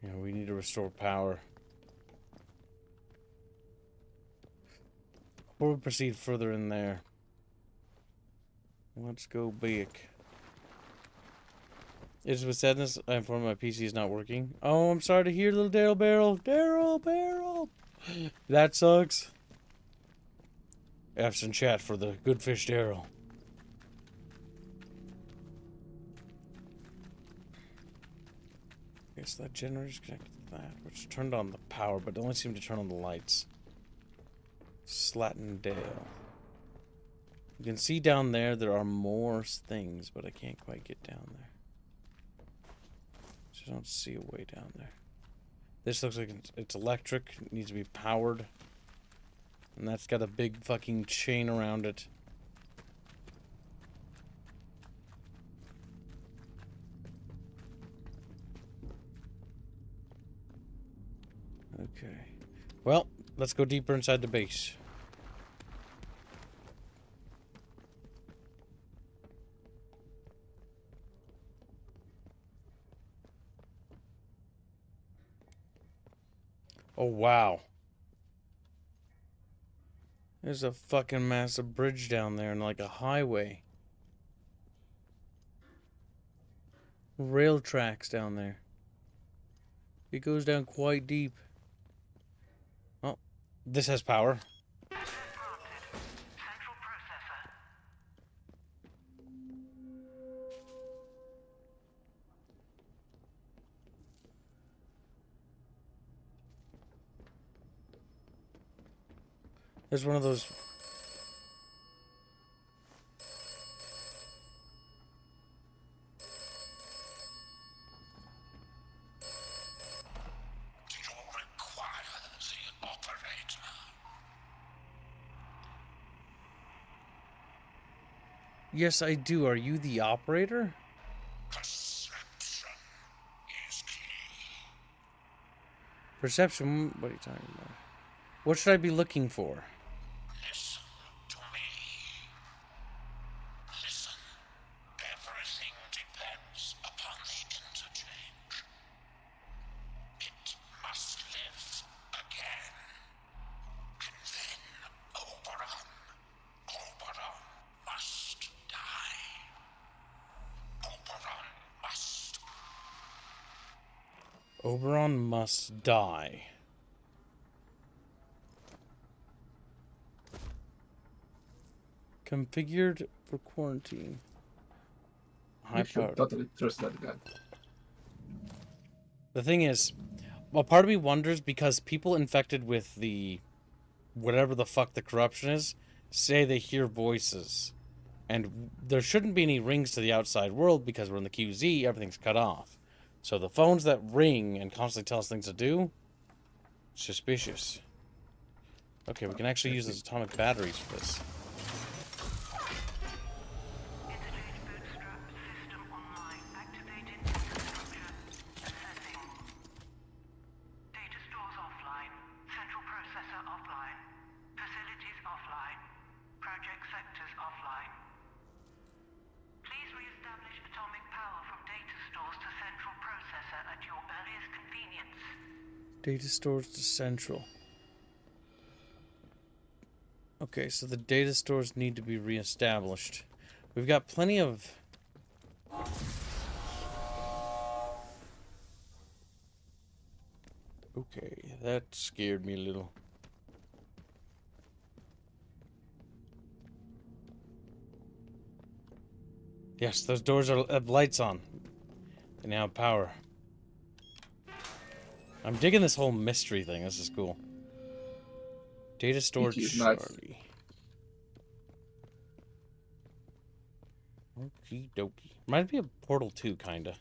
Yeah, we need to restore power. Before we proceed further in there, let's go back. It's with sadness I inform my PC is not working. Oh, I'm sorry to hear, little Daryl Barrel. Daryl Barrel! That sucks. F's in chat for the good fish Daryl. Okay, so that generator's connected to that, which turned on the power, but only seemed to turn on the lights. Slatendale. You can see down there, there are more things, but I can't quite get down there. So I don't see a way down there. This looks like it's electric. It needs to be powered. And that's got a big fucking chain around it. Okay. Well, let's go deeper inside the base. Oh, wow. There's a fucking massive bridge down there and like a highway. Rail tracks down there. It goes down quite deep. This has power. There's one of those. Yes, I do. Are you the operator? Perception? What are you talking about? What should I be looking for?
Listen to me. Listen. Everything depends upon the interchange. It must live again. And then Oberon must die.
Oberon must die. Configured for quarantine. High
You should
power.
totally trust that guy.
The thing is, well, part of me wonders because people infected with the whatever the fuck the corruption is say they hear voices. And there shouldn't be any rings to the outside world because we're in the QZ, everything's cut off. So the phones that ring and constantly tell us things to do, suspicious. Okay, we can actually use those atomic batteries for this. Data stores to central. Okay, so the data stores need to be reestablished. We've got plenty of... Okay, that scared me a little. Yes, those doors have lights on. They now have power. I'm digging this whole mystery thing. This is cool. Data storage Charlie. Okie dokie. Reminds me of Portal 2, kinda.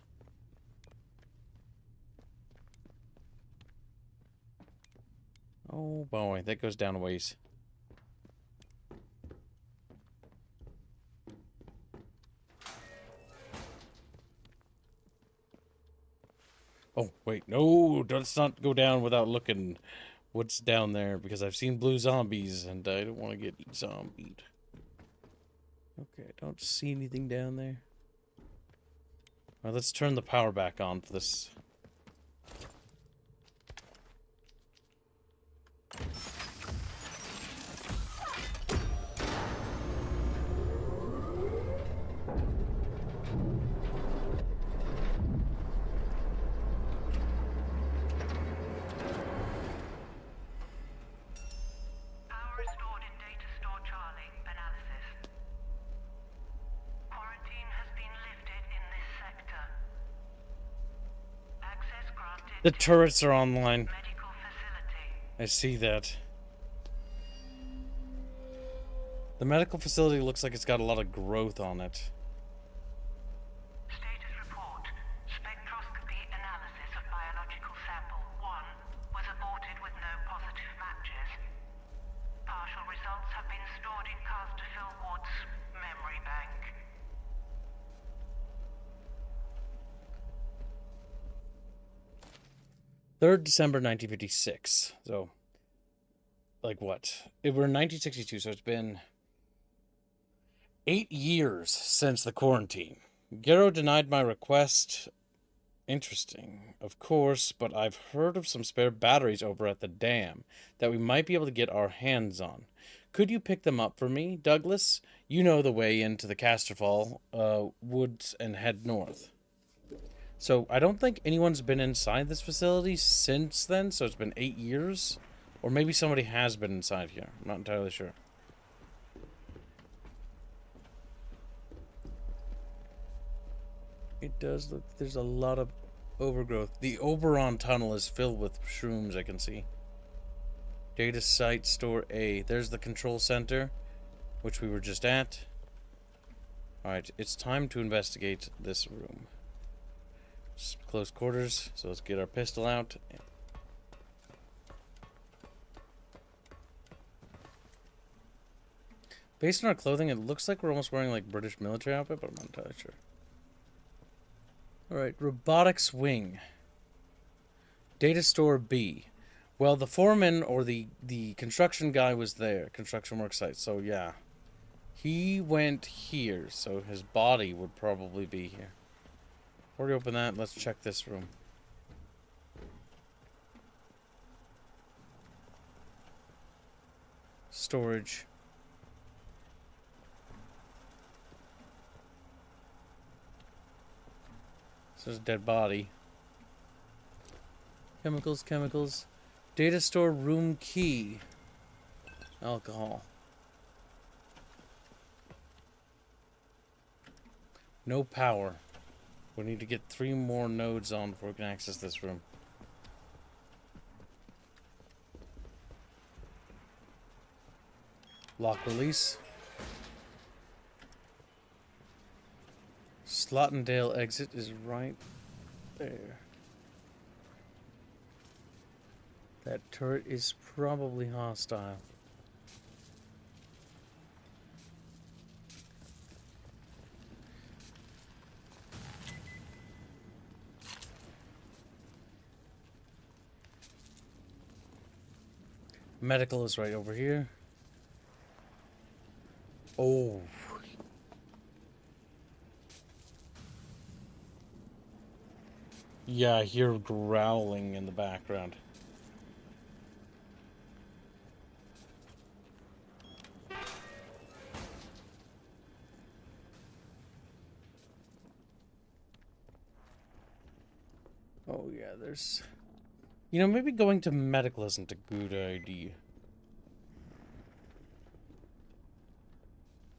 Oh boy, that goes down a ways. Oh, wait, no, let's not go down without looking what's down there, because I've seen blue zombies, and I don't want to get zombied. Okay, I don't see anything down there. All right, let's turn the power back on for this. The turrets are online. I see that. The medical facility looks like it's got a lot of growth on it.
Status report. Spectroscopy analysis of biological sample 1 was aborted with no positive matches. Partial results have been stored in Casterfield Ward's memory bank.
3rd December 1956. So, like what? We're in 1962, so it's been 8 years since the quarantine. Jago denied my request. Interesting, of course, but I've heard of some spare batteries over at the dam that we might be able to get our hands on. Could you pick them up for me, Douglas? You know the way into the Casterfall woods and head north. So I don't think anyone's been inside this facility since then, so it's been 8 years. Or maybe somebody has been inside here. I'm not entirely sure. It does look... There's a lot of overgrowth. The Oberon tunnel is filled with shrooms, I can see. Data site store A. There's the control center, which we were just at. Alright, it's time to investigate this room. Just close quarters, so let's get our pistol out. Based on our clothing, it looks like we're almost wearing like British military outfit, but I'm not entirely sure. Alright, robotics wing. Data store B. Well, the foreman or the construction guy was there. Construction work site, so yeah. He went here, so his body would probably be here. Before we open that, let's check this room. Storage. This is a dead body. Chemicals. Data store room key. Alcohol. No power. We need to get 3 more nodes on before we can access this room. Lock release. Slottendale exit is right there. That turret is probably hostile. Medical is right over here. Oh. Yeah, I hear growling in the background. Oh yeah, there's... You know, maybe going to medical isn't a good idea.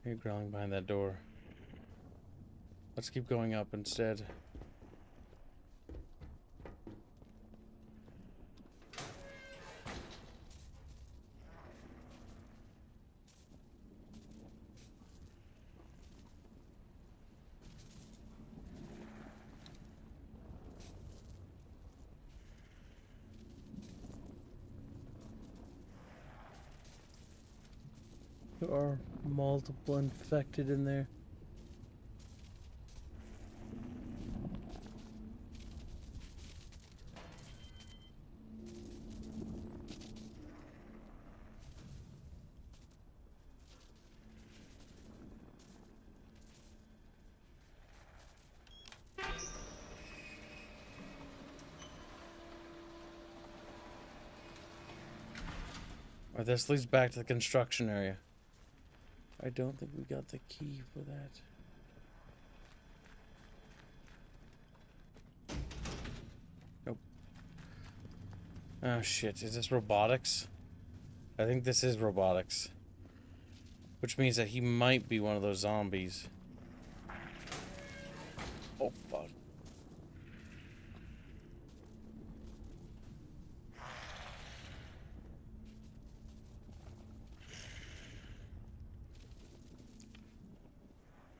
You're growling behind that door. Let's keep going up instead. There are multiple infected in there. Alright, this leads back to the construction area. I don't think we got the key for that. Nope. Oh shit, is this robotics? I think this is robotics. Which means that he might be one of those zombies. Oh fuck.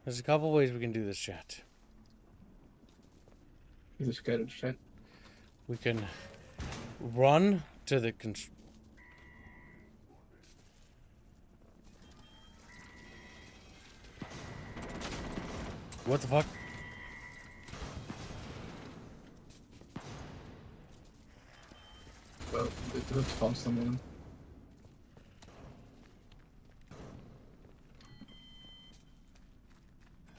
There's a couple ways we can do this, chat.
Is it scared, chat?
We can run to the What the fuck?
Well, dit drukt vast dan man.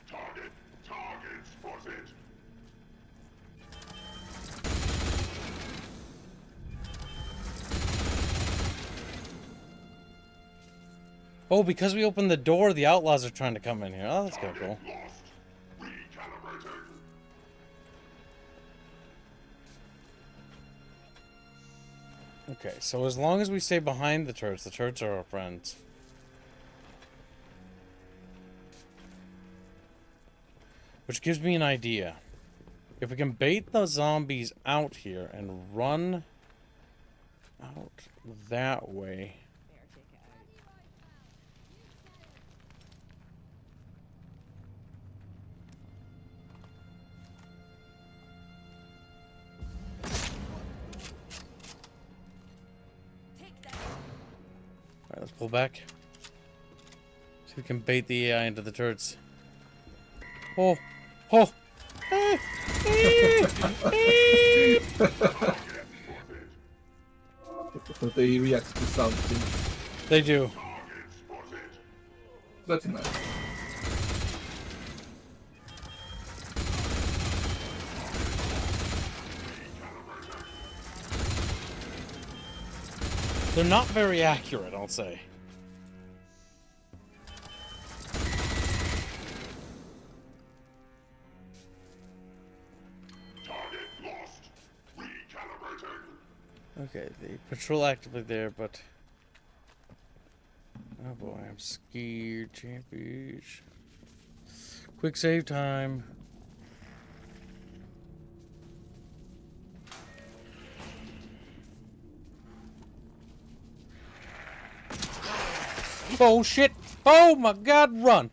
Target spotted.
Oh, because we opened the door, the outlaws are trying to come in here. Oh, that's kind of cool. Okay, so as long as we stay behind the turrets are our friends. Which gives me an idea. If we can bait the zombies out here and run out that way. Alright, let's pull back. See if we can bait the AI into the turrets. Oh! Oh!
So they react to something.
They do.
That's nice.
They're not very accurate, I'll say. Okay, the patrol actively there, but oh boy, I'm scared. Chatfish. Quick save time. Oh shit! Oh my god, run!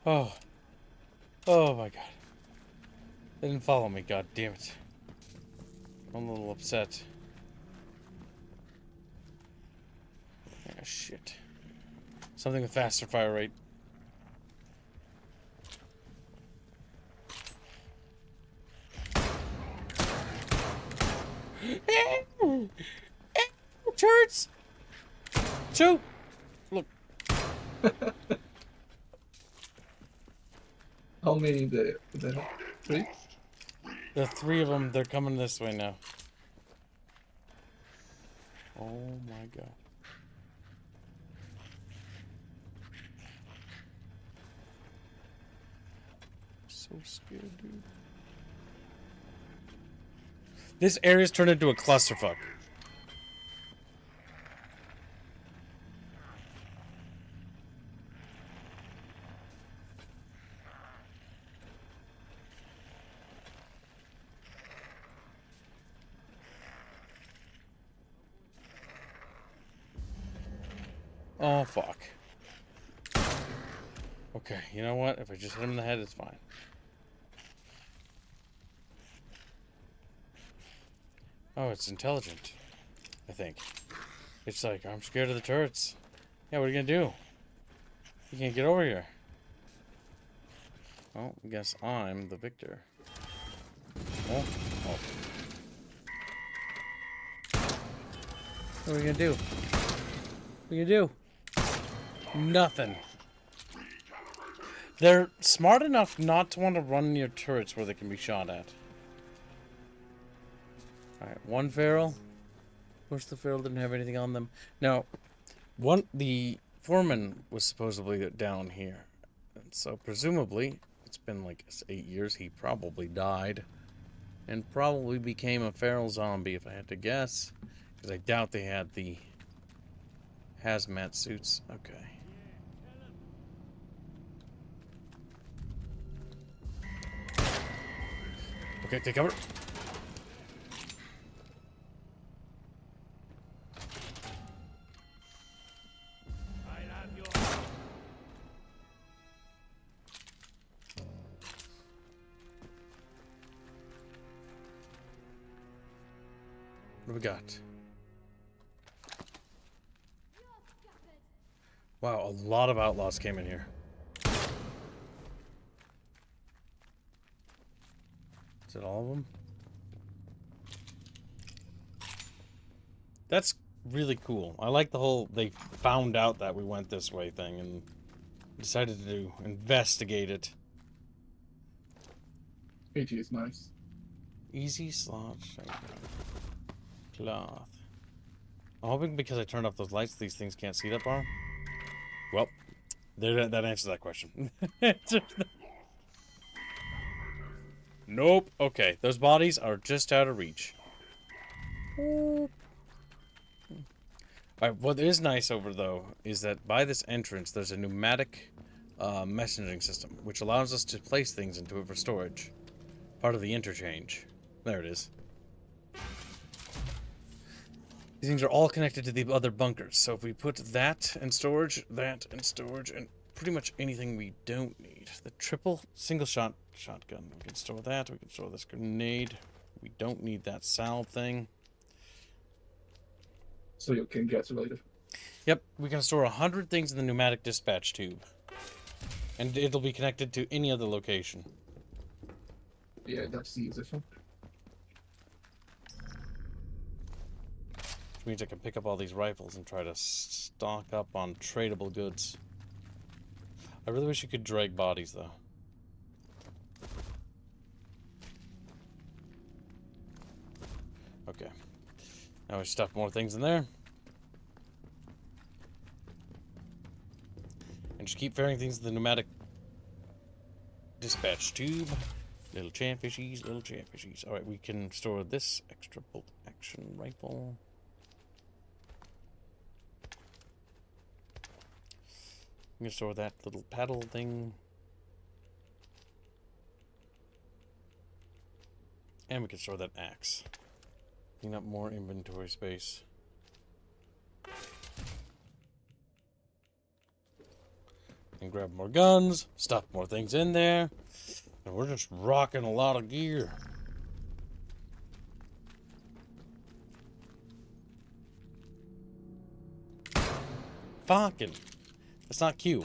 Oh. Oh my god. They didn't follow me, god damn it. I'm a little upset. Ah, shit. Something with faster fire rate. Turrets! Two! Look.
How many there? Three?
There are three of them. They're coming this way now. Oh my god. So scared, dude. This area's turned into a clusterfuck. Oh, fuck. Okay, you know what? If I just hit him in the head, it's fine. Oh, it's intelligent, I think. It's like, I'm scared of the turrets. Yeah, what are you gonna do? You can't get over here. Well, I guess I'm the victor. Oh, oh. What are we gonna do? What are you gonna do? Nothing. They're smart enough not to want to run near turrets where they can be shot at. Alright, one feral. Of course, the feral didn't have anything on them. Now, the foreman was supposedly down here. And so, presumably, it's been like 8 years, he probably died. And probably became a feral zombie, if I had to guess. Because I doubt they had the hazmat suits. Okay. Okay, take cover. What do we got? Wow, a lot of outlaws came in here. Is it all of them? That's really cool. I like the whole they found out that we went this way thing and decided to investigate it.
It is nice.
Easy slot. Cloth. I'm hoping because I turned off those lights, these things can't see that far. Well, There, that answers that question. Nope. Okay, those bodies are just out of reach. Alright, what is nice over, though, is that by this entrance, there's a pneumatic messaging system, which allows us to place things into it for storage. Part of the interchange. There it is. These things are all connected to the other bunkers, so if we put that in storage, and pretty much anything we don't need. The triple single shot shotgun. We can store that. We can store this grenade. We don't need that salve thing.
So you can get it later.
Yep, we can store 100 things in the pneumatic dispatch tube. And it'll be connected to any other location.
Yeah, that's the easy thing.
Which means I can pick up all these rifles and try to stock up on tradable goods. I really wish you could drag bodies, though. Okay. Now we stuff more things in there. And just keep firing things in the pneumatic dispatch tube. Little chatfishies, little chatfishies. Alright, we can store this extra bolt action rifle. We can store that little paddle thing. And we can store that axe. Clean up more inventory space. And grab more guns, stuff more things in there. And we're just rocking a lot of gear. Fucking. That's not Q.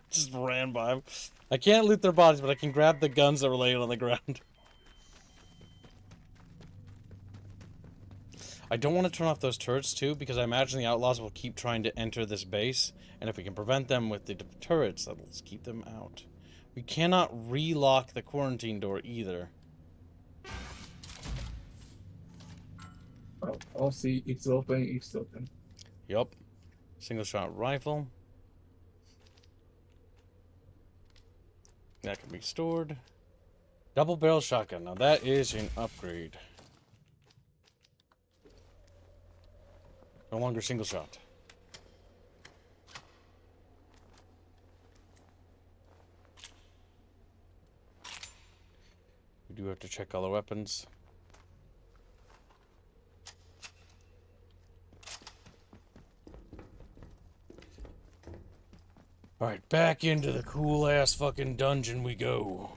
Just ran by him. I can't loot their bodies, but I can grab the guns that were laying on the ground. I don't want to turn off those turrets too, because I imagine the outlaws will keep trying to enter this base, and if we can prevent them with the turrets, that'll keep them out. We cannot relock the quarantine door either.
Oh, I'll see. It's open. It's open.
Yup. Single shot rifle. That can be stored. Double barrel shotgun. Now that is an upgrade. No longer single shot. We do have to check all the weapons. Alright, back into the cool-ass fucking dungeon we go.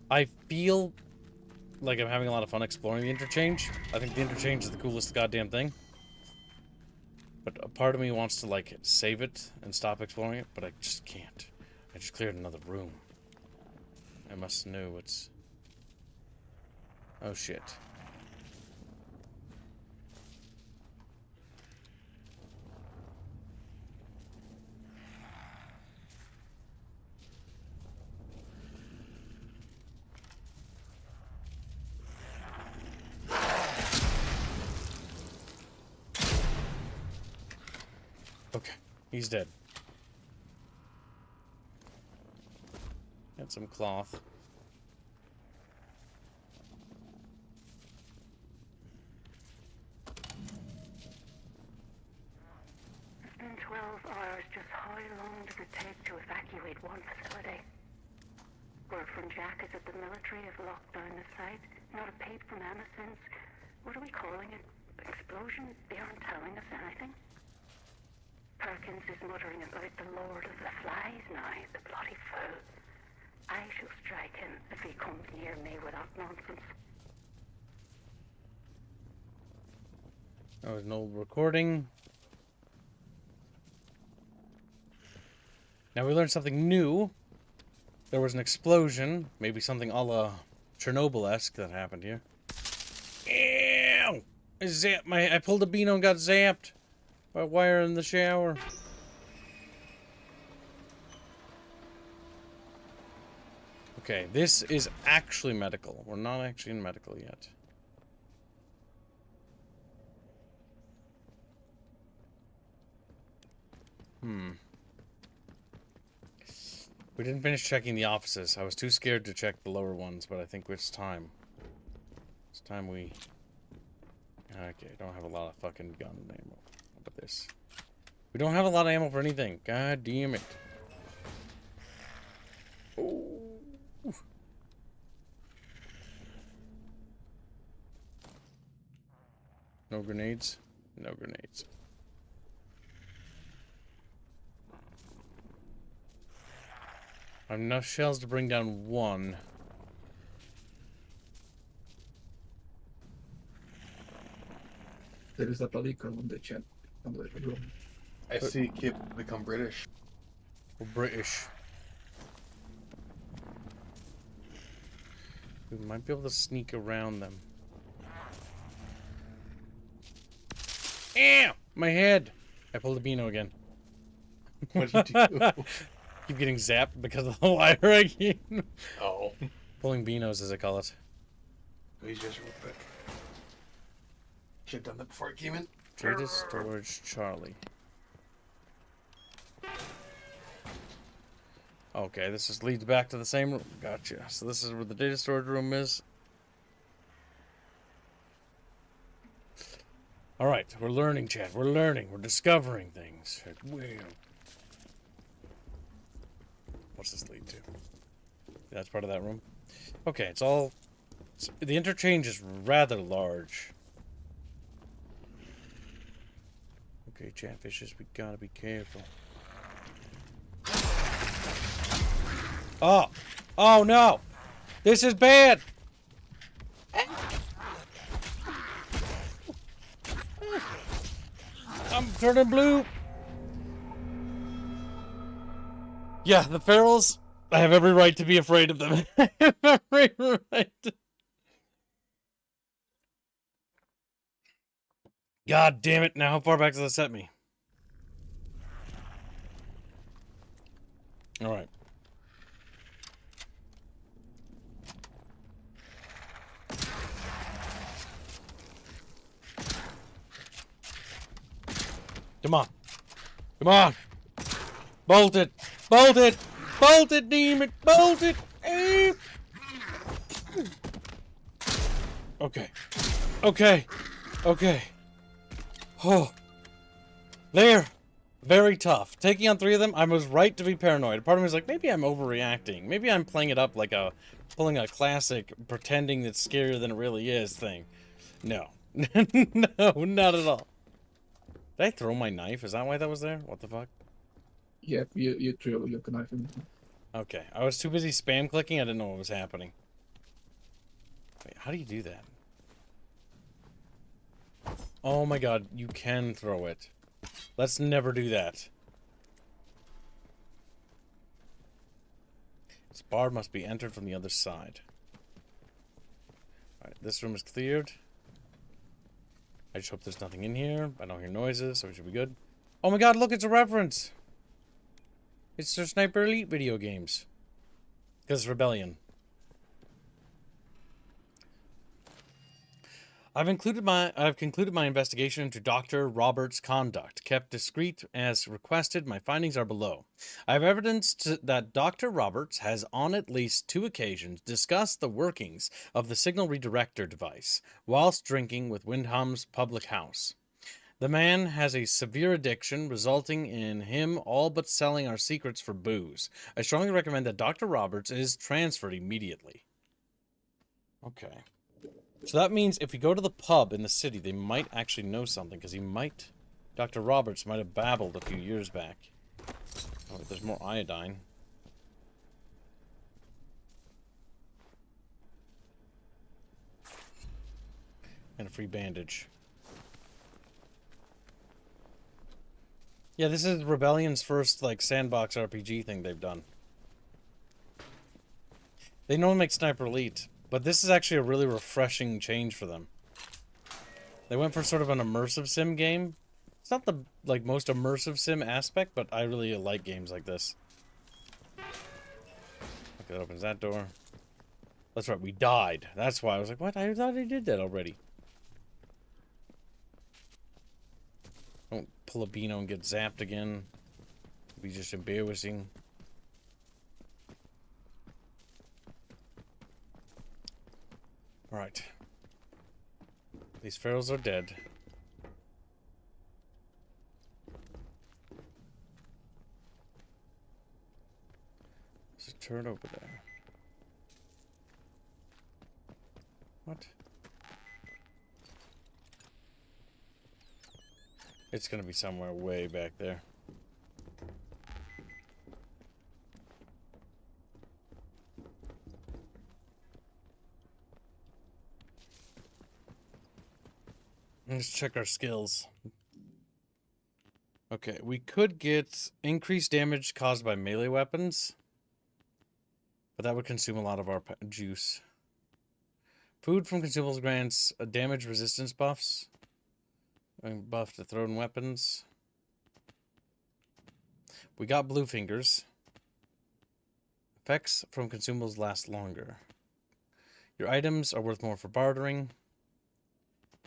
I feel like I'm having a lot of fun exploring the interchange. I think the interchange is the coolest goddamn thing. But a part of me wants to, like, save it and stop exploring it, but I just can't. I just cleared another room. I must know what's... Oh, shit. Okay, he's dead. Got some cloth.
It's been 12 hours. Just how long does it take to evacuate one facility? Word from Jack is that the military have locked down the site. Not a peep from Emma since... What are we calling it? Explosion? They aren't telling us anything. Perkins is muttering about the Lord of the Flies now, the bloody fool. I shall strike him if he comes near me with that nonsense.
That was an old recording. Now we learned something new. There was an explosion, maybe something a la Chernobyl-esque that happened here. Ew! I pulled a beano and got zapped. by wire in the shower. Okay, this is actually medical. We're not actually in medical yet. We didn't finish checking the offices. I was too scared to check the lower ones, but I think it's time. It's time we... Okay, don't have a lot of fucking gun ammo. How about this? We don't have a lot of ammo for anything. God damn it. Ooh. No grenades? No grenades. I have enough shells to bring down one.
There is a Pelican on the chat. On the room.
I see kid become British.
We're British. We might be able to sneak around them. Ew! My head! I pulled a Beano again.
What did you do?
Keep getting zapped because of the wire again.
Oh.
Pulling Beanos, as I call it.
He's just real quick. Should have done that before I came in.
Data storage Charlie. Okay, this just leads back to the same room. Gotcha. So this is where the data storage room is. Alright, we're learning, Chad. We're learning. We're discovering things. What's this lead to? That's part of that room? Okay, it's all... The interchange is rather large. Okay, Chatfishes, we gotta be careful. Oh! Oh no! This is bad! I'm turning blue! Yeah, the ferals, I have every right to be afraid of them. I have every right. God damn it, now how far back does that set me? Alright. Come on. Come on. Bolt it. Bolt it. Bolt it, damn it. Bolt it. Okay. Okay. Okay. Oh. There. Very tough. Taking on 3 of them, I was right to be paranoid. Part of me was like, maybe I'm overreacting. Maybe I'm playing it up like pulling a classic, pretending it's scarier than it really is thing. No. No, not at all. Did I throw my knife? Is that why that was there? What the fuck?
Yep, you threw your knife in.
Okay, I was too busy spam clicking, I didn't know what was happening. Wait, how do you do that? Oh my god, you can throw it. Let's never do that. This bar must be entered from the other side. Alright, this room is cleared. I just hope there's nothing in here. I don't hear noises, so it should be good. Oh my god, look, it's a reference! It's their Sniper Elite video games. Because it's Rebellion. I've concluded my investigation into Dr. Roberts' conduct. Kept discreet as requested, my findings are below. I have evidence that Dr. Roberts has on at least 2 occasions discussed the workings of the signal redirector device whilst drinking with Windham's public house. The man has a severe addiction, resulting in him all but selling our secrets for booze. I strongly recommend that Dr. Roberts is transferred immediately. Okay. So that means if we go to the pub in the city, they might actually know something, because Dr. Roberts might have babbled a few years back. Oh, there's more iodine. And a free bandage. Yeah, this is Rebellion's first, like, sandbox RPG thing they've done. They normally make Sniper Elite, but this is actually a really refreshing change for them. They went for sort of an immersive sim game, It's not the like most immersive sim aspect, but I really like games like this. Okay, that opens that door. That's right, we died. That's why I was like, what? I thought I did that already. Don't pull a Beano and get zapped again. It'd be just embarrassing. Alright. These ferals are dead. There's a turret over there. What? It's gonna be somewhere way back there. Let's check our skills. Okay, we could get increased damage caused by melee weapons, but that would consume a lot of our juice. Food from consumables grants damage resistance buffs. Buff to thrown weapons. We got blue fingers. Effects from consumables last longer. Your items are worth more for bartering.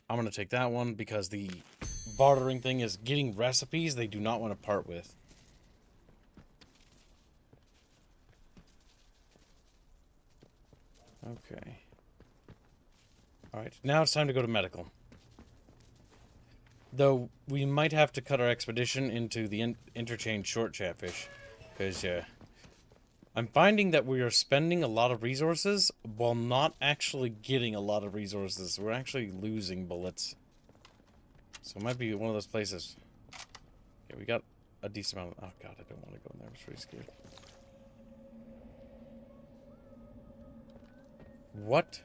I'm going to take that one because the bartering thing is getting recipes they do not want to part with. Okay. Alright, now it's time to go to medical. Though we might have to cut our expedition into the Interchange short chatfish. Because, I'm finding that we are spending a lot of resources while not actually getting a lot of resources. We're actually losing bullets. So it might be one of those places. Okay, we got a decent amount of... Oh god, I don't want to go in there. I'm pretty scared. What?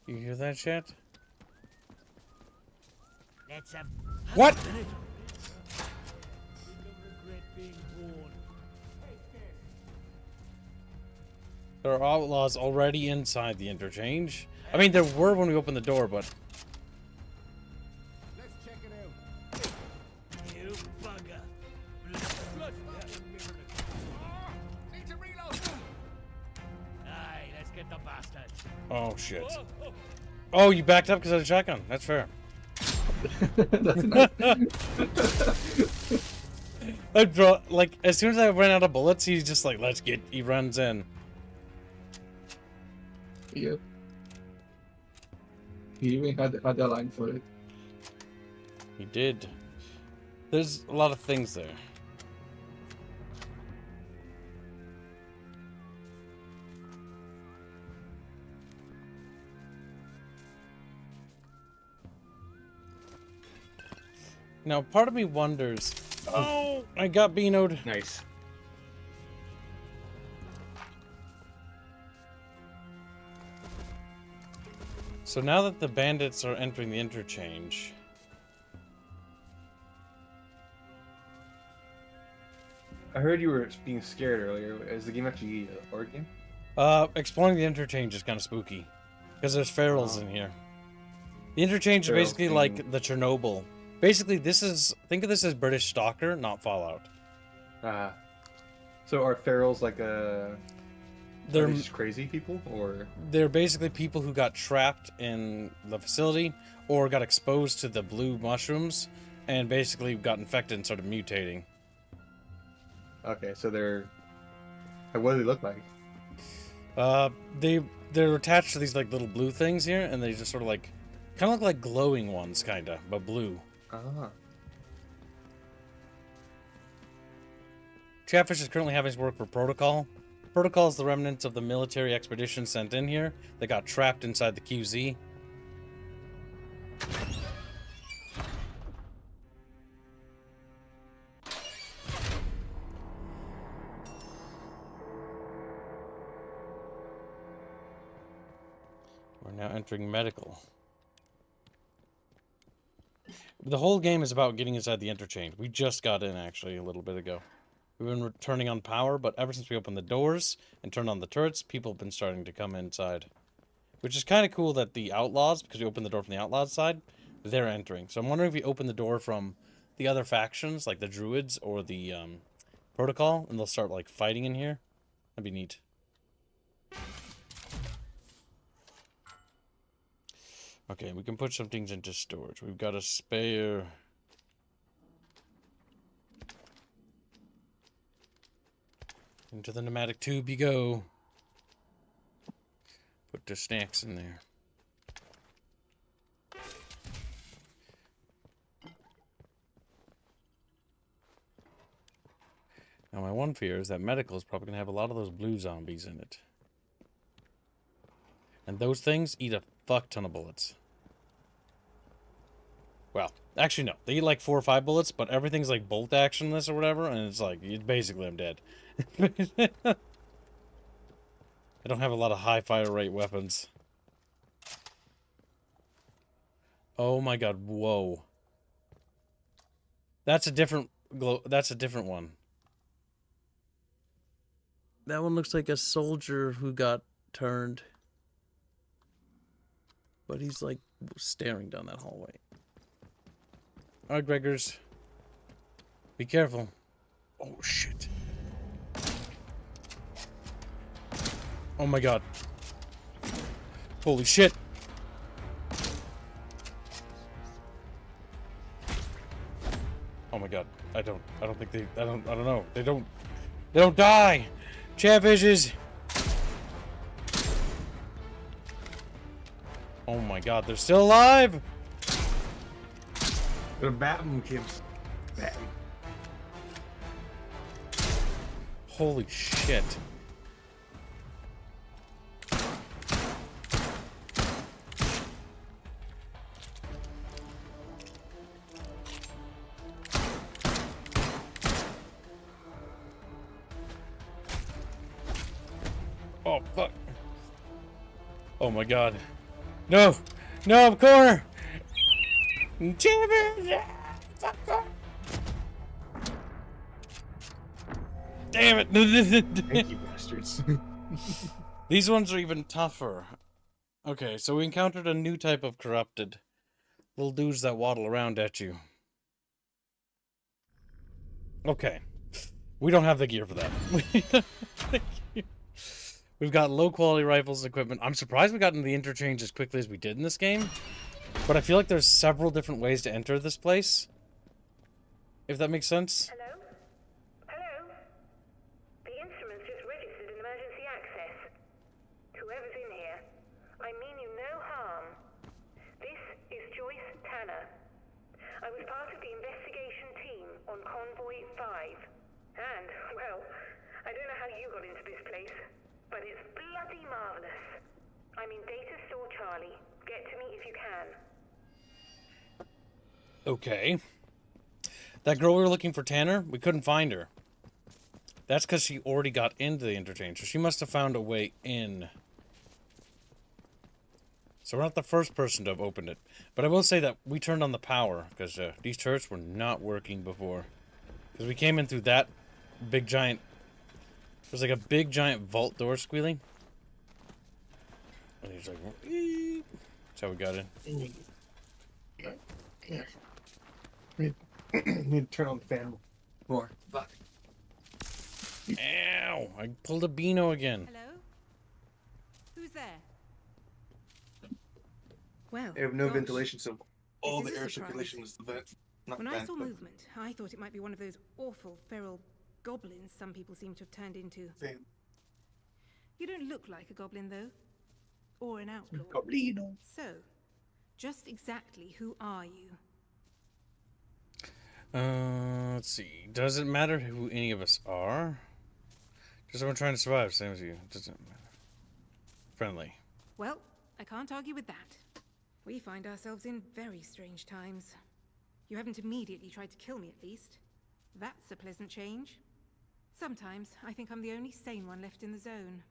You hear that, chat?
Let's have...
What? There are outlaws already inside the interchange. I mean, there were when we opened the door, but...
Let's check it out.
You bugger.
Need to reload.
Aye, let's get the bastards.
Oh, shit. Oh, you backed up because of the shotgun. That's fair.
That's nice.
Like, as soon as I ran out of bullets, he's just like, let's get... He runs in.
Yep. He even had a line for it.
He did. There's a lot of things there. Now, part of me wonders... Oh, I got Beano'd.
Nice.
So now that the bandits are entering the interchange...
I heard you were being scared earlier. Is the game actually a horror game?
Exploring the interchange is kind of spooky. Because there's ferals in here. The interchange is basically like the Chernobyl. Basically, this is... Think of this as British Stalker, not Fallout.
So are ferals like a...
They're
are they just crazy people, or...?
They're basically people who got trapped in the facility or got exposed to the blue mushrooms and basically got infected and started mutating.
Okay, so they're... What do they look like?
They're attached to these like little blue things here, and they just sort of like... Kind of look like glowing ones, kind of, but blue.
Ah.
Chatfish is currently having his work for Protocol. Protocol is the remnants of the military expedition sent in here that got trapped inside the QZ. We're now entering medical. The whole game is about getting inside the interchange. We just got in, actually, a little bit ago. We've been turning on power, but ever since we opened the doors and turned on the turrets, people have been starting to come inside. Which is kind of cool that the outlaws, because we opened the door from the outlaws side, they're entering. So I'm wondering if we open the door from the other factions, like the druids or the protocol, and they'll start like fighting in here. That'd be neat. Okay, we can put some things into storage. We've got a spare. Into the pneumatic tube you go. Put the snacks in there. Now my one fear is that medical is probably going to have a lot of those blue zombies in it. And those things eat a fuck ton of bullets. Well, actually no. They eat like 4 or 5 bullets, but everything's like bolt actionless or whatever, and it's like, basically I'm dead. I don't have a lot of high fire rate weapons. Oh my god, whoa. That's a different one. That one looks like a soldier who got turned. But he's like staring down that hallway. Alright, Gregors. Be careful. Oh shit. Oh my god. Holy shit. Oh my god. I don't think they, I don't know. They don't die. Chatfishes. Oh my god, they're still alive.
They're batting, kids. Batting.
Holy shit. Oh, fuck. Oh my god. No! No, corner! Damn it!
Thank you, bastards.
These ones are even tougher. Okay, so we encountered a new type of corrupted. Little dudes that waddle around at you. Okay. We don't have the gear for that. We've got low quality rifles and equipment. I'm surprised we got into the interchange as quickly as we did in this game. But I feel like there's several different ways to enter this place. If that makes sense.
Hello? Hello? The instrument's just registered an emergency access. Whoever's in here, I mean you no harm. This is Joyce Tanner. I was part of the investigation team on Convoy 5. And, well, I don't know how you got into this place, but it's bloody marvelous. I'm in Data Store Charlie. Get to me if you can.
Okay. That girl we were looking for, Tanner, we couldn't find her. That's because she already got into the interchange, so she must have found a way in. So we're not the first person to have opened it. But I will say that we turned on the power, because these turrets were not working before. Because we came in through that big giant... There's like a big giant vault door squealing. And he's like... That's how we got in.
Yeah. Need to turn on the fan more. Fuck.
Ow! I pulled a Beano again.
Hello? Who's there? Well,
They have no
gosh.
ventilation, so all
This
the
is a
air
surprise.
circulation is the vent. Not
When I
vent,
saw
but
movement, I thought it might be one of those awful feral goblins some people seem to have turned into.
fan.
You don't look like a goblin, though. Or an outlaw.
Goblino.
So, just exactly who are you?
Let's see. Does it matter who any of us are? Just someone trying to survive, same as you. Doesn't matter. Friendly.
Well, I can't argue with that. We find ourselves in very strange times. You haven't immediately tried to kill me, at least. That's a pleasant change. Sometimes I think I'm the only sane one left in the zone.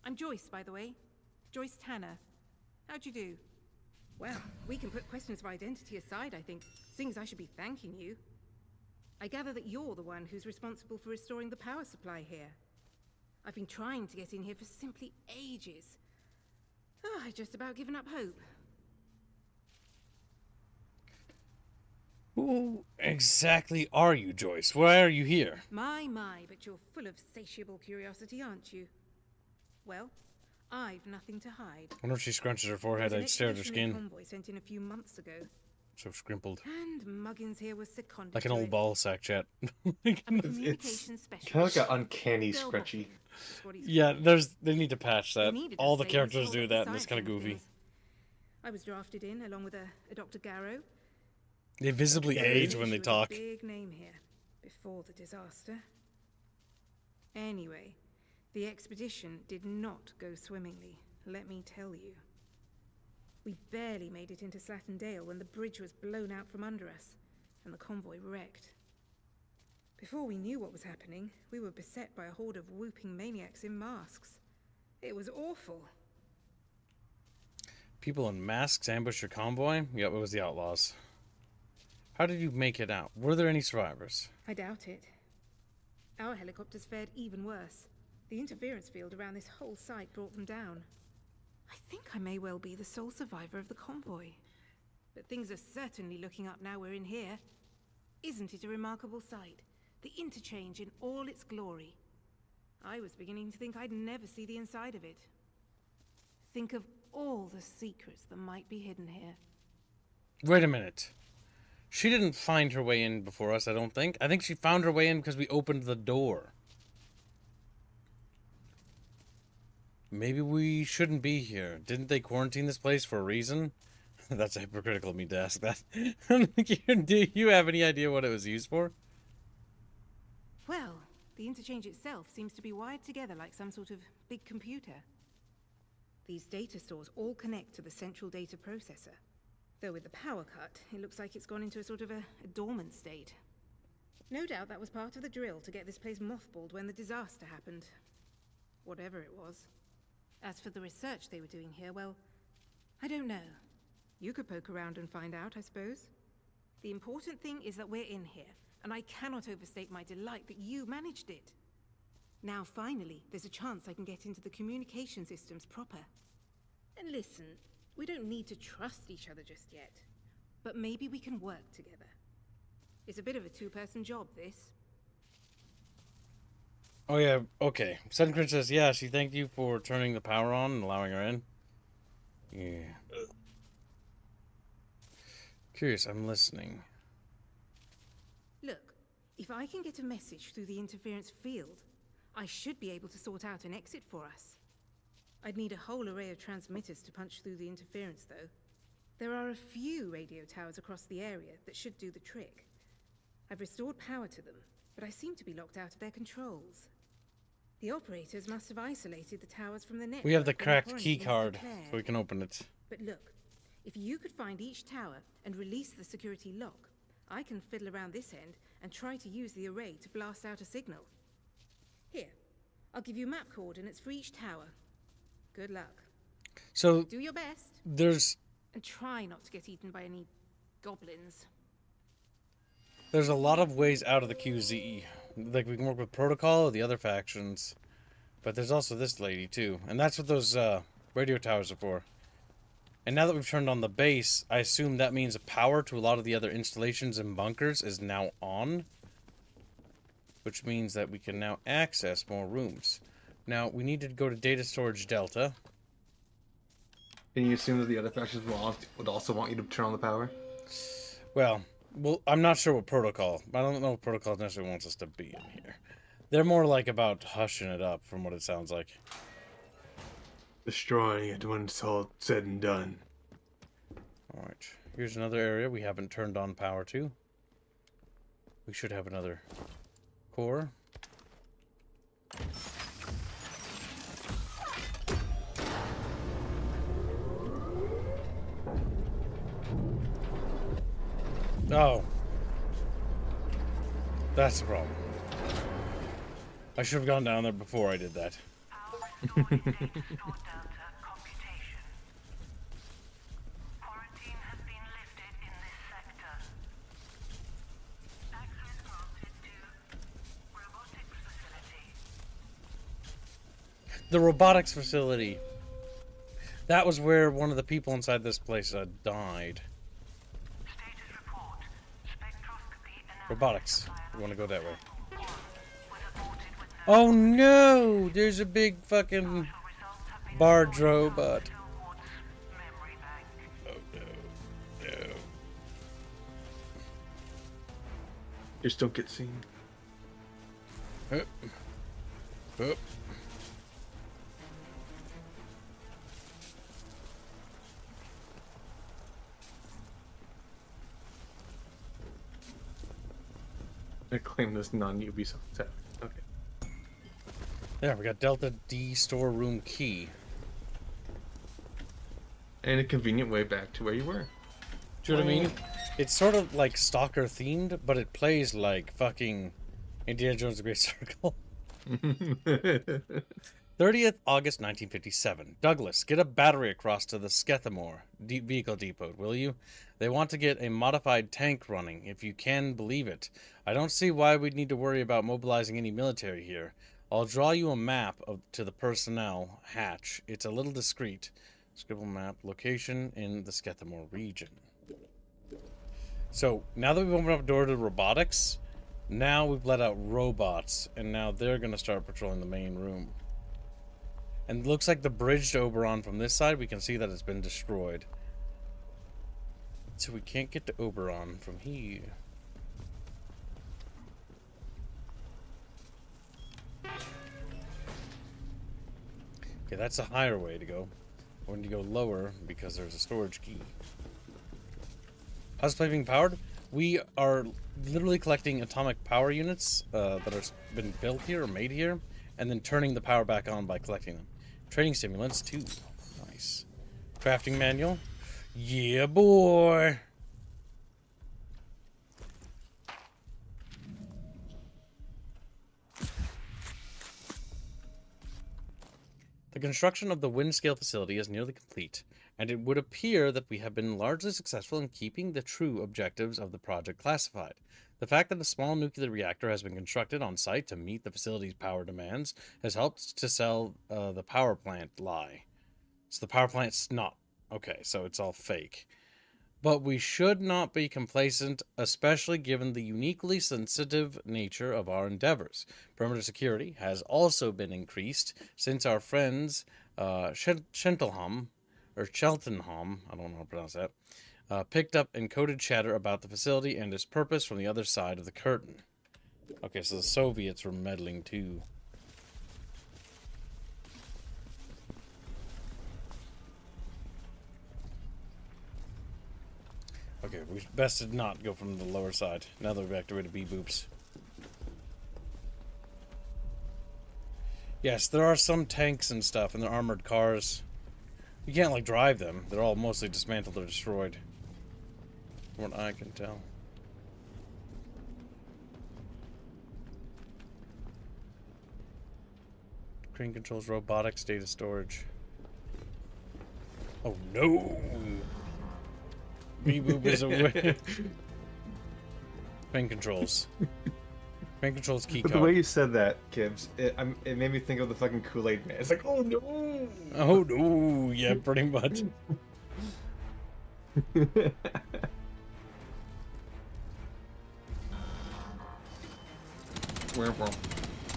I'm Joyce, by the way. Joyce Tanner. How'd you do? Well, we can put questions of identity aside, I think. Seeing as I should be thanking you. I gather that you're the one who's responsible for restoring the power supply here. I've been trying to get in here for simply ages. Oh, I've just about given up hope.
Who exactly are you, Joyce? Why are you here?
My, but you're full of satiable curiosity, aren't you? Well, I've nothing to hide.
I wonder if she scrunches her forehead, I'd stare at her skin.
Convoy sent in a few months ago.
So scrimpled.
And Muggins here was seconded
Like an
to
old
it.
ball sack, chat.
I'm a communications specialist.
Kind of like an uncanny
Girl
scrunchie.
boss, what he's
Yeah,
called.
they need to patch that.
They needed
All
us
the
saving
characters
us
do
all
that,
at
and
the
it's kind of
science
goofy.
things. I was drafted in along with a Dr. Garrow.
They visibly age when they
She was
talk.
a big name here before the disaster. Anyway, the expedition did not go swimmingly, let me tell you. We barely made it into Slatendale when the bridge was blown out from under us, and the convoy wrecked. Before we knew what was happening, we were beset by a horde of whooping maniacs in masks. It was awful.
People in masks ambushed your convoy? Yep, it was the outlaws. How did you make it out? Were there any survivors?
I doubt it. Our helicopters fared even worse. The interference field around this whole site brought them down. I think I may well be the sole survivor of the convoy. But things are certainly looking up now we're in here. Isn't it a remarkable sight? The Interchange in all its glory. I was beginning to think I'd never see the inside of it. Think of all the secrets that might be hidden here.
Wait a minute. She didn't find her way in before us, I don't think. I think she found her way in because we opened the door. Maybe we shouldn't be here. Didn't they quarantine this place for a reason? That's hypocritical of me to ask that. Do you have any idea what it was used for?
Well, the Interchange itself seems to be wired together like some sort of big computer. These data stores all connect to the central data processor. Though with the power cut, it looks like it's gone into a sort of a dormant state. No doubt that was part of the drill to get this place mothballed when the disaster happened. Whatever it was. As for the research they were doing here, well, I don't know. You could poke around and find out, I suppose. The important thing is that we're in here, and I cannot overstate my delight that you managed it. Now, finally, there's a chance I can get into the communication systems proper. And listen, we don't need to trust each other just yet. But maybe we can work together. It's a bit of a two-person job, this.
Oh yeah, okay. Suncrin says, yeah, she thanked you for turning the power on and allowing her in. Yeah. Curious, I'm listening.
Look, if I can get a message through the interference field, I should be able to sort out an exit for us. I'd need a whole array of transmitters to punch through the interference, though. There are a few radio towers across the area that should do the trick. I've restored power to them, but I seem to be locked out of their controls. The operators must have isolated the towers from the network.
We have the
when
cracked
quarantine
key
was
card,
declared.
so we can open it.
But look, if you could find each tower and release the security lock, I can fiddle around this end and try to use the array to blast out a signal. Here, I'll give you map coordinates for each tower. Good luck.
So
Do your best.
there's
And try not to get eaten by any goblins.
a lot of ways out of the QZE. Like we can work with Protocol or the other factions. But there's also this lady too. And that's what those radio towers are for. And now that we've turned on the base, I assume that means the power to a lot of the other installations and bunkers is now on. Which means that we can now access more rooms. Now, we need to go to Data Storage Delta.
Can you assume that the other factions would also want you to turn on the power?
Well, I'm not sure what Protocol. I don't know if Protocol necessarily wants us to be in here. They're more like about hushing it up, from what it sounds like.
Destroying it when it's all said and done.
Alright, here's another area we haven't turned on power to. We should have another core. Oh. That's the problem. I should have gone down there before I did that. The robotics facility. That was where one of the people inside this place died. Robotics. We want to go that way. Oh no! There's a big fucking barge robot. Oh no. No.
Just don't get seen.
Hup. Hup.
I claim this non-Ubisoft tech. Okay.
Yeah, we got Delta D storeroom key.
And a convenient way back to where you were.
Do you know what I mean? It's sort of like Stalker themed, but it plays like fucking Indiana Jones: The Great Circle. 30th August 1957. Douglas, get a battery across to the Skethamore vehicle depot, will you? They want to get a modified tank running, if you can believe it. I don't see why we'd need to worry about mobilizing any military here. I'll draw you a map to the personnel hatch. It's a little discreet. Scribble map location in the Skethamore region. So, now that we've opened up a door to robotics, now we've let out robots, and now they're going to start patrolling the main room. And it looks like the bridge to Oberon from this side, we can see that it's been destroyed. So we can't get to Oberon from here. Okay, that's a higher way to go. We're going to go lower because there's a storage key. How's play being powered? We are literally collecting atomic power units that have been built here or made here, and then turning the power back on by collecting them. Training stimulants, too. Nice. Crafting manual. Yeah, boy. The construction of the Windscale facility is nearly complete, and it would appear that we have been largely successful in keeping the true objectives of the project classified. The fact that a small nuclear reactor has been constructed on site to meet the facility's power demands has helped to sell the power plant lie. So the power plant's not. Okay, so it's all fake. But we should not be complacent, especially given the uniquely sensitive nature of our endeavors. Perimeter security has also been increased since our friends Cheltenham, I don't know how to pronounce that, picked up encoded chatter about the facility and its purpose from the other side of the curtain. Okay, so the Soviets were meddling too. Okay, we best did not go from the lower side. Now that we're back to rid of B-boops. Yes, there are some tanks and stuff, and they're armored cars. You can't, like, drive them. They're all mostly dismantled or destroyed. From what I can tell. Crane controls, robotics, data storage. Oh, no! B-boop is away. Crane controls. Crane controls key code.
But the way you said that, Gibbs, it made me think of the fucking Kool-Aid Man. It's like, oh no!
Oh no! Yeah, pretty much.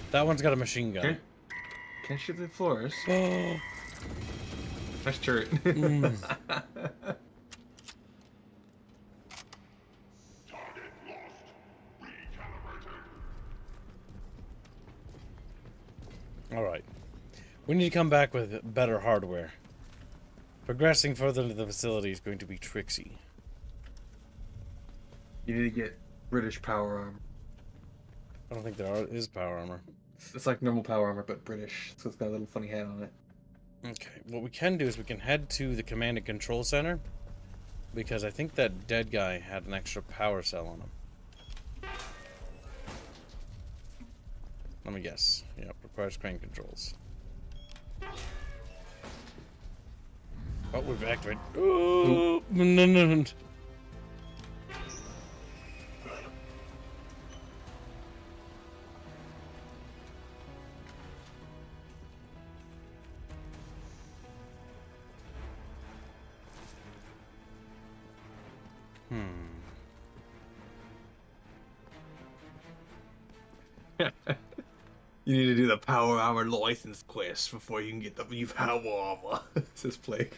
That one's got a machine gun.
Can't shoot the floors.
Oh.
Nice turret.
Alright. We need to come back with better hardware. Progressing further into the facility is going to be tricksy.
You need to get British power armor.
I don't think there is power armor.
It's like normal power armor, but British, so it's got a little funny hat on it.
Okay, what we can do is we can head to the command and control center, because I think that dead guy had an extra power cell on him. Let me guess. Yep, requires crane controls. Oh, we've activated. Oh, no.
You need to do the power armor license quest before you can get the new power armor. Says Plague.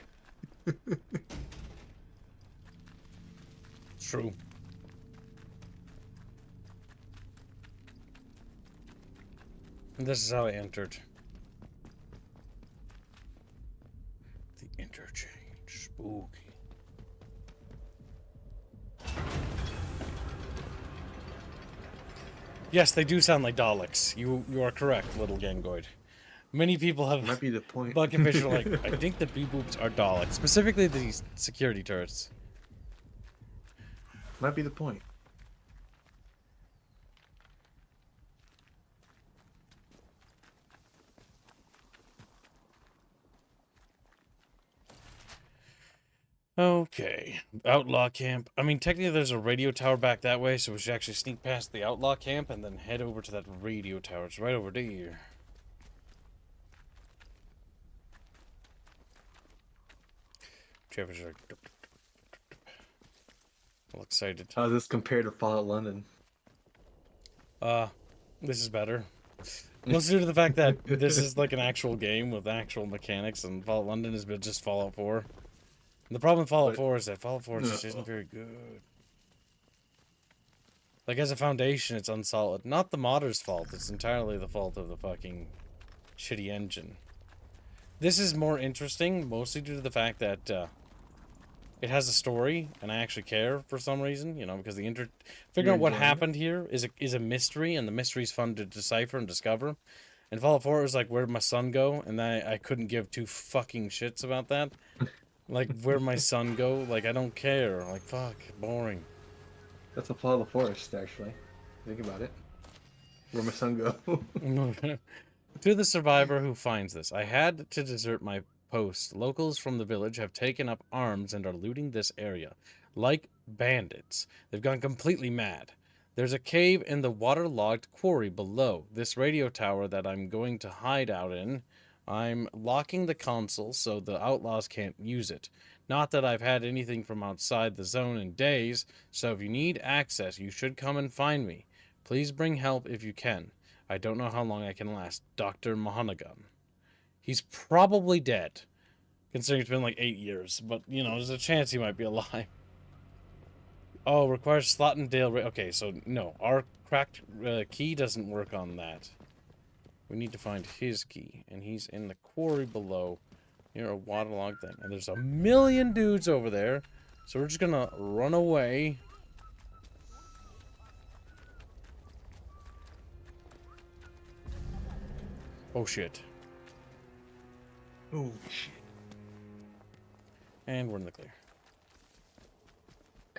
True. And this is how I entered. The interchange. Spooky. Yes, they do sound like Daleks. You are correct, little Gangoid. Many people have
Might be the point.
Bucketfish are like, I think the B-boops are Daleks. Specifically these security turrets.
Might be the point.
Okay. Outlaw camp. I mean, technically there's a radio tower back that way, so we should actually sneak past the outlaw camp and then head over to that radio tower. It's right over there. Trevor's like... All excited.
How does this compare to Fallout London?
This is better. Mostly due to the fact that this is like an actual game with actual mechanics, and Fallout London is just Fallout 4. And the problem with Fallout 4 is that Fallout 4 just isn't very good. Like, as a foundation, it's unsolid. Not the modder's fault. It's entirely the fault of the fucking shitty engine. This is more interesting, mostly due to the fact that it has a story, and I actually care for some reason, you know, because figuring out what happened here is a mystery, and the mystery's fun to decipher and discover. And Fallout 4 was like, where'd my son go? And I couldn't give two fucking shits about that. Like, where'd my son go? Like, I don't care. Like, fuck, boring.
That's a Fallout Forest, actually. Think about it. Where'd my son go?
To the survivor who finds this, I had to desert my post. Locals from the village have taken up arms and are looting this area. Like bandits. They've gone completely mad. There's a cave in the waterlogged quarry below. This radio tower that I'm going to hide out in. I'm locking the console so the outlaws can't use it. Not that I've had anything from outside the zone in days, so if you need access, you should come and find me. Please bring help if you can. I don't know how long I can last. Dr. Mahanagan. He's probably dead, considering it's been like 8 years, but, you know, there's a chance he might be alive. Oh, requires slot and Dale. Okay, so no, our cracked key doesn't work on that. We need to find his key, and he's in the quarry below, near a waterlogged thing. And there's a million dudes over there, so we're just gonna run away. Oh shit.
Oh shit.
And we're in the clear.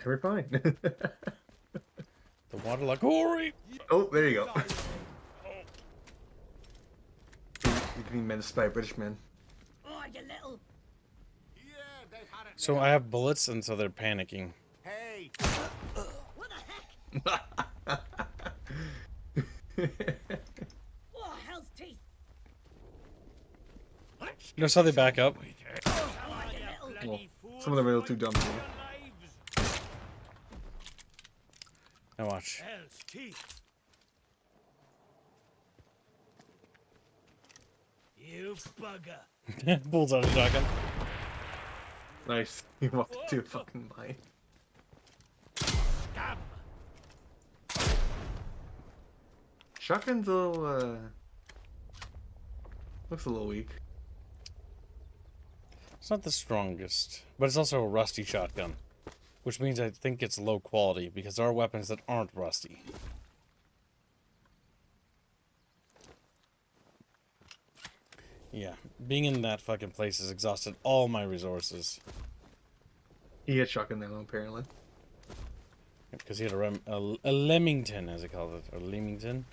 We're fine.
The waterlogged quarry.
Oh, there you go. You can be menaced by a British man.
Oh, you little.
So I have bullets, and so they're panicking.
Hey.
What the heck? Oh, hell's teeth.
Notice how they back up?
Well, some of them are a little too dumb for me.
Now watch.
Hell's teeth. You bugger.
Pulls out a shotgun.
Nice. You walked into a fucking mine.
Damn.
Shotgun's a little, looks a little weak.
It's not the strongest, but it's also a rusty shotgun, which means I think it's low quality because there are weapons that aren't rusty. Yeah, being in that fucking place has exhausted all my resources.
He had shotgun now, apparently.
Because he had a Leamington, as they call it, or Leamington.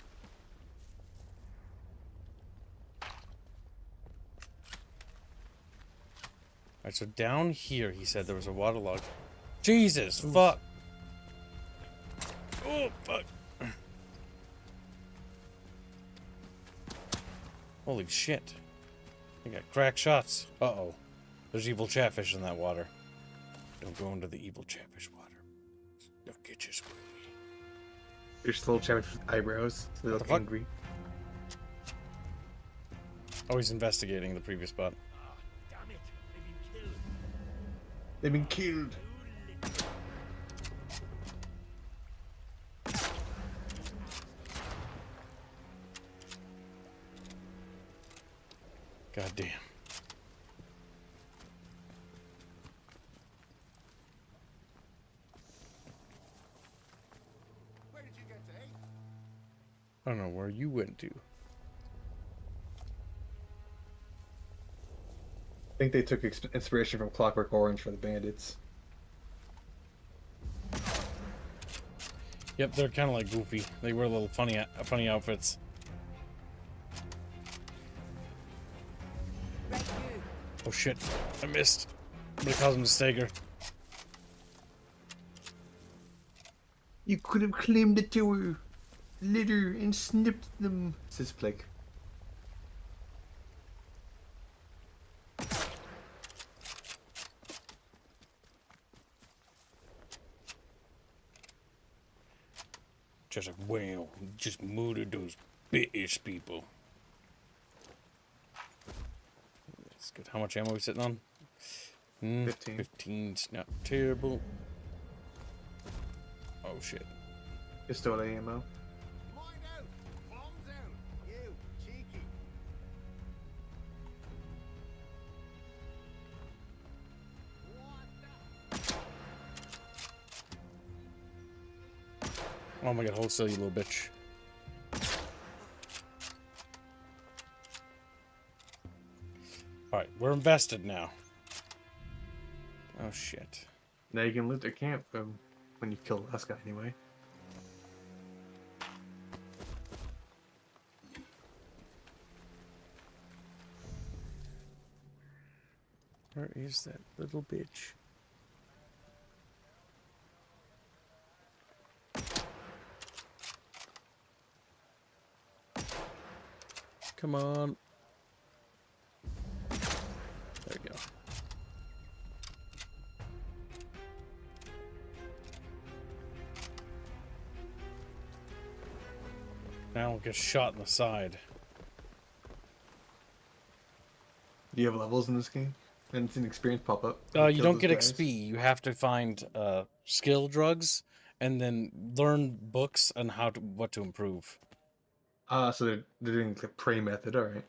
Alright, so down here, he said there was a waterlogged. Jesus, fuck! Oh, fuck! Holy shit. I got cracked shots. Uh-oh. There's evil chatfish in that water. Don't go into the evil chatfish water. Look at you, Squirmy.
Your little champion with eyebrows. So they look angry.
Oh, he's investigating the previous spot.
Damn it, they've been killed.
They've been killed.
God damn.
Where did you get to, eh?
I don't know where you went to.
I think they took inspiration from Clockwork Orange for the bandits.
Yep, they're kind of like Goofy. They wear little funny outfits. Oh shit, I missed. But it calls him the Stalker.
You could have claimed the tower, litter, and snipped them, says Plague.
Just like, wow, just murdered those British people. That's good. How much ammo are we sitting on?
15.
15's not terrible. Oh shit.
Pistol ammo.
Mind out! Bombs out! You, cheeky!
Oh my god, hold still, you little bitch. Alright, we're invested now. Oh shit.
Now you can loot their camp when you kill the last guy anyway.
Where is that little bitch? Come on. There we go. Now we'll get shot in the side.
Do you have levels in this game? And it's an experience pop up.
You don't get XP. You have to find skill drugs and then learn books on what to improve.
So they're doing the prey method, alright.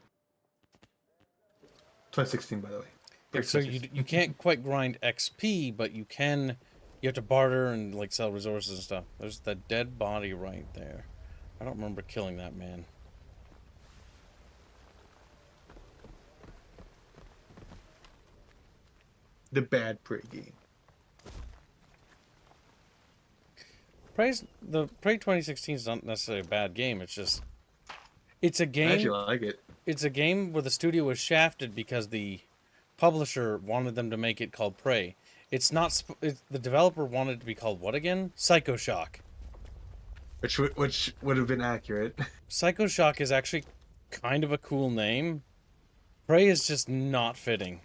2016, by the way.
Yeah, so you can't quite grind XP, but you have to barter and like sell resources and stuff. There's that dead body right there. I don't remember killing that man.
The bad prey game.
The Prey 2016 is not necessarily a bad game. It's a game.
I actually like it.
It's a game where the studio was shafted because the publisher wanted them to make it called Prey. It's not. The developer wanted it to be called what again? Psycho Shock.
Which would have been accurate.
Psycho Shock is actually kind of a cool name. Prey is just not fitting.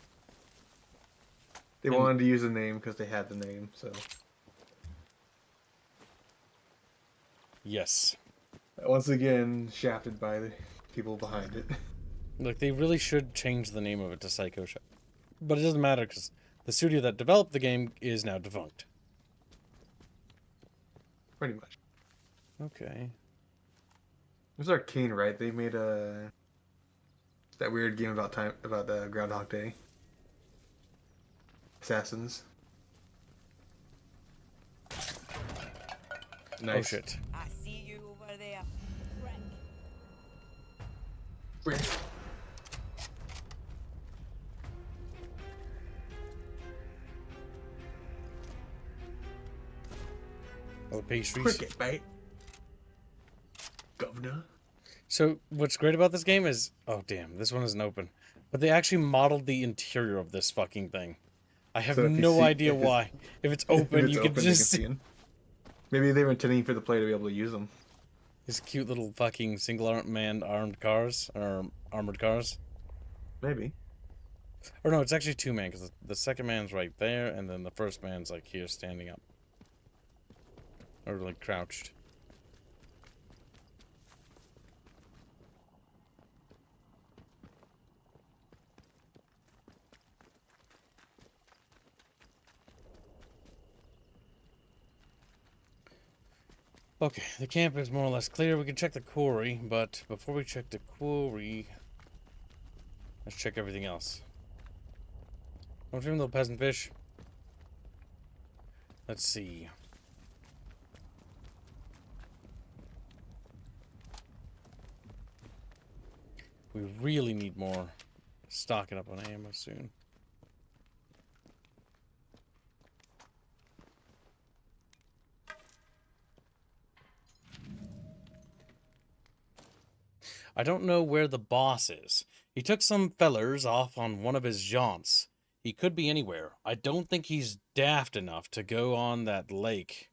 They wanted to use the name because they had the name, so.
Yes.
Once again, shafted by the people behind it.
Look, they really should change the name of it to Psycho Shock. But it doesn't matter because the studio that developed the game is now defunct.
Pretty much.
Okay.
It was Arcane, right? They made that weird game about the Groundhog Day. Assassins. Nice.
Oh shit.
I see you over there.
Frick.
Oh, pastries.
Cricket, mate. Governor.
So what's great about this game is, oh damn, this one isn't open. But they actually modeled the interior of this fucking thing. I have no idea why. If it's open, you can just see.
Maybe they were intending for the player to be able to use them.
These cute little fucking single-man armed cars, or armored cars.
Maybe.
Or no, it's actually two-man, because the second man's right there, and then the first man's like here standing up. Or, like, crouched. Okay, the camp is more or less clear. We can check the quarry, but before we check the quarry, let's check everything else. Don't dream, little peasant fish. Let's see. We really need more stocking up on ammo soon. I don't know where the boss is. He took some fellers off on one of his jaunts. He could be anywhere. I don't think he's daft enough to go on that lake.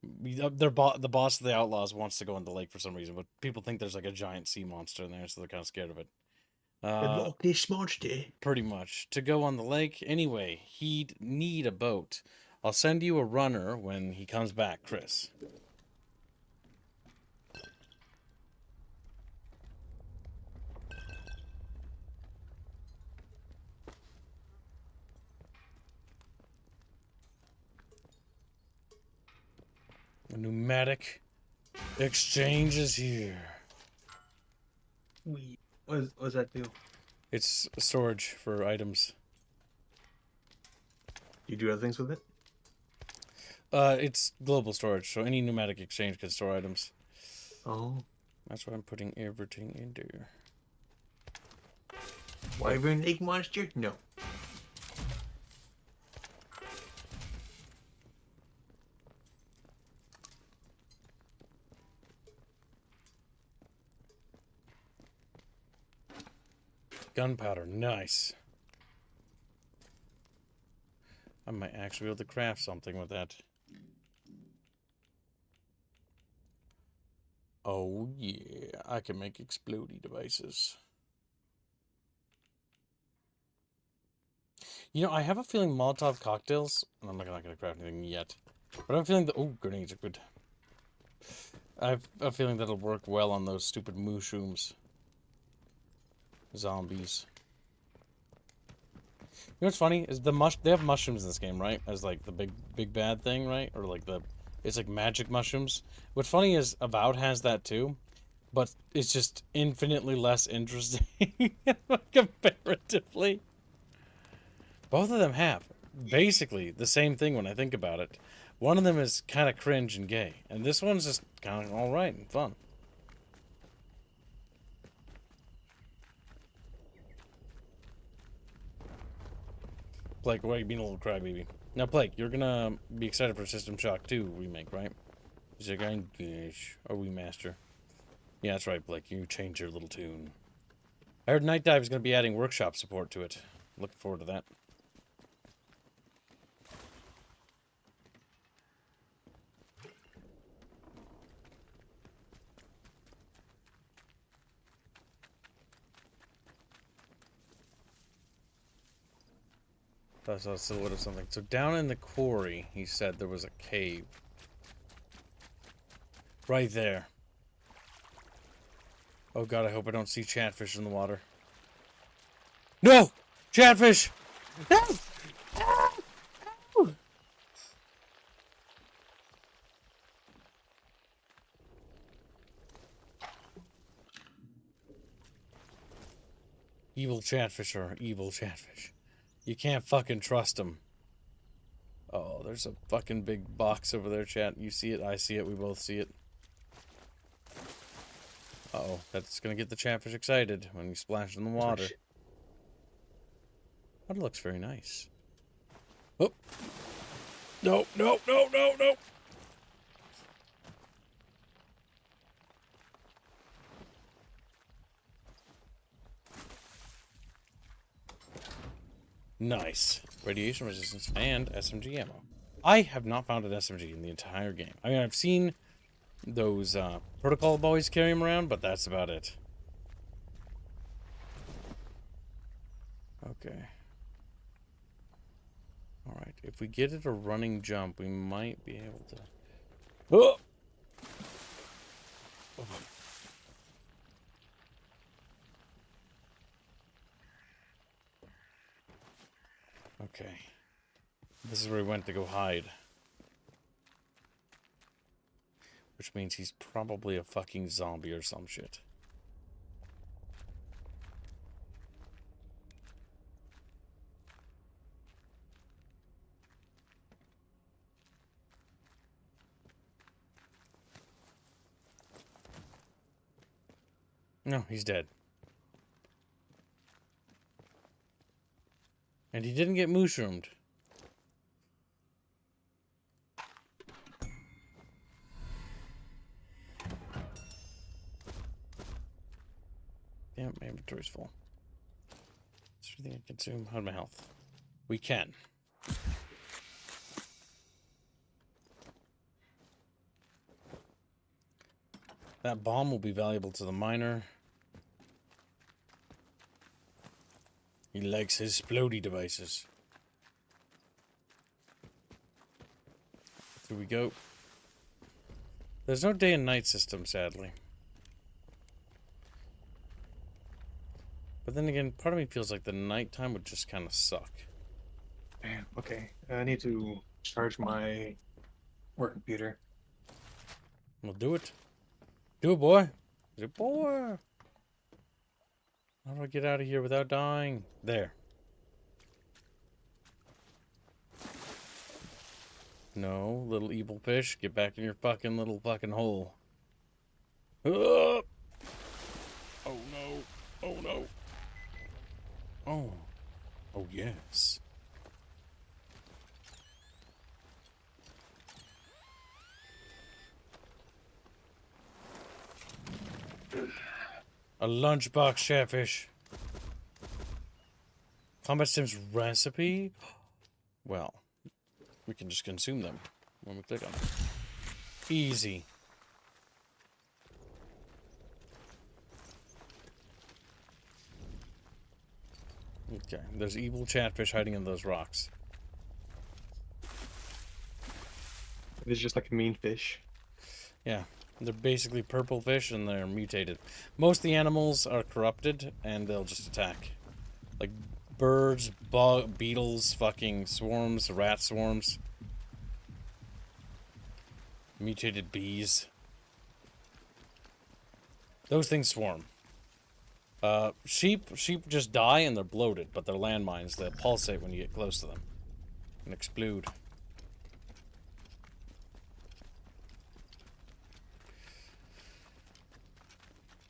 The boss of the Outlaws wants to go on the lake for some reason, but people think there's like a giant sea monster in there, so they're kind of scared of it.
Loch Ness Monster.
Pretty much. To go on the lake, anyway, he'd need a boat. I'll send you a runner when he comes back, Chris. A pneumatic exchange is here.
What does that do?
It's storage for items.
You do other things with it?
It's global storage, so any pneumatic exchange can store items.
Oh.
That's why I'm putting everything in there.
Wyvern egg monster? No.
Gunpowder, nice. I might actually be able to craft something with that. Oh yeah, I can make explodey devices. You know, I have a feeling Molotov cocktails, and I'm not going to craft anything yet, but I'm feeling that, oh, grenades are good. I have a feeling that'll work well on those stupid mushrooms. Zombies. You know what's funny is they have mushrooms in this game, right? As like the big bad thing, right? Or like it's like magic mushrooms. What's funny is Avowed has that too, but it's just infinitely less interesting comparatively. Both of them have basically the same thing when I think about it. One of them is kind of cringe and gay, and this one's just kind of all right and fun. Blake, why are you being a little crybaby? Now, Blake, you're gonna be excited for System Shock 2 remake, right? He's like, gosh, or remaster. Yeah, that's right, Blake. You changed your little tune. I heard Night Dive is gonna be adding workshop support to it. Looking forward to that. I saw a silhouette of something. So down in the quarry, he said there was a cave. Right there. Oh god, I hope I don't see chatfish in the water. No! Chatfish! No! No! Evil chatfish are evil chatfish. You can't fucking trust them. Oh, there's a fucking big box over there, chat. You see it, I see it, we both see it. Uh-oh, that's gonna get the chatfish excited when you splash in the water. That looks very nice. Oh! No, no, no, no, no! Nice. Radiation resistance and SMG ammo. I have not found an SMG in the entire game. I mean, I've seen those protocol boys carry them around, but that's about it. Okay. Alright, if we get it a running jump, we might be able to Oh! Okay. This is where he went to go hide. Which means he's probably a fucking zombie or some shit. No, he's dead. And he didn't get mushroomed. Damn, my inventory's full. Is there anything I can consume? How's my health? We can. That bomb will be valuable to the miner. He likes his splody devices. Here we go. There's no day and night system, sadly. But then again, part of me feels like the nighttime would just kind of suck.
Man, okay. I need to charge my work computer.
Well, do it. Do it, boy. Do it, boy. How do I get out of here without dying? There. No, little evil fish. Get back in your fucking little fucking hole. Oh no. Oh no. Oh. Oh yes. A lunchbox Chatfish. Combat Sims recipe? Well, we can just consume them when we click on them. Easy. Okay, there's evil Chatfish hiding in those rocks.
It's just like a mean fish.
Yeah. They're basically purple fish and they're mutated. Most of the animals are corrupted and they'll just attack. Like birds, beetles, fucking swarms, rat swarms. Mutated bees. Those things swarm. Sheep just die and they're bloated, but they're landmines that pulsate when you get close to them and explode.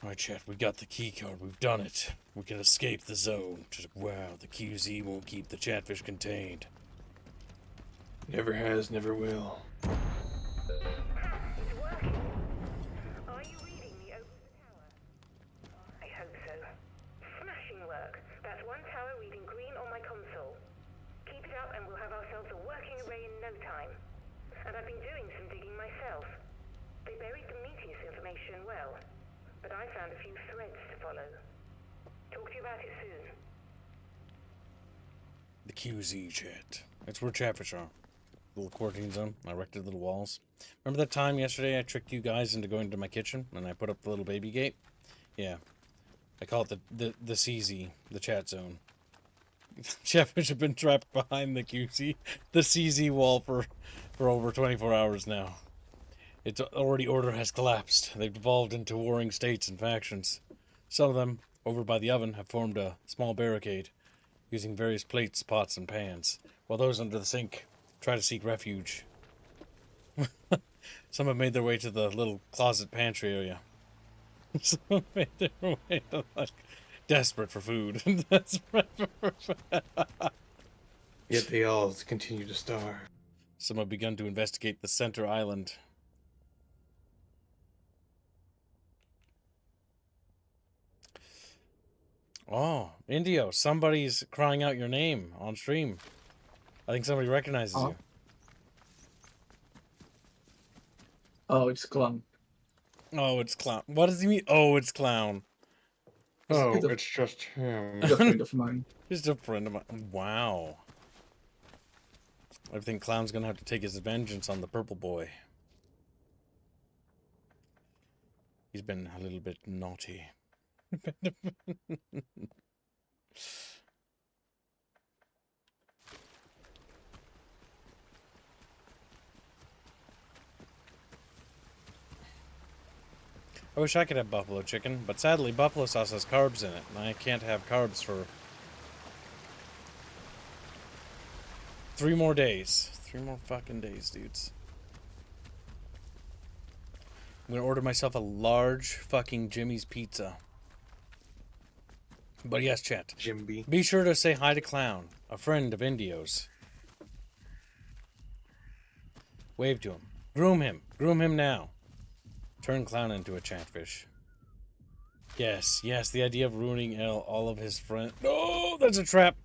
Alright, chat, we got the key card. We've done it. We can escape the zone. Just, wow, the QZ won't keep the Chatfish contained.
Never has, never will.
It's working. Are you reading the Over the Tower? I hope so. Smashing work. That's one tower reading green on my console. Keep it up and we'll have ourselves a working array in no time. And I've been doing some digging myself. They buried the meatiest information well. But I found a few threads to follow. Talk to you about it soon.
The QZ, chat. That's where Chatfish are. Little quarantine zone. I erected little walls. Remember that time yesterday I tricked you guys into going to my kitchen and I put up the little baby gate? Yeah. I call it the CZ, the chat zone. Chatfish have been trapped behind the QZ, the CZ wall for over 24 hours now. Its already order has collapsed. They've devolved into warring states and factions. Some of them, over by the oven, have formed a small barricade, using various plates, pots, and pans, while those under the sink try to seek refuge. Some have made their way to the little closet pantry area. Some have made their way to, like, desperate for food. Desperate for food.
Yet they all continue to starve.
Some have begun to investigate the center island. Oh, Indio, somebody's crying out your name on stream. I think somebody recognizes you.
Oh, it's Clown.
Oh, it's Clown. What does he mean? Oh, it's Clown.
Oh, it's just him.
He's a friend of mine.
Just a friend of mine. Wow. I think Clown's gonna have to take his vengeance on the purple boy. He's been a little bit naughty. I wish I could have buffalo chicken, but sadly buffalo sauce has carbs in it, and I can't have carbs for 3 more days. 3 more fucking days, dudes. I'm gonna order myself a large fucking Jimmy's pizza. But yes, chat.
Jimby.
Be sure to say hi to Clown, a friend of Indio's. Wave to him. Groom him. Groom him now. Turn Clown into a chatfish. Yes, yes, the idea of ruining all of his friends. No, that's a trap.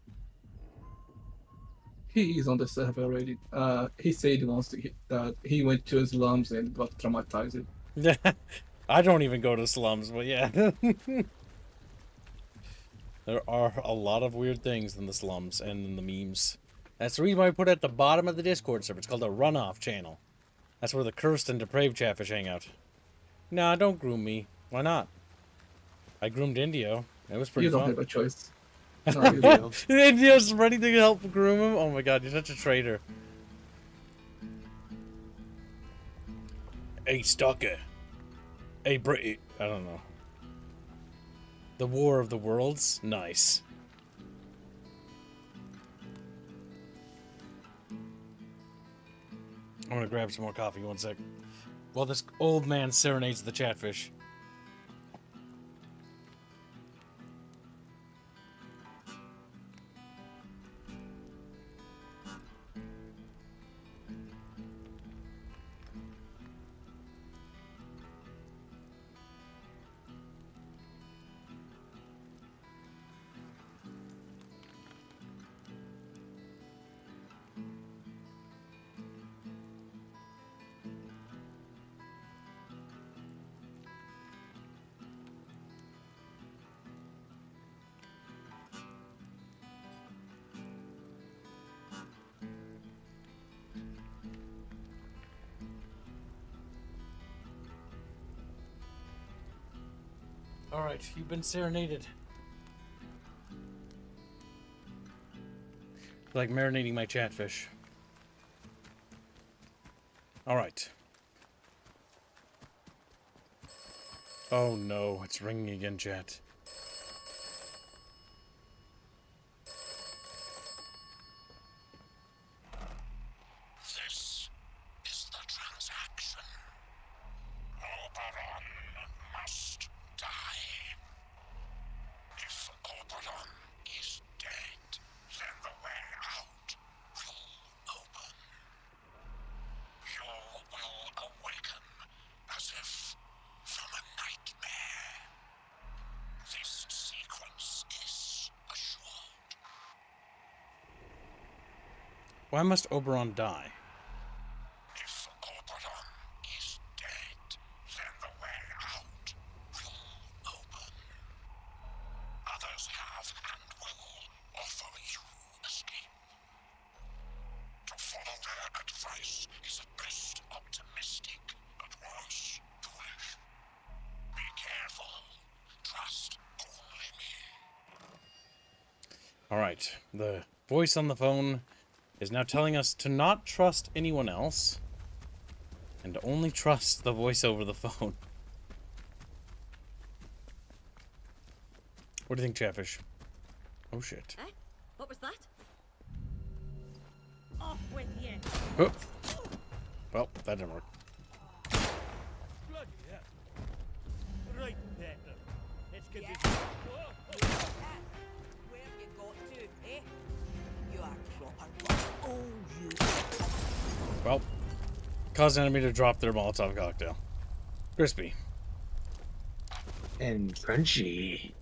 He is on the server already. He said he wants to that he went to slums and got traumatized.
I don't even go to slums, but yeah. There are a lot of weird things in the slums and in the memes. That's the reason why I put it at the bottom of the Discord server. It's called a runoff channel. That's where the cursed and depraved chatfish hang out. Nah, don't groom me. Why not? I groomed Indio. It was pretty fun.
You don't have a choice. No, you don't.
Indio's ready to help groom him? Oh my god, you're such a traitor. Hey, Stalker. Hey, Bri'ish. I don't know. The War of the Worlds? Nice. I'm gonna grab some more coffee, 1 sec. While this old man serenades the chatfish. Alright, you've been serenaded. Like marinating my chatfish. Alright. Oh no, it's ringing again, chat.
This is the transaction. Oberon must die. If Oberon is dead, then the way out will open. You will awaken as if from a nightmare. This sequence is assured.
Why must Oberon die?
If Oberon is dead, then the way out will open. Others have and will offer you escape. To follow their advice is at best optimistic, at worst foolish. Be careful. Trust only me.
Alright, the voice on the phone is now telling us to not trust anyone else and to only trust the voice over the phone. What do you think, Chatfish? Oh shit.
Eh? What was that? Off with you.
Oh. Well, that didn't work.
Bloody hell. Right, Peter. Let's get this.
Where have you got to, eh? You are proper. Oh, you.
Well, caused an enemy to drop their Molotov cocktail. Crispy.
And crunchy.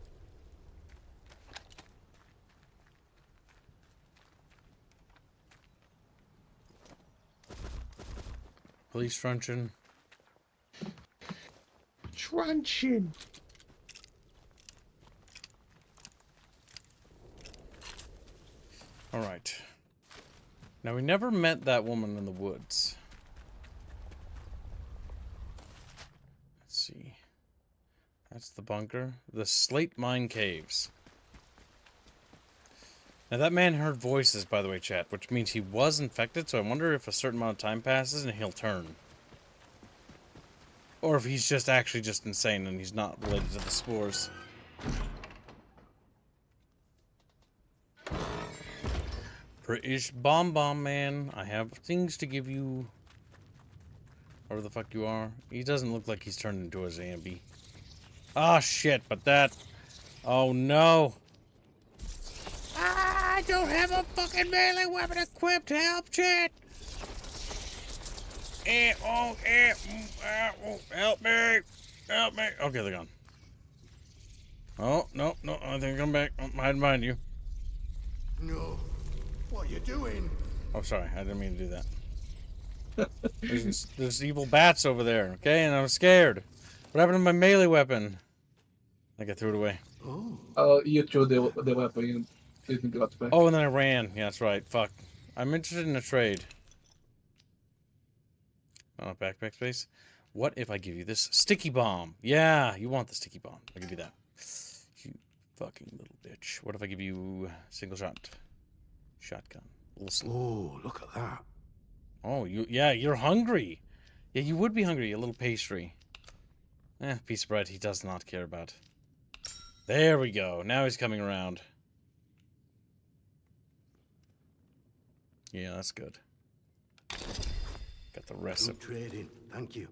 Police truncheon.
Truncheon.
Alright. Now, we never met that woman in the woods. Let's see. That's the bunker. The Slate Mine Caves. Now that man heard voices, by the way, chat, which means he was infected, so I wonder if a certain amount of time passes and he'll turn. Or if he's just actually just insane and he's not related to the spores. Bri'ish Bomb Man, I have things to give you. Whatever the fuck you are. He doesn't look like he's turned into a zombie. Ah, shit, but that... Oh, no. I don't have a fucking melee weapon equipped. Help, chat. Help me. Help me. Okay, they're gone. Oh, no, I think I'm back. I'm hiding behind you.
No. What are you doing?
Oh, sorry. I didn't mean to do that. There's evil bats over there, okay? And I'm scared. What happened to my melee weapon? I think I threw it away.
You threw the weapon. You didn't got back.
Oh, and then I ran. Yeah, that's right. Fuck. I'm interested in a trade. Oh, backpack space. What if I give you this sticky bomb? Yeah, you want the sticky bomb. I'll give you that. You fucking little bitch. What if I give you single shot? Shotgun.
Oh, look at that.
Oh, you're hungry. Yeah, you would be hungry. A little pastry. Piece of bread he does not care about. There we go. Now he's coming around. Yeah, that's good. Got the recipe.
Good trading. Thank you.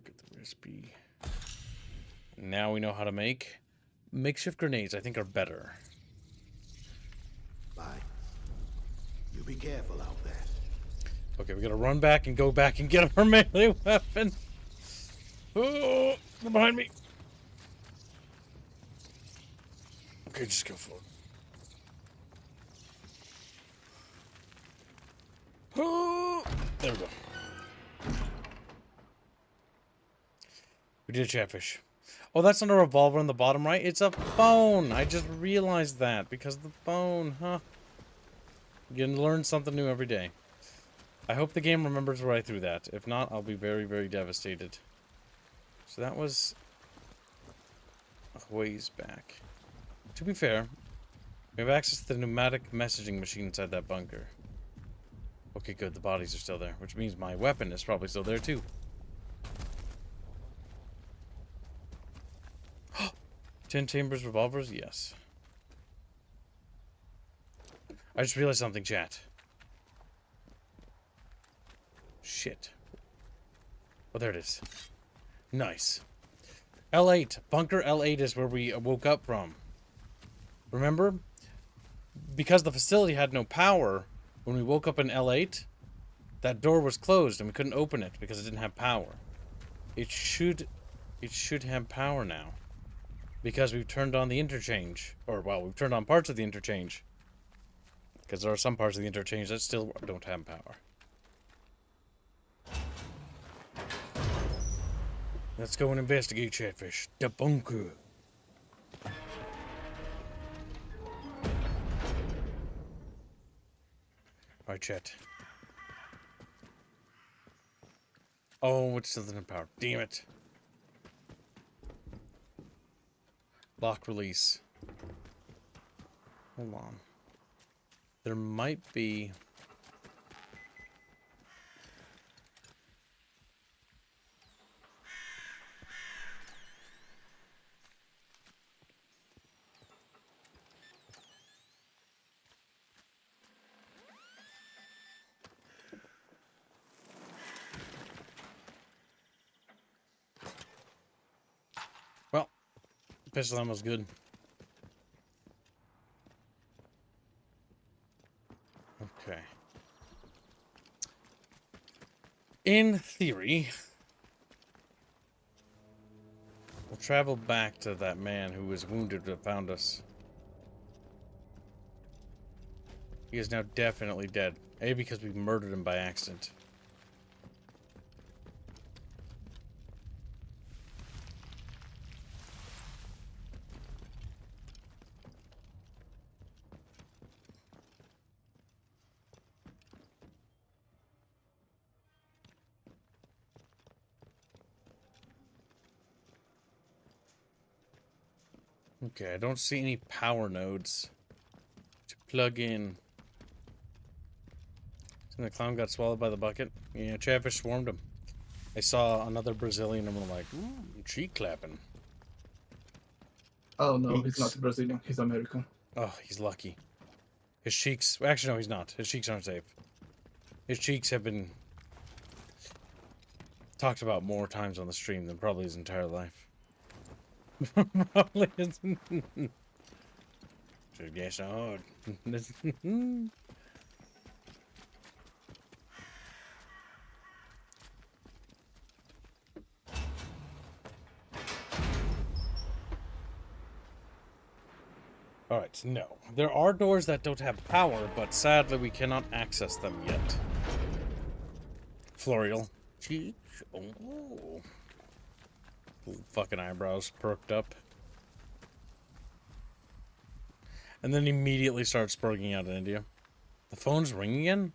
Get the recipe. Now we know how to make makeshift grenades. I think are better.
Bye. You be careful out there.
Okay, we gotta run back and go back and get our melee weapon. Oh, they're behind me. Okay, just go for it. Oh, there we go. We did a Chatfish. Oh, that's not a revolver on the bottom right. It's a phone. I just realized that because of the phone, huh? You can learn something new every day. I hope the game remembers where I threw that. If not, I'll be very, very devastated. So that was a ways back. To be fair, we have access to the pneumatic messaging machine inside that bunker. Okay, good. The bodies are still there, which means my weapon is probably still there too. 10 chambers revolvers? Yes. I just realized something, chat. Shit. Oh, there it is. Nice. L8. Bunker L8 is where we woke up from. Remember? Because the facility had no power, when we woke up in L8, that door was closed and we couldn't open it because it didn't have power. It should have power now. Because we've turned on the interchange. Or, well, we've turned on parts of the interchange. Because there are some parts of the interchange that still don't have power. Let's go and investigate Chatfish. The bunker. Alright, chat. Oh, it's still in power. Damn it. Lock release. Hold on. There might be... Well, pistol ammo's good. Okay. In theory, we'll travel back to that man who was wounded that found us. He is now definitely dead. A, because we murdered him by accident. Okay, I don't see any power nodes to plug in. And the clown got swallowed by the bucket. Yeah, Chatfish swarmed him. I saw another Brazilian and I'm like, ooh, cheek clapping.
Oh no, he's not Brazilian. He's American.
Oh, he's lucky. His cheeks... Actually, no, he's not. His cheeks aren't safe. His cheeks have been talked about more times on the stream than probably his entire life. Probably isn't. Should guess hard. Alright, no. There are doors that don't have power, but sadly we cannot access them yet. Florial. Cheek. Oh. Fucking eyebrows perked up. And then immediately starts spurging out in India. The phone's ringing again?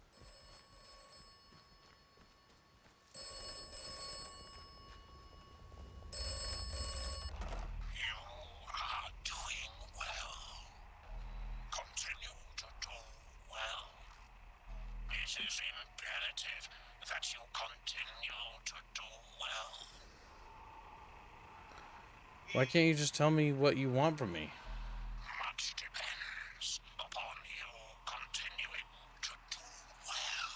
Why can't you just tell me what you want from me?
Much depends upon you continuing to do well.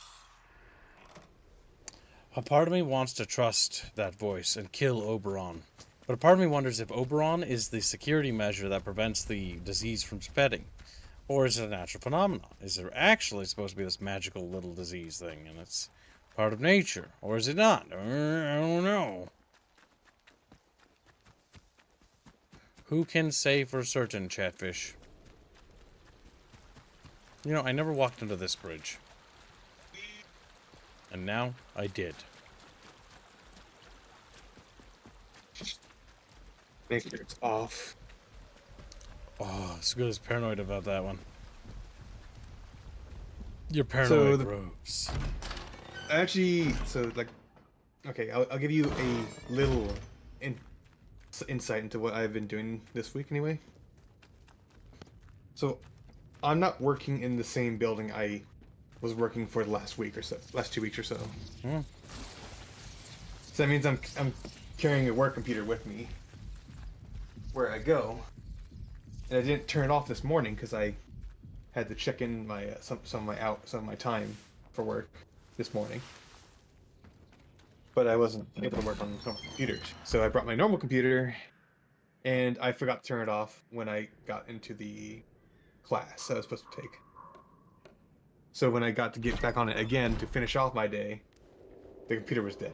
A part of me wants to trust that voice and kill Oberon. But a part of me wonders if Oberon is the security measure that prevents the disease from spreading. Or is it a natural phenomenon? Is there actually supposed to be this magical little disease thing and it's part of nature? Or is it not? I don't know. Who can say for certain, Chatfish? You know, I never walked into this bridge. And now, I did.
Make sure it's off.
Oh, Scooter's paranoid about that one. You're paranoid, Rose.
Actually, so, like... Okay, I'll give you a little... insight into what I've been doing this week anyway. So I'm not working in the same building I was working for the last week or so, last 2 weeks or so. So that means I'm carrying a work computer with me where I go, and I didn't turn it off this morning because I had to check in my some of my time for work this morning. But I wasn't able to work on normal computers. So I brought my normal computer, and I forgot to turn it off when I got into the class I was supposed to take. So when I got to get back on it again to finish off my day, the computer was dead.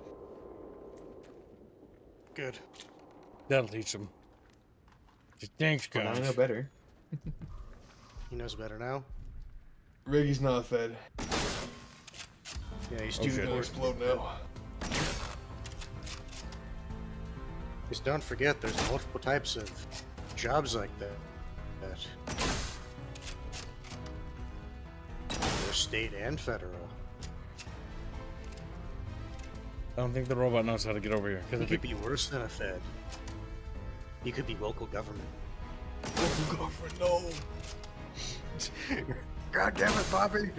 Good. That'll teach him. Thanks, guys.
Well, now I know better.
He knows better now?
Riggy's not fed.
Yeah, he's
too gonna explode now.
Just don't forget, there's multiple types of jobs like that. There's state and federal.
I don't think the robot knows how to get over here.
It could be worse than a Fed. You could be local government.
Local government, no! God damn it, Bobby!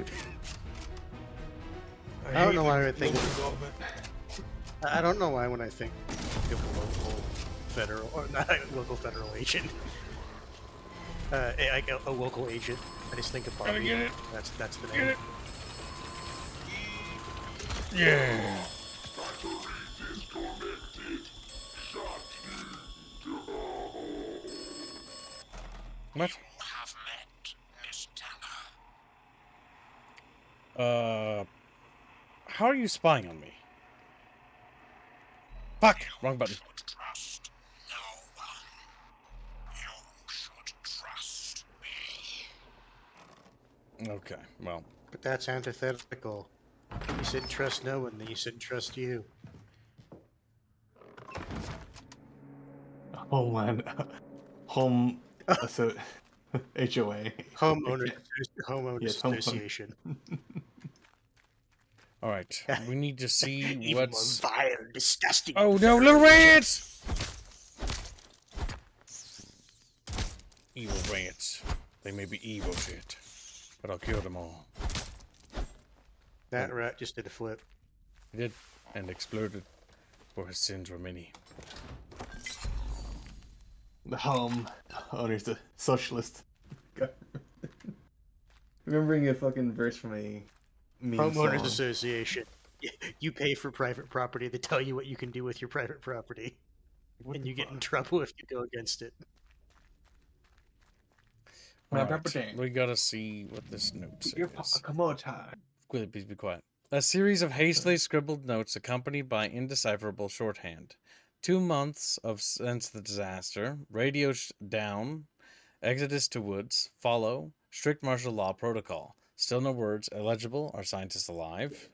I don't know why I think I don't know why when I think of a local federal, or not a local federal agent, a local agent, I just think of Barbie.
Get it.
That's the
Get
name.
it. Yeah. What? How are you spying on me? Fuck! Wrong button. Okay, well.
But that's antithetical. You said trust no one, then you said trust you.
Homeland. Home. So, HOA.
Homeowners
Yes,
Association.
All right, we need to see
Even
what's
more vile, disgusting.
Oh no, little rats! Evil rants. They may be evil shit, but I'll kill them all.
That rat just did a flip.
He did, and exploded, for his sins were many.
Owner's a socialist. Remembering a fucking verse from a meme
Homeowners
song.
Association. You pay for private property. They tell you what you can do with your private property. And you get in trouble if you go against it.
Alright, we gotta see what this note says.
Come on, time.
Please be quiet. A series of hastily scribbled notes accompanied by indecipherable shorthand. 2 months since the disaster. Radio down. Exodus to woods. Follow. Strict martial law protocol. Still no words. Illegible. Are scientists alive?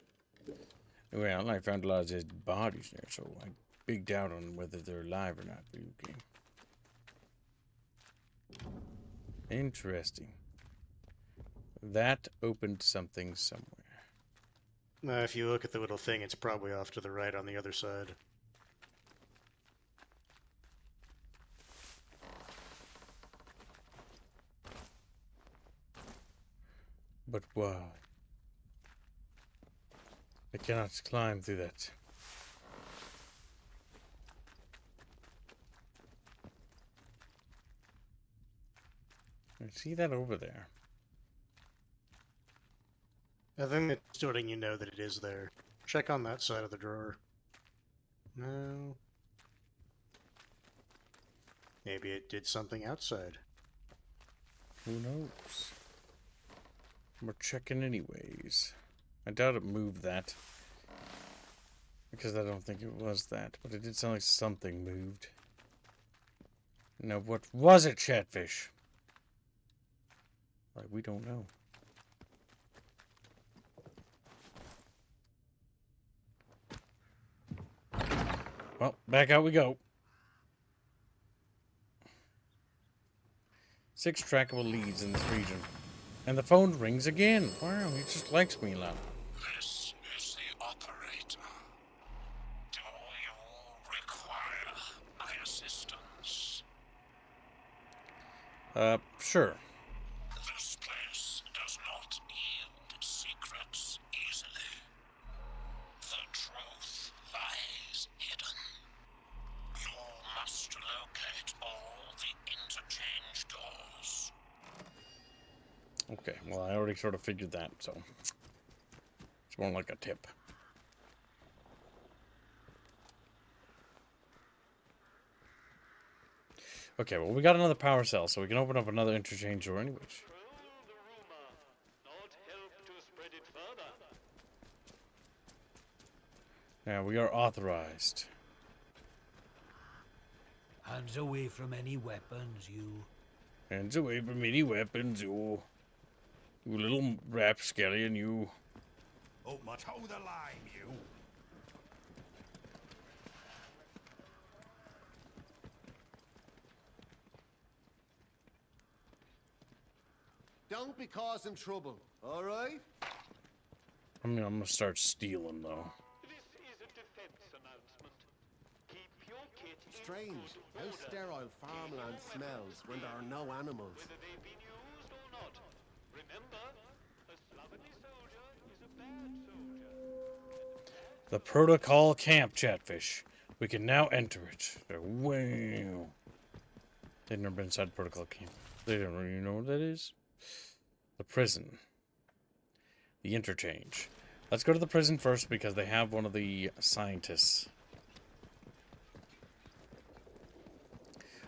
Well, I found a lot of dead bodies there, so I big doubt on whether they're alive or not. Okay. Interesting. That opened something somewhere.
If you look at the little thing, it's probably off to the right on the other side.
But why? I cannot climb through that. I see that over there.
I think it's letting you know that it is there. Check on that side of the drawer. No. Maybe it did something outside.
Who knows? We're checking anyways. I doubt it moved that. Because I don't think it was that. But it did sound like something moved. Now what was it, Chatfish? Like, we don't know. Well, back out we go. 6 trackable leads in this region. And the phone rings again. Wow, he just likes me a lot.
This is the operator. Do you require my assistance?
Sure.
This place does not yield secrets easily. The truth lies hidden. You must locate all the interchange doors.
Okay, well, I already sort of figured that, so it's more like a tip. Okay, well, we got another power cell, so we can open up another interchange door anyways. Now, we are authorized.
Hands away from any weapons, you.
Hands away from any weapons, you. You little rapscallion, you.
Oh, my toe the line, you.
Don't be causing trouble, all right?
I mean, I'm gonna start stealing, though.
Strange how sterile farmland smells when there are no animals.
The protocol camp, Chatfish. We can now enter it. Wow. They've never been inside protocol camp. They don't really know what that is. The prison. The interchange. Let's go to the prison first because they have one of the scientists.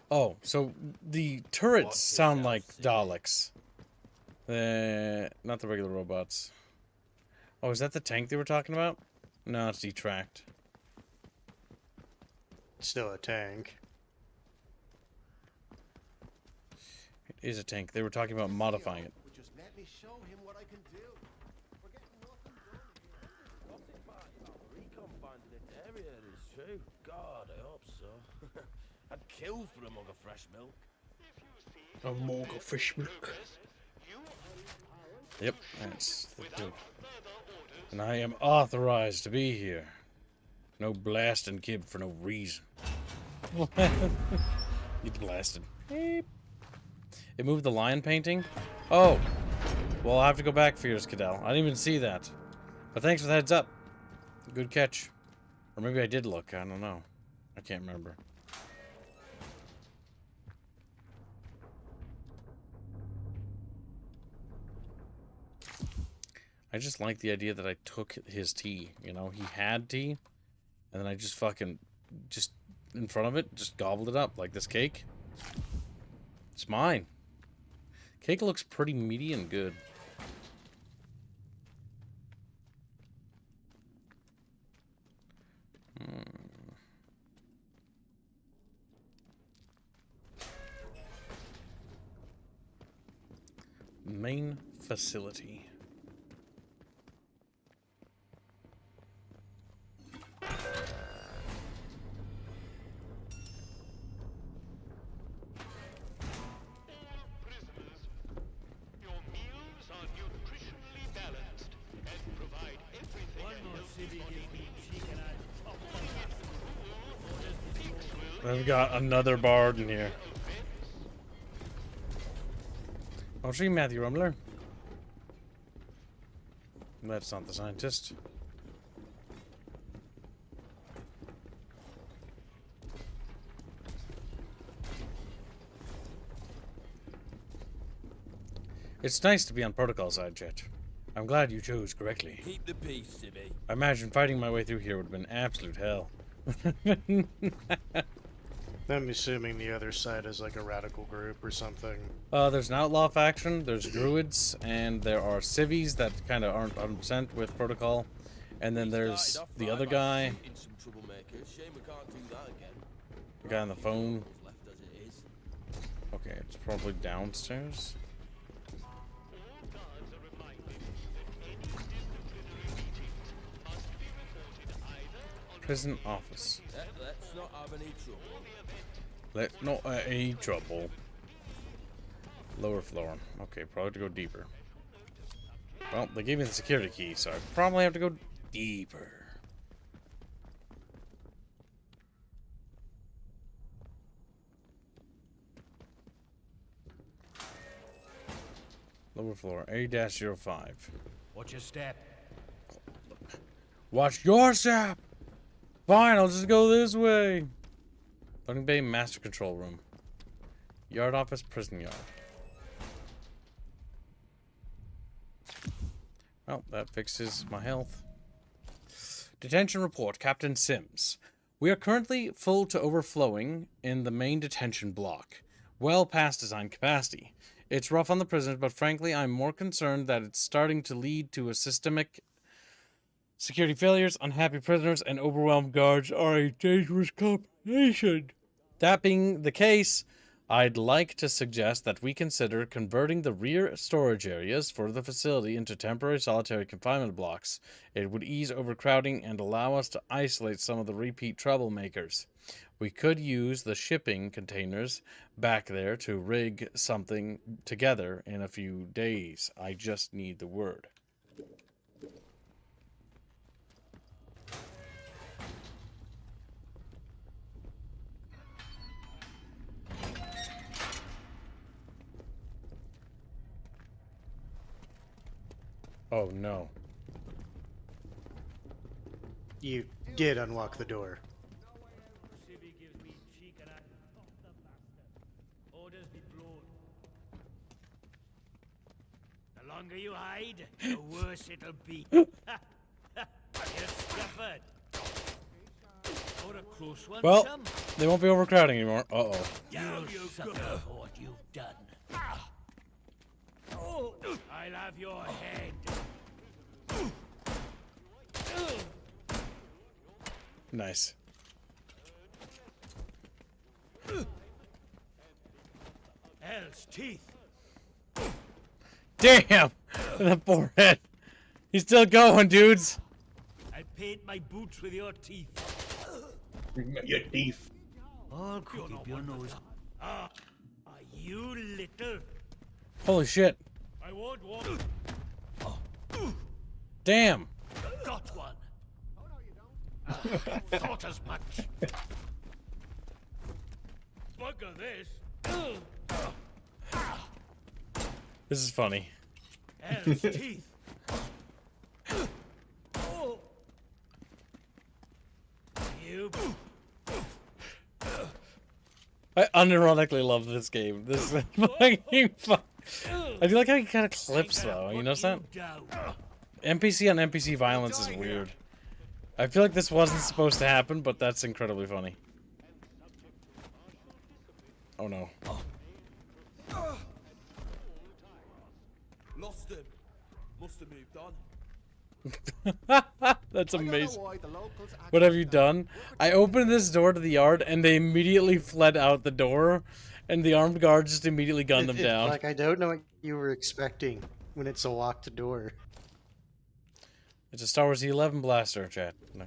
Oh, so the turrets sound like Daleks. Not the regular robots. Oh, is that the tank they were talking about? No, it's detracked.
Still a tank.
It is a tank. They were talking about modifying it.
Just let me show him what I can do. We're getting nothing done here.
Recon finding it area is true. God, I hope so. I'd kill for a mug of fresh milk.
A mug of fresh milk.
Yep, that's the dude. And I am authorized to be here. No blasting kid for no reason. You blasted. Beep. It moved the lion painting? Oh. Well, I'll have to go back for yours, Cadell. I didn't even see that. But thanks for the heads up. Good catch. Or maybe I did look. I don't know. I can't remember. I just like the idea that I took his tea. You know, he had tea. And then I just fucking, just in front of it, just gobbled it up. Like this cake. It's mine. Cake looks pretty meaty and good. Main facility. I've got another bard in here. I'll show you Matthew Rumler. That's not the scientist. It's nice to be on protocol side, Chet. I'm glad you chose correctly.
Keep the peace, Sibby.
I imagine fighting my way through here would have been absolute hell.
I'm assuming the other side is like a radical group or something.
There's an outlaw faction, there's druids, and there are civvies that kind of aren't 100% with protocol. And then there's the other guy. The guy on the phone. Okay, it's probably downstairs. Prison office.
Let's not have any trouble.
Let's not have any trouble. Lower floor. Okay, probably have to go deeper. Well, they gave me the security key, so I probably have to go deeper. Lower floor, A-05.
Watch your step.
Watch your step! Fine, I'll just go this way. Loading bay, master control room. Yard office, prison yard. Well, that fixes my health. Detention report, Captain Sims. We are currently full to overflowing in the main detention block. Well past design capacity. It's rough on the prisoners, but frankly, I'm more concerned that it's starting to lead to a systemic security failures. Unhappy prisoners and overwhelmed guards are a dangerous combination. That being the case, I'd like to suggest that we consider converting the rear storage areas for the facility into temporary solitary confinement blocks. It would ease overcrowding and allow us to isolate some of the repeat troublemakers. We could use the shipping containers back there to rig something together in a few days. I just need the word. Oh no.
You did unlock the door.
The longer you hide, the worse it'll be. You're scuppered. Or a close one,
Well,
chum.
they won't be overcrowding anymore. Uh-oh.
You'll suffer for what you've done. I'll have your head.
Nice.
Hell's teeth.
Damn! The forehead. He's still going, dudes.
I'll paint my boots with your teeth.
Your teeth.
All crooked up your nose. Ah, you little.
Holy shit.
I won't walk.
Damn.
Got one. Thought as much. Bugger this.
This is funny.
Hell's teeth. Oh. You.
I unironically love this game. This is fucking fun. I do like how he kind of clips though. You notice that? NPC on NPC violence is weird. I feel like this wasn't supposed to happen, but that's incredibly funny. Oh no.
Lost him. Must have moved on.
That's amazing. What have you done? I opened this door to the yard and they immediately fled out the door and the armed guards just immediately gunned them down.
Like, I don't know what you were expecting when it's a locked door.
It's a Star Wars E11 blaster, chat. No.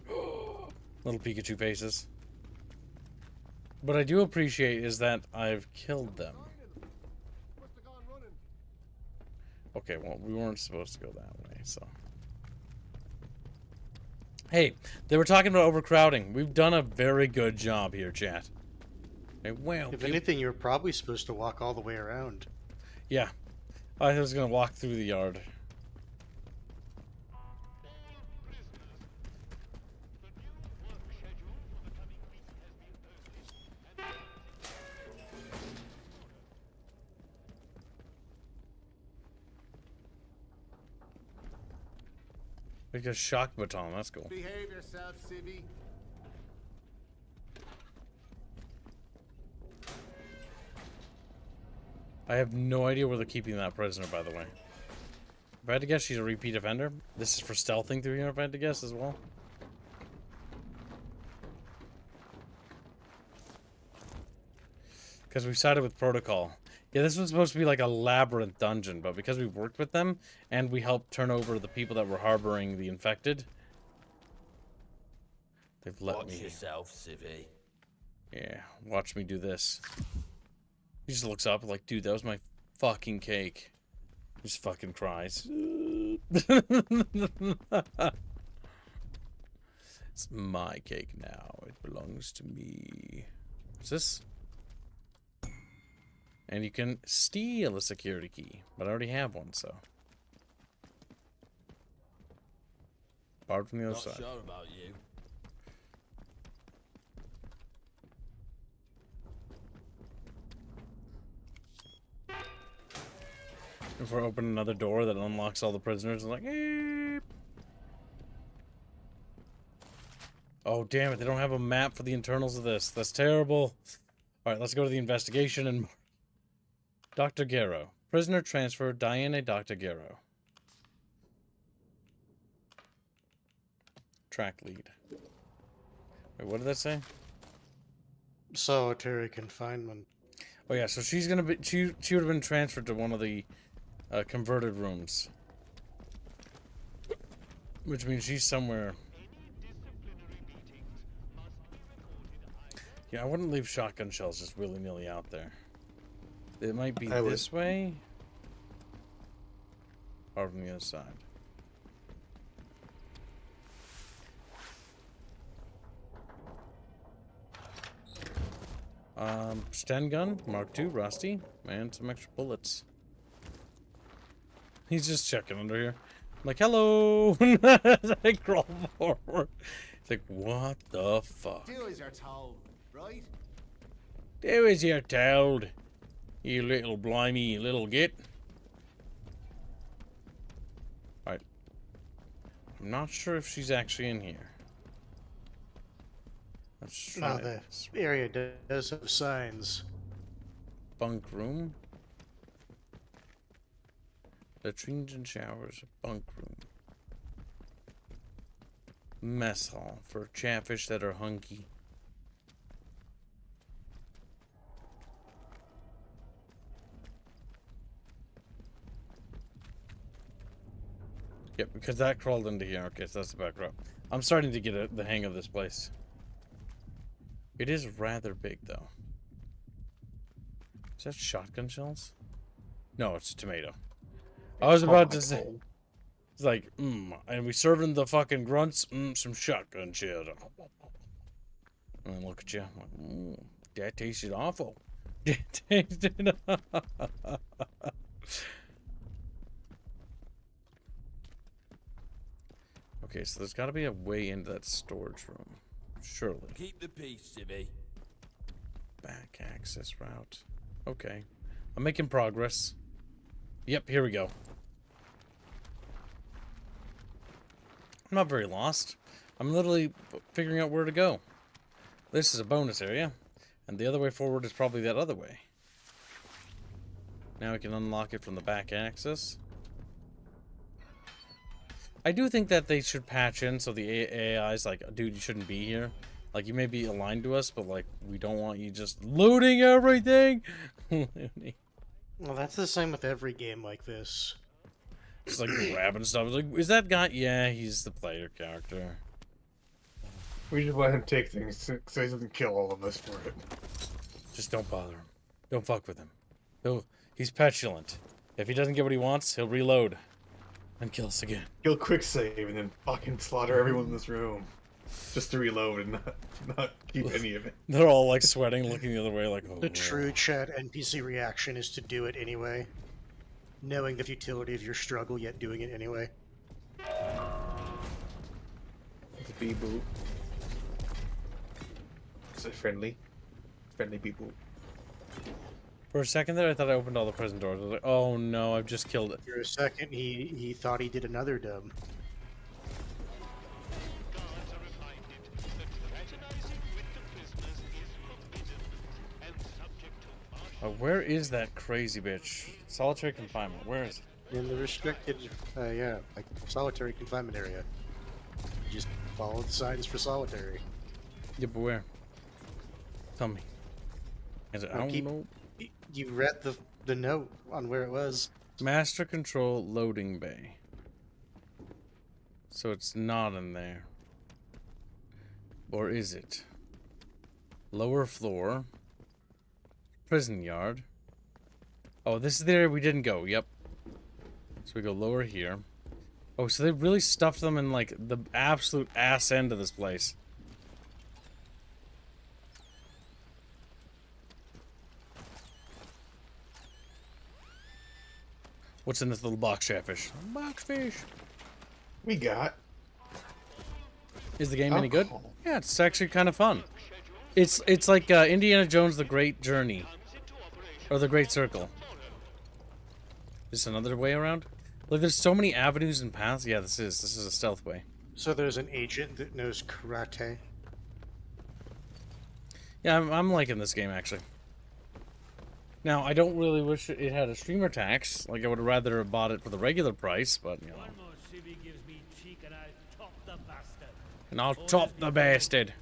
Little Pikachu faces. What I do appreciate is that I've killed them. Okay, well, we weren't supposed to go that way, so... Hey, they were talking about overcrowding. We've done a very good job here, chat. Okay, well,
If anything, you're probably supposed to walk all the way around.
Yeah. I was going to walk through the yard. Like a shock baton, that's cool.
Behave yourself, Civvy.
I have no idea where they're keeping that prisoner, by the way. If I had to guess, she's a repeat offender. This is for stealthing through here, if I had to guess, as well. Because we sided with Protocol. Yeah, this was supposed to be like a labyrinth dungeon, but because we worked with them, and we helped turn over the people that were harboring the infected, they've let
Watch
me...
yourself, Civvy.
Yeah, watch me do this. He just looks up like, dude, that was my fucking cake. He just fucking cries. It's my cake now. It belongs to me. What's this? And you can steal a security key, but I already have one, so. Borrowed from the other side.
Not sure about you.
If we're opening another door that unlocks all the prisoners, it's like, eep. Oh, damn it. They don't have a map for the internals of this. That's terrible. All right, let's go to the investigation and... Dr. Garrow. Prisoner transfer, Diana Dr. Garrow. Track lead. Wait, what did that say?
Solitary confinement.
Oh yeah, so she's gonna be she would have been transferred to one of the converted rooms, which means she's somewhere. Yeah, I wouldn't leave shotgun shells just willy-nilly out there. It might be this way, or from the other side. Sten gun, Mark II, rusty, and some extra bullets. He's just checking under here. I'm like, hello! As I crawl forward. It's like, what the fuck?
Do as you're told, right?
Do as you're told, you little blimey little git. Alright. I'm not sure if she's actually in here. Let's try
No, the area does have signs.
Bunk room. Latrines and showers. Bunk room. Mess hall for chatfish that are hunky. Yep, because that crawled into here. Okay, so that's the back row. I'm starting to get the hang of this place. It is rather big, though. Is that shotgun shells? No, it's a tomato. I was about to say... It's like, and we serving the fucking grunts, some shotgun shells. And then look at you. Like, that tasted awful. It tasted... Okay, so there's got to be a way into that storage room. Surely.
Keep the peace, Civvy.
Back access route. Okay. I'm making progress. Yep, here we go. I'm not very lost. I'm literally figuring out where to go. This is a bonus area, and the other way forward is probably that other way. Now we can unlock it from the back access. I do think that they should patch in so the AI is like, dude, you shouldn't be here. Like, you may be aligned to us, but like, we don't want you just looting everything.
Well, that's the same with every game like this.
Just like grabbing stuff. Like, is that guy? Yeah, he's the player character.
We just let him take things so he doesn't kill all of us for it.
Just don't bother him. Don't fuck with him. He's petulant. If he doesn't get what he wants, he'll reload and kill us again.
He'll quick save and then fucking slaughter everyone in this room. Just to reload and not keep any of it.
They're all like sweating, looking the other way like, oh.
The true chat NPC reaction is to do it anyway. Knowing the futility of your struggle, yet doing it anyway.
It's a bee-boo. Is it friendly? Friendly bee-boo.
For a second there, I thought I opened all the prison doors. I was like, oh no, I've just killed it.
For a second, he thought he did another dub.
Where is that crazy bitch? Solitary confinement. Where is it?
In the restricted, yeah, like solitary confinement area. You just follow the signs for solitary.
Yeah, but where? Tell me. Is it? I don't know.
You read the note on where it was.
Master control loading bay. So it's not in there. Or is it? Lower floor. Prison yard. Oh, this is the area we didn't go. Yep. So we go lower here. Oh, so they really stuffed them in like the absolute ass end of this place. What's in this little box, Chatfish? Box fish.
We got.
Is the game any good? Yeah, it's actually kind of fun. It's like Indiana Jones: The Great Journey, or The Great Circle. Is this another way around? Like, there's so many avenues and paths. Yeah, this is a stealth way.
So there's an agent that knows karate.
Yeah, I'm liking this game actually. Now, I don't really wish it had a streamer tax. Like, I would have rather have bought it for the regular price, but, you know. And I'll top the bastard.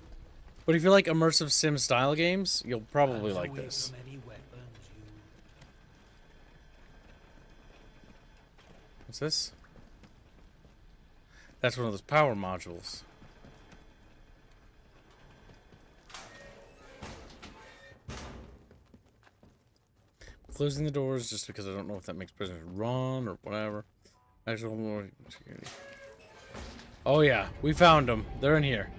But if you like immersive sim style games, you'll probably like this. What's this? That's one of those power modules. Closing the doors just because I don't know if that makes prisoners run or whatever. Actual security. Oh yeah, we found them. They're in here.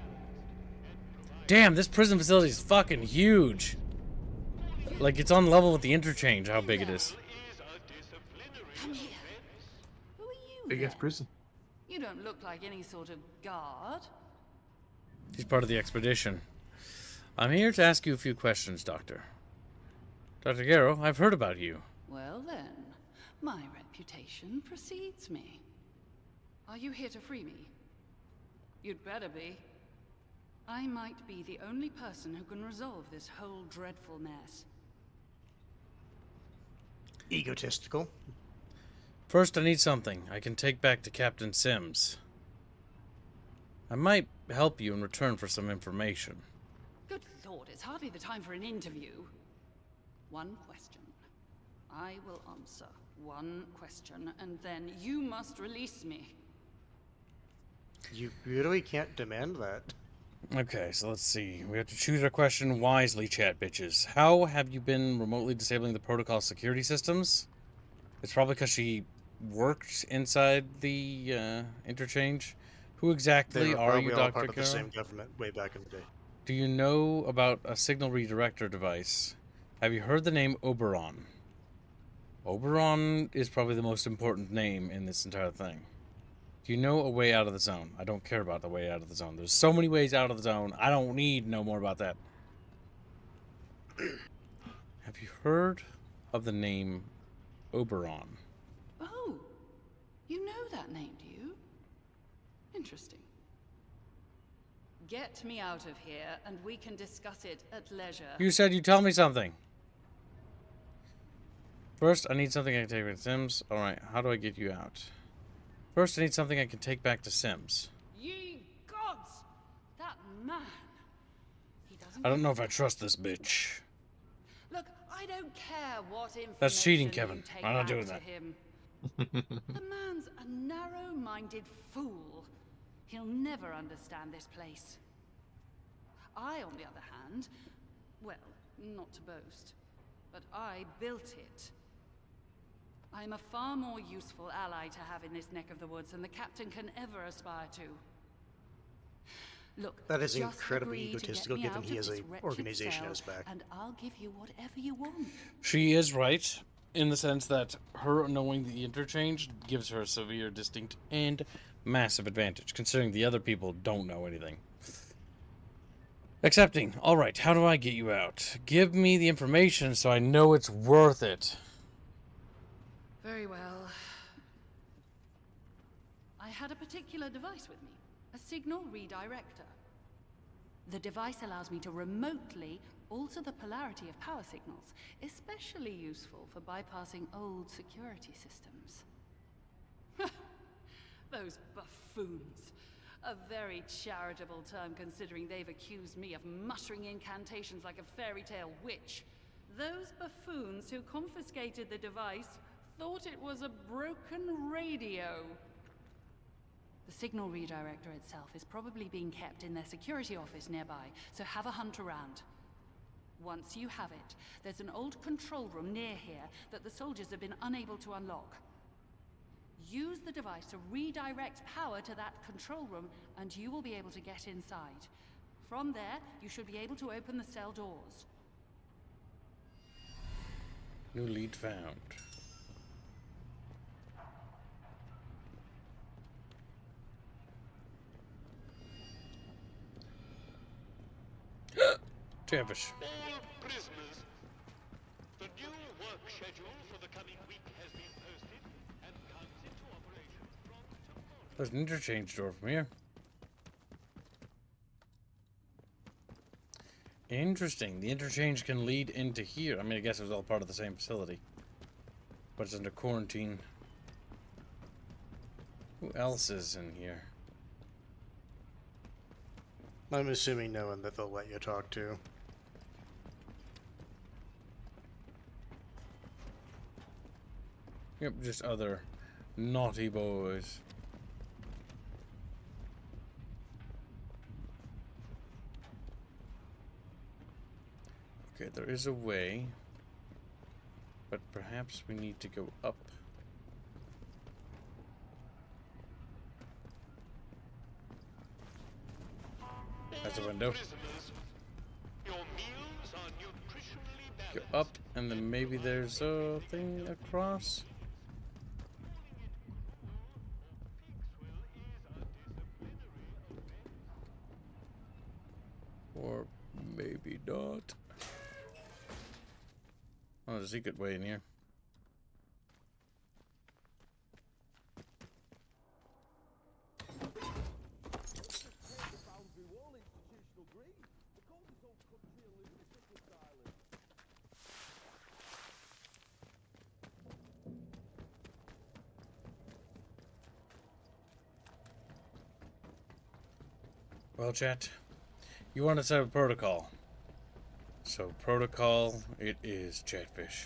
Damn, this prison facility is fucking huge. Like, it's on level with the Interchange, how big it is.
Come here. Who are you?
Big ass prison.
You don't look like any sort of guard.
He's part of the expedition. I'm here to ask you a few questions, Doctor. Dr. Garrow, I've heard about you.
Well then, my reputation precedes me. Are you here to free me? You'd better be. I might be the only person who can resolve this whole dreadful mess.
Egotistical.
First, I need something I can take back to Captain Sims. I might help you in return for some information.
Good lord, it's hardly the time for an interview. One question. I will answer one question, and then you must release me.
You really can't demand that.
Okay, so let's see. We have to choose our question wisely, chat bitches. How have you been remotely disabling the protocol security systems? It's probably because she worked inside the Interchange. Who exactly are you, Dr.
Part of the
Garrow?
same government way back in the day.
Do you know about a signal redirector device? Have you heard the name Oberon? Oberon is probably the most important name in this entire thing. Do you know a way out of the zone? I don't care about the way out of the zone. There's so many ways out of the zone. I don't need to know more about that. Have you heard of the name Oberon?
Oh, you know that name, do you? Interesting. Get me out of here, and we can discuss it at leisure.
You said you'd tell me something. First, I need something I can take back to Sims. Alright, how do I get you out? First, I need something I can take back to Sims.
Ye gods! That man! He doesn't.
I don't know if I trust this bitch.
Look, I don't care what information
That's cheating,
you
Kevin.
take
I'm not
back
doing
to
that.
him. The man's a narrow-minded fool. He'll never understand this place. I, on the other hand, well, not to boast, but I built it. I'm a far more useful ally to have in this neck of the woods than the captain can ever aspire to. Look,
That is
just
incredibly
agree to
egotistical,
get me
given
out
he
of
has
this
a
wretched
organization
cell,
at his back.
and I'll give you whatever you want.
She is right in the sense that her knowing the interchange gives her a severe, distinct, and massive advantage, considering the other people don't know anything. Accepting. Alright, how do I get you out? Give me the information so I know it's worth it.
Very well. I had a particular device with me, a signal redirector. The device allows me to remotely alter the polarity of power signals, especially useful for bypassing old security systems. Those buffoons. A very charitable term considering they've accused me of muttering incantations like a fairy tale witch. Those buffoons who confiscated the device thought it was a broken radio. The signal redirector itself is probably being kept in their security office nearby, so have a hunt around. Once you have it, there's an old control room near here that the soldiers have been unable to unlock. Use the device to redirect power to that control room, and you will be able to get inside. From there, you should be able to open the cell doors.
New lead found. Chatfish.
All prisoners. The new work schedule for the coming week has been posted and comes into operation from tomorrow.
There's an interchange door from here. Interesting. The interchange can lead into here. I mean, I guess it was all part of the same facility. But it's under quarantine. Who else is in here?
I'm assuming no one that they'll let you talk to.
Yep, just other naughty boys. Okay, there is a way, but perhaps we need to go up. That's a window.
Your meals are nutritionally
Go
balanced.
up, and then maybe there's a thing across. Or maybe not. Oh, there's a secret way in here. Well, chat, you want to set up a protocol. So, protocol, it is Chatfish.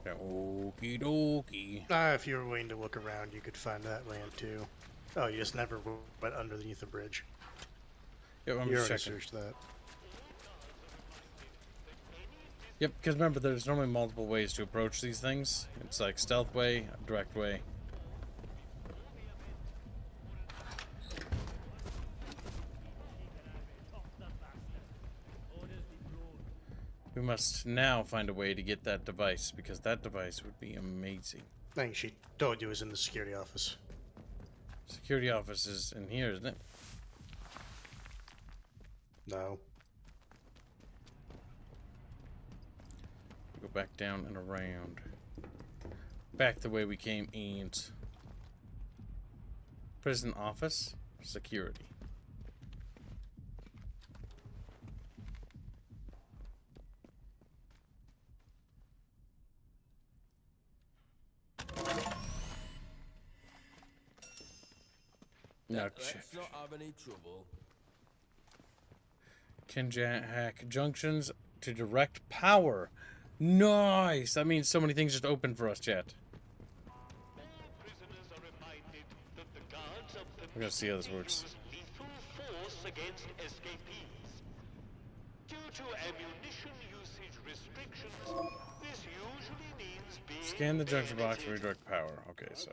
Okie dokie.
If you were willing to look around, you could find that land too. Oh, you just never went underneath the bridge.
Yep, I'm
you
just
already
checking.
searched that.
Yep, because remember, there's normally multiple ways to approach these things. It's like stealth way, direct way. We must now find a way to get that device, because that device would be amazing.
I think she told you it was in the security office.
Security office is in here, isn't it?
No.
Go back down and around. Back the way we came in. Prison office. Security. No,
Let's not have any trouble.
Can hack junctions to direct power. Nice! That means so many things just open for us, chat. We're gonna see how this works.
Lethal force against escapees. Due to ammunition usage restrictions, this usually means being
Scan the junction box to redirect power. Okay, so.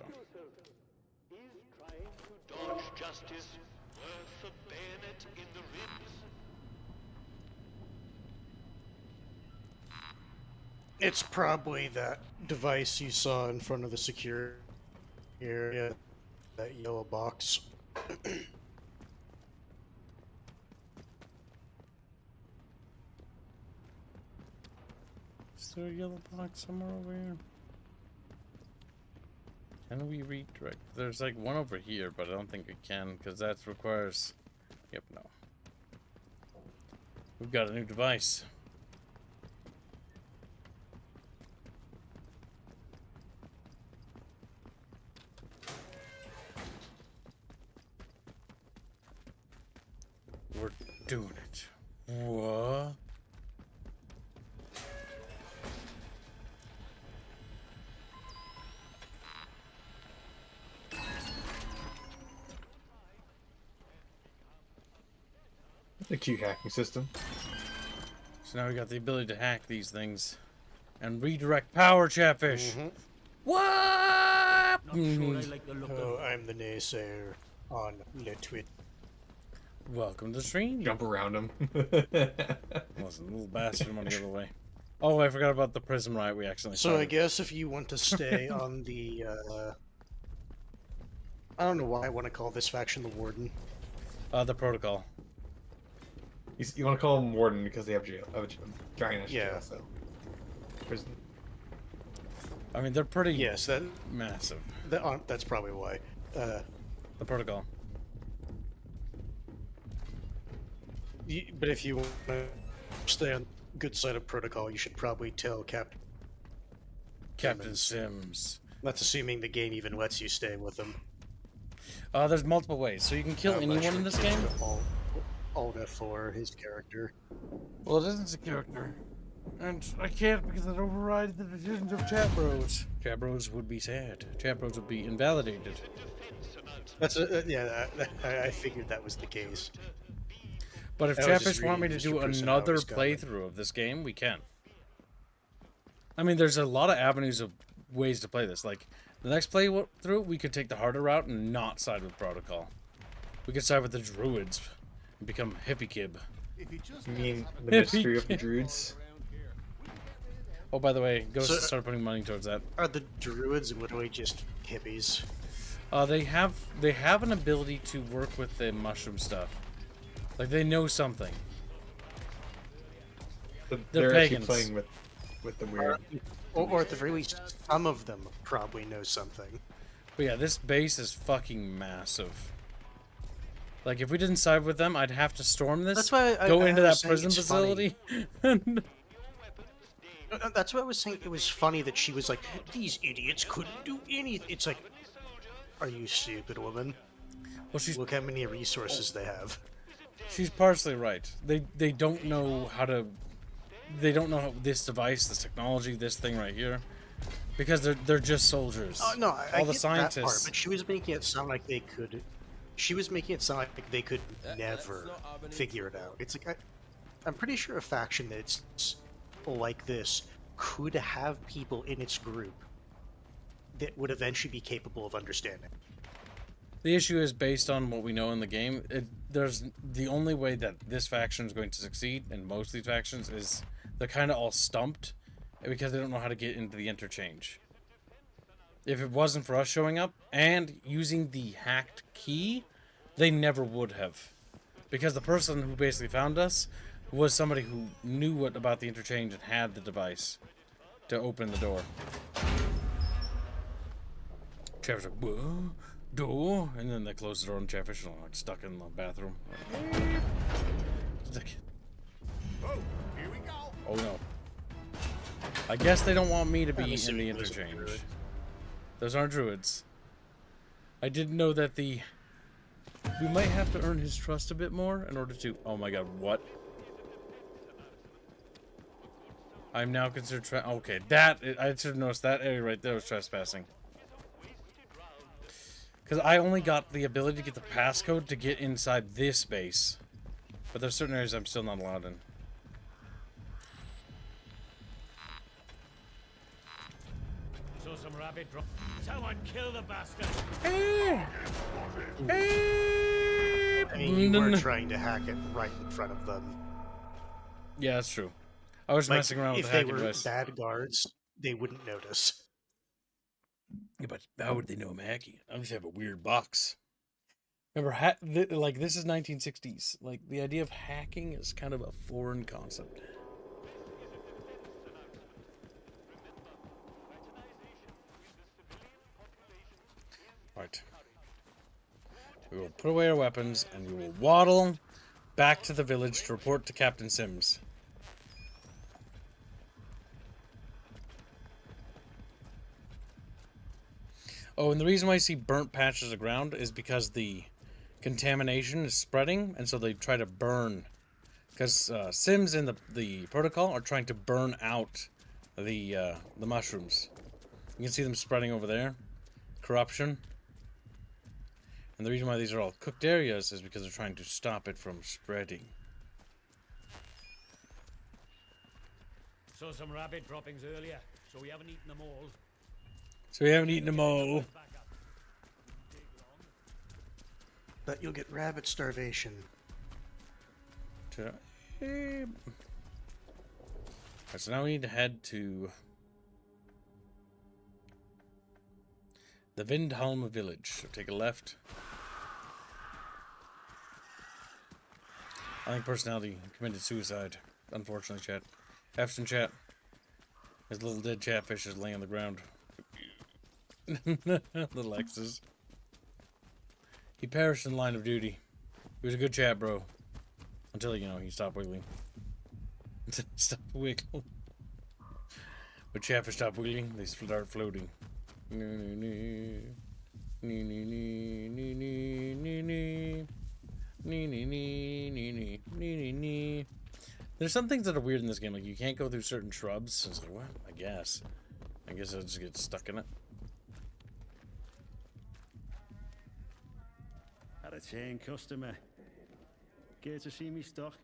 dodge justice worth a bayonet in the ribs.
It's probably that device you saw in front of the secure area, that yellow box.
Is there a yellow box somewhere over here? Can we redirect? There's like one over here, but I don't think we can because that requires. Yep, no. We've got a new device. We're doing it. What?
That's a cute hacking system.
So now we got the ability to hack these things and redirect power, Chatfish. What?
Oh, I'm the naysayer on the tweet.
Welcome to the stream.
Jump around him.
Listen, little bastard want to get away. Oh, I forgot about the prison riot we accidentally
So
started.
I guess if you want to stay on the, I don't know why I want to call this faction the Warden.
The protocol.
You want to call them Warden because they have jail, a giant
Yeah.
jail, so. Prison.
I mean, they're pretty
that
massive.
That's probably why.
The protocol.
But if you want to stay on good side of protocol, you should probably tell
Captain Sims.
That's assuming the game even lets you stay with them.
There's multiple ways. So you can kill anyone in this game?
Alt F4, his character.
Well, it isn't a character. And I can't because it overrides the decisions of Chat Bros. Chat Bros would be sad. Chat Bros would be invalidated.
That's yeah. I figured that was the case.
But if
I was just
Chatfish want me to
reading
do
Mr. Person
another
Hour's comment.
playthrough of this game, we can. I mean, there's a lot of avenues of ways to play this. Like, the next playthrough, we could take the harder route and not side with Protocol. We could side with the Druids and become Hippie Kib.
You mean the mystery of the Druids?
Oh, by the way, go
So-
start putting money towards that.
Are the Druids literally just hippies?
They have an ability to work with the mushroom stuff. Like, they know something.
They're actually
pagans.
playing with the weird.
Or at the very least, some of them probably know something.
But yeah, this base is fucking massive. Like, if we didn't side with them, I'd have to storm this,
That's why
go
I
into
was
that
saying
prison
it's
facility.
That's why I was saying it was funny that she was like, these idiots couldn't do anything. It's like, are you stupid, woman?
Well,
Look how many resources they have.
She's partially right. They don't know how to. They don't know how this device, this technology, this thing right here, because they're just soldiers.
No, I
all the
get
scientists.
that part, but she was making it sound like they could. She was making it sound like they could never figure it out. It's like I'm pretty sure a faction that's like this could have people in its group that would eventually be capable of understanding.
The issue is based on what we know in the game. There's the only way that this faction is going to succeed, and most of these factions is they're kind of all stumped because they don't know how to get into the interchange. If it wasn't for us showing up and using the hacked key, they never would have. Because the person who basically found us was somebody who knew what about the interchange and had the device to open the door. Chatfish like, whoa, door, and then they closed the door and Chatfish was like stuck in the bathroom. Like,
Oh, here we go.
oh no. I guess they don't want me to be in the
assuming those are
interchange.
druid.
Those aren't druids. I didn't know that we might have to earn his trust a bit more in order to... Oh my god, what? I'm now considered... Okay, I should have noticed that area right there was trespassing. Because I only got the ability to get the passcode to get inside this base. But there's certain areas I'm still not allowed in.
Saw some rabbit drop. Someone kill the bastard.
I mean, you were trying to hack it right in front of them.
Yeah, that's true. I was
Like,
messing around with
if
the
they
hacking
were
device.
bad guards, they wouldn't notice.
Yeah, but how would they know I'm hacking? I just have a weird box. Remember, like, this is 1960s. Like, the idea of hacking is kind of a foreign concept. Right. We will put away our weapons, and we will waddle back to the village to report to Captain Sims. Oh, and the reason why you see burnt patches of ground is because the contamination is spreading, and so they try to burn. Because Sims in the protocol are trying to burn out the mushrooms. You can see them spreading over there. Corruption. And the reason why these are all cooked areas is because they're trying to stop it from spreading.
Saw some rabbit droppings earlier, so we haven't eaten them all.
So we haven't eaten them all.
But you'll get rabbit starvation.
Alright, so now we need to head to the Vindholm village. So take a left. I think personality committed suicide. Unfortunately, chat. F's in chat. His little dead chatfish is laying on the ground. Little X's. He perished in line of duty. He was a good chat, bro. Until, you know, he stopped wiggling. Stop wiggling. When chatfish stop wiggling, they start floating. There's some things that are weird in this game, like you can't go through certain shrubs. It's like, what? I guess I'll just get stuck in it.
Had a chain customer. Care to see me stock?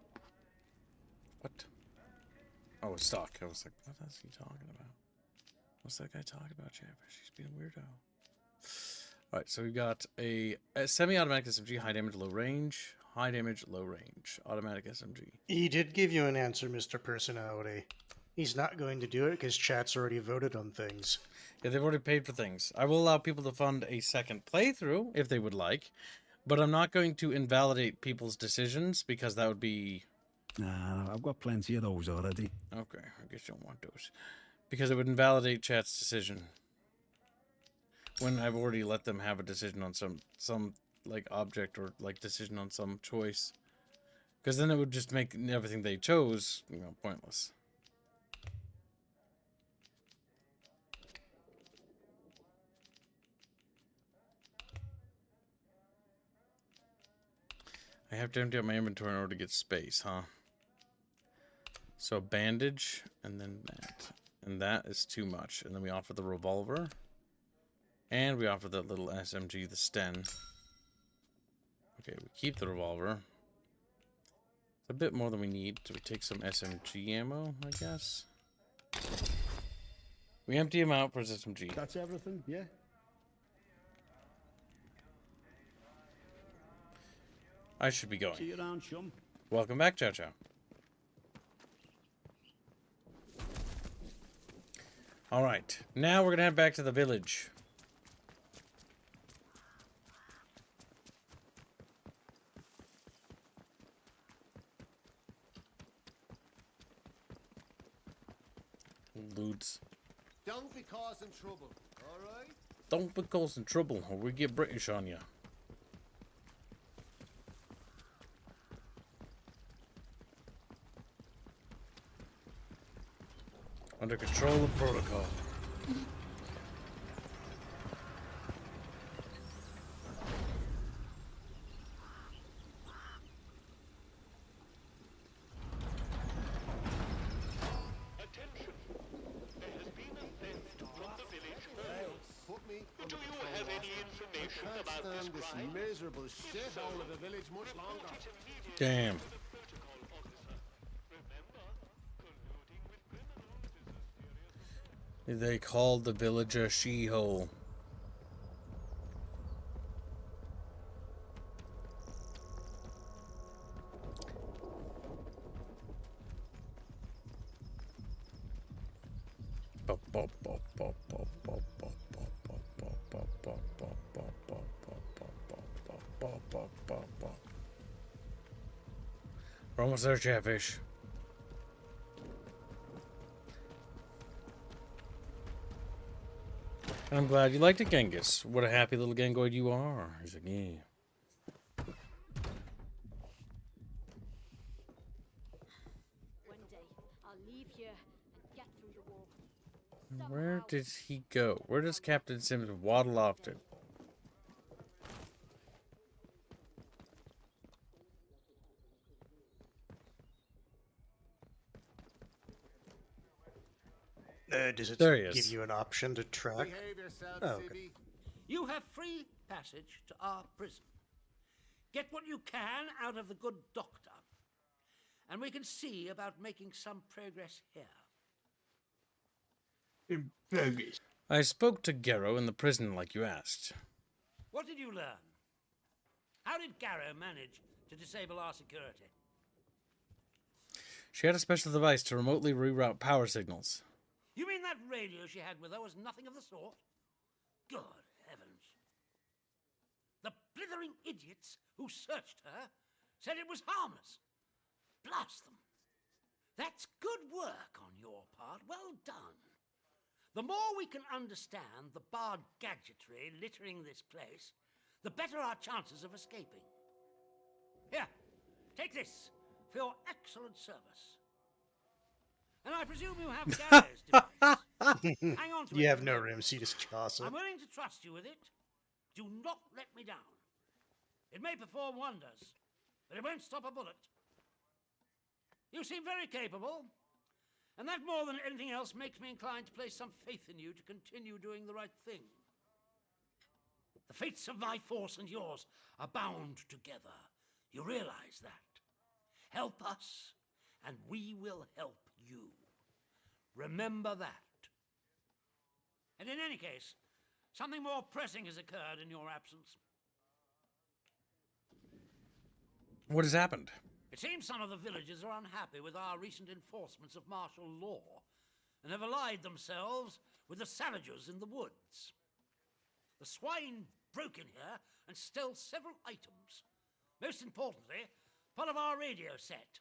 What? Oh, it's stock. I was like, what is he talking about? What's that guy talking about, Chatfish? He's being a weirdo. Alright, so we've got a semi-automatic SMG, high damage, low range. High damage, low range. Automatic SMG.
He did give you an answer, Mr. Personality. He's not going to do it because chat's already voted on things.
Yeah, they've already paid for things. I will allow people to fund a second playthrough if they would like, but I'm not going to invalidate people's decisions because that would be...
Nah, I've got plenty of those already.
Okay, I guess you don't want those. Because it would invalidate chat's decision. When I've already let them have a decision on some like object or like decision on some choice. Because then it would just make everything they chose, you know, pointless. I have to empty out my inventory in order to get space, huh? So bandage, and then that. And that is too much. And then we offer the revolver. And we offer that little SMG, the Sten. Okay, we keep the revolver. It's a bit more than we need. So we take some SMG ammo, I guess. We empty him out for his SMG.
That's everything, yeah?
I should be going.
See you around, chum.
Welcome back, Chow Chow. Alright, now we're gonna head back to the village. dudes.
Don't be causing trouble, alright?
Don't be causing trouble or we get British on you. Under control of protocol.
Attention! There has been a theft from the village earlier. Do you have any information about this crime?
Miserable shithole of a village much longer.
Damn. They called the village a she-hole. We're almost there, Chatfish. I'm glad you liked it, Genghis. What a happy little Gangoid you are. He's like, yeah.
One day, I'll leave here and get through the wall.
Where did he go? Where does Captain Sims waddle off to?
Does it
There he is.
give you an option to track?
Behave yourself,
Oh, okay.
Sibby.
You have free passage to our prison. Get what you can out of the good doctor, and we can see about making some progress here.
I spoke to Garrow in the prison like you asked.
What did you learn? How did Garrow manage to disable our security?
She had a special device to remotely reroute power signals.
You mean that radio she had with her was nothing of the sort? Good heavens. The blithering idiots who searched her said it was harmless. Blast them. That's good work on your part. Well done. The more we can understand the barred gadgetry littering this place, the better our chances of escaping. Here, take this for your excellent service. And I presume you have Garrow's device. Hang on to it.
You have no room, so you just toss it.
I'm willing to trust you with it. Do not let me down. It may perform wonders, but it won't stop a bullet. You seem very capable, and that more than anything else makes me inclined to place some faith in you to continue doing the right thing. The fates of my force and yours are bound together. You realize that. Help us, and we will help you. Remember that. And in any case, something more pressing has occurred in your absence.
What has happened?
It seems some of the villagers are unhappy with our recent enforcements of martial law and have allied themselves with the savages in the woods. The swine broke in here and stole several items. Most importantly, part of our radio set.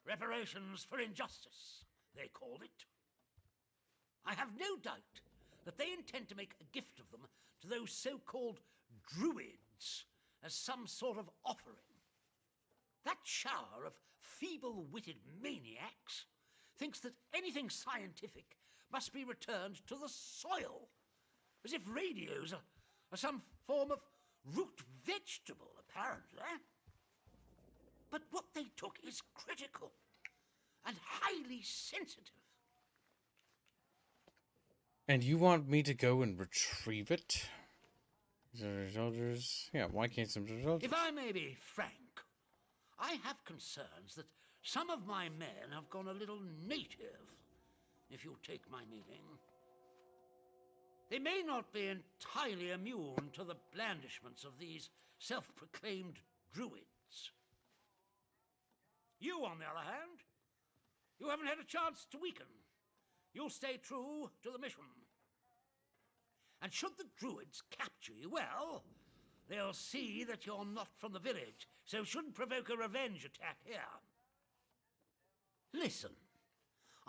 Reparations for injustice, they called it. I have no doubt that they intend to make a gift of them to those so-called druids as some sort of offering. That shower of feeble-witted maniacs thinks that anything scientific must be returned to the soil, as if radios are some form of root vegetable, apparently. But what they took is critical and highly sensitive.
And you want me to go and retrieve it? Soldiers? Yeah, why can't some soldiers?
If I may be frank, I have concerns that some of my men have gone a little native, if you take my meaning. They may not be entirely immune to the blandishments of these self-proclaimed druids. You, on the other hand, you haven't had a chance to weaken. You'll stay true to the mission. And should the druids capture you, well, they'll see that you're not from the village, so shouldn't provoke a revenge attack here. Listen,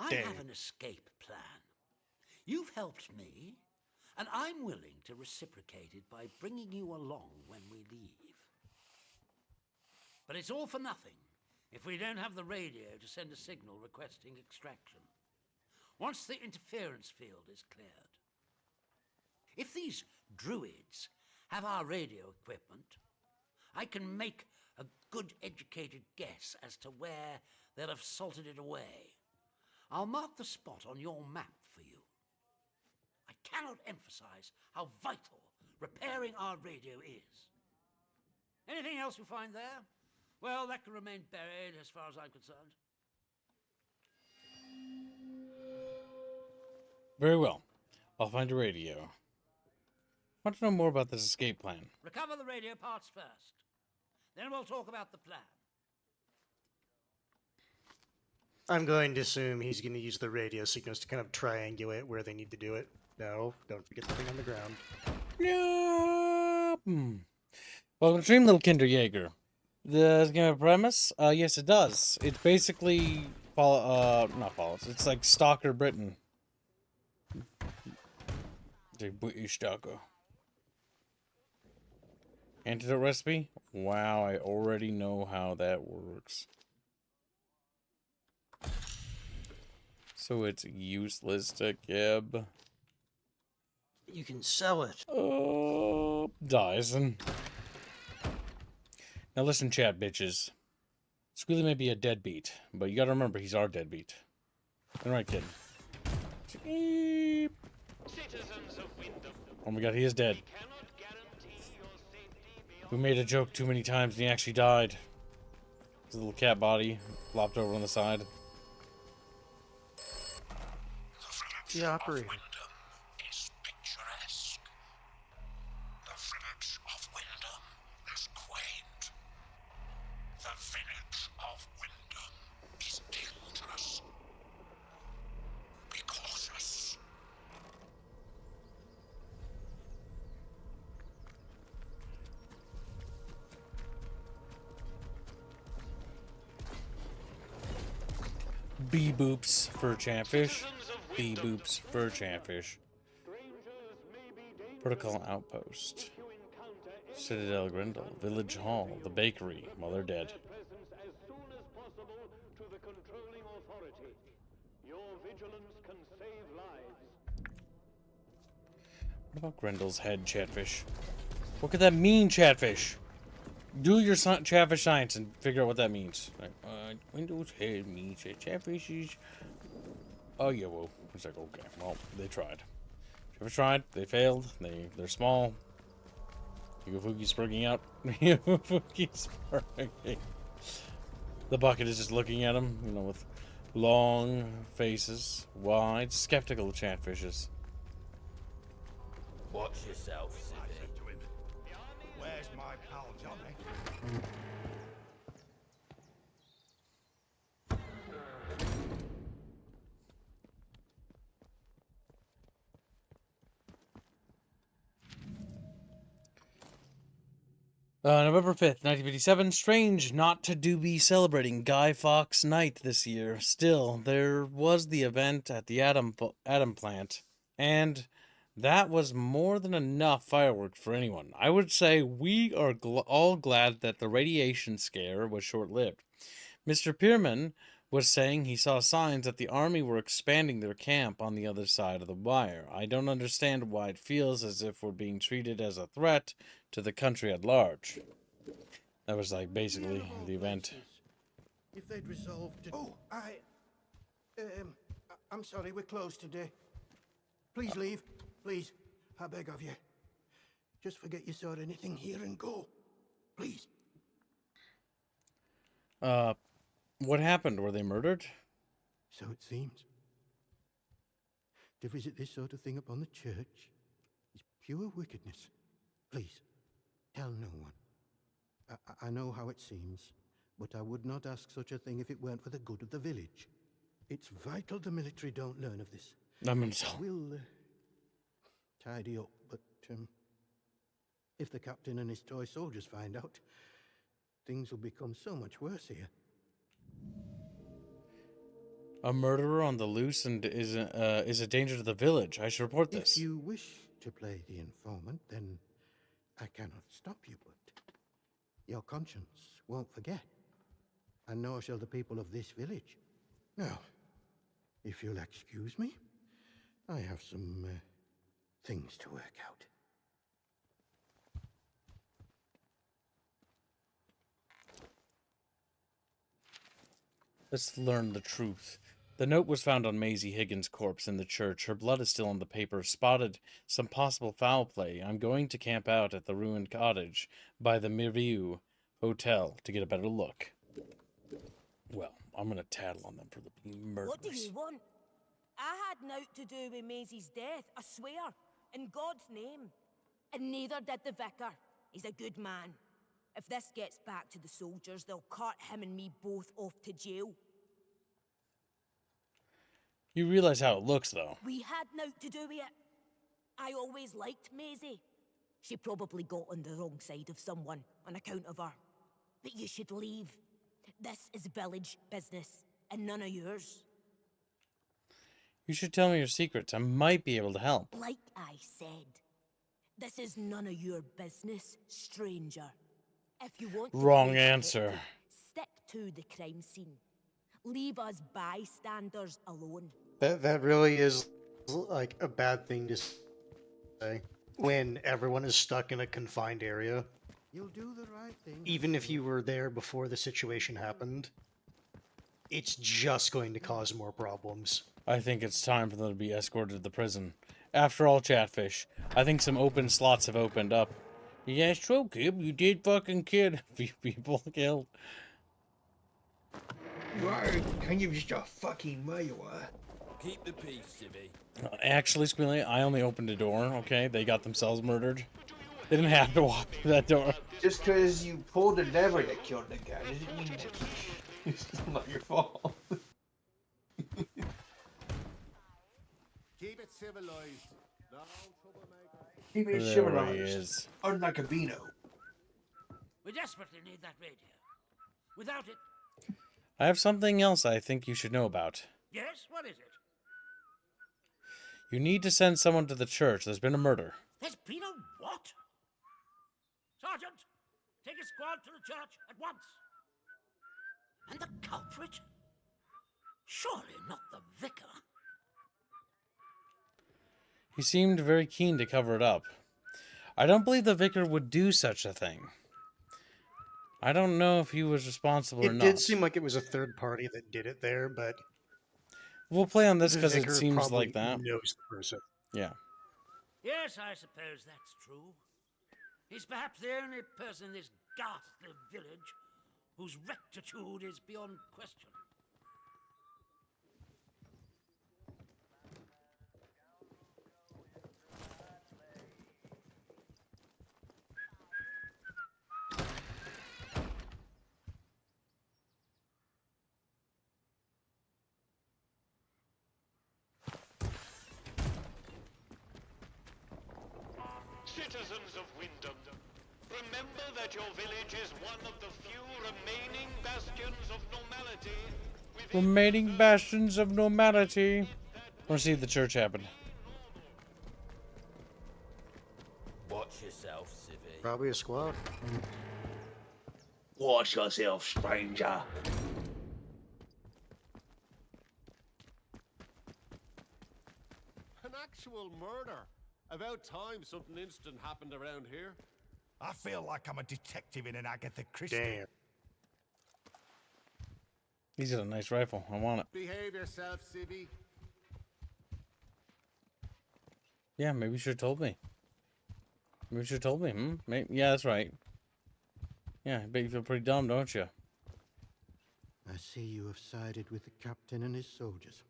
I have an escape plan. You've helped me, and I'm willing to reciprocate it by bringing you along when we leave. But it's all for nothing if we don't have the radio to send a signal requesting extraction. Once the interference field is cleared. If these druids have our radio equipment, I can make a good educated guess as to where they'll have salted it away. I'll mark the spot on your map for you. I cannot emphasize how vital repairing our radio is. Anything else you find there? Well, that can remain buried as far as I'm concerned.
Very well. I'll find a radio. I want to know more about this escape plan.
Recover the radio parts first. Then we'll talk about the plan.
I'm going to assume he's going to use the radio signals to kind of triangulate where they need to do it. No, don't forget the thing on the ground.
Yep. Welcome to stream, little Kinder Jaeger. Does it give a premise? Yes, it does. It's basically not follows. It's like Stalker Britain. The British Jago. Antidote recipe? Wow, I already know how that works. So it's useless to Gib.
You can sell it.
Oh, Dyson. Now listen, chat bitches. Squealy may be a deadbeat, but you gotta remember he's our deadbeat. Alright, kid. Beep. Oh my god, he is dead. We made a joke too many times and he actually died. His little cat body flopped over on the side.
The operator.
Is picturesque. The village of Wyndham is quaint. The village of Wyndham is dangerous. Be cautious.
B-boops for Chatfish. B-boops for Chatfish. Protocol Outpost. Citadel Grendel. Village Hall. The Bakery. Well, they're dead. What about Grendel's head, Chatfish? What could that mean, Chatfish? Do your Chatfish science and figure out what that means. Like, Grendel's head means that Chatfish is... Oh, yeah, well, it's like, okay, well, they tried. Chatfish tried, they failed, they're small. Yugofuki's spurging out. Yugofuki's spurging. The bucket is just looking at him, you know, with long faces, wide, skeptical Chatfishes.
Watch yourself, Sidney.
Where's my pal Johnny?
November 5th, 1957. Strange not to be celebrating Guy Fawkes Night this year. Still, there was the event at the atom plant, and that was more than enough fireworks for anyone. I would say we are all glad that the radiation scare was short-lived. Mr. Pierman was saying he saw signs that the army were expanding their camp on the other side of the wire. I don't understand why it feels as if we're being treated as a threat to the country at large. That was like basically the event.
If they'd resolved to... Oh, I'm sorry, we're closed today. Please leave. Please, I beg of you. Just forget you saw anything here and go. Please.
What happened? Were they murdered?
So it seems. To visit this sort of thing upon the church is pure wickedness. Please, tell no one. I know how it seems, but I would not ask such a thing if it weren't for the good of the village. It's vital the military don't learn of this.
I mean, so...
We'll tidy up, but if the captain and his toy soldiers find out, things will become so much worse here.
A murderer on the loose and is a danger to the village. I should report this.
If you wish to play the informant, then I cannot stop you, but your conscience won't forget, and nor shall the people of this village. Now, if you'll excuse me, I have some things to work out.
Let's learn the truth. The note was found on Maisie Higgins' corpse in the church. Her blood is still on the paper. Spotted some possible foul play. I'm going to camp out at the ruined cottage by the Mirview Hotel to get a better look. Well, I'm going to tattle on them for the murderers.
What do you want? I had naught to do with Maisie's death, I swear, in God's name. And neither did the vicar. He's a good man. If this gets back to the soldiers, they'll cart him and me both off to jail.
You realize how it looks, though.
We had naught to do with it. I always liked Maisie. She probably got on the wrong side of someone on account of her. But you should leave. This is village business, and none of yours.
You should tell me your secrets. I might be able to help.
Like I said, this is none of your business, stranger. If you want to
Wrong
be
answer.
stick to the crime scene. Leave us bystanders alone.
That really is like a bad thing to say when everyone is stuck in a confined area.
You'll do the right thing.
Even if you were there before the situation happened, it's just going to cause more problems.
I think it's time for them to be escorted to the prison. After all, Chatfish, I think some open slots have opened up. Yeah, true, kid. You did fucking kill a few people killed.
You are kind of just a fucking murderer.
Keep the peace, Civvy.
Actually, Squilly, I only opened a door, okay? They got themselves murdered. They didn't have to walk through that door.
Just because you pulled a lever that killed the guy doesn't mean that it's not your fault.
Keep it civilized. No troublemaker.
Keep it
There he
civilized.
is.
Unlike a Beano.
We desperately need that radio. Without it...
I have something else I think you should know about.
Yes, what is it?
You need to send someone to the church. There's been a murder.
There's been a what? Sergeant, take a squad to the church at once. And the culprit? Surely not the vicar.
He seemed very keen to cover it up. I don't believe the vicar would do such a thing. I don't know if he was responsible or not.
It did seem like it was a third party that did it there, but
We'll play on this
the
because it
vicar
seems
probably
like that.
knows the person.
Yeah.
Yes, I suppose that's true. He's perhaps the only person in this ghastly village whose rectitude is beyond question.
Citizens of Wyndham, remember that your village is one of the few remaining bastions of normality.
Remaining bastions of normality. I want to see the church happen.
Watch yourself, Civvy.
Probably a squad.
Watch yourself, stranger.
An actual murder. About time something instant happened around here.
I feel like I'm a detective in an Agatha Christie.
Damn.
He's got a nice rifle. I want it.
Behave yourself, Civvy.
Yeah, maybe you should have told me. Maybe you should have told me. Maybe, yeah, that's right. Yeah, I bet you feel pretty dumb, don't you?
I see you have sided with the captain and his soldiers.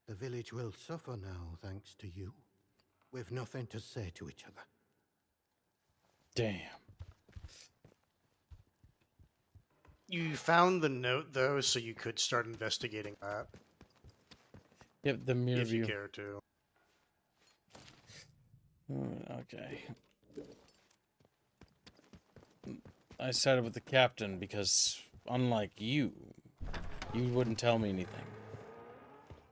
The village will suffer now, thanks to you. We've nothing to say to each other.
Damn.
You found the note, though, so you could start investigating that.
Yep, the mirror
if you
view.
care to.
Okay. I sided with the captain because, unlike you, You wouldn't tell me anything.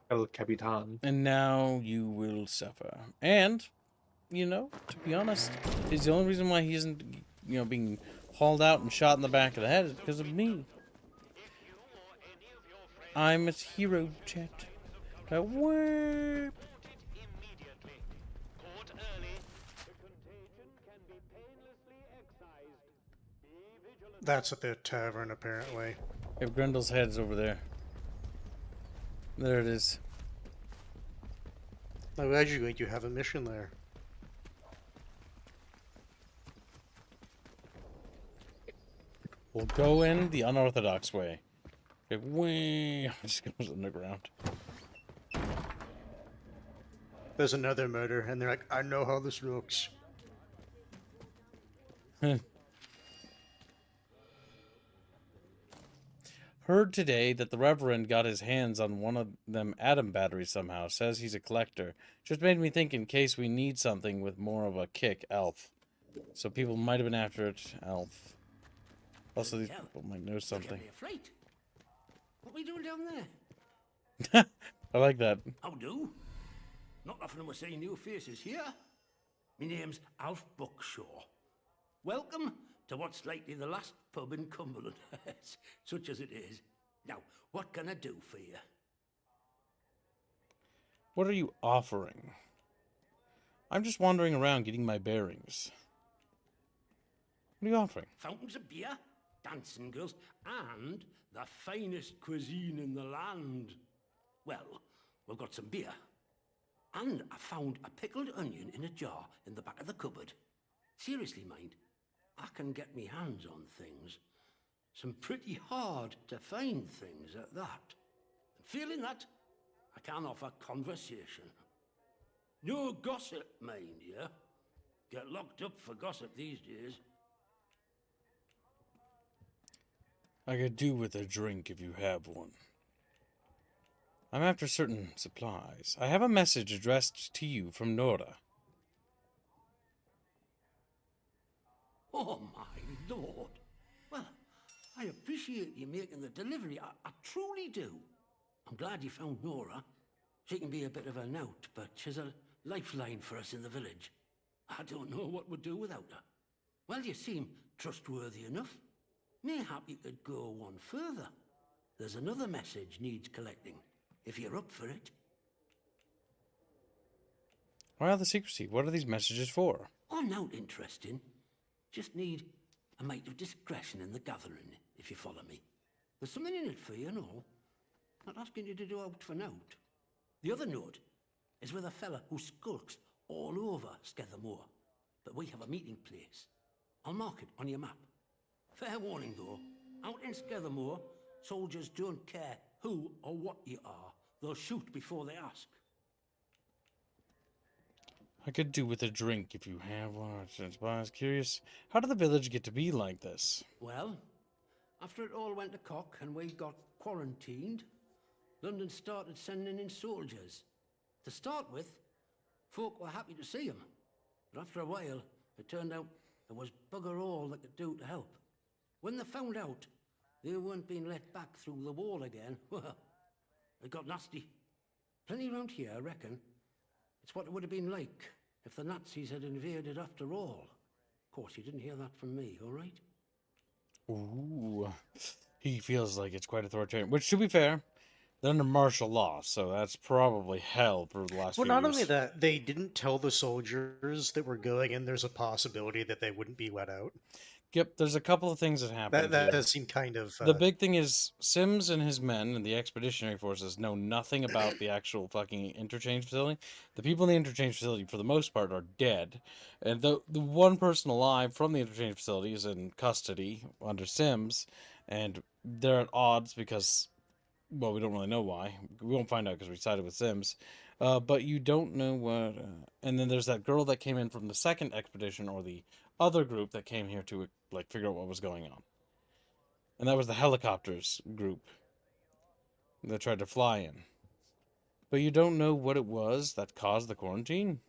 El Capitan.
And now you will suffer. And, you know, to be honest, is the only reason why he isn't, you know, being hauled out and shot in the back of the head is because of me. I'm his hero, chat. Whoop.
That's at the tavern, apparently.
If Grendel's head's over there. There it is.
I'm glad you have a mission there.
We'll go in the unorthodox way. Okay, whee, just goes underground.
There's another murder, and they're like, I know how this looks.
Heard today that the Reverend got his hands on one of them atom batteries somehow. Says he's a collector. Just made me think in case we need something with more of a kick, elf. So people might have been after it, elf. Also, these people might know something.
What are we doing down there?
I like that.
How do? Not often we're seeing new faces here. My name's Alf Buckshaw. Welcome to what's likely the last pub in Cumberland, such as it is. Now, what can I do for you?
What are you offering? I'm just wandering around getting my bearings. What are you offering?
Fountains of beer, dancing girls, and the finest cuisine in the land. Well, we've got some beer. And I found a pickled onion in a jar in the back of the cupboard. Seriously, mind, I can get me hands on things. Some pretty hard to find things at that. And feeling that, I can offer conversation. No gossip, mind you. Get locked up for gossip these days.
I could do with a drink if you have one. I'm after certain supplies. I have a message addressed to you from Nora.
Oh, my lord. Well, I appreciate you making the delivery. I truly do. I'm glad you found Nora. She can be a bit of a knout, but she's a lifeline for us in the village. I don't know what we'd do without her. Well, you seem trustworthy enough. Mayhap you could go one further. There's another message needs collecting, if you're up for it.
Why all the secrecy? What are these messages for?
Oh, not interesting. Just need a mite of discretion in the gathering, if you follow me. There's something in it for you and all. Not asking you to do out for note. The other note is with a fella who skulks all over Skethermore. But we have a meeting place. I'll mark it on your map. Fair warning, though. Out in Skethermore, soldiers don't care who or what you are. They'll shoot before they ask.
I could do with a drink if you have one. I was curious, how did the village get to be like this?
Well, after it all went to cock and we got quarantined, London started sending in soldiers. To start with, folk were happy to see them. But after a while, it turned out there was bugger all they could do to help. When they found out they weren't being let back through the wall again, well, it got nasty. Plenty round here, I reckon. It's what it would have been like if the Nazis had invaded after all. Of course, you didn't hear that from me, all right?
Ooh, he feels like it's quite authoritarian. Which, to be fair, they're under martial law, so that's probably hell for the last few
Well, not
years.
only that, they didn't tell the soldiers that were going in there's a possibility that they wouldn't be let out.
Yep, there's a couple of things that happen.
That does seem kind of...
The big thing is Sims and his men and the expeditionary forces know nothing about the actual fucking interchange facility. The people in the interchange facility, for the most part, are dead. And the one person alive from the interchange facility is in custody under Sims. And they're at odds because, well, we don't really know why. We won't find out because we sided with Sims. But you don't know what... and then there's that girl that came in from the second expedition, or the other group that came here to like figure out what was going on. And that was the helicopters group that tried to fly in. But you don't know what it was that caused the quarantine.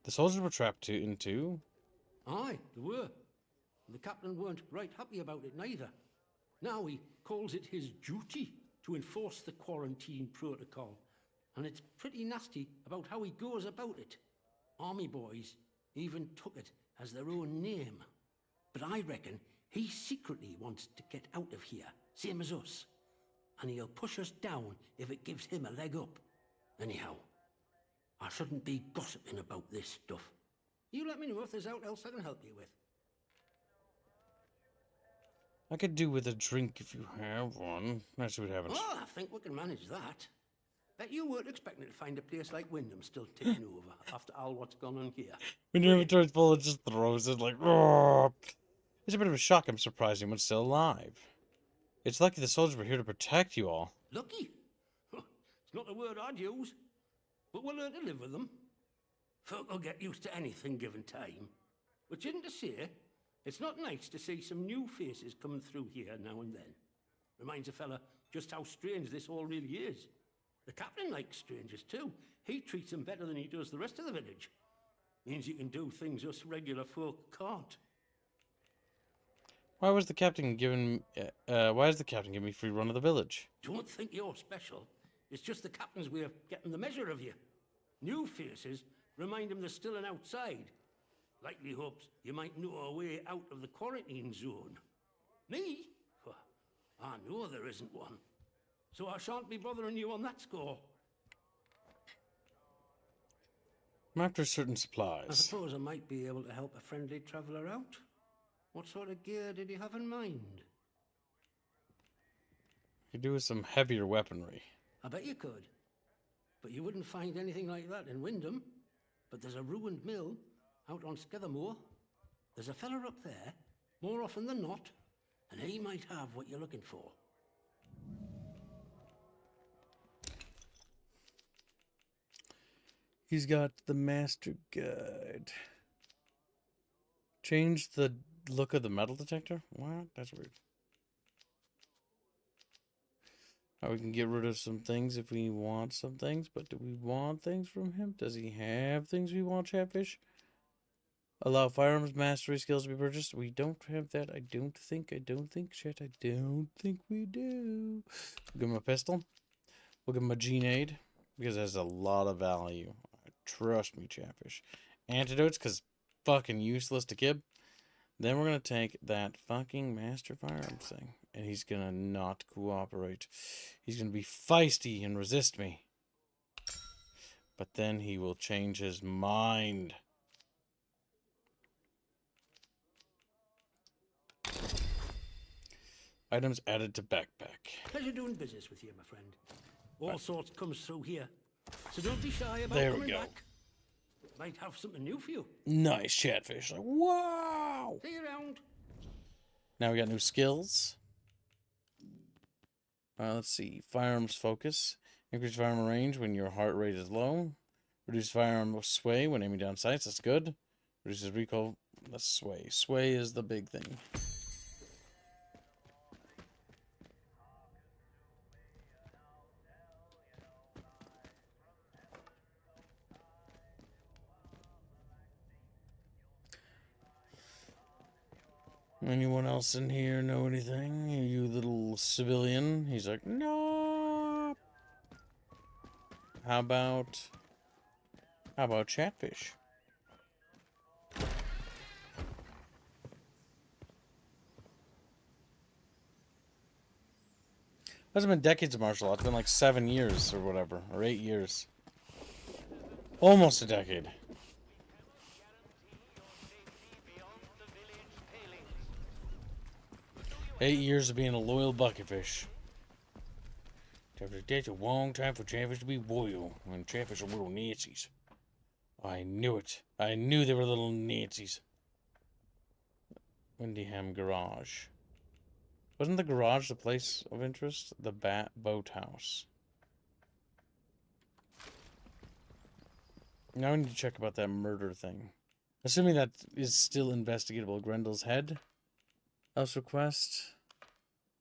The soldiers were trapped into...
Aye, they were. The captain weren't right happy about it neither. Now he calls it his duty to enforce the quarantine protocol. And it's pretty nasty about how he goes about it. Army boys even took it as their own name. But I reckon he secretly wants to get out of here, same as us. And he'll push us down if it gives him a leg up. Anyhow, I shouldn't be gossiping about this stuff. You let me know if there's out else I can help you with.
I could do with a drink if you have one. Let's see what happens.
Oh, I think we can manage that. Bet you weren't expecting to find a place like Wyndham still ticking over after all what's gone on here.
When your inventory's full, it just throws it like, oh. It's a bit of a shock. I'm surprised anyone's still alive. It's lucky the soldiers were here to protect you all.
Lucky? It's not a word I'd use. But we'll learn to live with them. Folk will get used to anything given time. Which isn't to say, it's not nice to see some new faces coming through here now and then. Reminds a fella just how strange this all really is. The captain likes strangers too. He treats them better than he does the rest of the village. Means you can do things us regular folk can't.
Why is the captain giving me free run of the village?
Don't think you're special. It's just the captain's way of getting the measure of you. New faces remind him there's still an outside. Likely hopes you might know a way out of the quarantine zone. Me? Well, I know there isn't one. So I shan't be bothering you on that score.
I'm after certain
I
supplies.
suppose I might be able to help a friendly traveller out. What sort of gear did you have in mind?
You do with some heavier weaponry.
I bet you could. But you wouldn't find anything like that in Wyndham. But there's a ruined mill out on Skethermore. There's a fella up there, more often than not, and he might have what you're looking for.
He's got the master guide. Change the look of the metal detector? What? That's weird. We can get rid of some things if we want some things, but do we want things from him? Does he have things we want, Chatfish? Allow firearms mastery skills to be purchased. We don't have that. I don't think, Chat. I don't think we do. We'll give him a pistol. We'll give him a grenade because it has a lot of value. Trust me, Chatfish. Antidotes, because fucking useless to Kib. Then we're going to take that fucking master firearms thing. And he's going to not cooperate. He's going to be feisty and resist me. But then he will change his mind. Items added to backpack.
Pleasure doing business with you, my friend. All sorts comes through here. So don't be shy about
There we
coming
go.
back. Might have something new for you.
Nice, Chatfish. Like, wow!
See you around.
Now we got new skills. Let's see. Firearms focus. Increase firearm range when your heart rate is low. Reduce firearm sway when aiming down sights. That's good. Reduces recoil. That's sway. Sway is the big thing. Anyone else in here know anything? You little civilian? He's like, no. How about Chatfish? Hasn't been decades of martial arts. It's been like 7 years or whatever, or 8 years. Almost a decade. Eight years of being a loyal bucketfish. That's a long time for Chatfish to be loyal. And Chatfish are little Nazis. I knew it. I knew they were little Nazis. Windingham Garage. Wasn't the garage the place of interest? The Boathouse. Now we need to check about that murder thing. Assuming that is still investigatable. Grendel's head. House request.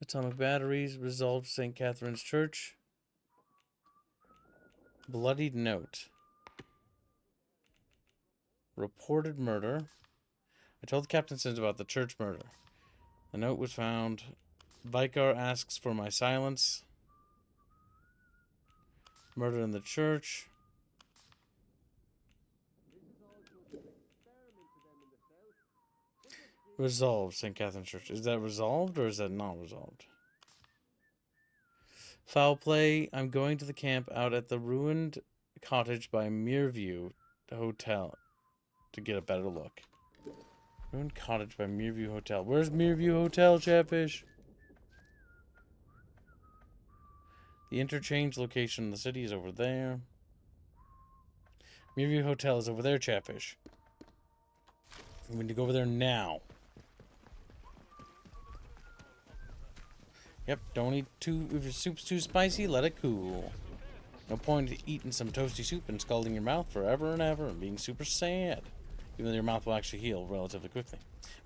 Atomic batteries. Resolved St. Catherine's Church. Bloodied note. Reported murder. I told Captain Sims about the church murder. The note was found Vicar asks for my silence. Murder in the church. Resolved, St. Catherine's Church. Is that resolved or is that not resolved? Foul play. I'm going to the camp out at the ruined cottage by Muirview Hotel to get a better look. Ruined cottage by Muirview Hotel. Where's Muirview Hotel, Chatfish? The Interchange location in the city is over there. Muirview Hotel is over there, Chatfish. We need to go over there now. Yep, don't eat too... If your soup's too spicy, let it cool. No point eating some toasty soup and scalding your mouth forever and ever and being super sad. Even though your mouth will actually heal relatively quickly.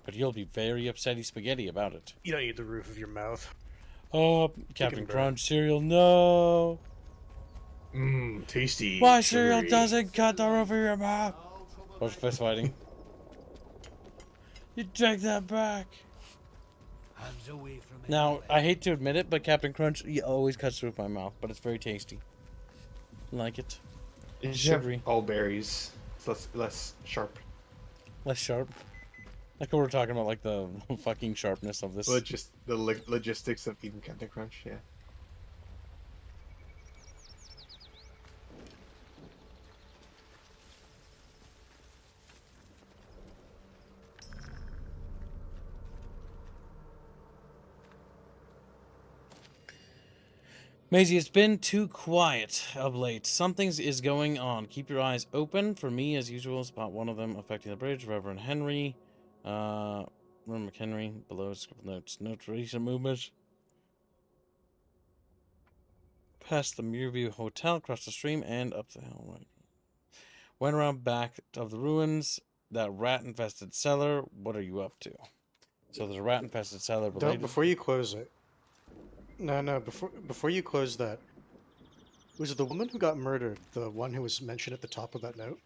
But you'll be very upsetty spaghetti about it.
You don't eat the roof of your mouth.
Oh, Captain Crunch cereal, no!
Mmm, tasty.
My cereal doesn't cut the roof of your mouth! What's fist fighting? You take that back!
Hands away from it.
Now, I hate to admit it, but Captain Crunch always cuts through my mouth, but it's very tasty. Like it.
It's
Sugary.
all berries. It's less sharp.
Less sharp. Like what we're talking about, like the fucking sharpness of this.
Just the logistics of eating Captain Crunch, yeah.
Maisie, it's been too quiet of late. Something is going on. Keep your eyes open. For me, as usual, spot one of them affecting the bridge. Reverend Henry. Reverend McHenry. Below script notes. Notes recent movements. Past the Muirview Hotel, across the stream, and up the hill. Right. Went around back of the ruins. That rat-infested cellar. What are you up to? So there's a rat-infested cellar.
Don't, before you close it. No, before you close that, was it the woman who got murdered, the one who was mentioned at the top of that note?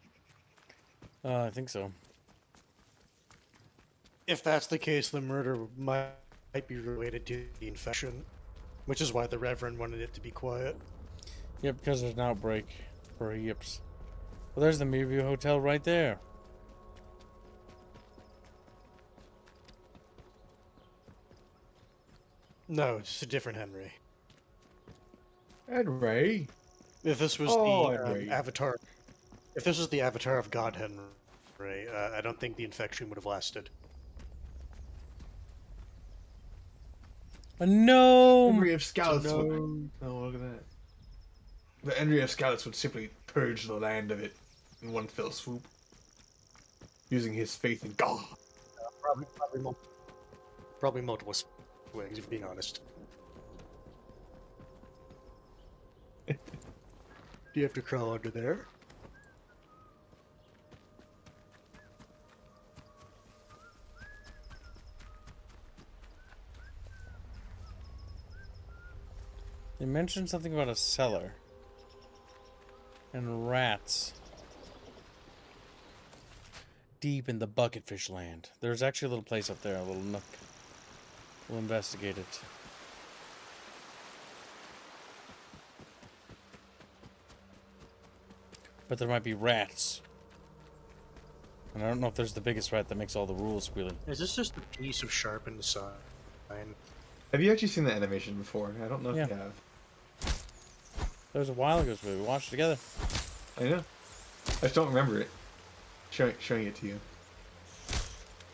I think so.
If that's the case, the murder might be related to the infection, which is why the Reverend wanted it to be quiet.
Yep, because there's an outbreak. Perhaps. Well, there's the Muirview Hotel right there.
No, it's a different Henry.
Henry?
If this was the avatar, if this was the avatar of God Henry, I don't think the infection would have lasted.
A gnome!
Henry of Scouts. No, look at that. The Henry of Scouts would simply purge the land of it in one fell swoop, using his faith in God.
Probably multiple swings, if being honest. Do you have to crawl under there?
They mentioned something about a cellar. And rats. Deep in the bucketfish land. There's actually a little place up there, a little nook. We'll investigate it. But there might be rats. And I don't know if there's the biggest rat that makes all the rules squealy.
Is this just a piece of sharpened sign?
Have you actually seen that animation before? I don't know if
Yeah.
you have.
That was a while ago, so we watched it together.
I know. I just don't remember it. Showing it to you.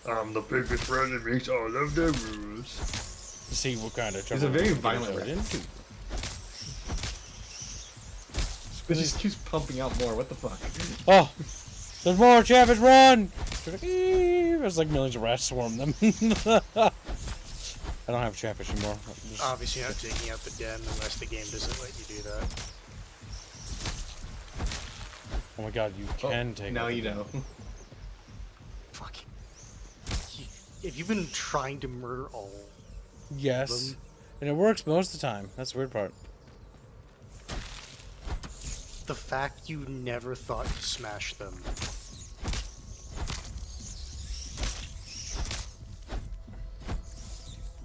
I'm the biggest rat that makes all of the rules.
See what kind of
It's
trouble
a very
we
violent
get
rat.
into.
It just keeps pumping out more. What the fuck?
Oh! There's more! Chatfish, run! There's like millions of rats swarm them. I don't have Chatfish anymore.
Obviously not taking out the den unless the game doesn't let you do that.
Oh my god, you can take it.
Now you know.
Fuck. Have you been trying to murder all
Yes.
of them?
And it works most of the time. That's the weird part.
The fact you never thought to smash them.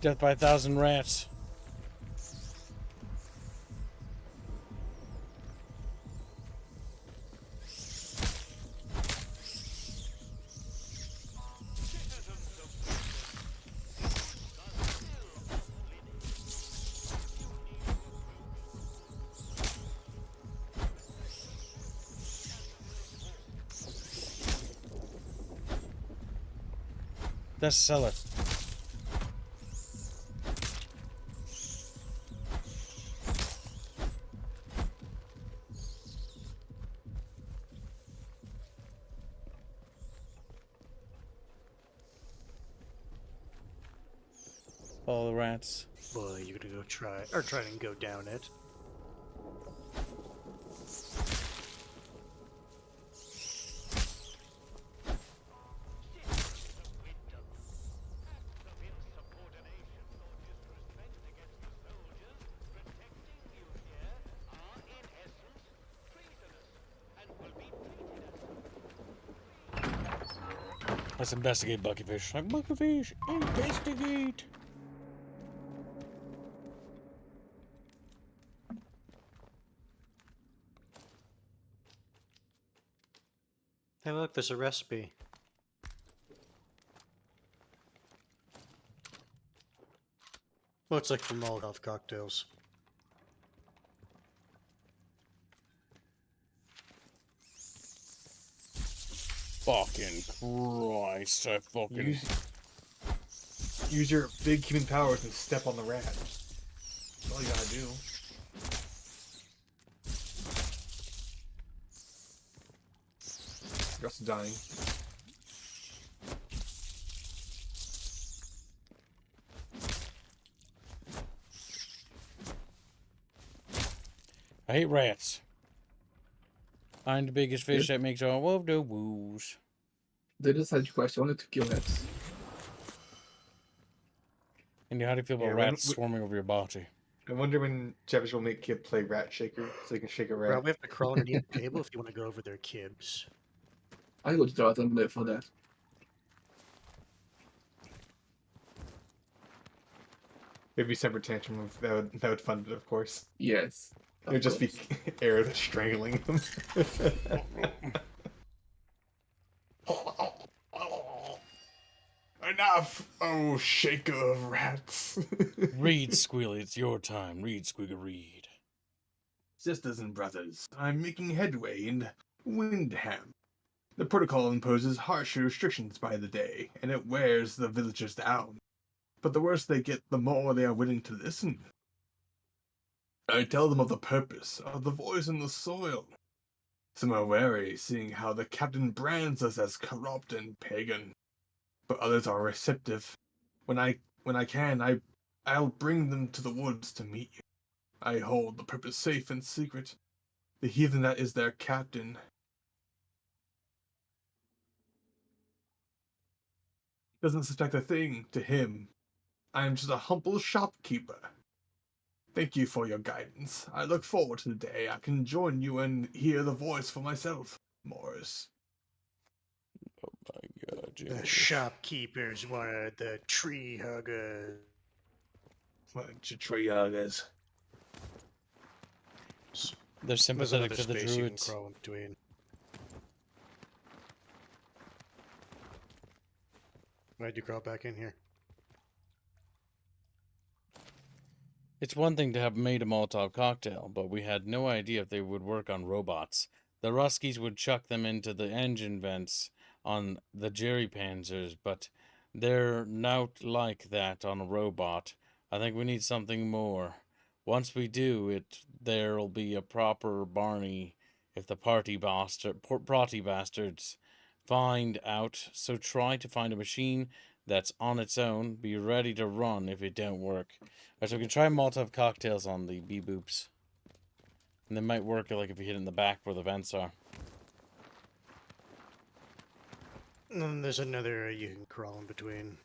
Death by 1,000 rats. That's the cellar. Follow the rats.
Well, you're gonna go try and go down it.
Let's investigate Buckyfish. Like Buckyfish, investigate.
Hey, look, there's a recipe. Looks like for Molotov cocktails.
Fucking Christ, I fucking...
Use your big human powers and step on the rat. That's all you gotta do. You're also dying.
I hate rats. I'm the biggest fish that makes all of the woos.
They just had a question. I wanted to kill rats.
And how do you feel about rats swarming over your body?
I wonder when Chatfish will make Kib play Rat Shaker so he can shake a rat.
Probably have to crawl underneath the table if you want to go over their kibs.
I go to the assembly for that.
Maybe separate tantrum that would fund it, of course.
Yes.
It would just be Air that's strangling him. Enough! Oh, shaker of rats.
Read, Squealy, it's your time. Read, Squealy, read.
Sisters and brothers, I'm making headway in Windham. The protocol imposes harsher restrictions by the day, and it wears the villagers down. But the worse they get, the more they are willing to listen. I tell them of the purpose, of the voice in the soil. Some are wary, seeing how the captain brands us as corrupt and pagan. But others are receptive. When I can, I'll bring them to the woods to meet you. I hold the purpose safe and secret. The heathen that is their captain. Doesn't suspect a thing to him. I am just a humble shopkeeper. Thank you for your guidance. I look forward to the day I can join you and hear the voice for myself, Morris.
Oh my god, Jago.
The shopkeepers wanted the tree huggers.
Bunch of tree huggers.
They're sympathetic to the
druids. You can
druids.
crawl in between. Why'd you crawl back in here?
It's one thing to have made a Molotov cocktail, but we had no idea if they would work on robots. The Ruskies would chuck them into the engine vents on the Jerry Panzers, but they're not like that on a robot. I think we need something more. Once we do, there'll be a proper Barney if the protty bastards find out. So try to find a machine that's on its own. Be ready to run if it don't work. Alright, so we can try Molotov cocktails on the bee-boops. And they might work like if you hit it in the back where the vents are.
And then there's another area you can crawl in between.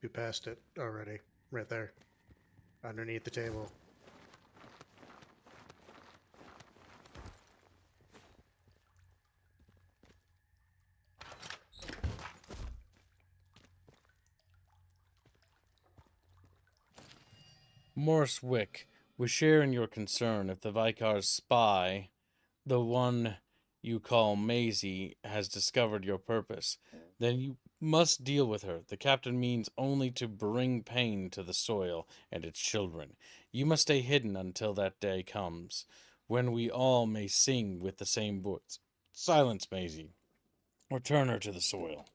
You passed it already. Right there. Underneath the table.
Morris Wick, we share in your concern if the Vikar's spy, the one you call Maisie, has discovered your purpose. Then you must deal with her. The captain means only to bring pain to the soil and its children. You must stay hidden until that day comes, when we all may sing with the same voice. Silence, Maisie. Return her to the soil.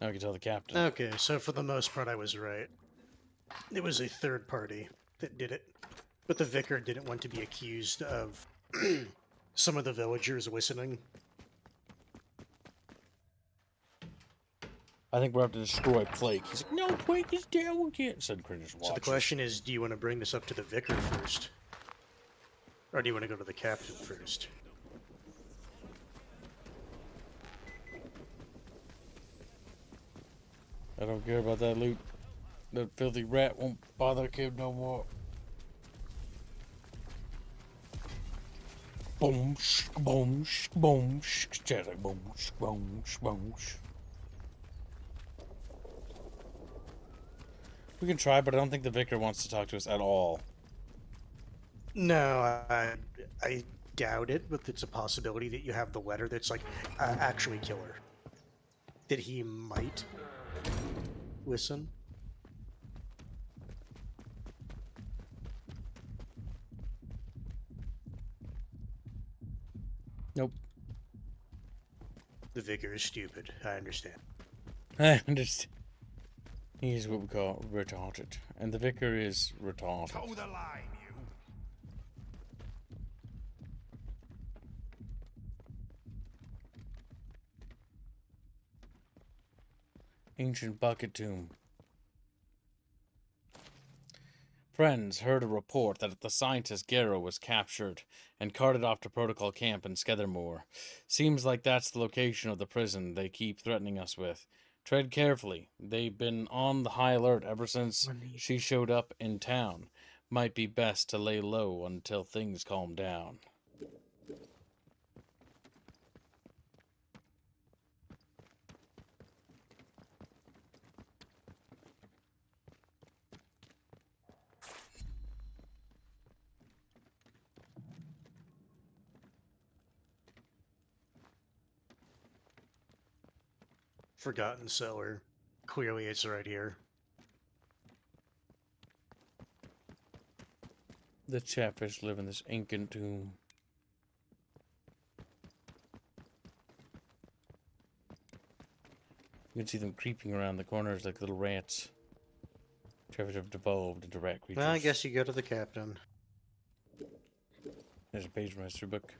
Now we can tell the captain.
Okay, so for the most part, I was right. It was a third party that did it. But the vicar didn't want to be accused of some of the villagers listening.
I think we're up to destroy Flake. He's like, no, Flake is down again. Said Critters
So the question is, do you want to bring this up to the vicar first? Or do you want to go to the captain first?
I don't care about that loot. That filthy rat won't bother kid no more. Boom, boom, boom, boom, boom, boom. We can try, but I don't think the vicar wants to talk to us at all.
No, I doubt it, but it's a possibility that you have the letter that's like, actually kill her. That he might listen.
Nope.
The vicar is stupid. I understand.
I understand. He's what we call retarded. And the vicar is retarded.
Toe the line, you.
Ancient bucket tomb. Friends heard a report that the scientist Jago was captured and carted off to protocol camp in Skethermore. Seems like that's the location of the prison they keep threatening us with. Tread carefully. They've been on the high alert ever since she showed up in town. Might be best to lay low until things calm down.
Forgotten cellar. Clearly it's right here.
The Chatfish live in this ancient tomb. You can see them creeping around the corners like little rats. Chatfish have devolved into rat creatures.
Well, I guess you go to the captain.
There's a page from my history book.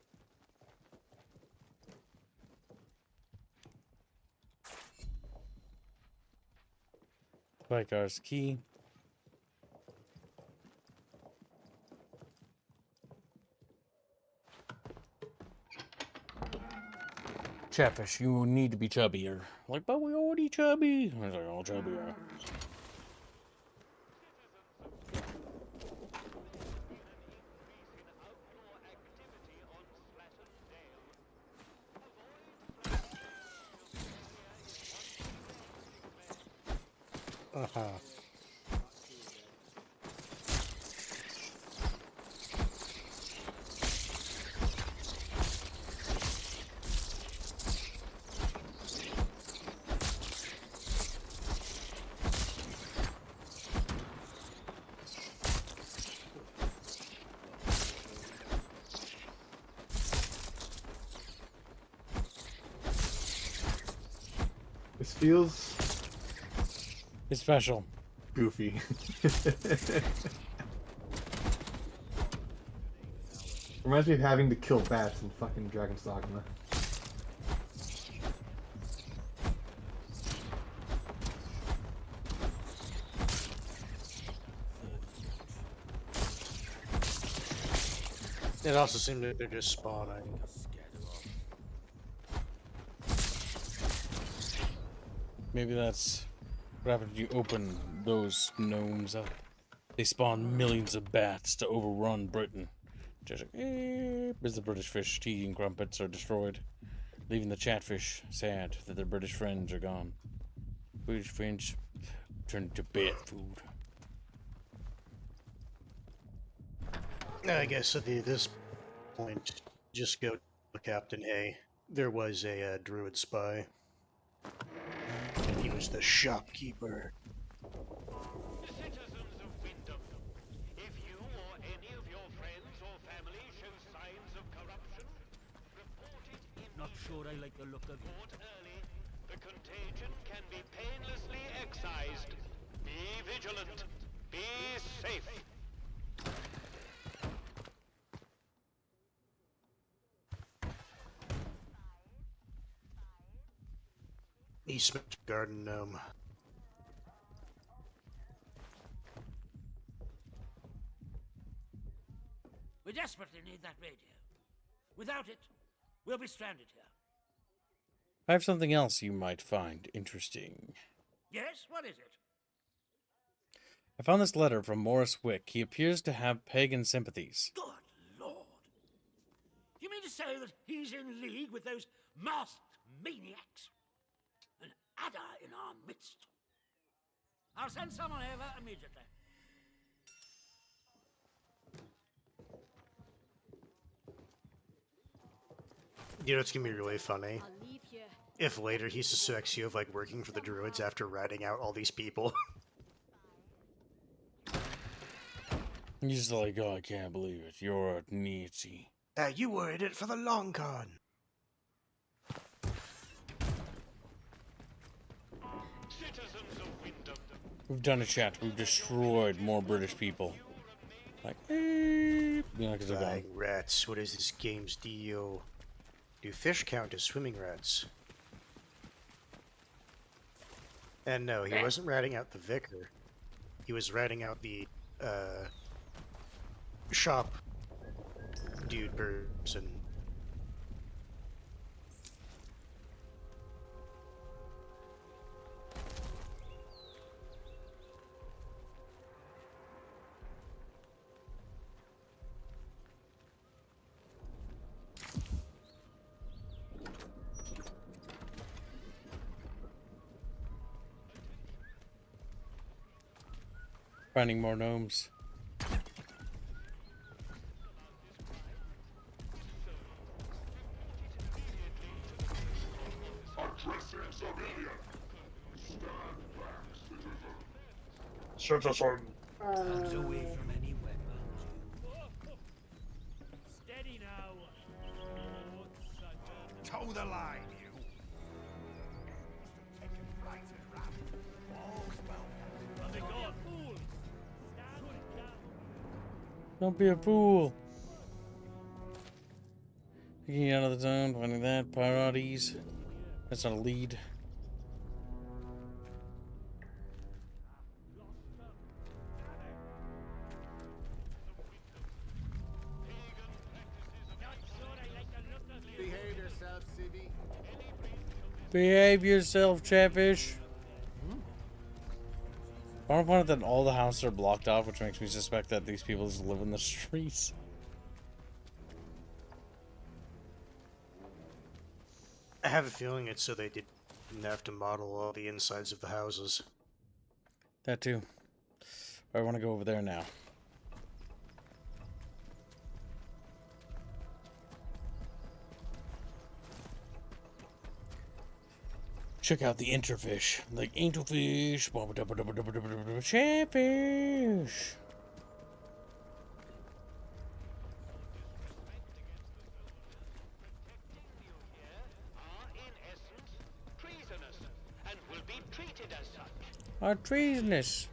Vikar's key. Chatfish, you need to be chubbier. Like, but we already chubby. I was like, oh, chubbier.
Uh-huh.
This feels...
It's special.
Goofy. Reminds me of having to kill bats in fucking Dragon's Dogma.
It also seems like they're just spawning.
Maybe that's what happens when you open those gnomes up. They spawn millions of bats to overrun Britain. Just like, as the British fish, tea and crumpets are destroyed, leaving the Chatfish sad that their British friends are gone. British friends turned to bat food.
I guess at this point, just go to Captain A. There was a druid spy. And he was the shopkeeper.
Citizens of Wyndham, if you or any of your friends or family show signs of corruption, report it immediately.
Not sure I like the look of you.
Report early. The contagion can be painlessly excised. Be vigilant. Be safe.
He smoked garden gnome.
We desperately need that radio. Without it, we'll be stranded here.
I have something else you might find interesting.
Yes? What is it?
I found this letter from Morris Wick. He appears to have pagan sympathies.
Good Lord. You mean to say that he's in league with those masked maniacs? An adder in our midst. I'll send someone over immediately.
You know, it's gonna be really funny if later he suspects you of like working for the druids after ratting out all these people.
He's like, oh, I can't believe it. You're a Nazi.
You were in it for the long con.
Citizens of Wyndham,
We've done it, chat. We've destroyed more British people. Like, you know, because they're gone.
Flying rats. What is this game's deal? Do fish count as swimming rats? And no, he wasn't ratting out the vicar. He was ratting out the shop dude person.
Finding more gnomes.
Addressing civilian. Stand back, citizen. Citizen.
Hands away from any weapons. Steady now.
Toe the line, you. Taking flight and rap. All's well.
Are they gone? Fool! Stand down.
Don't be a fool. Picking out of the zone, finding that. Priorities. That's not a lead.
Behave yourself, Civvy.
Behave yourself, Chatfish. I want to point out that all the houses are blocked off, which makes me suspect that these people just live in the streets.
I have a feeling it's so they didn't have to model all the insides of the houses.
That too. I want to go over there now. Check out the interfish. Like angelfish. Chatfish. Are treasonous.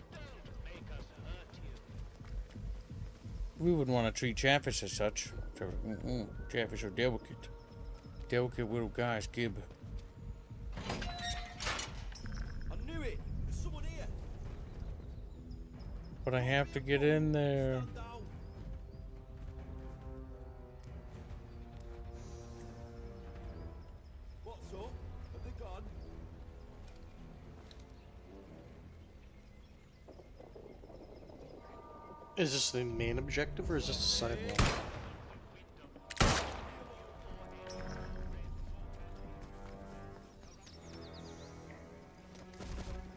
We would want to treat Chatfish as such. Chatfish are delicate. Delicate little guys, Gib.
I knew it! There's someone here!
But I have to get in there.
What's up? Have they gone?
Is this the main objective or is this the side one?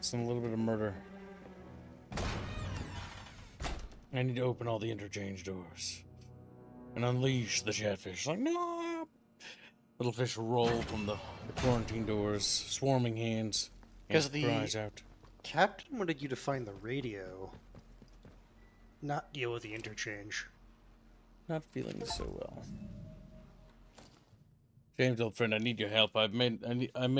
Some little bit of murder. I need to open all the interchange doors. and unleash the Chatfish. Like, no! Little fish roll from the quarantine doors, swarming hands, and
Because the
cries out.
captain wanted you to find the radio, not deal with the interchange.
Not feeling so well. James, old friend, I need your help. I may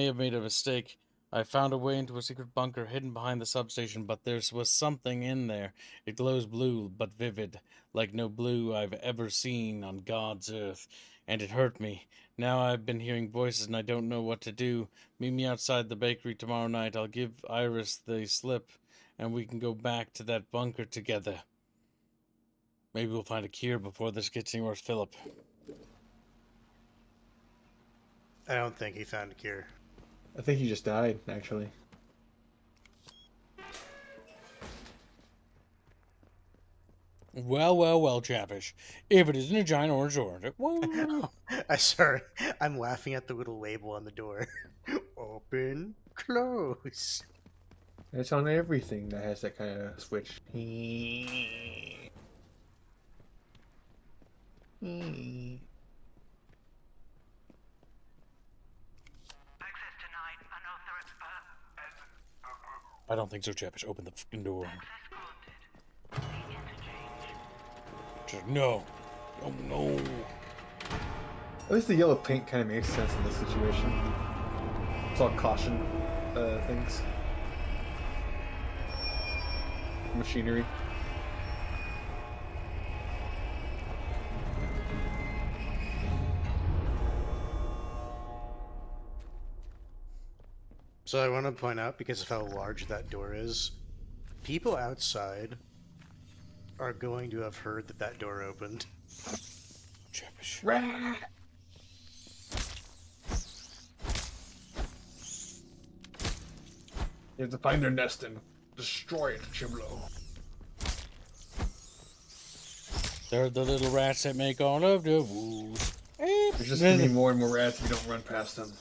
have made a mistake. I found a way into a secret bunker hidden behind the substation, but there was something in there. It glows blue, but vivid, like no blue I've ever seen on God's earth. And it hurt me. Now I've been hearing voices and I don't know what to do. Meet me outside the bakery tomorrow night. I'll give Iris the slip, and we can go back to that bunker together. Maybe we'll find a cure before this gets any worse, Philip.
I don't think he found a cure.
I think he just died, actually.
Well, Chatfish. If it isn't a giant orange door. Whoa.
Sorry, I'm laughing at the little label on the door. Open, close.
It's on everything that has that kind of switch.
I don't think so, Chatfish. Open the fucking door. No. Oh, no.
At least the yellow paint kind of makes sense in this situation. It's all caution things. Machinery.
So I want to point out, because of how large that door is, people outside are going to have heard that that door opened.
Rat! You have to find their nest and destroy it, Chiblo.
They're the little rats that make all of the woos.
There's just gonna be more and more rats if you don't run past them.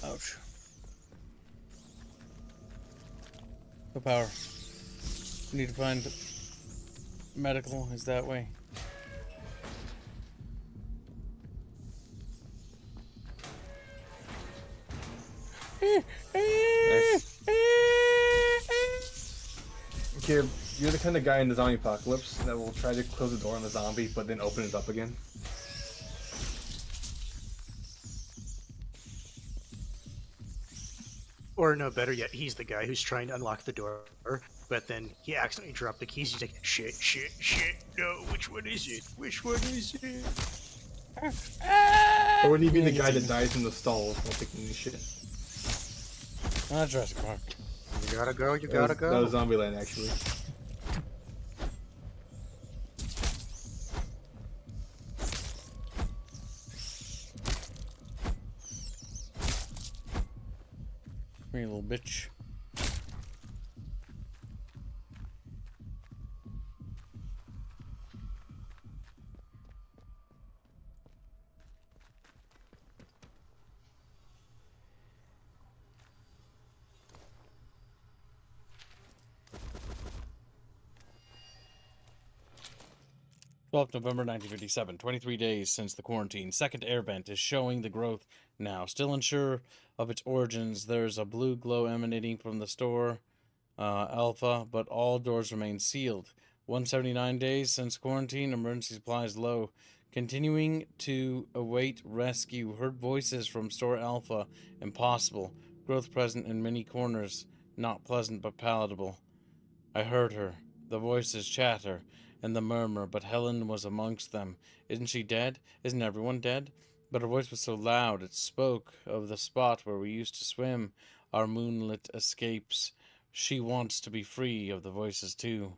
Ouch. No power. We need to find medical. Is that way?
Nice. Okay, you're the kind of guy in the zombie apocalypse that will try to close the door on the zombie, but then open it up again.
Or no, better yet, he's the guy who's trying to unlock the door, but then he accidentally dropped the keys. He's like, shit, no, which one is it? Which one is it?
Or would he be the guy that dies in the stalls while taking the shit?
Not Jurassic Park.
You gotta go, you
That
gotta go.
was Zombieland, actually.
Come here, little bitch. 12th November 1957, 23 days since the quarantine. Second air vent is showing the growth now. Still unsure of its origins, there's a blue glow emanating from the store, Alpha, but all doors remain sealed. 179 days since quarantine, emergency supplies low. Continuing to await rescue. Heard voices from store Alpha, impossible. Growth present in many corners, not pleasant but palatable. I heard her. The voices chatter and the murmur, but Helen was amongst them. Isn't she dead? Isn't everyone dead? But her voice was so loud, it spoke of the spot where we used to swim, our moonlit escapes. She wants to be free of the voices too.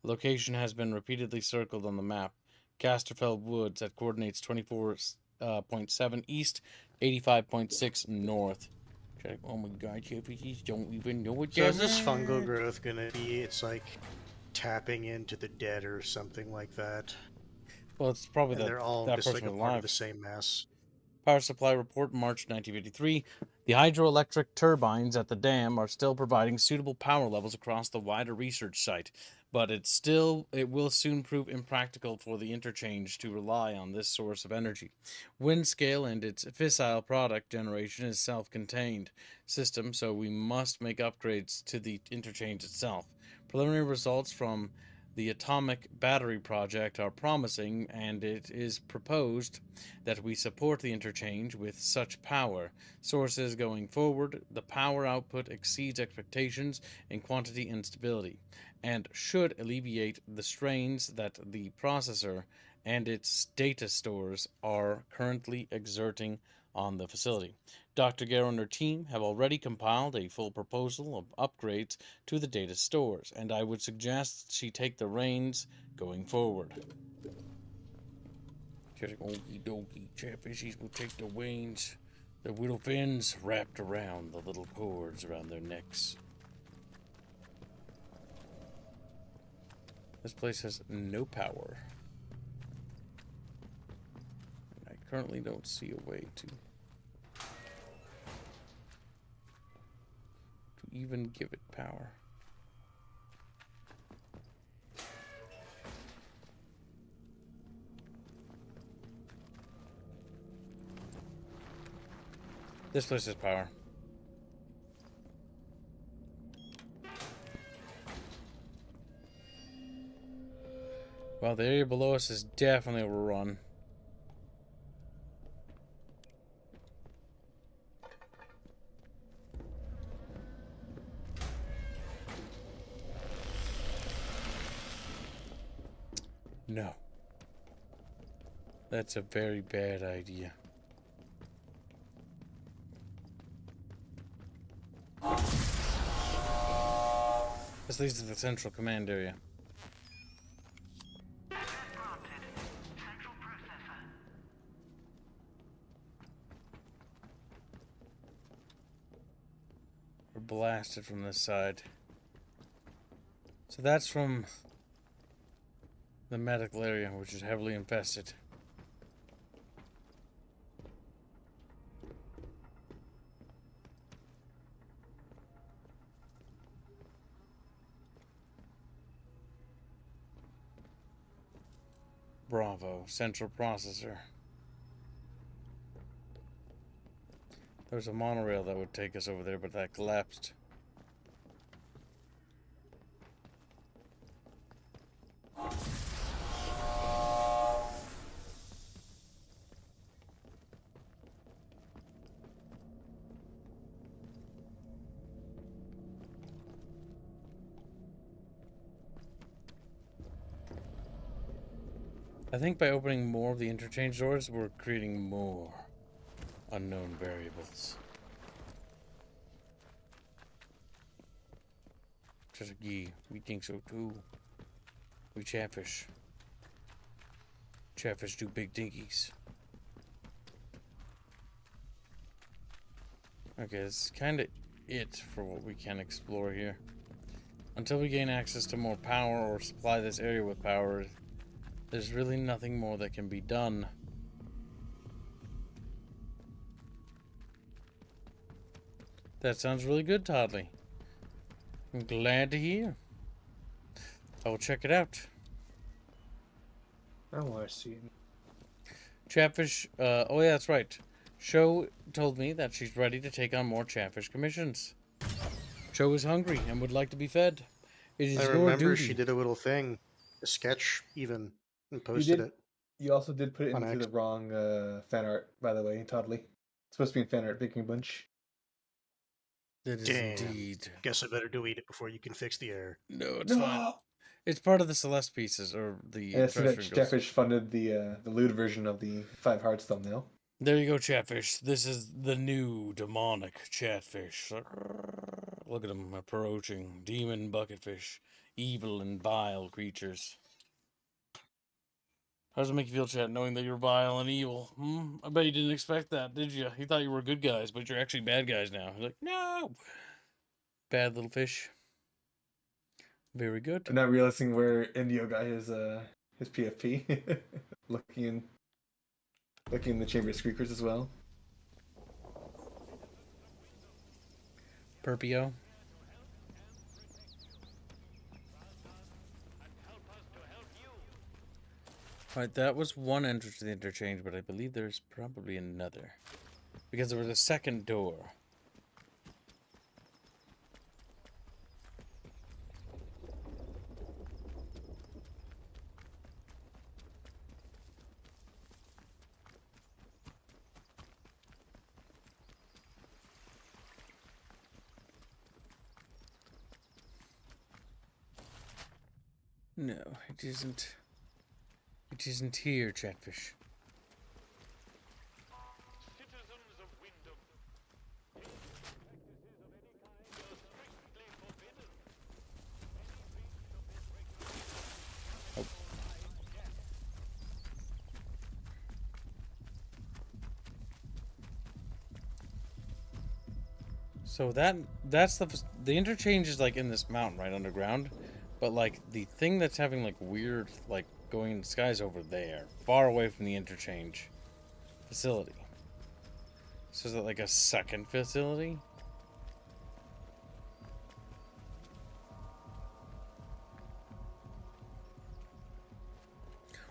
Location has been repeatedly circled on the map. Casterfell Woods at coordinates 24.7 east, 85.6 north. Oh my god, Chatfish don't even know what
So
that
is this
is.
fungal growth gonna be, it's like tapping into the dead or something like that?
Well, it's probably
and
that
they're all
that
just like
person
a
was
part
alive.
of the same mass.
Power supply report, March 1953. The hydroelectric turbines at the dam are still providing suitable power levels across the wider research site, but it will soon prove impractical for the Interchange to rely on this source of energy. Windscale and its fissile product generation is self-contained system, so we must make upgrades to the Interchange itself. Preliminary results from the atomic battery project are promising, and it is proposed that we support the Interchange with such power sources going forward. The power output exceeds expectations in quantity and stability, and should alleviate the strains that the processor and its data stores are currently exerting on the facility. Dr. Garrow and her team have already compiled a full proposal of upgrades to the data stores, and I would suggest she take the reins going forward. Okie dokie, Chatfishies will take the reins, the little fins wrapped around the little cords around their necks. This place has no power. And I currently don't see a way to even give it power. This place has power. Well, the area below us is definitely overrun. No. That's a very bad idea. This leads to the central command area. We're blasted from this side. So that's from the medical area, which is heavily infested. Bravo, central processor. There's a monorail that would take us over there, but that collapsed. I think by opening more of the interchange doors, we're creating more unknown variables. Just we think so too. We Chatfish. Chatfish do big dinkies. Okay, this is kind of it for what we can explore here. Until we gain access to more power or supply this area with power, there's really nothing more that can be done. That sounds really good, Toddley. I'm glad to hear. I will check it out.
I want to see it.
Chatfish, oh yeah, that's right. Sho told me that she's ready to take on more Chatfish commissions. Sho is hungry and would like to be fed. It is
I
your
remember
duty.
she did a little thing, a sketch even, and posted it.
You also did put it
on
into
X.
the wrong fan art, by the way, Toddley. It's supposed to be in fan art, Bickering Bunch.
It is
Damn.
indeed.
Guess I better delete it before you can fix the error.
No, it's fine. It's part of the Celeste pieces, or the
And I see that
treasure ghost.
Chatfish funded the lewd version of the 5 Hearts thumbnail.
There you go, Chatfish. This is the new demonic Chatfish. Look at them approaching. Demon bucketfish. Evil and vile creatures. How does it make you feel, Chat, knowing that you're vile and evil? I bet you didn't expect that, did you? You thought you were good guys, but you're actually bad guys now. You're like, no! Bad little fish. Very good.
I'm not realizing where Indio got his PFP. looking in the Chamber of Squeakers as well.
Perpio. Alright, that was one entrance to the interchange, but I believe there's probably another. Because there was a second door. No, it isn't. It isn't here, Chatfish.
Citizens of Wyndham, practices of any kind are strictly forbidden.
So that's the interchange is like in this mountain right underground, but like the thing that's having like weird like going in the skies over there, far away from the interchange facility. So is it like a second facility?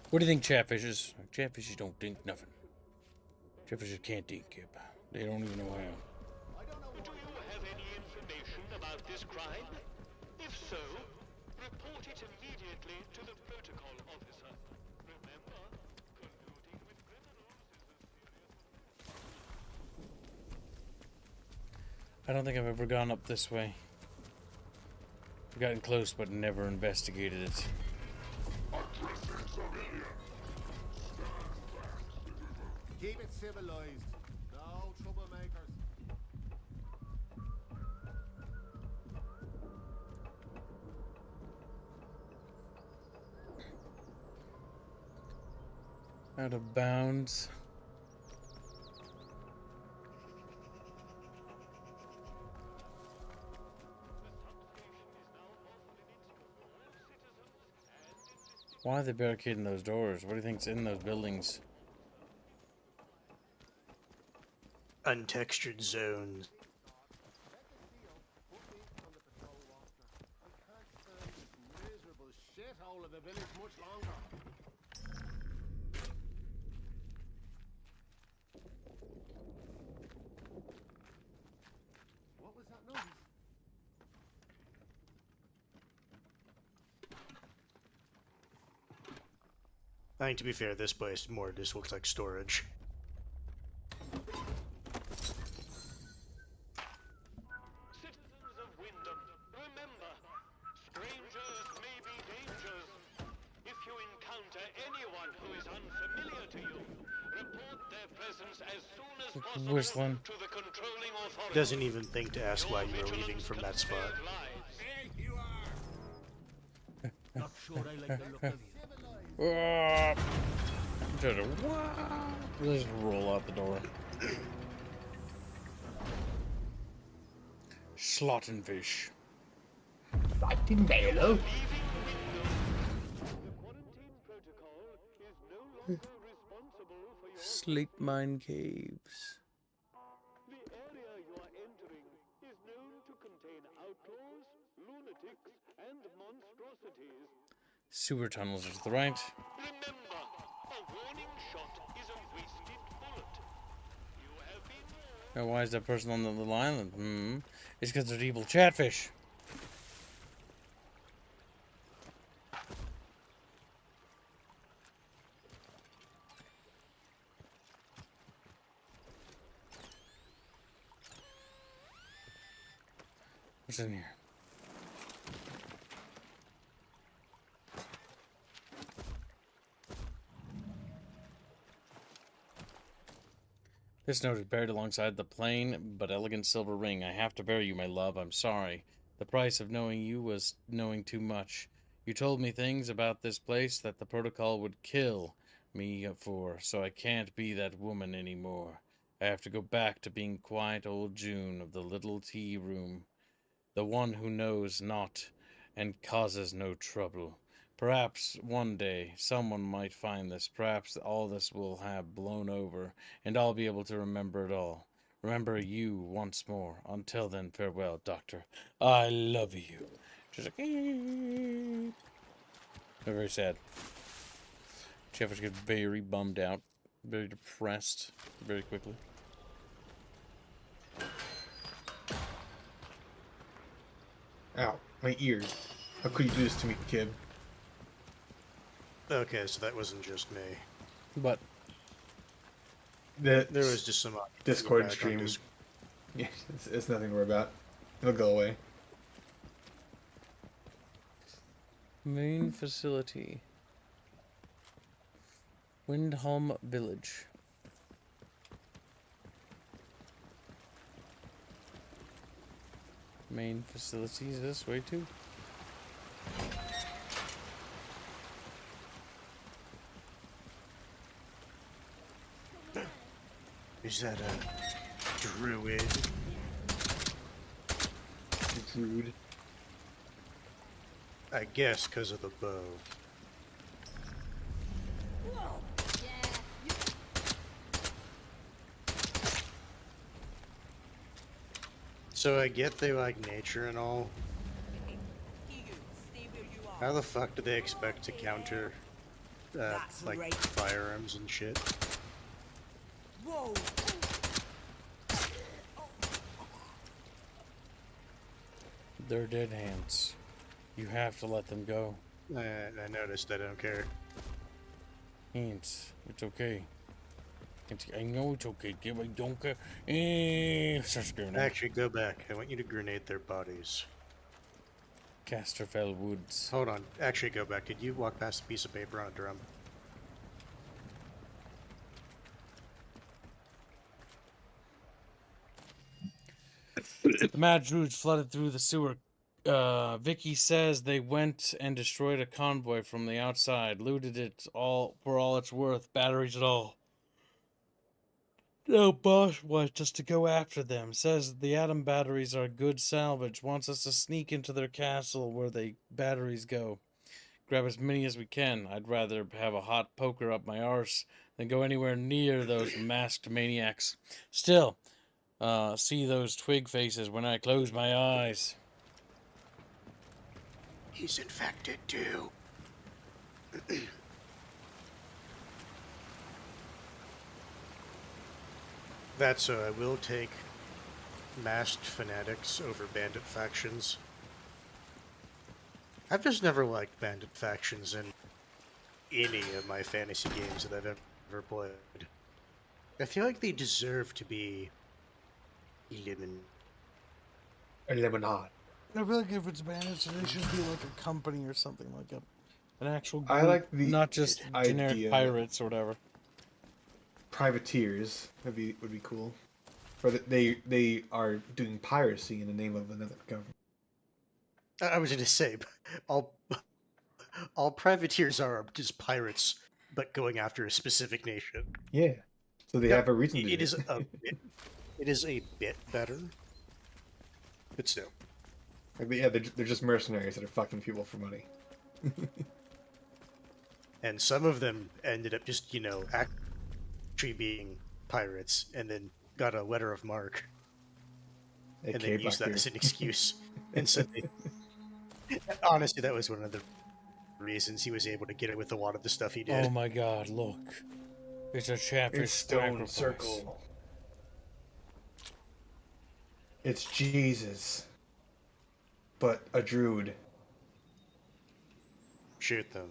What do you think, Chatfishes? Chatfishes don't think nothing. Chatfishes can't think, Kip. They don't even know how.
Do you have any information about this crime? If so, report it immediately to the protocol officer. Remember, colluding with criminals is a serious...
I don't think I've ever gone up this way. I've gotten close but never investigated it.
Keep it civilized. No troublemakers.
Out of bounds. Why are they barricading those doors? What do you think's in those buildings?
Untextured zones.
Miserable shithole of the village much longer. What was that noise?
I think to be fair, this place more just looks like storage.
Citizens of Wyndham, remember, strangers may be dangers. If you encounter anyone who is unfamiliar to you, report their presence as soon as possible
Whistling.
to the controlling authority.
Doesn't even think to ask why you are leaving from that spot.
Not sure I like the look of you.
Just roll out the door. Slottenfish.
Slottenfish.
Slate mine caves.
The area you are entering is known to contain outlaws, lunatics, and monstrosities.
Sewer tunnels are to the right.
Remember, a warning shot is a wasted bullet. You have been warned.
Now, why is that person on the little island? It's because they're evil Chatfish. What's in here? This note is buried alongside the plain but elegant silver ring. I have to bury you, my love. I'm sorry. The price of knowing you was knowing too much. You told me things about this place that the protocol would kill me for, so I can't be that woman anymore. I have to go back to being quiet old June of the little tea room. The one who knows not and causes no trouble. Perhaps one day someone might find this. Perhaps all this will have blown over, and I'll be able to remember it all. Remember you once more. Until then, farewell, Doctor. I love you. She's like, "Eep." They're very sad. Chatfish gets very bummed out, very depressed, very quickly.
Ow, my ear. How could you do this to me, kid?
Okay, so that wasn't just me.
But
there
was just some
Discord stream. Yeah, it's nothing to worry about. It'll go away.
Main facility. Windholm Village. Main facility is this way too.
Is that a druid?
Druid.
I guess because of the bow. So I get they like nature and all. How the fuck do they expect to counter like firearms and shit?
Whoa.
They're dead hands. You have to let them go.
I noticed. I don't care.
Hands. It's okay. I know it's okay, kid. I don't care. Start screaming.
Actually, go back. I want you to grenade their bodies.
Casterfell Woods.
Hold on. Actually, go back. Did you walk past a piece of paper on a drum?
The mad druids flooded through the sewer. Vicky says they went and destroyed a convoy from the outside, looted it all for all it's worth, batteries and all. No, boss wants us to go after them. Says the atom batteries are good salvage. Wants us to sneak into their castle where the batteries go. Grab as many as we can. I'd rather have a hot poker up my arse than go anywhere near those masked maniacs. Still, see those twig faces when I close my eyes.
He's infected too. That so I will take masked fanatics over bandit factions. I've just never liked bandit factions in any of my fantasy games that I've ever played. I feel like they deserve to be eliminated.
I feel like if it's bandits, they should be like a company or something, like an actual group,
I like the
not just generic
idea.
pirates or whatever.
Privateers would be cool. Or that they are doing piracy in the name of another government.
I was going to say, all privateers are just pirates, but going after a specific nation.
Yeah, so they have a reason to do
it. It is a bit better, but still.
But yeah, they're just mercenaries that are fucking people for money.
And some of them ended up just, actually being pirates, and then got a letter of marque, and then used that as an excuse. And so honestly, that was one of the reasons he was able to get it with a lot of the stuff he did.
Oh my god, look. It's a Chatfish
stone circle. It's Jesus. But a druid.
Shoot them.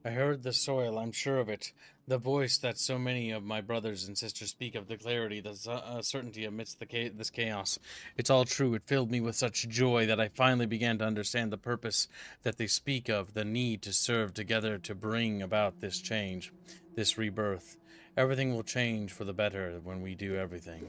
I heard the soil, I'm sure of it. The voice that so many of my brothers and sisters speak of, the clarity, the certainty amidst this chaos. It's all true. It filled me with such joy that I finally began to understand the purpose that they speak of, the need to serve together to bring about this change, this rebirth. Everything will change for the better when we do everything.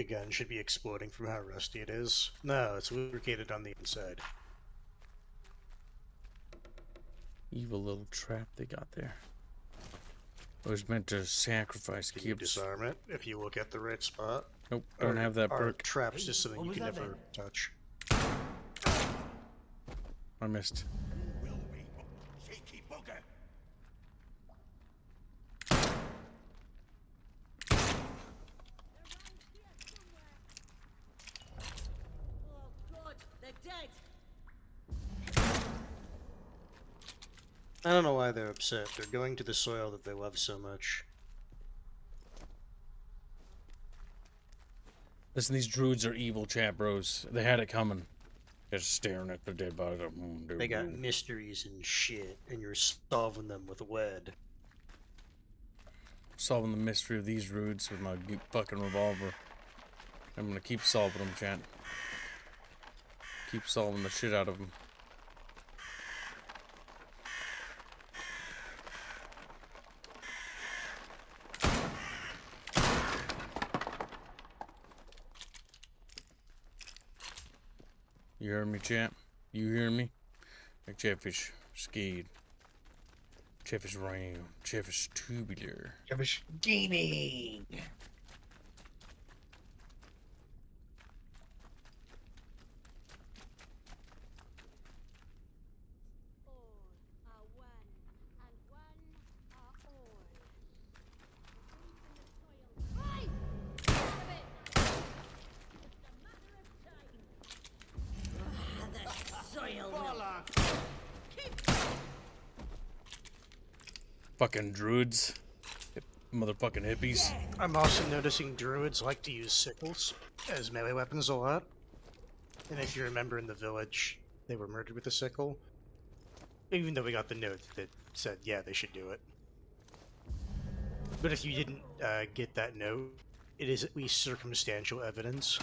the gun should be exploding from how rusty it is. No, it's lubricated on the inside.
Evil little trap they got there. It was meant to sacrifice
Can you
cubes.
disarm it if you look at the right spot?
Nope, don't have that perk.
Traps just something you can never touch.
I missed.
Cheeky bugger.
Oh God, they're dead.
I don't know why they're upset. They're going to the soil that they love so much.
Listen, these druids are evil, chat bros. They had it coming. Just staring at the dead body.
They got mysteries and shit, and you're solving them with lead.
Solving the mystery of these druids with my fucking revolver. I'm gonna keep solving them, chat. Keep solving the shit out of them. You hear me, champ? You hear me? Like Chatfish skied. Chatfish round. Chatfish tubular.
Chatfish gaming.
Fucking druids. Motherfucking hippies.
I'm also noticing druids like to use sickles as melee weapons a lot. And if you remember in the village, they were murdered with a sickle. Even though we got the note that said, yeah, they should do it. But if you didn't get that note, it is at least circumstantial evidence.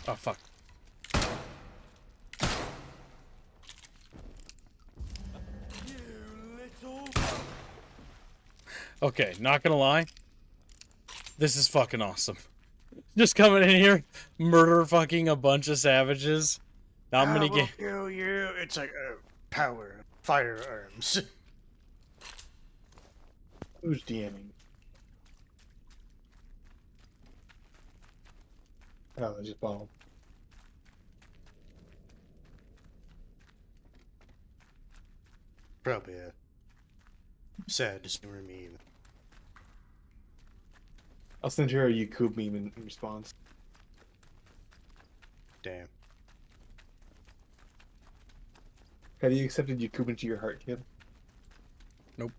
Oh, fuck. Okay, not gonna lie. This is fucking awesome. Just coming in here, murder fucking a bunch of savages. Not many games.
Kill you. It's like power, firearms.
Who's DMing? Oh, I just bomb.
Probably a sad Zoomer meme.
I'll send her a Yakub meme in response.
Damn.
Have you accepted Yakub into your heart, kid?
Nope.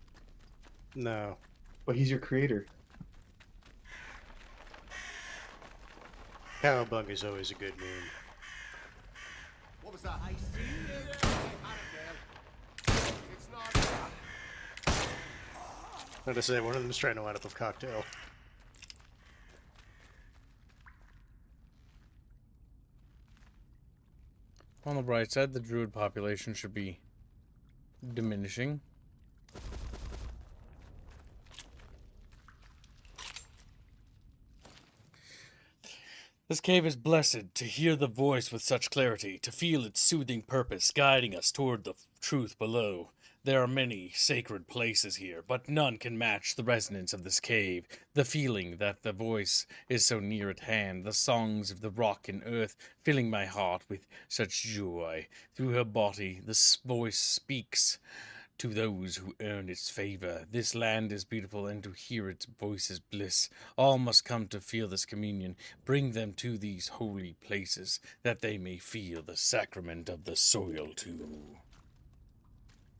No.
Well, he's your creator.
Cowabunga is always a good meme.
What was that? I see you. It's not.
Like I say, one of them's trying to line up a cocktail.
On the bright side, the druid population should be diminishing. This cave is blessed to hear the voice with such clarity, to feel its soothing purpose guiding us toward the truth below. There are many sacred places here, but none can match the resonance of this cave, the feeling that the voice is so near at hand, the songs of the rock and earth filling my heart with such joy. Through her body, this voice speaks to those who earn its favor. This land is beautiful, and to hear its voice is bliss. All must come to feel this communion. Bring them to these holy places, that they may feel the sacrament of the soil too.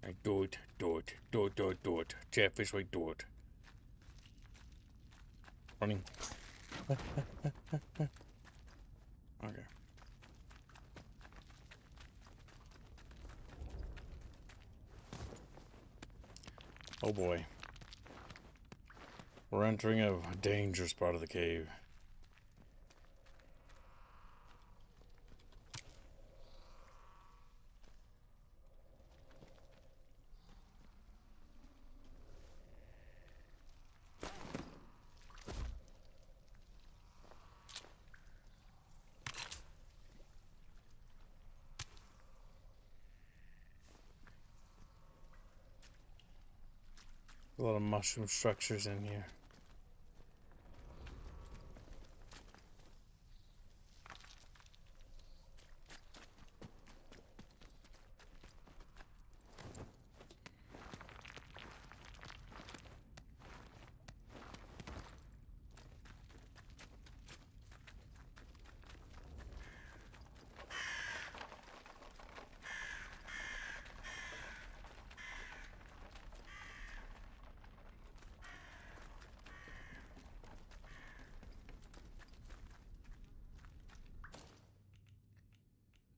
I do it. Chatfish, wait, do it. Running. Okay. Oh boy. We're entering a dangerous part of the cave. A lot of mushroom structures in here.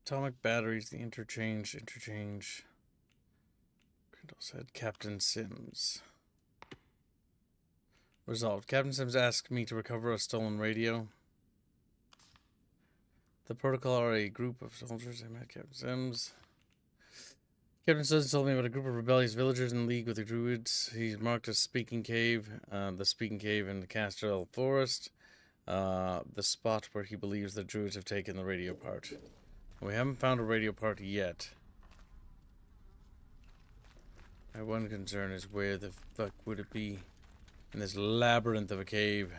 Atomic batteries, the interchange. Crandall said Captain Sims. Resolved. Captain Sims asked me to recover a stolen radio. The protocol are a group of soldiers. I met Captain Sims. Captain Sims told me about a group of rebellious villagers in league with the druids. He's marked a speaking cave, the speaking cave in the Castrel Forest, the spot where he believes the druids have taken the radio part. We haven't found a radio part yet. My one concern is where the fuck would it be in this labyrinth of a cave?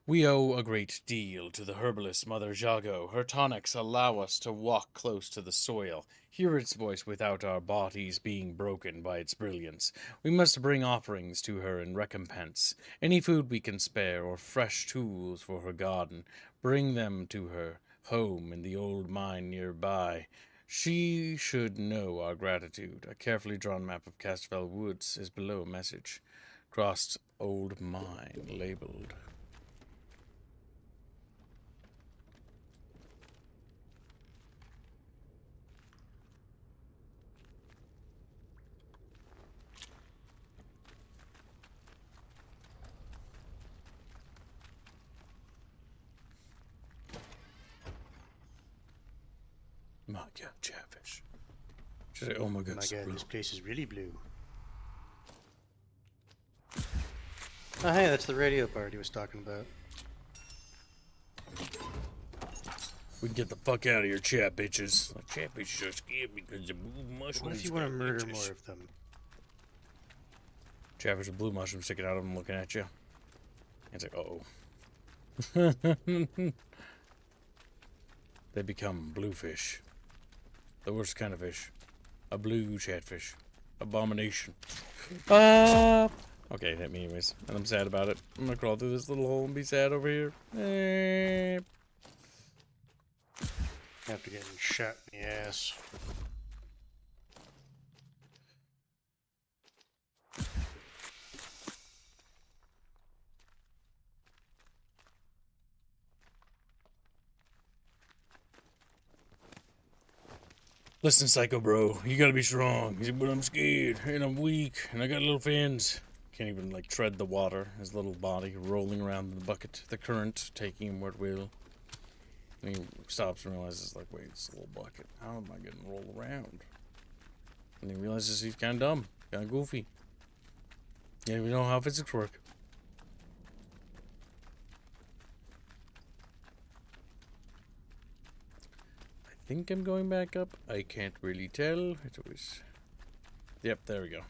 We owe a great deal to the herbalist Mother Jago. Her tonics allow us to walk close to the soil, hear its voice without our bodies being broken by its brilliance. We must bring offerings to her in recompense. Any food we can spare or fresh tools for her garden, bring them to her home in the old mine nearby. She should know our gratitude. A carefully drawn map of Castfell Woods is below a message. Crossed old mine, labeled. My God, Chatfish. Should I? Oh my God,
My God, this place is really blue. Oh, hey, that's the radio part he was talking about.
We can get the fuck out of here, chat bitches. Like, chat bitches are scared because the blue mushrooms.
What if you want to murder more of them?
Chatfish with blue mushrooms sticking out of them looking at you. It's like, uh-oh. They become bluefish. The worst kind of fish. A blue chatfish. Abomination. Okay, it hit me anyways. And I'm sad about it. I'm gonna crawl through this little hole and be sad over here.
After getting shot in the ass.
Listen, Psycho Bro, you gotta be strong. He said, but I'm scared, and I'm weak, and I got little fins. Can't even, like, tread the water. His little body rolling around in the bucket. The current taking him where it will. And he stops and realizes, like, wait, it's a little bucket. How am I gonna roll around? And he realizes he's kind of dumb, kind of goofy. Yeah, we know how physics work. I think I'm going back up. I can't really tell. It's always... Yep, there we go.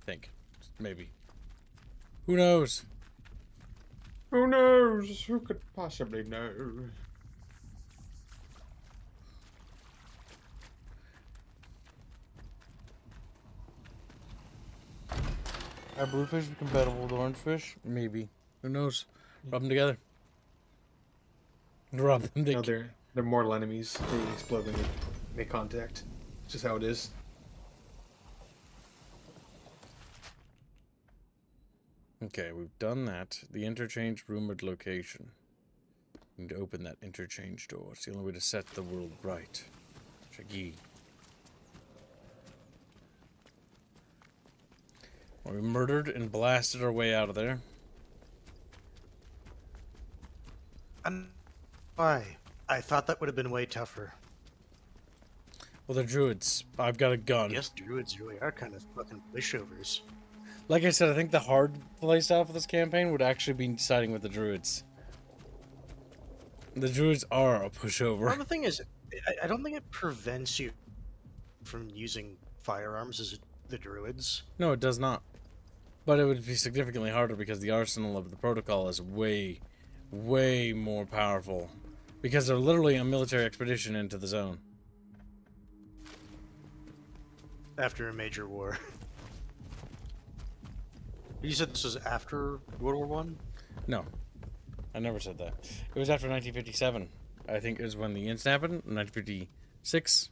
Think. Maybe. Who knows?
Who knows? Who could possibly know?
Are bluefish compatible with orange fish? Maybe. Who knows? Rub them together. Rub them together.
No, they're mortal enemies. They explode when they make contact. It's just how it is.
Okay, we've done that. The interchange rumored location. We need to open that interchange door. It's the only way to set the world right. Jago. Well, we murdered and blasted our way out of there.
Why? I thought that would have been way tougher.
Well, they're druids. I've got a gun.
Yes, druids really are kind of fucking pushovers.
Like I said, I think the hard playstyle for this campaign would actually be siding with the druids. The druids are a pushover.
Well, the thing is, I don't think it prevents you from using firearms as the druids.
No, it does not. But it would be significantly harder because the arsenal of the protocol is way, way more powerful. Because they're literally a military expedition into the zone.
After a major war. You said this was after World War One?
No. I never said that. It was after 1957. I think is when the incident happened. 1956.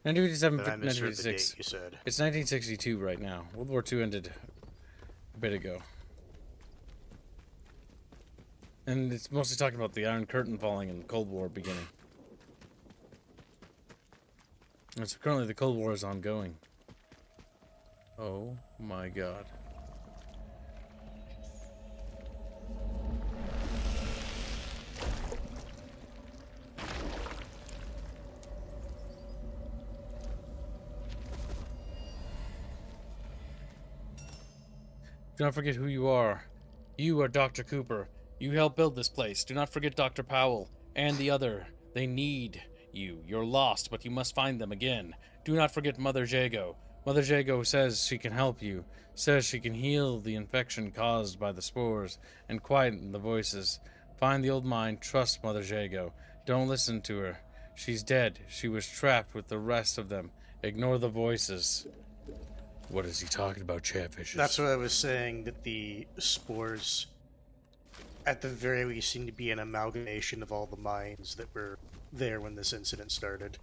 1957,
Then I misheard the
1956.
date you said.
It's 1962 right now. World War II ended a bit ago. And it's mostly talking about the Iron Curtain falling and the Cold War beginning. And so currently the Cold War is ongoing. Oh my god. Do not forget who you are. You are Dr. Cooper. You helped build this place. Do not forget Dr. Powell and the other. They need you. You're lost, but you must find them again. Do not forget Mother Jago. Mother Jago says she can help you. Says she can heal the infection caused by the spores and quieten the voices. Find the old mine. Trust Mother Jago. Don't listen to her. She's dead. She was trapped with the rest of them. Ignore the voices. What is he talking about, Chatfish?
That's what I was saying, that the spores, at the very least, seem to be an amalgamation of all the mines that were there when this incident started.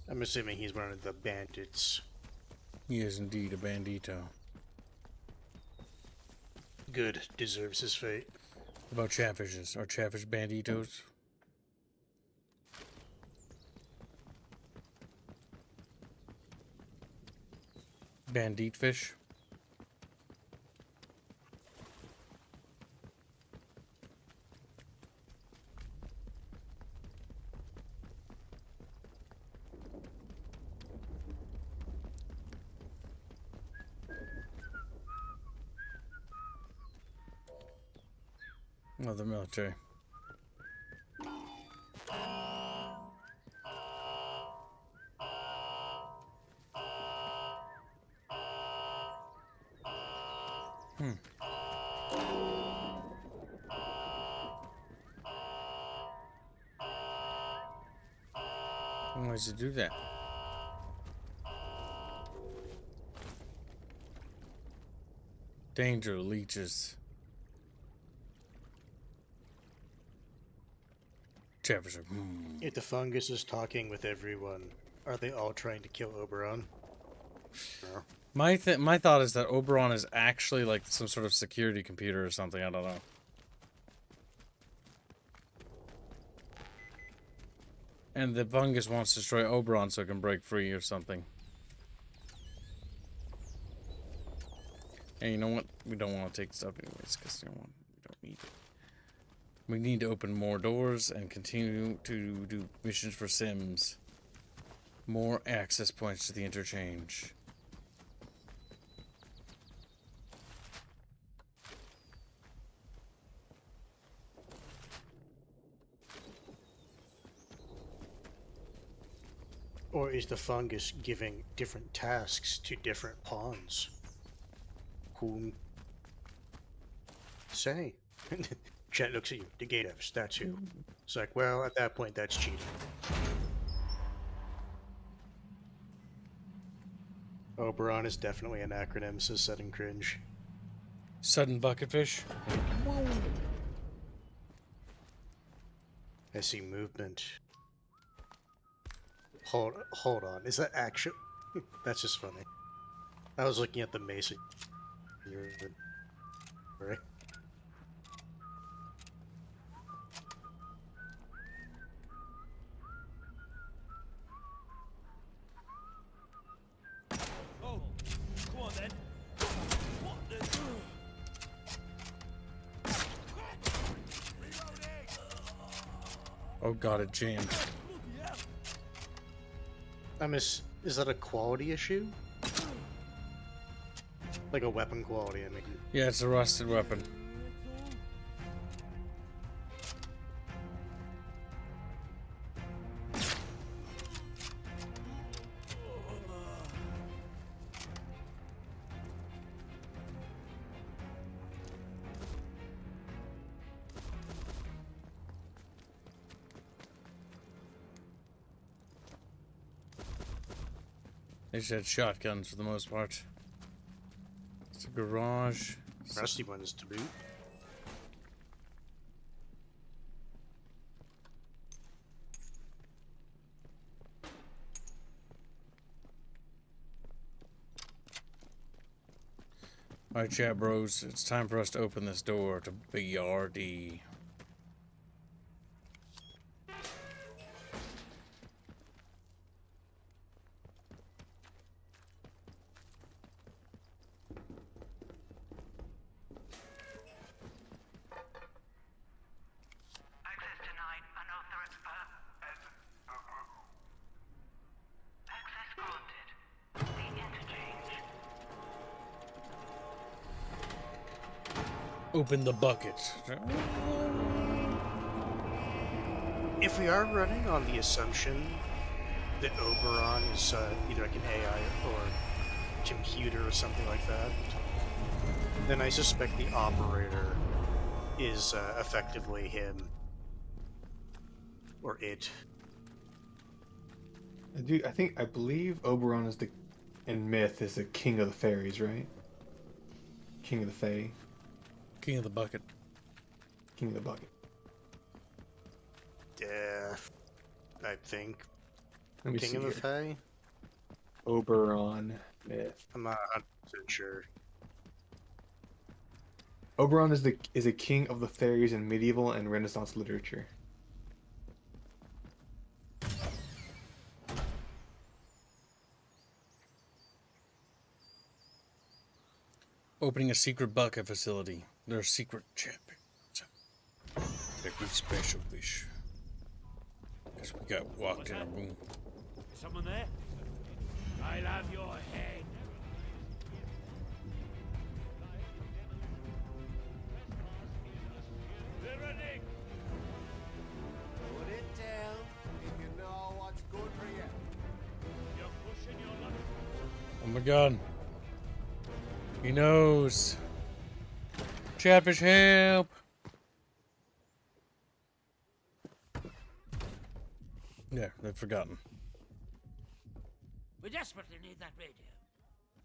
I'm assuming he's one of the bandits.
He is indeed a bandito.
Good, deserves his fate.
What about Chatfishes? Are Chatfish banditos? Bandit fish? Oh, the military. Why does it do that? Danger, leeches. Jefferson.
If the fungus is talking with everyone, are they all trying to kill Oberon? No.
My thought is that Oberon is actually like some sort of security computer or something. I don't know. And the fungus wants to destroy Oberon so it can break free or something. And you know what? We don't want to take this up anyways because we don't need it. We need to open more doors and continue to do missions for Sims. More access points to the Interchange.
Or is the fungus giving different tasks to different pawns? Whom say? Chat looks at you. The gate F's, that's who. It's like, well, at that point, that's cheating. Oberon is definitely an acronym, says Sudden Cringe.
Sudden Bucketfish.
I see movement. Hold on. Is that actual? That's just funny. I was looking at the mason. Right?
Oh god, it jammed.
Is that a quality issue? Like a weapon quality, I mean.
Yeah, it's a rusted weapon. They just had shotguns for the most part. It's a garage.
Rusty ones to boot.
Alright, chat bros, it's time for us to open this door to BRD. Open the bucket.
If we are running on the assumption that Oberon is either like an AI or computer or something like that, then I suspect the operator is effectively him or it.
I believe Oberon is in myth is the king of the fairies, right? King of the fae.
King of the bucket.
King of the bucket.
Yeah, I think.
Let me
King
see
of the
here.
Fae?
Oberon myth.
I'm not 100% sure.
Oberon is a king of the fairies in medieval and Renaissance literature.
Opening a secret bucket facility. Their secret champions. Every special wish. Because we got walk in a room.
Is someone there? I'll have your head. They're running.
Put it down if you know what's good for you.
You're pushing your luck.
Oh my god. He knows. Chatfish, help! Yeah, they've forgotten.
We desperately need that radio.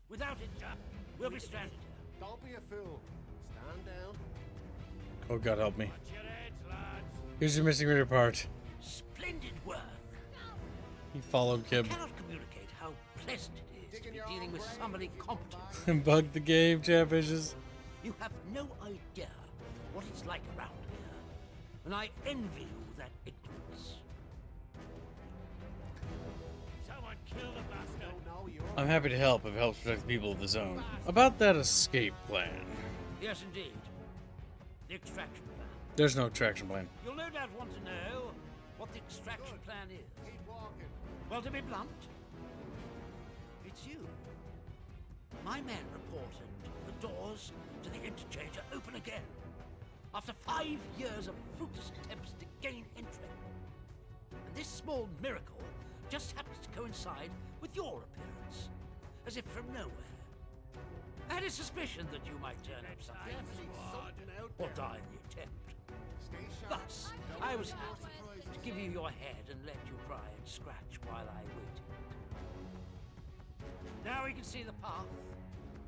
Without it, we'll be stranded here.
Don't be a fool. Stand down.
Oh god, help me.
Watch your heads, lads.
Here's your missing radio part.
Splendid work.
He followed Kib.
I cannot communicate how pleasant it is to be dealing with somebody competent.
And bugged the game, Chatfishes.
You have no idea what it's like around here, and I envy you that ignorance.
Someone kill the bastard.
No, you're
I'm happy to help if it helps protect the people of the zone. About that escape plan.
Yes, indeed. The extraction plan.
There's no extraction plan.
You'll no doubt want to know what the extraction plan is.
Keep walking.
Well, to be blunt, it's you. My men reported the doors to the Interchange are open again after 5 years of fruitless attempts to gain entry. And this small miracle just happens to coincide with your appearance, as if from nowhere. I had a suspicion that you might turn up something or die in the attempt. Thus, I was happy to give you your head and let you pry and scratch while I waited. Now we can see the path,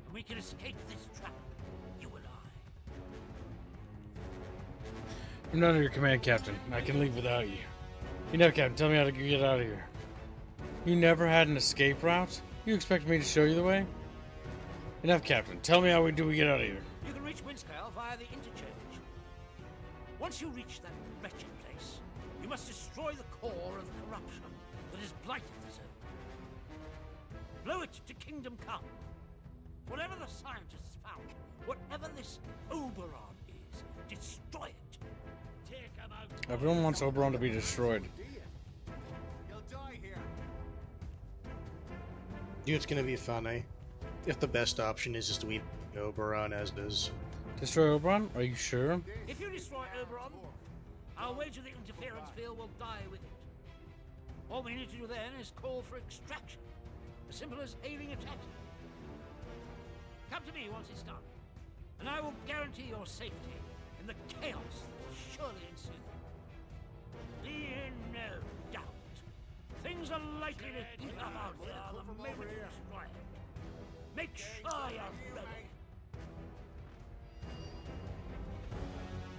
and we can escape this trap, you and I.
I'm not under your command, Captain. I can leave without you. Enough, Captain. Tell me how to get out of here. You never had an escape route? You expect me to show you the way? Enough, Captain. Tell me how we get out of here.
You can reach Windscale via the Interchange. Once you reach that wretched place, you must destroy the core of the corruption that has blighted the zone. Blow it to Kingdom Come. Whatever the scientists found, whatever this Oberon is, destroy it.
Take a
Everyone wants Oberon to be destroyed.
Dude, it's gonna be funny if the best option is just to leave Oberon as is.
Destroy Oberon? Are you sure?
If you destroy Oberon, I'll wager the interference field will die with it. All we need to do then is call for extraction. As simple as hailing a taxi. Come to me once it's done, and I will guarantee your safety in the chaos that will surely ensue. Be in no doubt. Things are likely to heat up out there the moment you destroy it. Make sure you're ready.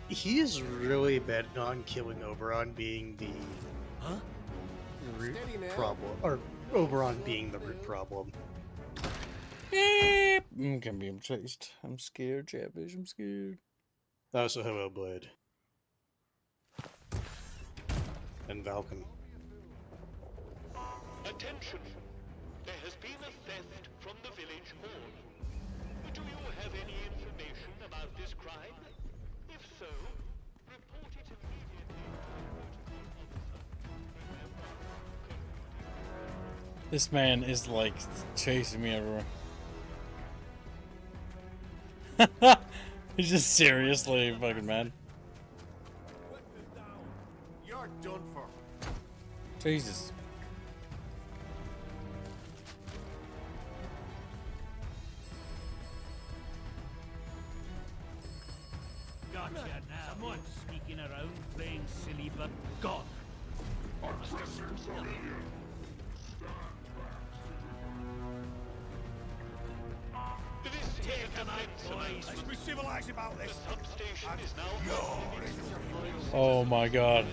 He is really bad on killing Oberon being the root problem, or Oberon being the root problem.
Can be chased. I'm scared, Chatfish. I'm scared.
Also, hello, Blade. And Valken.
Attention! There has been a theft from the village hall. Do you have any information about this crime? If so, report it immediately to
This man is like chasing me everywhere. He's just seriously fucking mad.
You're done for.
Jesus.
Gotcha now. Someone sneaking around playing silly but God.
Let's be civilized about this.
Oh my god.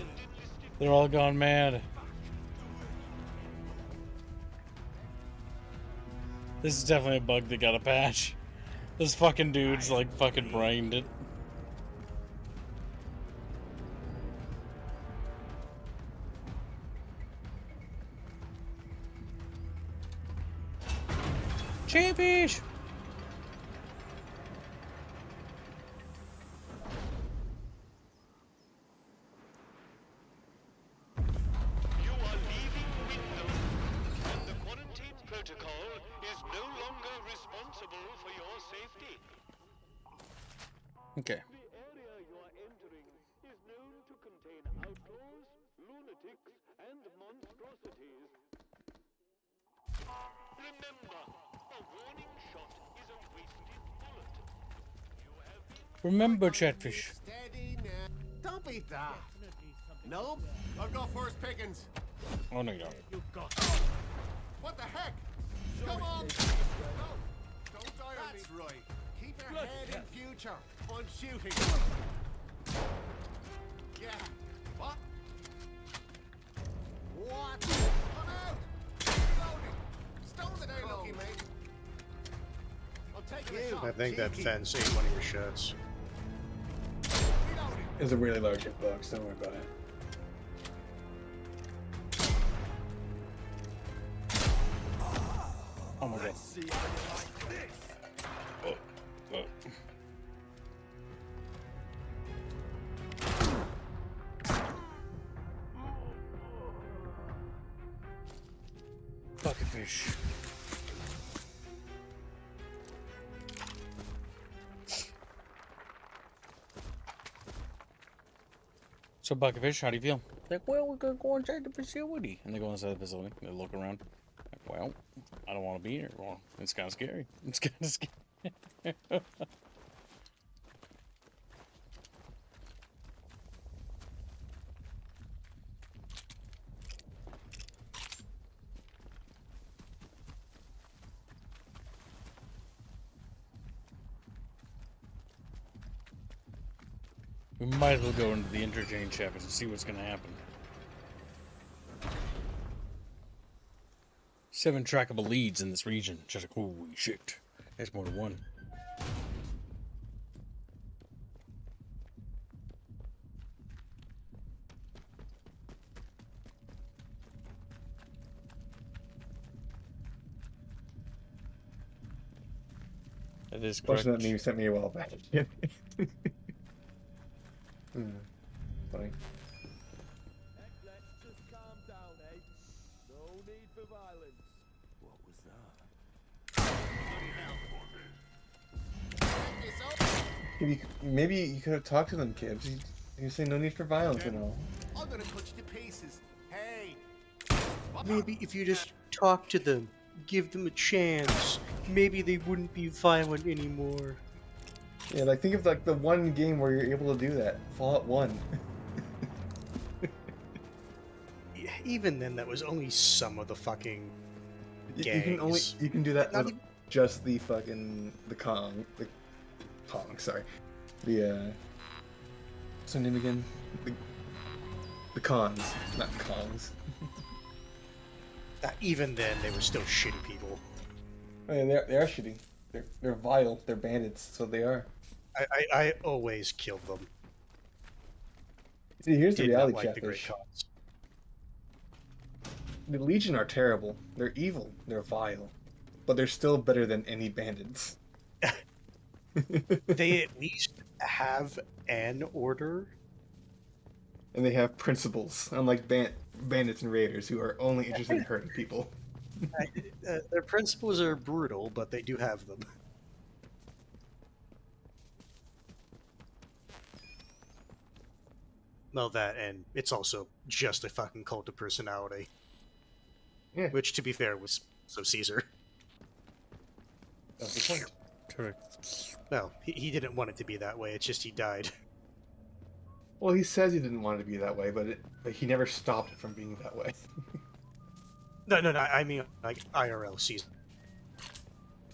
They're all gone mad. This is definitely a bug that got a patch. This fucking dude's like fucking brained it. Chatfish!
You are leaving Wyndham, and the quarantine protocol is no longer responsible for your safety.
Okay.
The area you are entering is known to contain outlaws, lunatics, and monstrosities. Remember, a warning shot is a wasted bullet. You have been...
Remember, Chatfish.
Steady now. Don't be daft. Nope. I've got first pickings.
Oh no, you don't.
You got
What the heck? Come on. No. Don't die on me. That's right. Keep your head in future. I'm shooting. Yeah. What? What? Come out. Loading. Stones it ain't lucky, mate. I'm taking a shot.
I think that fence ate one of your shots.
It's a really large hitbox, don't worry about it.
Oh my god. Oh. Bucket fish. So Bucketfish, how do you feel? Like, well, we're gonna go inside the facility. And they go inside the facility. They look around. Like, well, I don't want to be here. Well, it's kind of scary. It's kind of scary. We might as well go into the Interchange chapters and see what's going to happen. 7 trackable leads in this region. Just like, holy shit. That's more than one. That is correct.
Watching that meme sent me a while back. Funny.
Let's just calm down, eh? No need for violence. What was that?
Maybe you could have talked to them, kids. You say no need for violence and all.
I'm gonna cut you to pieces. Hey!
Maybe if you just talk to them, give them a chance, maybe they wouldn't be violent anymore.
Yeah, like think of like the one game where you're able to do that. Fallout 1.
Even then, that was only some of the fucking gangs.
You can do that
Not
with
even-
just the fucking the Kong, sorry, the what's her name again? The Cons, not Kongs.
Even then, they were still shitty people.
Oh, yeah, they are shitty. They're vile. They're bandits, so they are.
I always killed them.
See, here's the
Did not
reality,
like the Great
Chatfish.
Khans.
The Legion are terrible. They're evil. They're vile. But they're still better than any bandits.
They at least have an order.
And they have principles, unlike bandits and raiders who are only interested in hurting people.
Their principles are brutal, but they do have them. Well, that, and it's also just a fucking cult of personality.
Yeah.
Which, to be fair, was so Caesar.
That's the point.
Correct.
No, he didn't want it to be that way, it's just he died.
Well, he says he didn't want it to be that way, but he never stopped it from being that way.
No, I mean, like, IRL Caesar.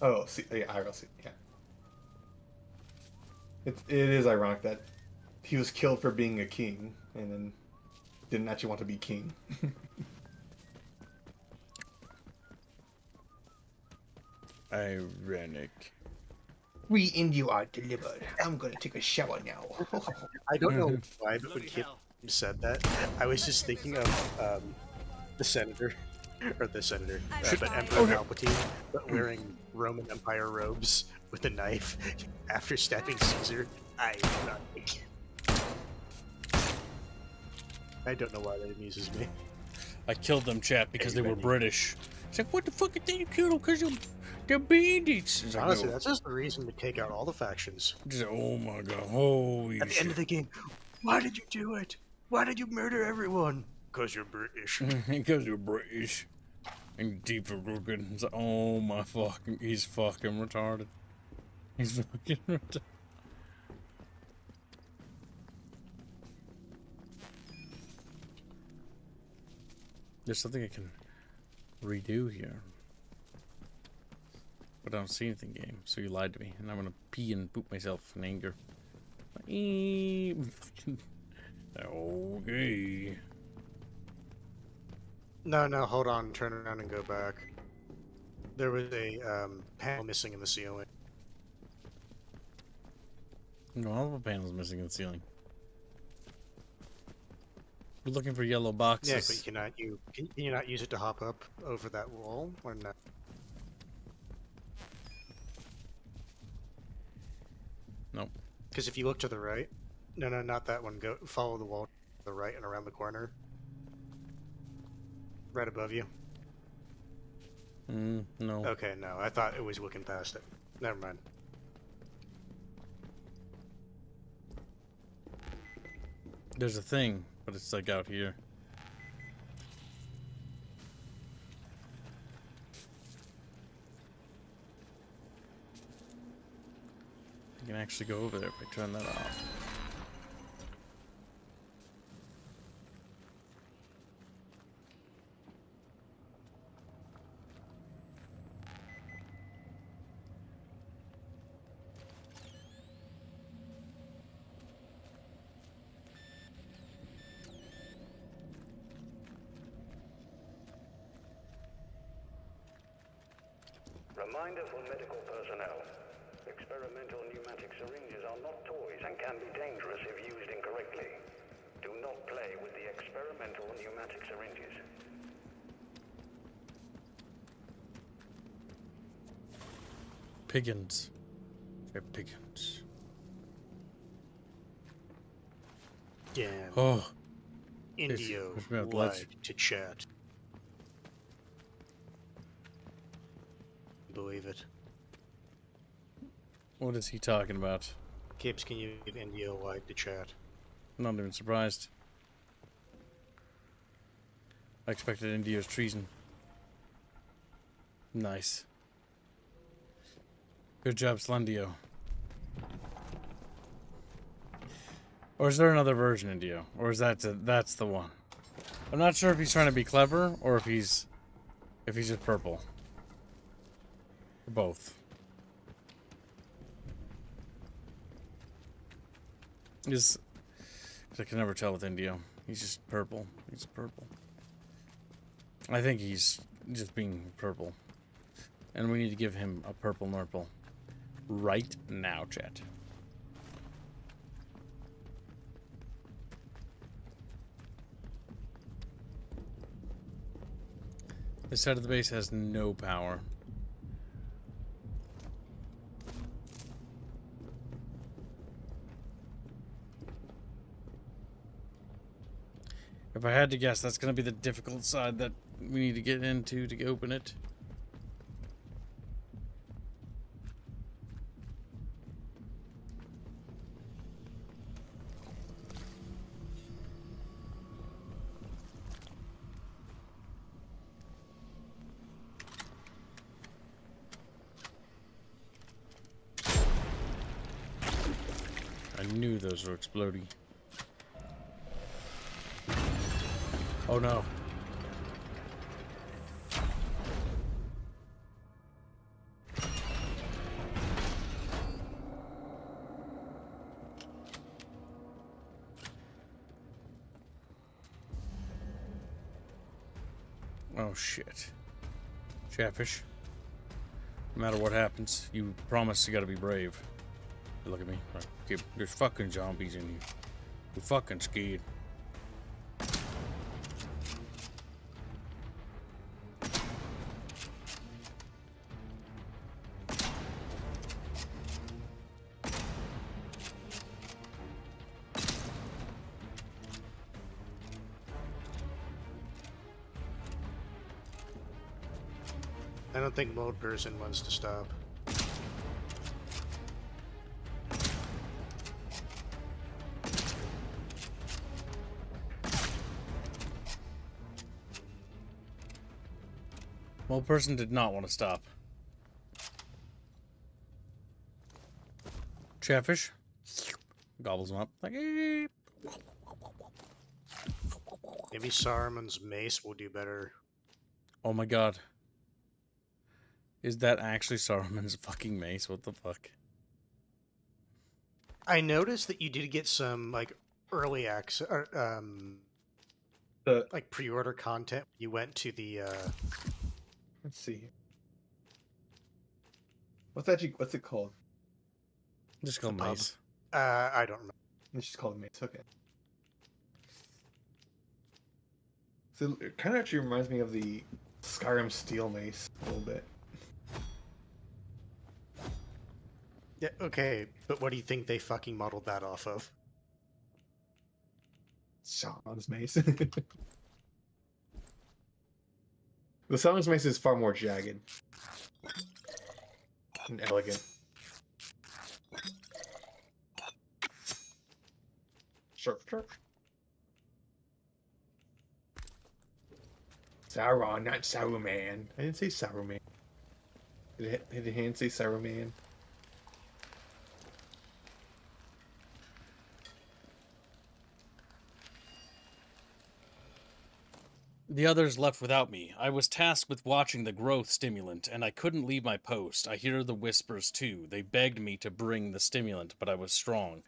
Oh, yeah, IRL, yeah. It is ironic that he was killed for being a king, and then didn't actually want to be king.
Ironic.
We and you are delivered. I'm gonna take a shower now.
I don't know why, but when Kip said that, I was just thinking of the senator, but Emperor Palpatine, but wearing Roman Empire robes with a knife after stabbing Caesar. I don't know why that amuses me.
I killed them, chat, because they were British. It's like, what the fuck did you kill them? Because they're bandits. It's like,
Honestly,
no.
that's just the reason to take out all the factions.
Just, oh my god, holy
At the end of the game, why did you do it? Why did you murder everyone? Because you're British.
Because you're British. And deep for crooked. It's like, oh my fucking, he's fucking retarded. He's fucking retarded. There's something I can redo here. But I don't see anything, game. So you lied to me. And I'm gonna pee and poop myself in anger. Okay.
No, hold on. Turn around and go back. There was a panel missing in the ceiling.
No, all the panels missing in the ceiling. We're looking for yellow boxes.
Yeah, but can you not use it to hop up over that wall or not?
Nope.
Because if you look to the right, no, not that one. Go follow the wall to the right and around the corner, right above you.
No.
Okay, no, I thought it was looking past it. Never mind.
There's a thing, but it's like out here. You can actually go over there if I turn that off.
Reminder for medical personnel. Experimental pneumatic syringes are not toys and can be dangerous if used incorrectly. Do not play with the experimental pneumatic syringes.
Piggins. They're piggins. Oh.
Indio
Push me off the
lied
ledge.
to chat. Believe it.
What is he talking about?
Capes, can you give Indio lied to chat?
I'm not even surprised. I expected India's treason. Nice. Good job, Slendio. Or is there another version, Indio? Or is that's the one? I'm not sure if he's trying to be clever or if he's just purple. Or both. I can never tell with Indio. He's just purple. He's purple. I think he's just being purple. And we need to give him a purple Nurple. Right now, chat. This side of the base has no power. If I had to guess, that's going to be the difficult side that we need to get into to open it. I knew those were exploding. Oh no. Oh shit. Chatfish. No matter what happens, you promise you gotta be brave. Look at me. There's fucking zombies in here. You're fucking scared.
I don't think mode person wants to stop.
Old person did not want to stop. Chatfish gobbles them up like.
Maybe Saruman's mace will do better.
Oh my god. Is that actually Saruman's fucking mace? What the fuck?
I noticed that you did get some like early access, like pre-order content. You went to the.
Let's see. What's it called?
Just called mace.
I don't remember.
It's just called mace. Okay. So it kind of actually reminds me of the Skyrim steel mace a little bit.
Yeah. Okay, but what do you think they fucking modeled that off of?
Shaman's mace. The Shaman's mace is far more jagged and elegant. Sharp. Sauron, not Saruman. I didn't say Saruman. Did the hand say Saruman?
The others left without me. I was tasked with watching the growth stimulant, and I couldn't leave my post. I hear the whispers, too. They begged me to bring the stimulant, but I was strong.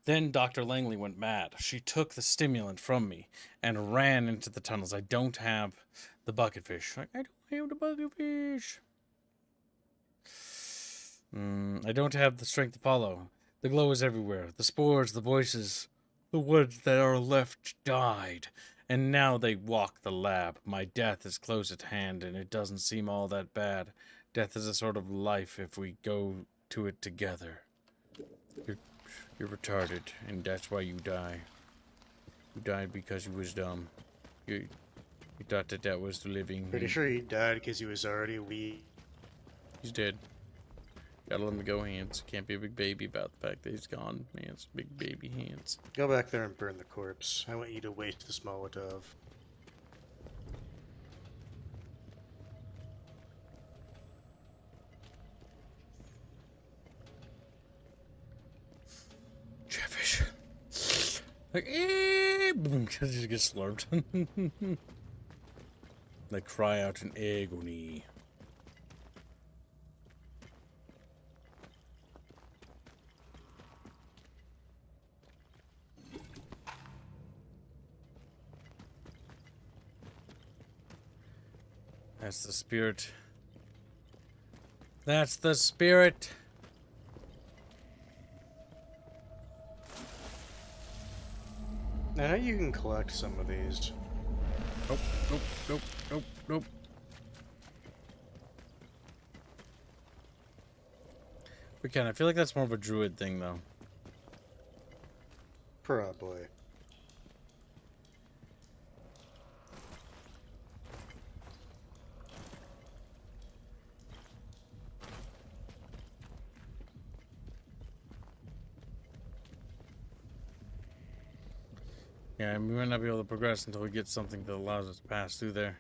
Then Dr. Langley went mad. She took the stimulant from me and ran into the tunnels. I don't have the bucketfish. I don't have the bucketfish. I don't have the strength to follow. The glow is everywhere. The spores, the voices, the ones that are left died. And now they walk the lab. My death is close at hand, and it doesn't seem all that bad. Death is a sort of life if we go to it together. You're retarded, and that's why you die. You died because you was dumb. You thought that was the living.
Pretty sure he died because he was already weak.
He's dead. Gotta let him go, Hands. Can't be a big baby about the fact that he's gone, man. It's big baby Hands.
Go back there and burn the corpse. I want you to waste this Molotov.
Chatfish. Like, because he gets slurped. They cry out in agony. That's the spirit. That's the spirit.
Now you can collect some of these.
Nope, nope, nope, nope, nope. We can. I feel like that's more of a druid thing, though.
Probably.
Yeah, we might not be able to progress until we get something that allows us to pass through there.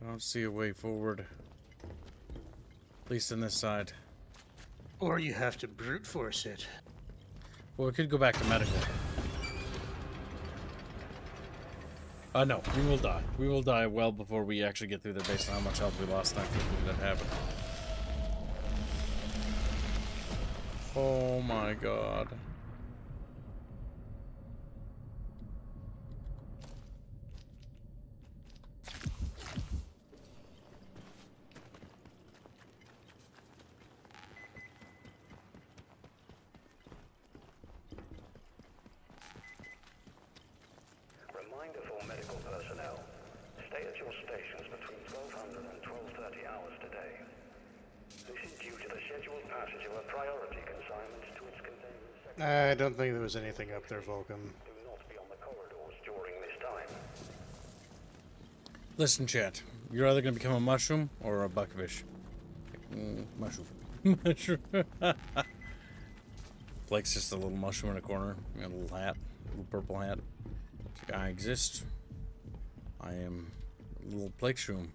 I don't see a way forward. At least on this side.
Or you have to brute force it.
Well, we could go back to medical. No, we will die. We will die well before we actually get through there based on how much health we lost and I think that happened. Oh my god.
Reminder for medical personnel. Stay at your stations between 1200 and 1230 hours today. This is due to the scheduled passage of a priority consignment to its containment section.
I don't think there was anything up there, Vulcan.
Do not be on the corridors during this time.
Listen, chat. You're either going to become a mushroom or a buckfish. Mushroom. Mushroom. Blake's just a little mushroom in a corner. A little hat. A little purple hat. I exist. I am a little plague shroom.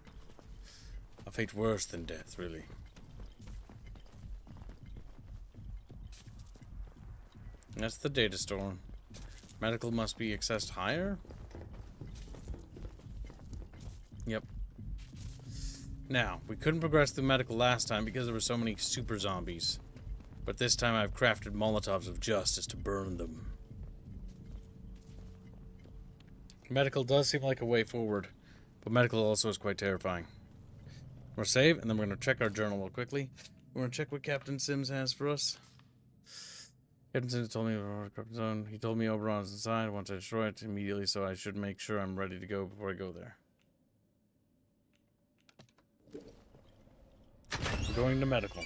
A fate worse than death, really. That's the data store. Medical must be accessed higher? Yep. Now, we couldn't progress through medical last time because there were so many super zombies. But this time I've crafted Molotovs of justice to burn them. Medical does seem like a way forward, but medical also is quite terrifying. We're save, and then we're going to check our journal real quickly. We're going to check what Captain Sims has for us. Captain Sims told me about Corrupted Zone. He told me Oberon's inside. Once I destroy it immediately, so I should make sure I'm ready to go before I go there. I'm going to medical.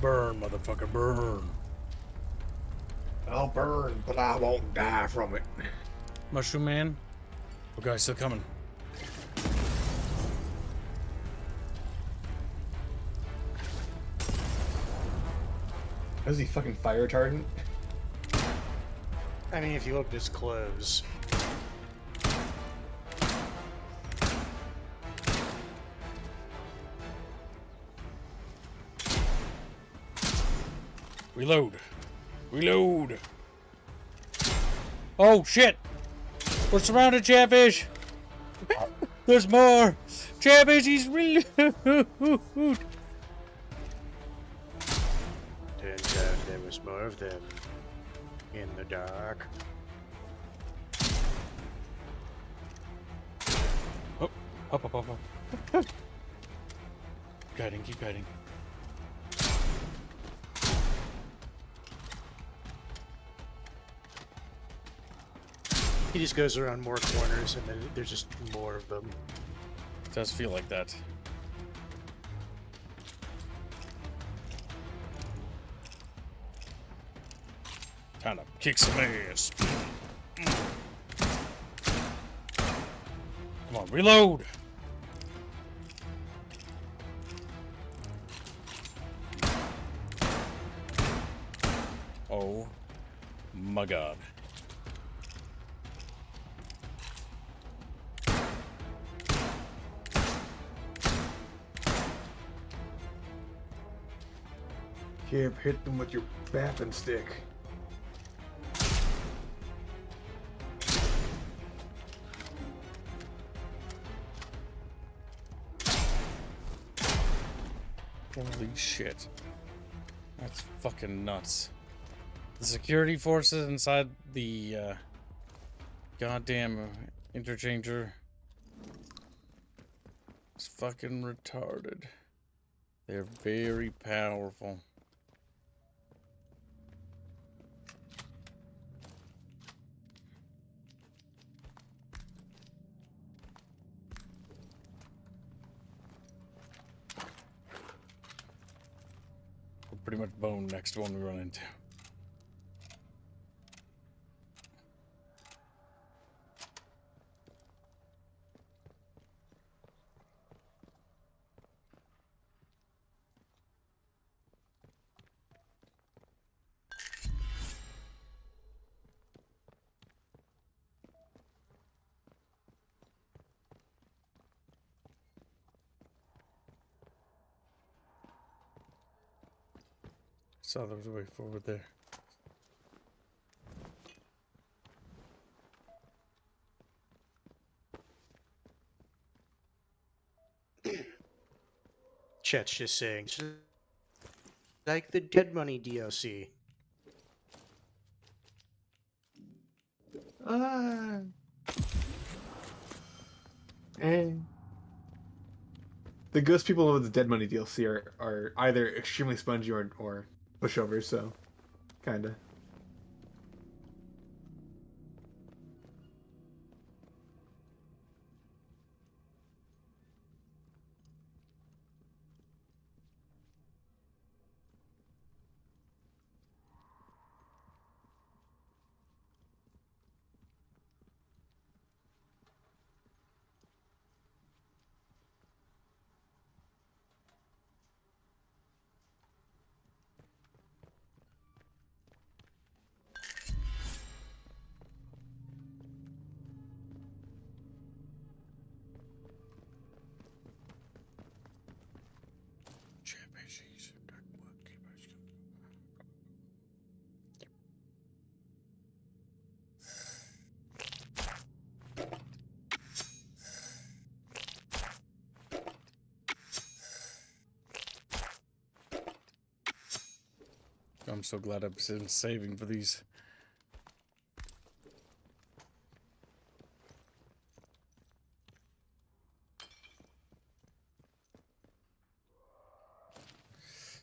Burn, motherfucker, burn.
I'll burn, but I won't die from it.
Mushroom Man? Oh, guy's still coming.
Is he fucking fire retardant?
I mean, if you look at his clothes.
Reload. Reload. Oh, shit. We're surrounded, Chatfish. There's more! Chatfish, he's really...
Turns out there was more of them in the dark.
Oh, up. Guiding, keep guiding.
He just goes around more corners and then there's just more of them.
It does feel like that. Time to kick some ass. Come on, reload! Oh my god.
Keep hit them with your bapping stick.
Holy shit. That's fucking nuts. The security forces inside the goddamn interchanger is fucking retarded. They're very powerful. We're pretty much boned next one we run into. Saw there was a way forward there.
Chet's just saying, like the Dead Money DLC.
The ghost people of the Dead Money DLC are either extremely spongy or pushovers, so kinda. I'm so glad I've been saving for these.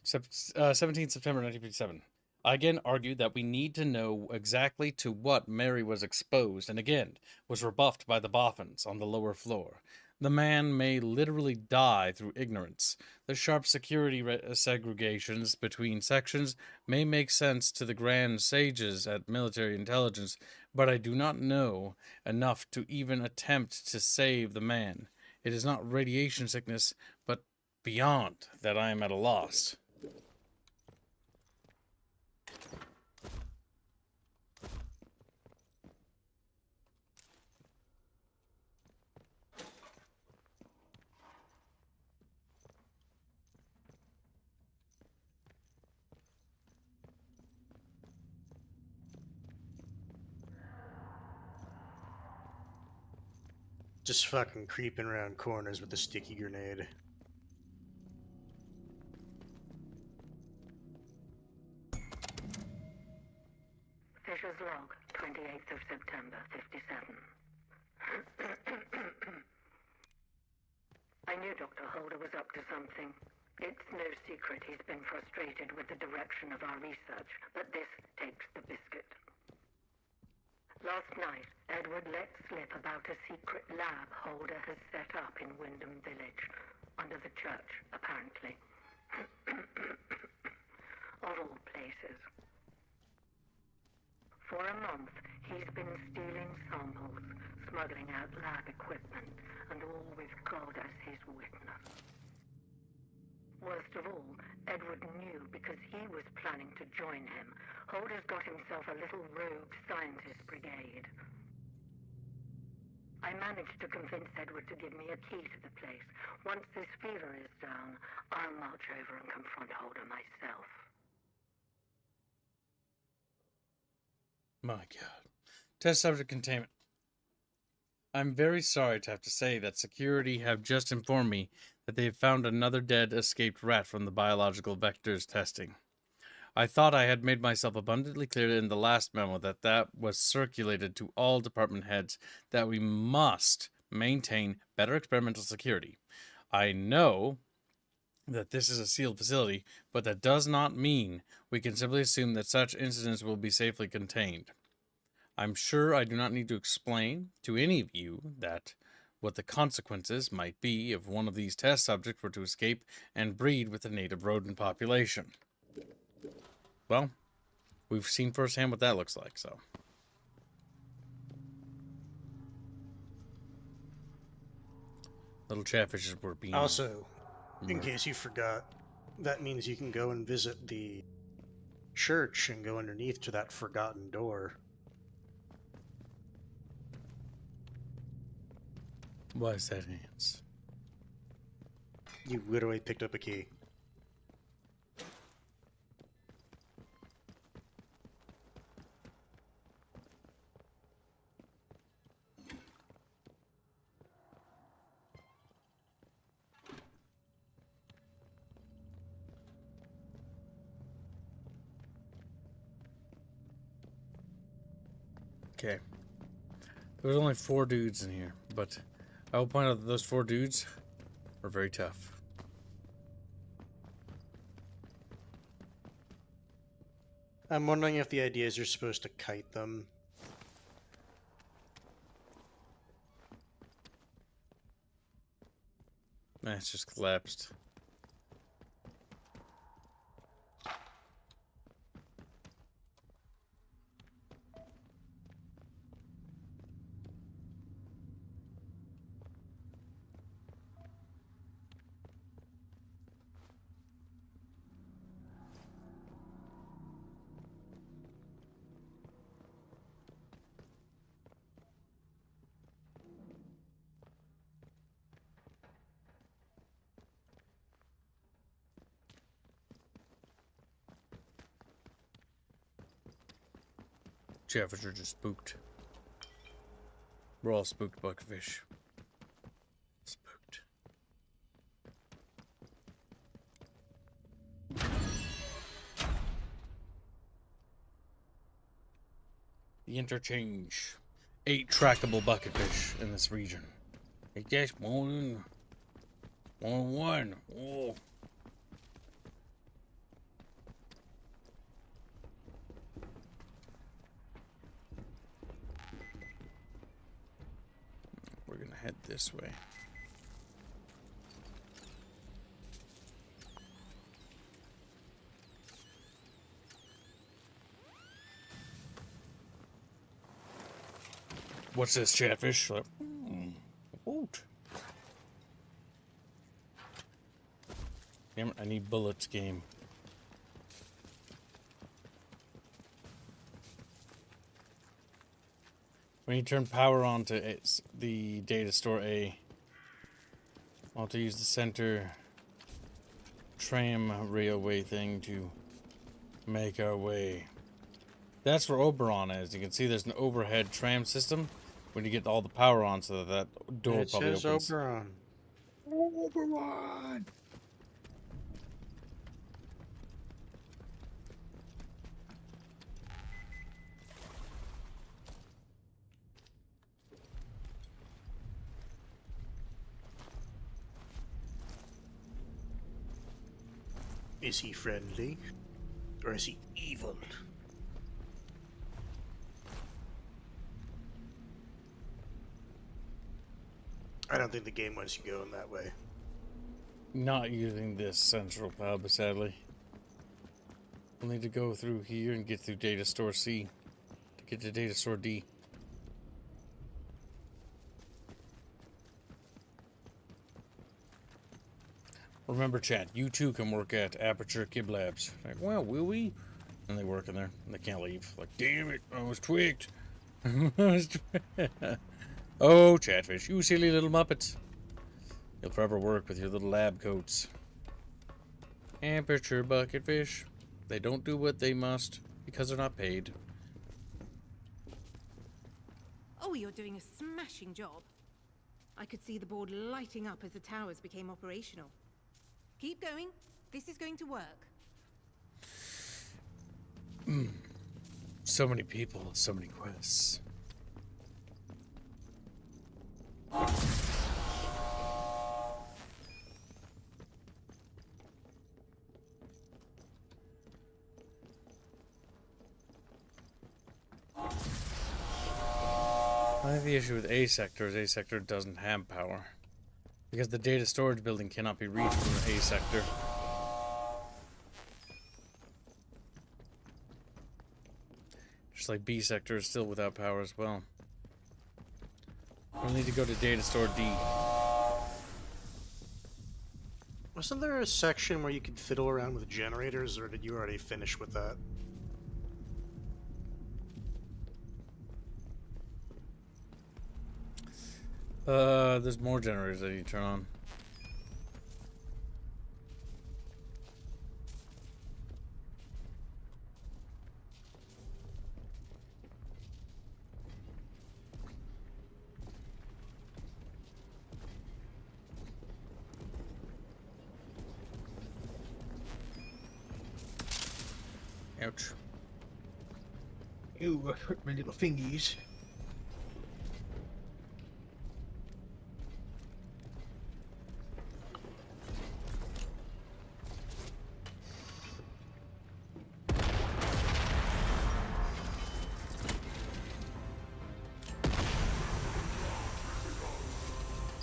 September 1957. I again argued that we need to know exactly to what Mary was exposed, and again was rebuffed by the boffins on the lower floor. The man may literally die through ignorance. The sharp security segregations between sections may make sense to the grand sages at military intelligence, but I do not know enough to even attempt to save the man. It is not radiation sickness, but beyond that I am at a loss.
Just fucking creeping around corners with a sticky grenade.
Fisher's log, 28th of September, 57. I knew Dr. Holder was up to something. It's no secret he's been frustrated with the direction of our research, but this takes the biscuit. Last night, Edward let slip about a secret lab Holder has set up in Wyndham Village, under the church, apparently. Of all places. For a month, he's been stealing samples, smuggling out lab equipment, and all with God as his witness. Worst of all, Edward knew because he was planning to join him. Holder's got himself a little rogue scientist brigade. I managed to convince Edward to give me a key to the place. Once this fever is down, I'll march over and confront Holder myself.
My God. Test subject containment. I'm very sorry to have to say that security have just informed me that they have found another dead escaped rat from the biological vectors testing. I thought I had made myself abundantly clear in the last memo that was circulated to all department heads that we must maintain better experimental security. I know that this is a sealed facility, but that does not mean we can simply assume that such incidents will be safely contained. I'm sure I do not need to explain to any of you that what the consequences might be if one of these test subjects were to escape and breed with the native rodent population. Well, we've seen firsthand what that looks like, so. Little chatfishes were being...
Also, in case you forgot, that means you can go and visit the church and go underneath to that forgotten door.
Why is that, Hans?
You literally picked up a key.
Okay. There was only 4 dudes in here, but I will point out that those 4 dudes are very tough.
I'm wondering if the idea is you're supposed to kite them.
Nah, it's just collapsed. Chatfish are just spooked. We're all spooked, Buckfish. Spooked. The Interchange. 8 trackable bucketfish in this region. I guess more than one. Oh. We're gonna head this way. What's this, Chatfish? Boat. Damn it, I need bullets, game. When you turn power on to the data store A, I'll have to use the center tram railway thing to make our way. That's where Oberon is. You can see there's an overhead tram system when you get all the power on, so that door
It
probably
says
opens.
Oberon.
Oberon!
Is he friendly? Or is he evil? I don't think the game wants you going that way.
Not using this central pub, sadly. We'll need to go through here and get through data store C to get to data store D. Remember, chat, you too can work at Aperture Kib Labs. Like, well, will we? And they work in there. And they can't leave. Like, damn it, I was tweaked. Oh, Chatfish, you silly little muppets. You'll forever work with your little lab coats. Aperture Bucketfish. They don't do what they must because they're not paid.
Oh, you're doing a smashing job. I could see the board lighting up as the towers became operational. Keep going. This is going to work.
So many people, so many quests. I think the issue with A sector is A sector doesn't have power. Because the data storage building cannot be reached from the A sector. Just like B sector is still without power as well. We'll need to go to data store D.
Wasn't there a section where you could fiddle around with generators, or did you already finish with that?
There's more generators that you turn on. Ouch.
Ew, hurt my little fingies.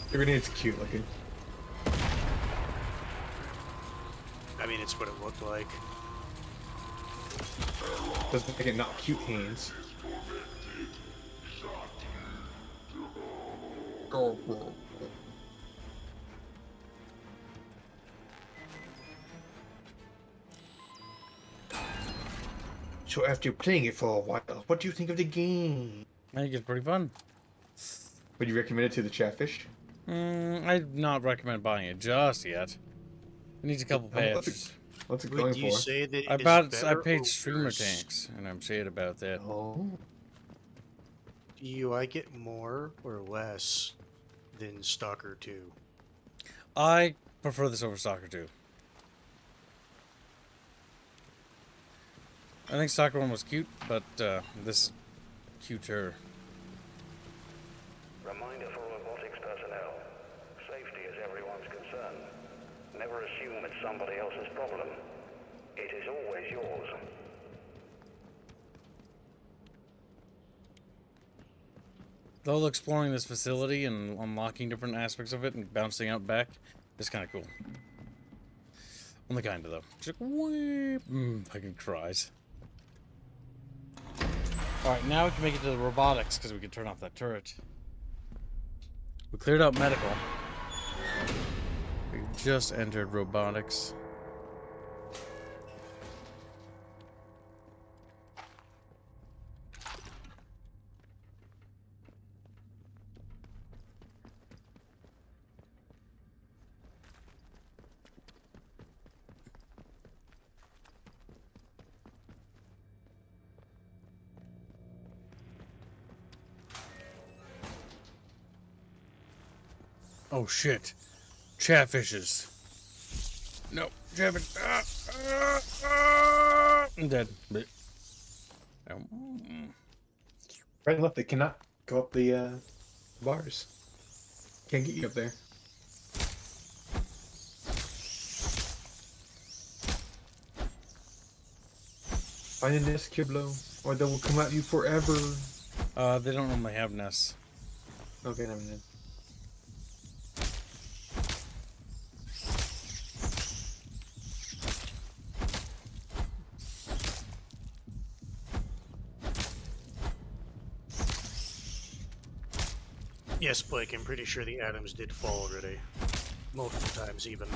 The grenade's cute looking.
I mean, it's what it looked like.
Doesn't make it not cute hands. So after playing it for a while, what do you think of the game?
I think it's pretty fun.
Would you recommend it to the Chatfish?
I'd not recommend buying it just yet. It needs a couple patches.
What's it
Would
going
you
for?
say that
I
it is
I
better
paid
or
streamer
worse?
tanks, and I'm sad about that.
Oh.
Do you like it more or less than Stalker 2?
I prefer this over Stalker 2. I think Stalker 1 was cute, but this is cuter.
Reminder for robotics personnel. Safety is everyone's concern. Never assume it's somebody else's problem. It is always yours.
The whole exploring this facility and unlocking different aspects of it and bouncing out back is kind of cool. Only kind of, though. Just like, weep. Fucking cries. Alright, now we can make it to the robotics because we can turn off that turret. We cleared out medical. We just entered robotics. Oh shit. Chatfishes. No, chatfish. I'm dead.
Right and left, they cannot go up the bars. Can't get you up there. Find a nest, Kiblo, or they will come at you forever.
They don't normally have nests.
Okay, never mind.
Yes, Blake, I'm pretty sure the atoms did fall already. Multiple times, even.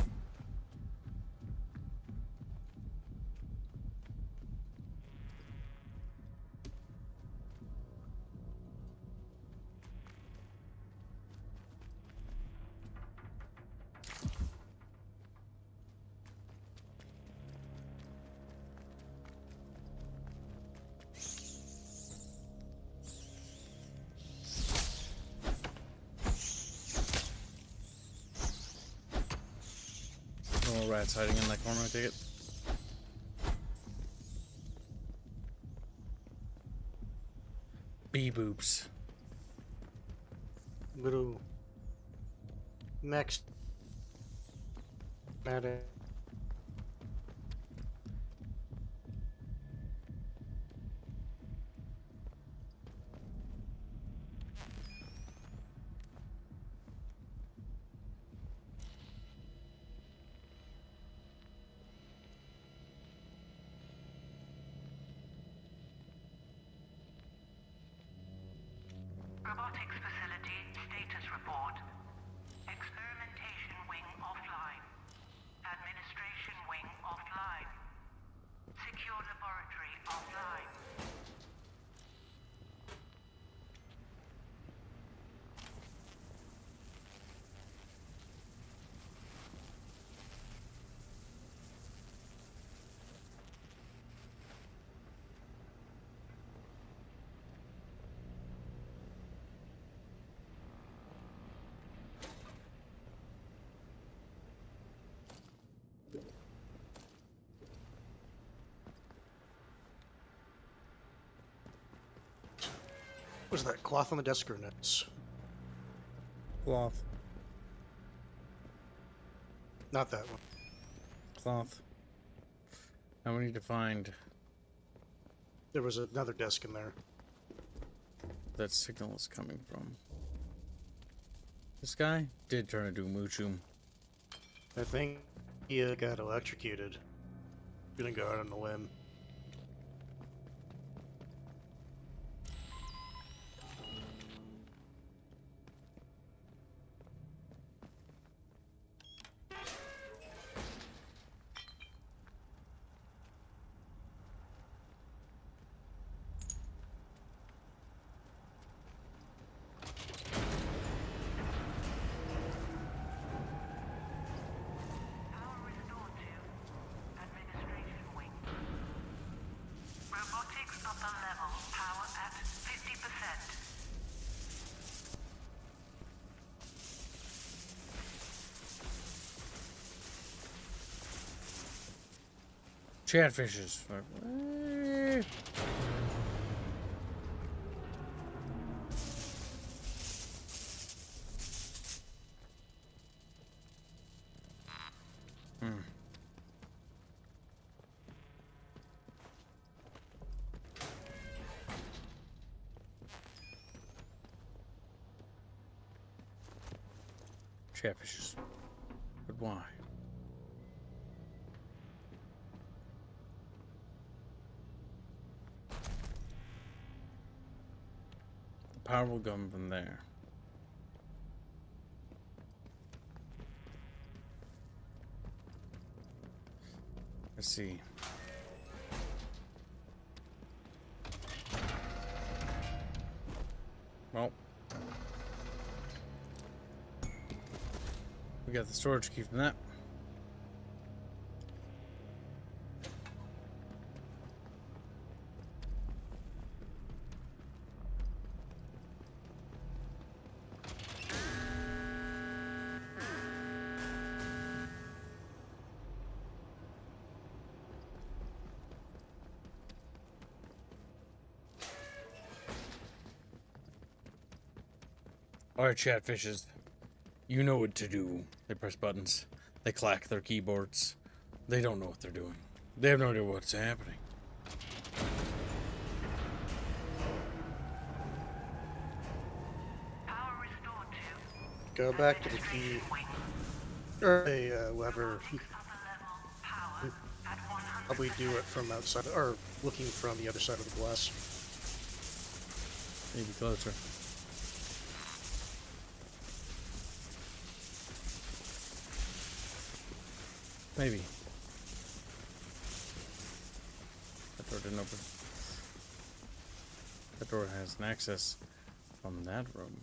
Little rats hiding in that corner, I take it. Bee boops.
Little Max. Matter.
Robotics facility status report. Experimentation wing offline. Administration wing offline. Secure laboratory offline.
Was that cloth on the desk or nets?
Cloth.
Not that one.
Cloth. Now we need to find
There was another desk in there.
that signal is coming from. This guy did turn into Moochum.
I think he got electrocuted. Gonna go out on a limb. Robotics upper level, power at 50%.
Chatfishes. Chatfishes. But why? The power will come from there. Let's see. Well, we got the storage key from that. Alright, chatfishes. You know what to do. They press buttons. They clack their keyboards. They don't know what they're doing. They have no idea what's happening.
Go back to the key. Or whoever. Probably do it from outside, or looking from the other side of the glass.
Maybe closer. Maybe. That door didn't open. That door has an access from that room.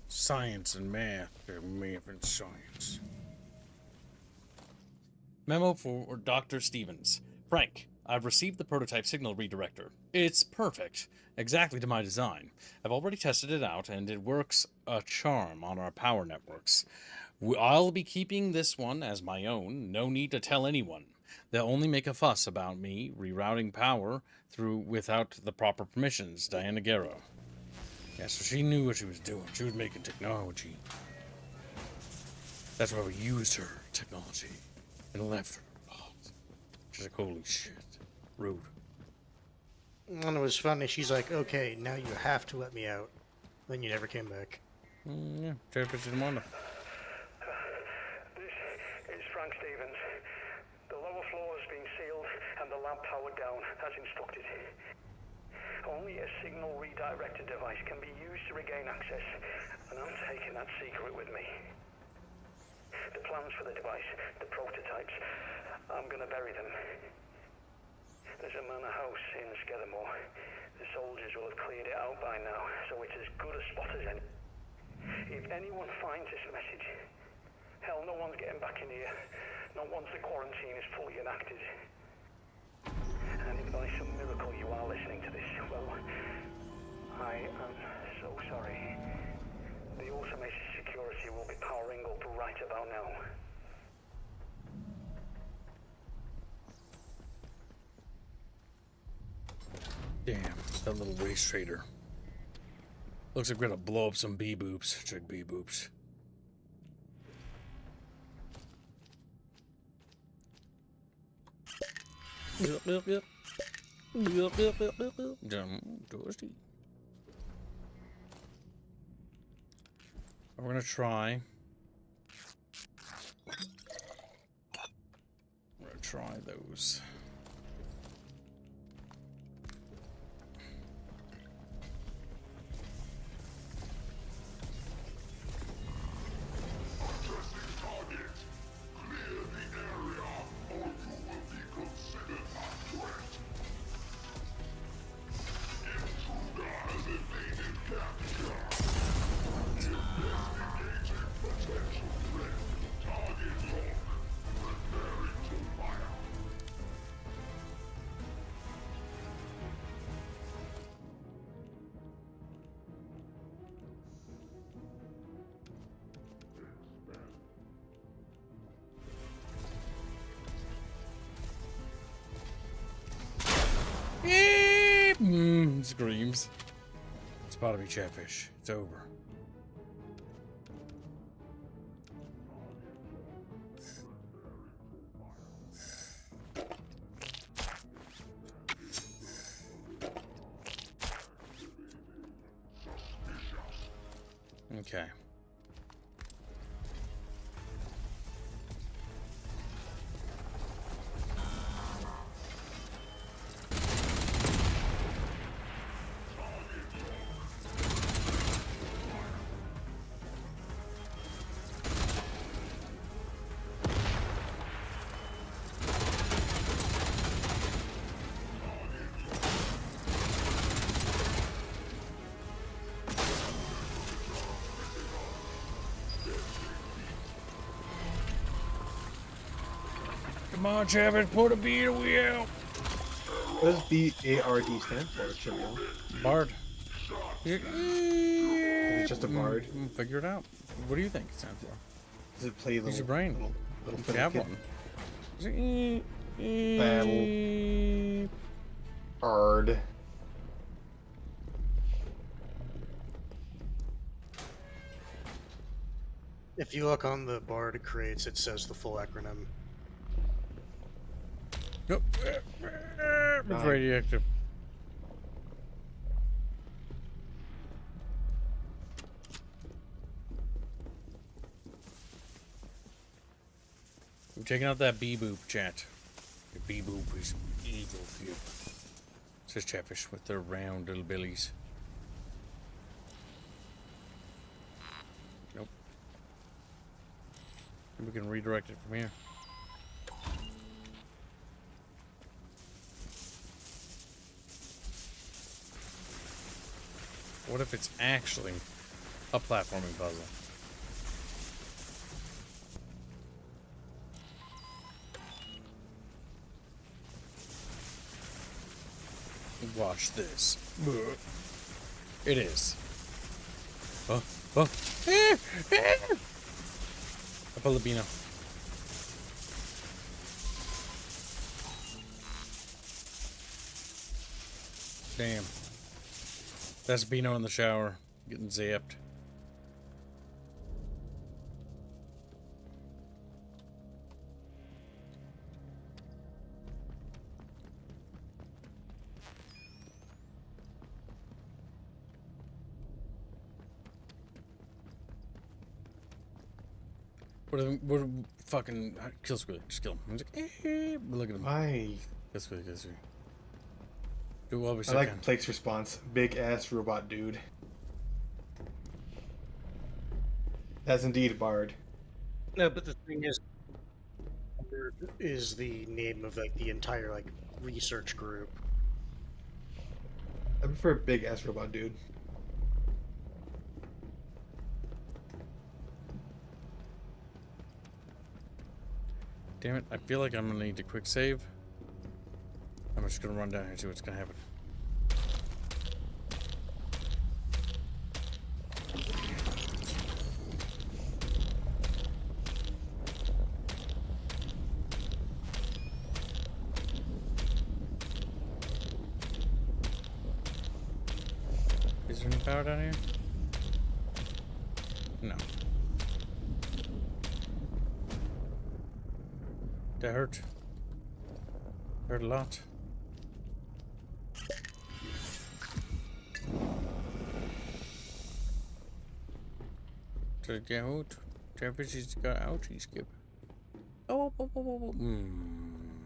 Science and math, or math and science. Memo for Dr. Stevens. Frank, I've received the prototype signal redirector. It's perfect, exactly to my design. I've already tested it out, and it works a charm on our power networks. I'll be keeping this one as my own. No need to tell anyone. They'll only make a fuss about me rerouting power through without the proper permissions. Diana Guerra. Yeah, so she knew what she was doing. She was making technology. That's why we used her technology and left her. Oh, she's like, holy shit. Rude.
And it was funny. She's like, okay, now you have to let me out. Then you never came back.
Yeah, Chatfish didn't want to.
This is Frank Stevens. The lower floor has been sealed and the lab powered down as instructed. Only a signal redirector device can be used to regain access, and I'm taking that secret with me. The plans for the device, the prototypes, I'm gonna bury them. There's a manor house in Skethermore. The soldiers will have cleared it out by now, so it's as good a spot as any. If anyone finds this message, hell, no one's getting back in here. Not once the quarantine is fully enacted. And if by some miracle you are listening to this, well, I am so sorry. The automated security will be powering up right about now.
Damn, that little race trader. Looks like we're gonna blow up some bee-boops. Check bee-boops. Yep, yep, yep. Yep, yep, yep, yep, yep. Toasty. We're gonna try. We're gonna try those. Screams. It's about to be Chatfish. It's over. Okay. Come on, Chatfish, put a beat a wheel.
What does BARD stand for, Chimil?
Bard.
it's just a bard.
Figure it out. What do you think it stands for?
Does it play
Use your brain.
Little
You have one.
Battle. Bard.
If you look on the Bard crates, it says the full acronym.
Nope. It's radioactive. I'm taking out that bee-boop, chat. The bee-boop is evil for you. Says Chatfish with their round little billies. Nope. We can redirect it from here. What if it's actually a platforming puzzle? Watch this. It is. Oh, oh. A Filipino. Damn. That's Bino in the shower, getting zapped. What fucking kill Squid? Just kill him. He's like, look at him.
Why?
Kill Squid, kill Squid. Do what we
I like Blake's response. Big ass robot dude. That's indeed a bard.
No, but the thing is the name of like the entire like research group.
I prefer big ass robot dude.
Damn it, I feel like I'm gonna need to quick save. I'm just gonna run down here and see what's gonna happen. Is there any power down here? No. That hurt. Hurt a lot. To get out. Temperature's got ouchie skip. Oh.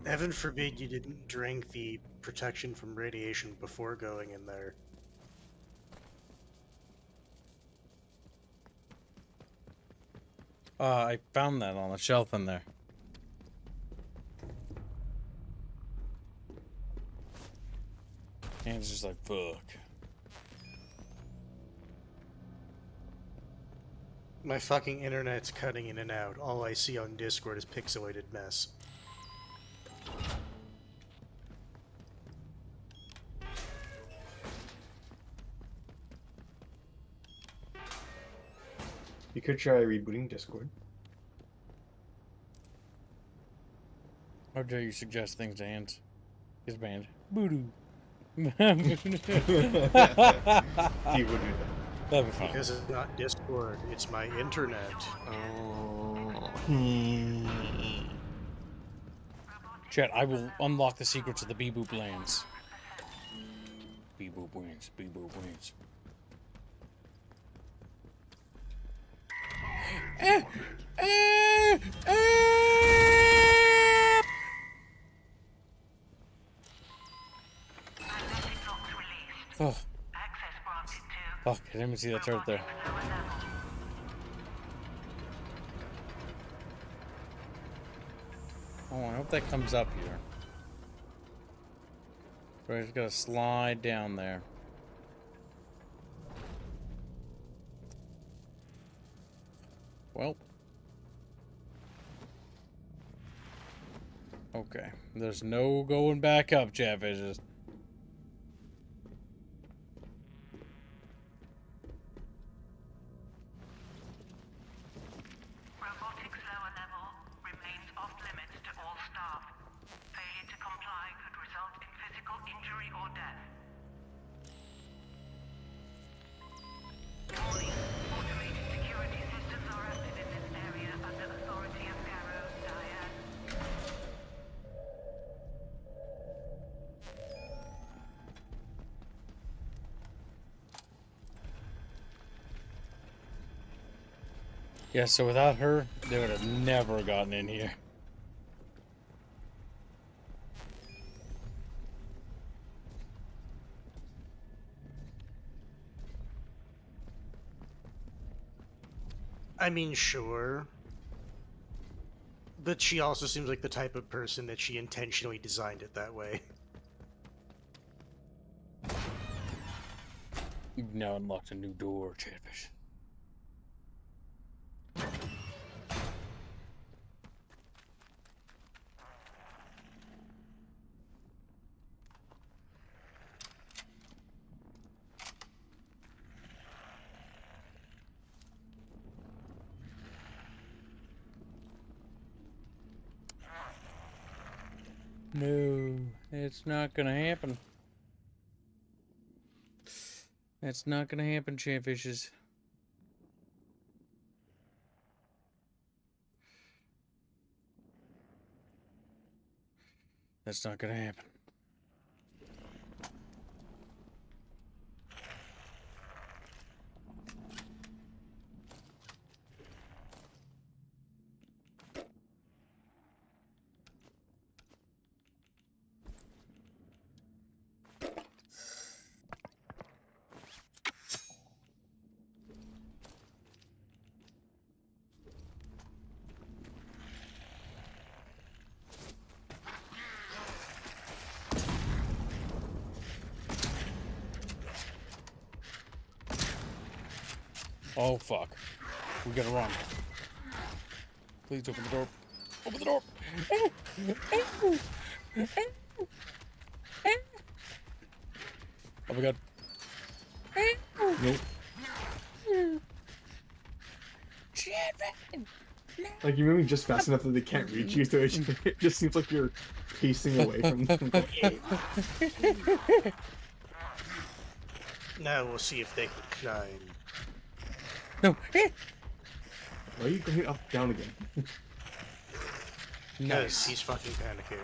Heaven forbid you didn't drink the protection from radiation before going in there.
I found that on a shelf in there. And it's just like, fuck.
My fucking internet's cutting in and out. All I see on Discord is pixelated mess.
You could try rebooting Discord.
How dare you suggest things to Hans? His band. Voodoo. He would do
that.
That'd be fun.
Because it's not Discord, it's my internet.
Oh.
Chat, I will unlock the secrets of the Bee-Boop lands. Bee-Boop wins. Bee-Boop wins. Oh. Fuck, I didn't even see that turret there. Oh, I hope that comes up here. So I just gotta slide down there. Well. Okay. There's no going back up, Chatfishes. Yeah, so without her, they would have never gotten in here.
I mean, sure. But she also seems like the type of person that she intentionally designed it that way.
You've now unlocked a new door, Chatfish. No, it's not gonna happen. That's not gonna happen, Chatfishes. That's not gonna happen. Oh, fuck. We gotta run. Please open the door. Open the door! Oh my god.
Nope. Like, you're moving just fast enough that they can't reach you, so it just seems like you're pacing away from them.
Now we'll see if they can climb.
No.
Why are you going up, down again?
Because he's fucking panicking.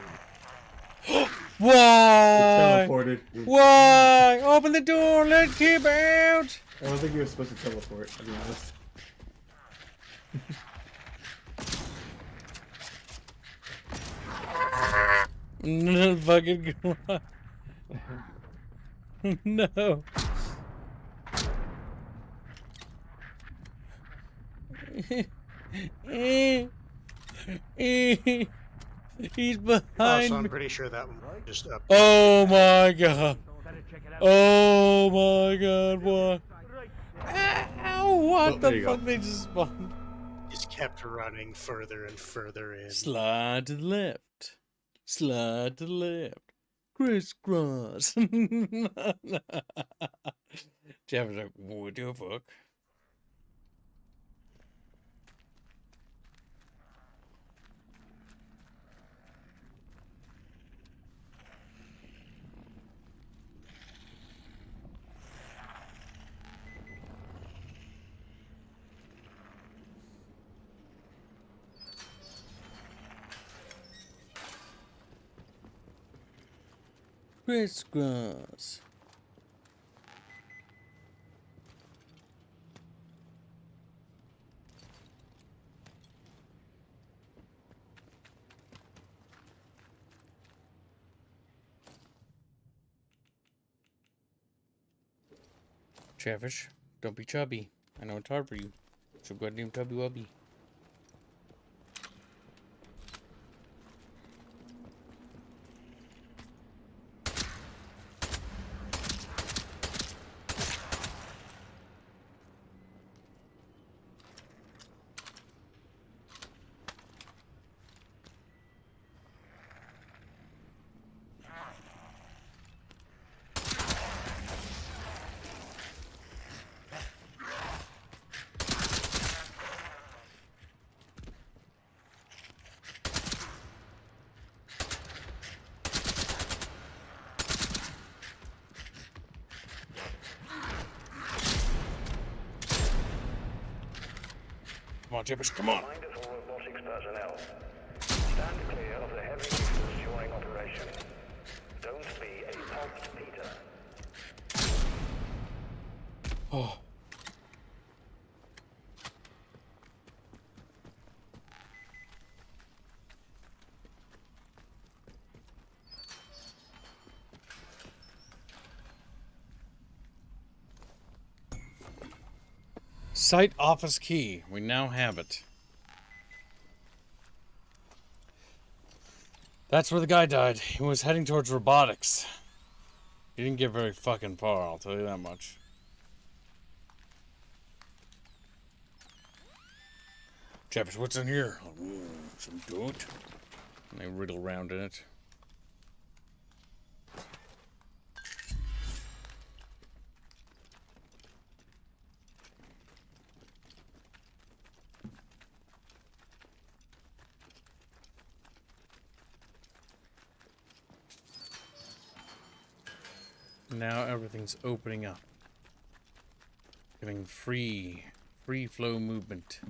Why?
Teleported.
Why? Open the door, let Kib out!
I don't think you were supposed to teleport, to be honest.
No fucking god. No. He's behind
Also, I'm
me.
pretty sure that one just up.
Oh my god. Oh my god, what? Ow, what the fuck? They just spawned.
Just kept running further and further in.
Slide to the left. Slide to the left. Crisscross. Jeff was like, what the fuck? Crisscross. Chatfish, don't be chubby. I know it's hard for you. So goddamn chubby wubby. Come on, Chatfish, come on!
Reminder for robotics personnel. Stand clear of the heavy users during operation. Don't be a popped Peter.
Oh. Site office key. We now have it. That's where the guy died. He was heading towards robotics. He didn't get very fucking far, I'll tell you that much. Chatfish, what's in here? Ooh, some dirt. And they wriggle around in it. Now everything's opening up. Giving free flow movement.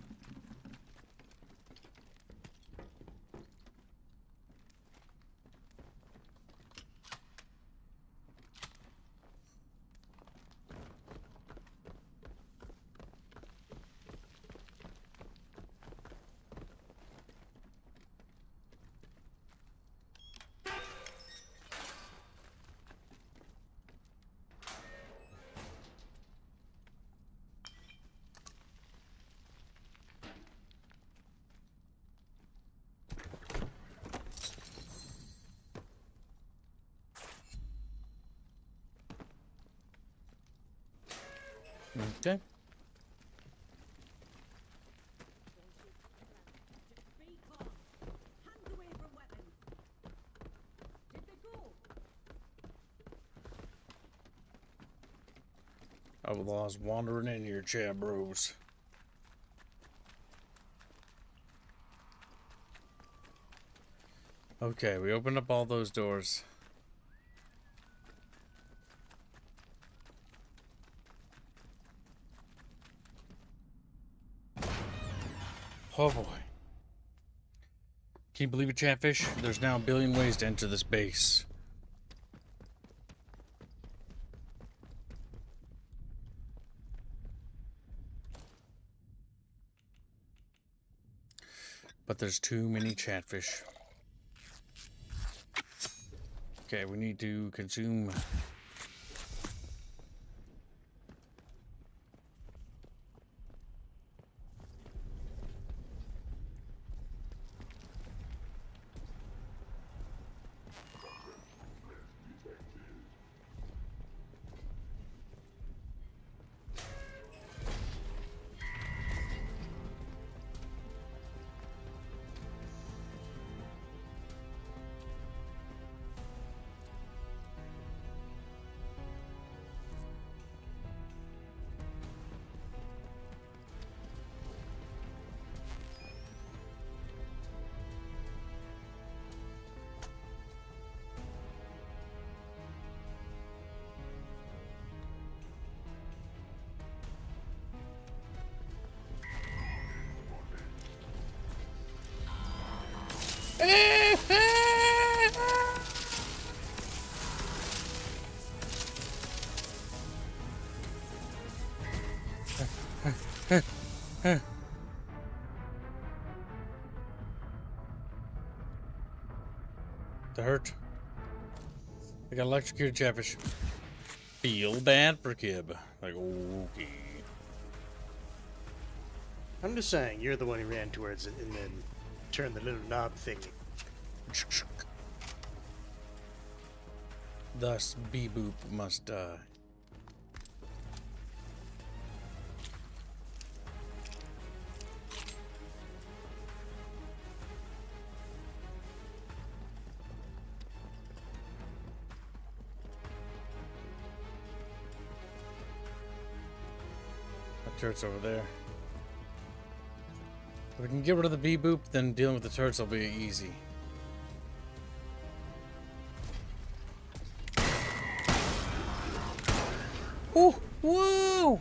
Okay. Outlaws wandering in here, chat bros. Okay, we opened up all those doors. Oh boy. Can you believe it, Chatfish? There's now a billion ways to enter this base. But there's too many Chatfish. Okay, we need to consume... That hurt. I got electrocuted Chatfish. Feel bad for Kib. Like, okay.
I'm just saying, you're the one who ran towards it and then turned the little knob thingy.
Thus, B-Boop must die. That turret's over there. If we can get rid of the B-Boop, then dealing with the turrets will be easy. Ooh, whoa!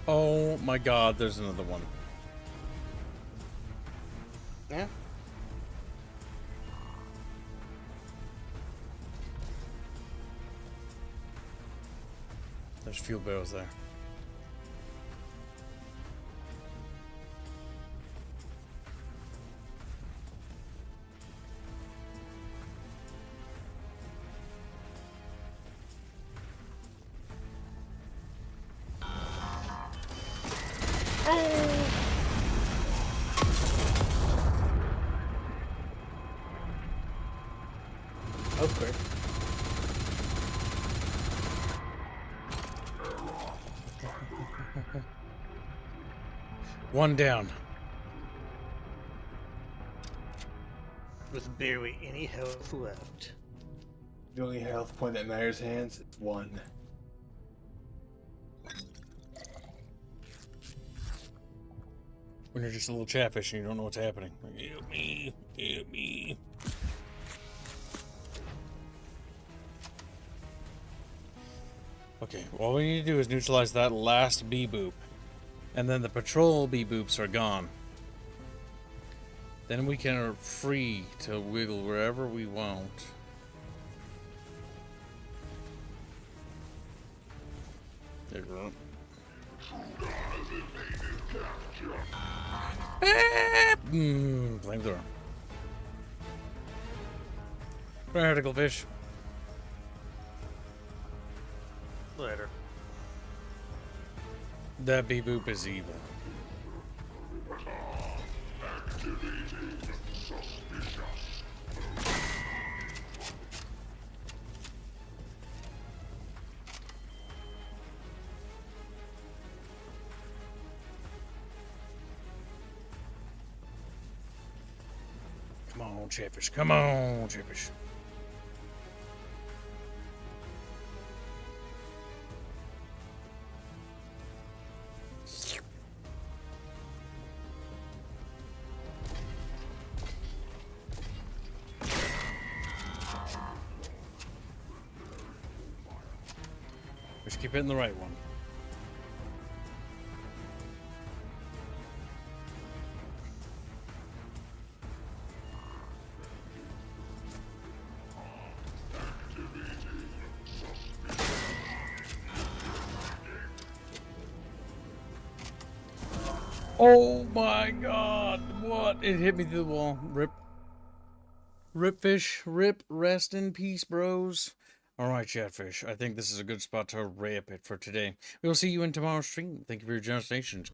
Oh my god, there's another one.
Yeah.
There's fuel barrels there.
quick.
One down.
With barely any health left.
The only health point that matters, hands, is 1.
When you're just a little chatfish and you don't know what's happening. Help me, help me. Okay, all we need to do is neutralize that last B-boop. And then the patrol B-boops are gone. Then we can are free to wiggle wherever we want. There we go. Flamethrower. Practical fish.
Later.
That B-boop is evil. Come on, Chatfish. Come on, Chatfish. Just keep hitting the right one. Oh my god, what? It hit me through the wall. Rip. Rip fish. Rip. Rest in peace, bros. Alright, Chatfish. I think this is a good spot to wrap it for today. We will see you in tomorrow's stream. Thank you for your generous donations.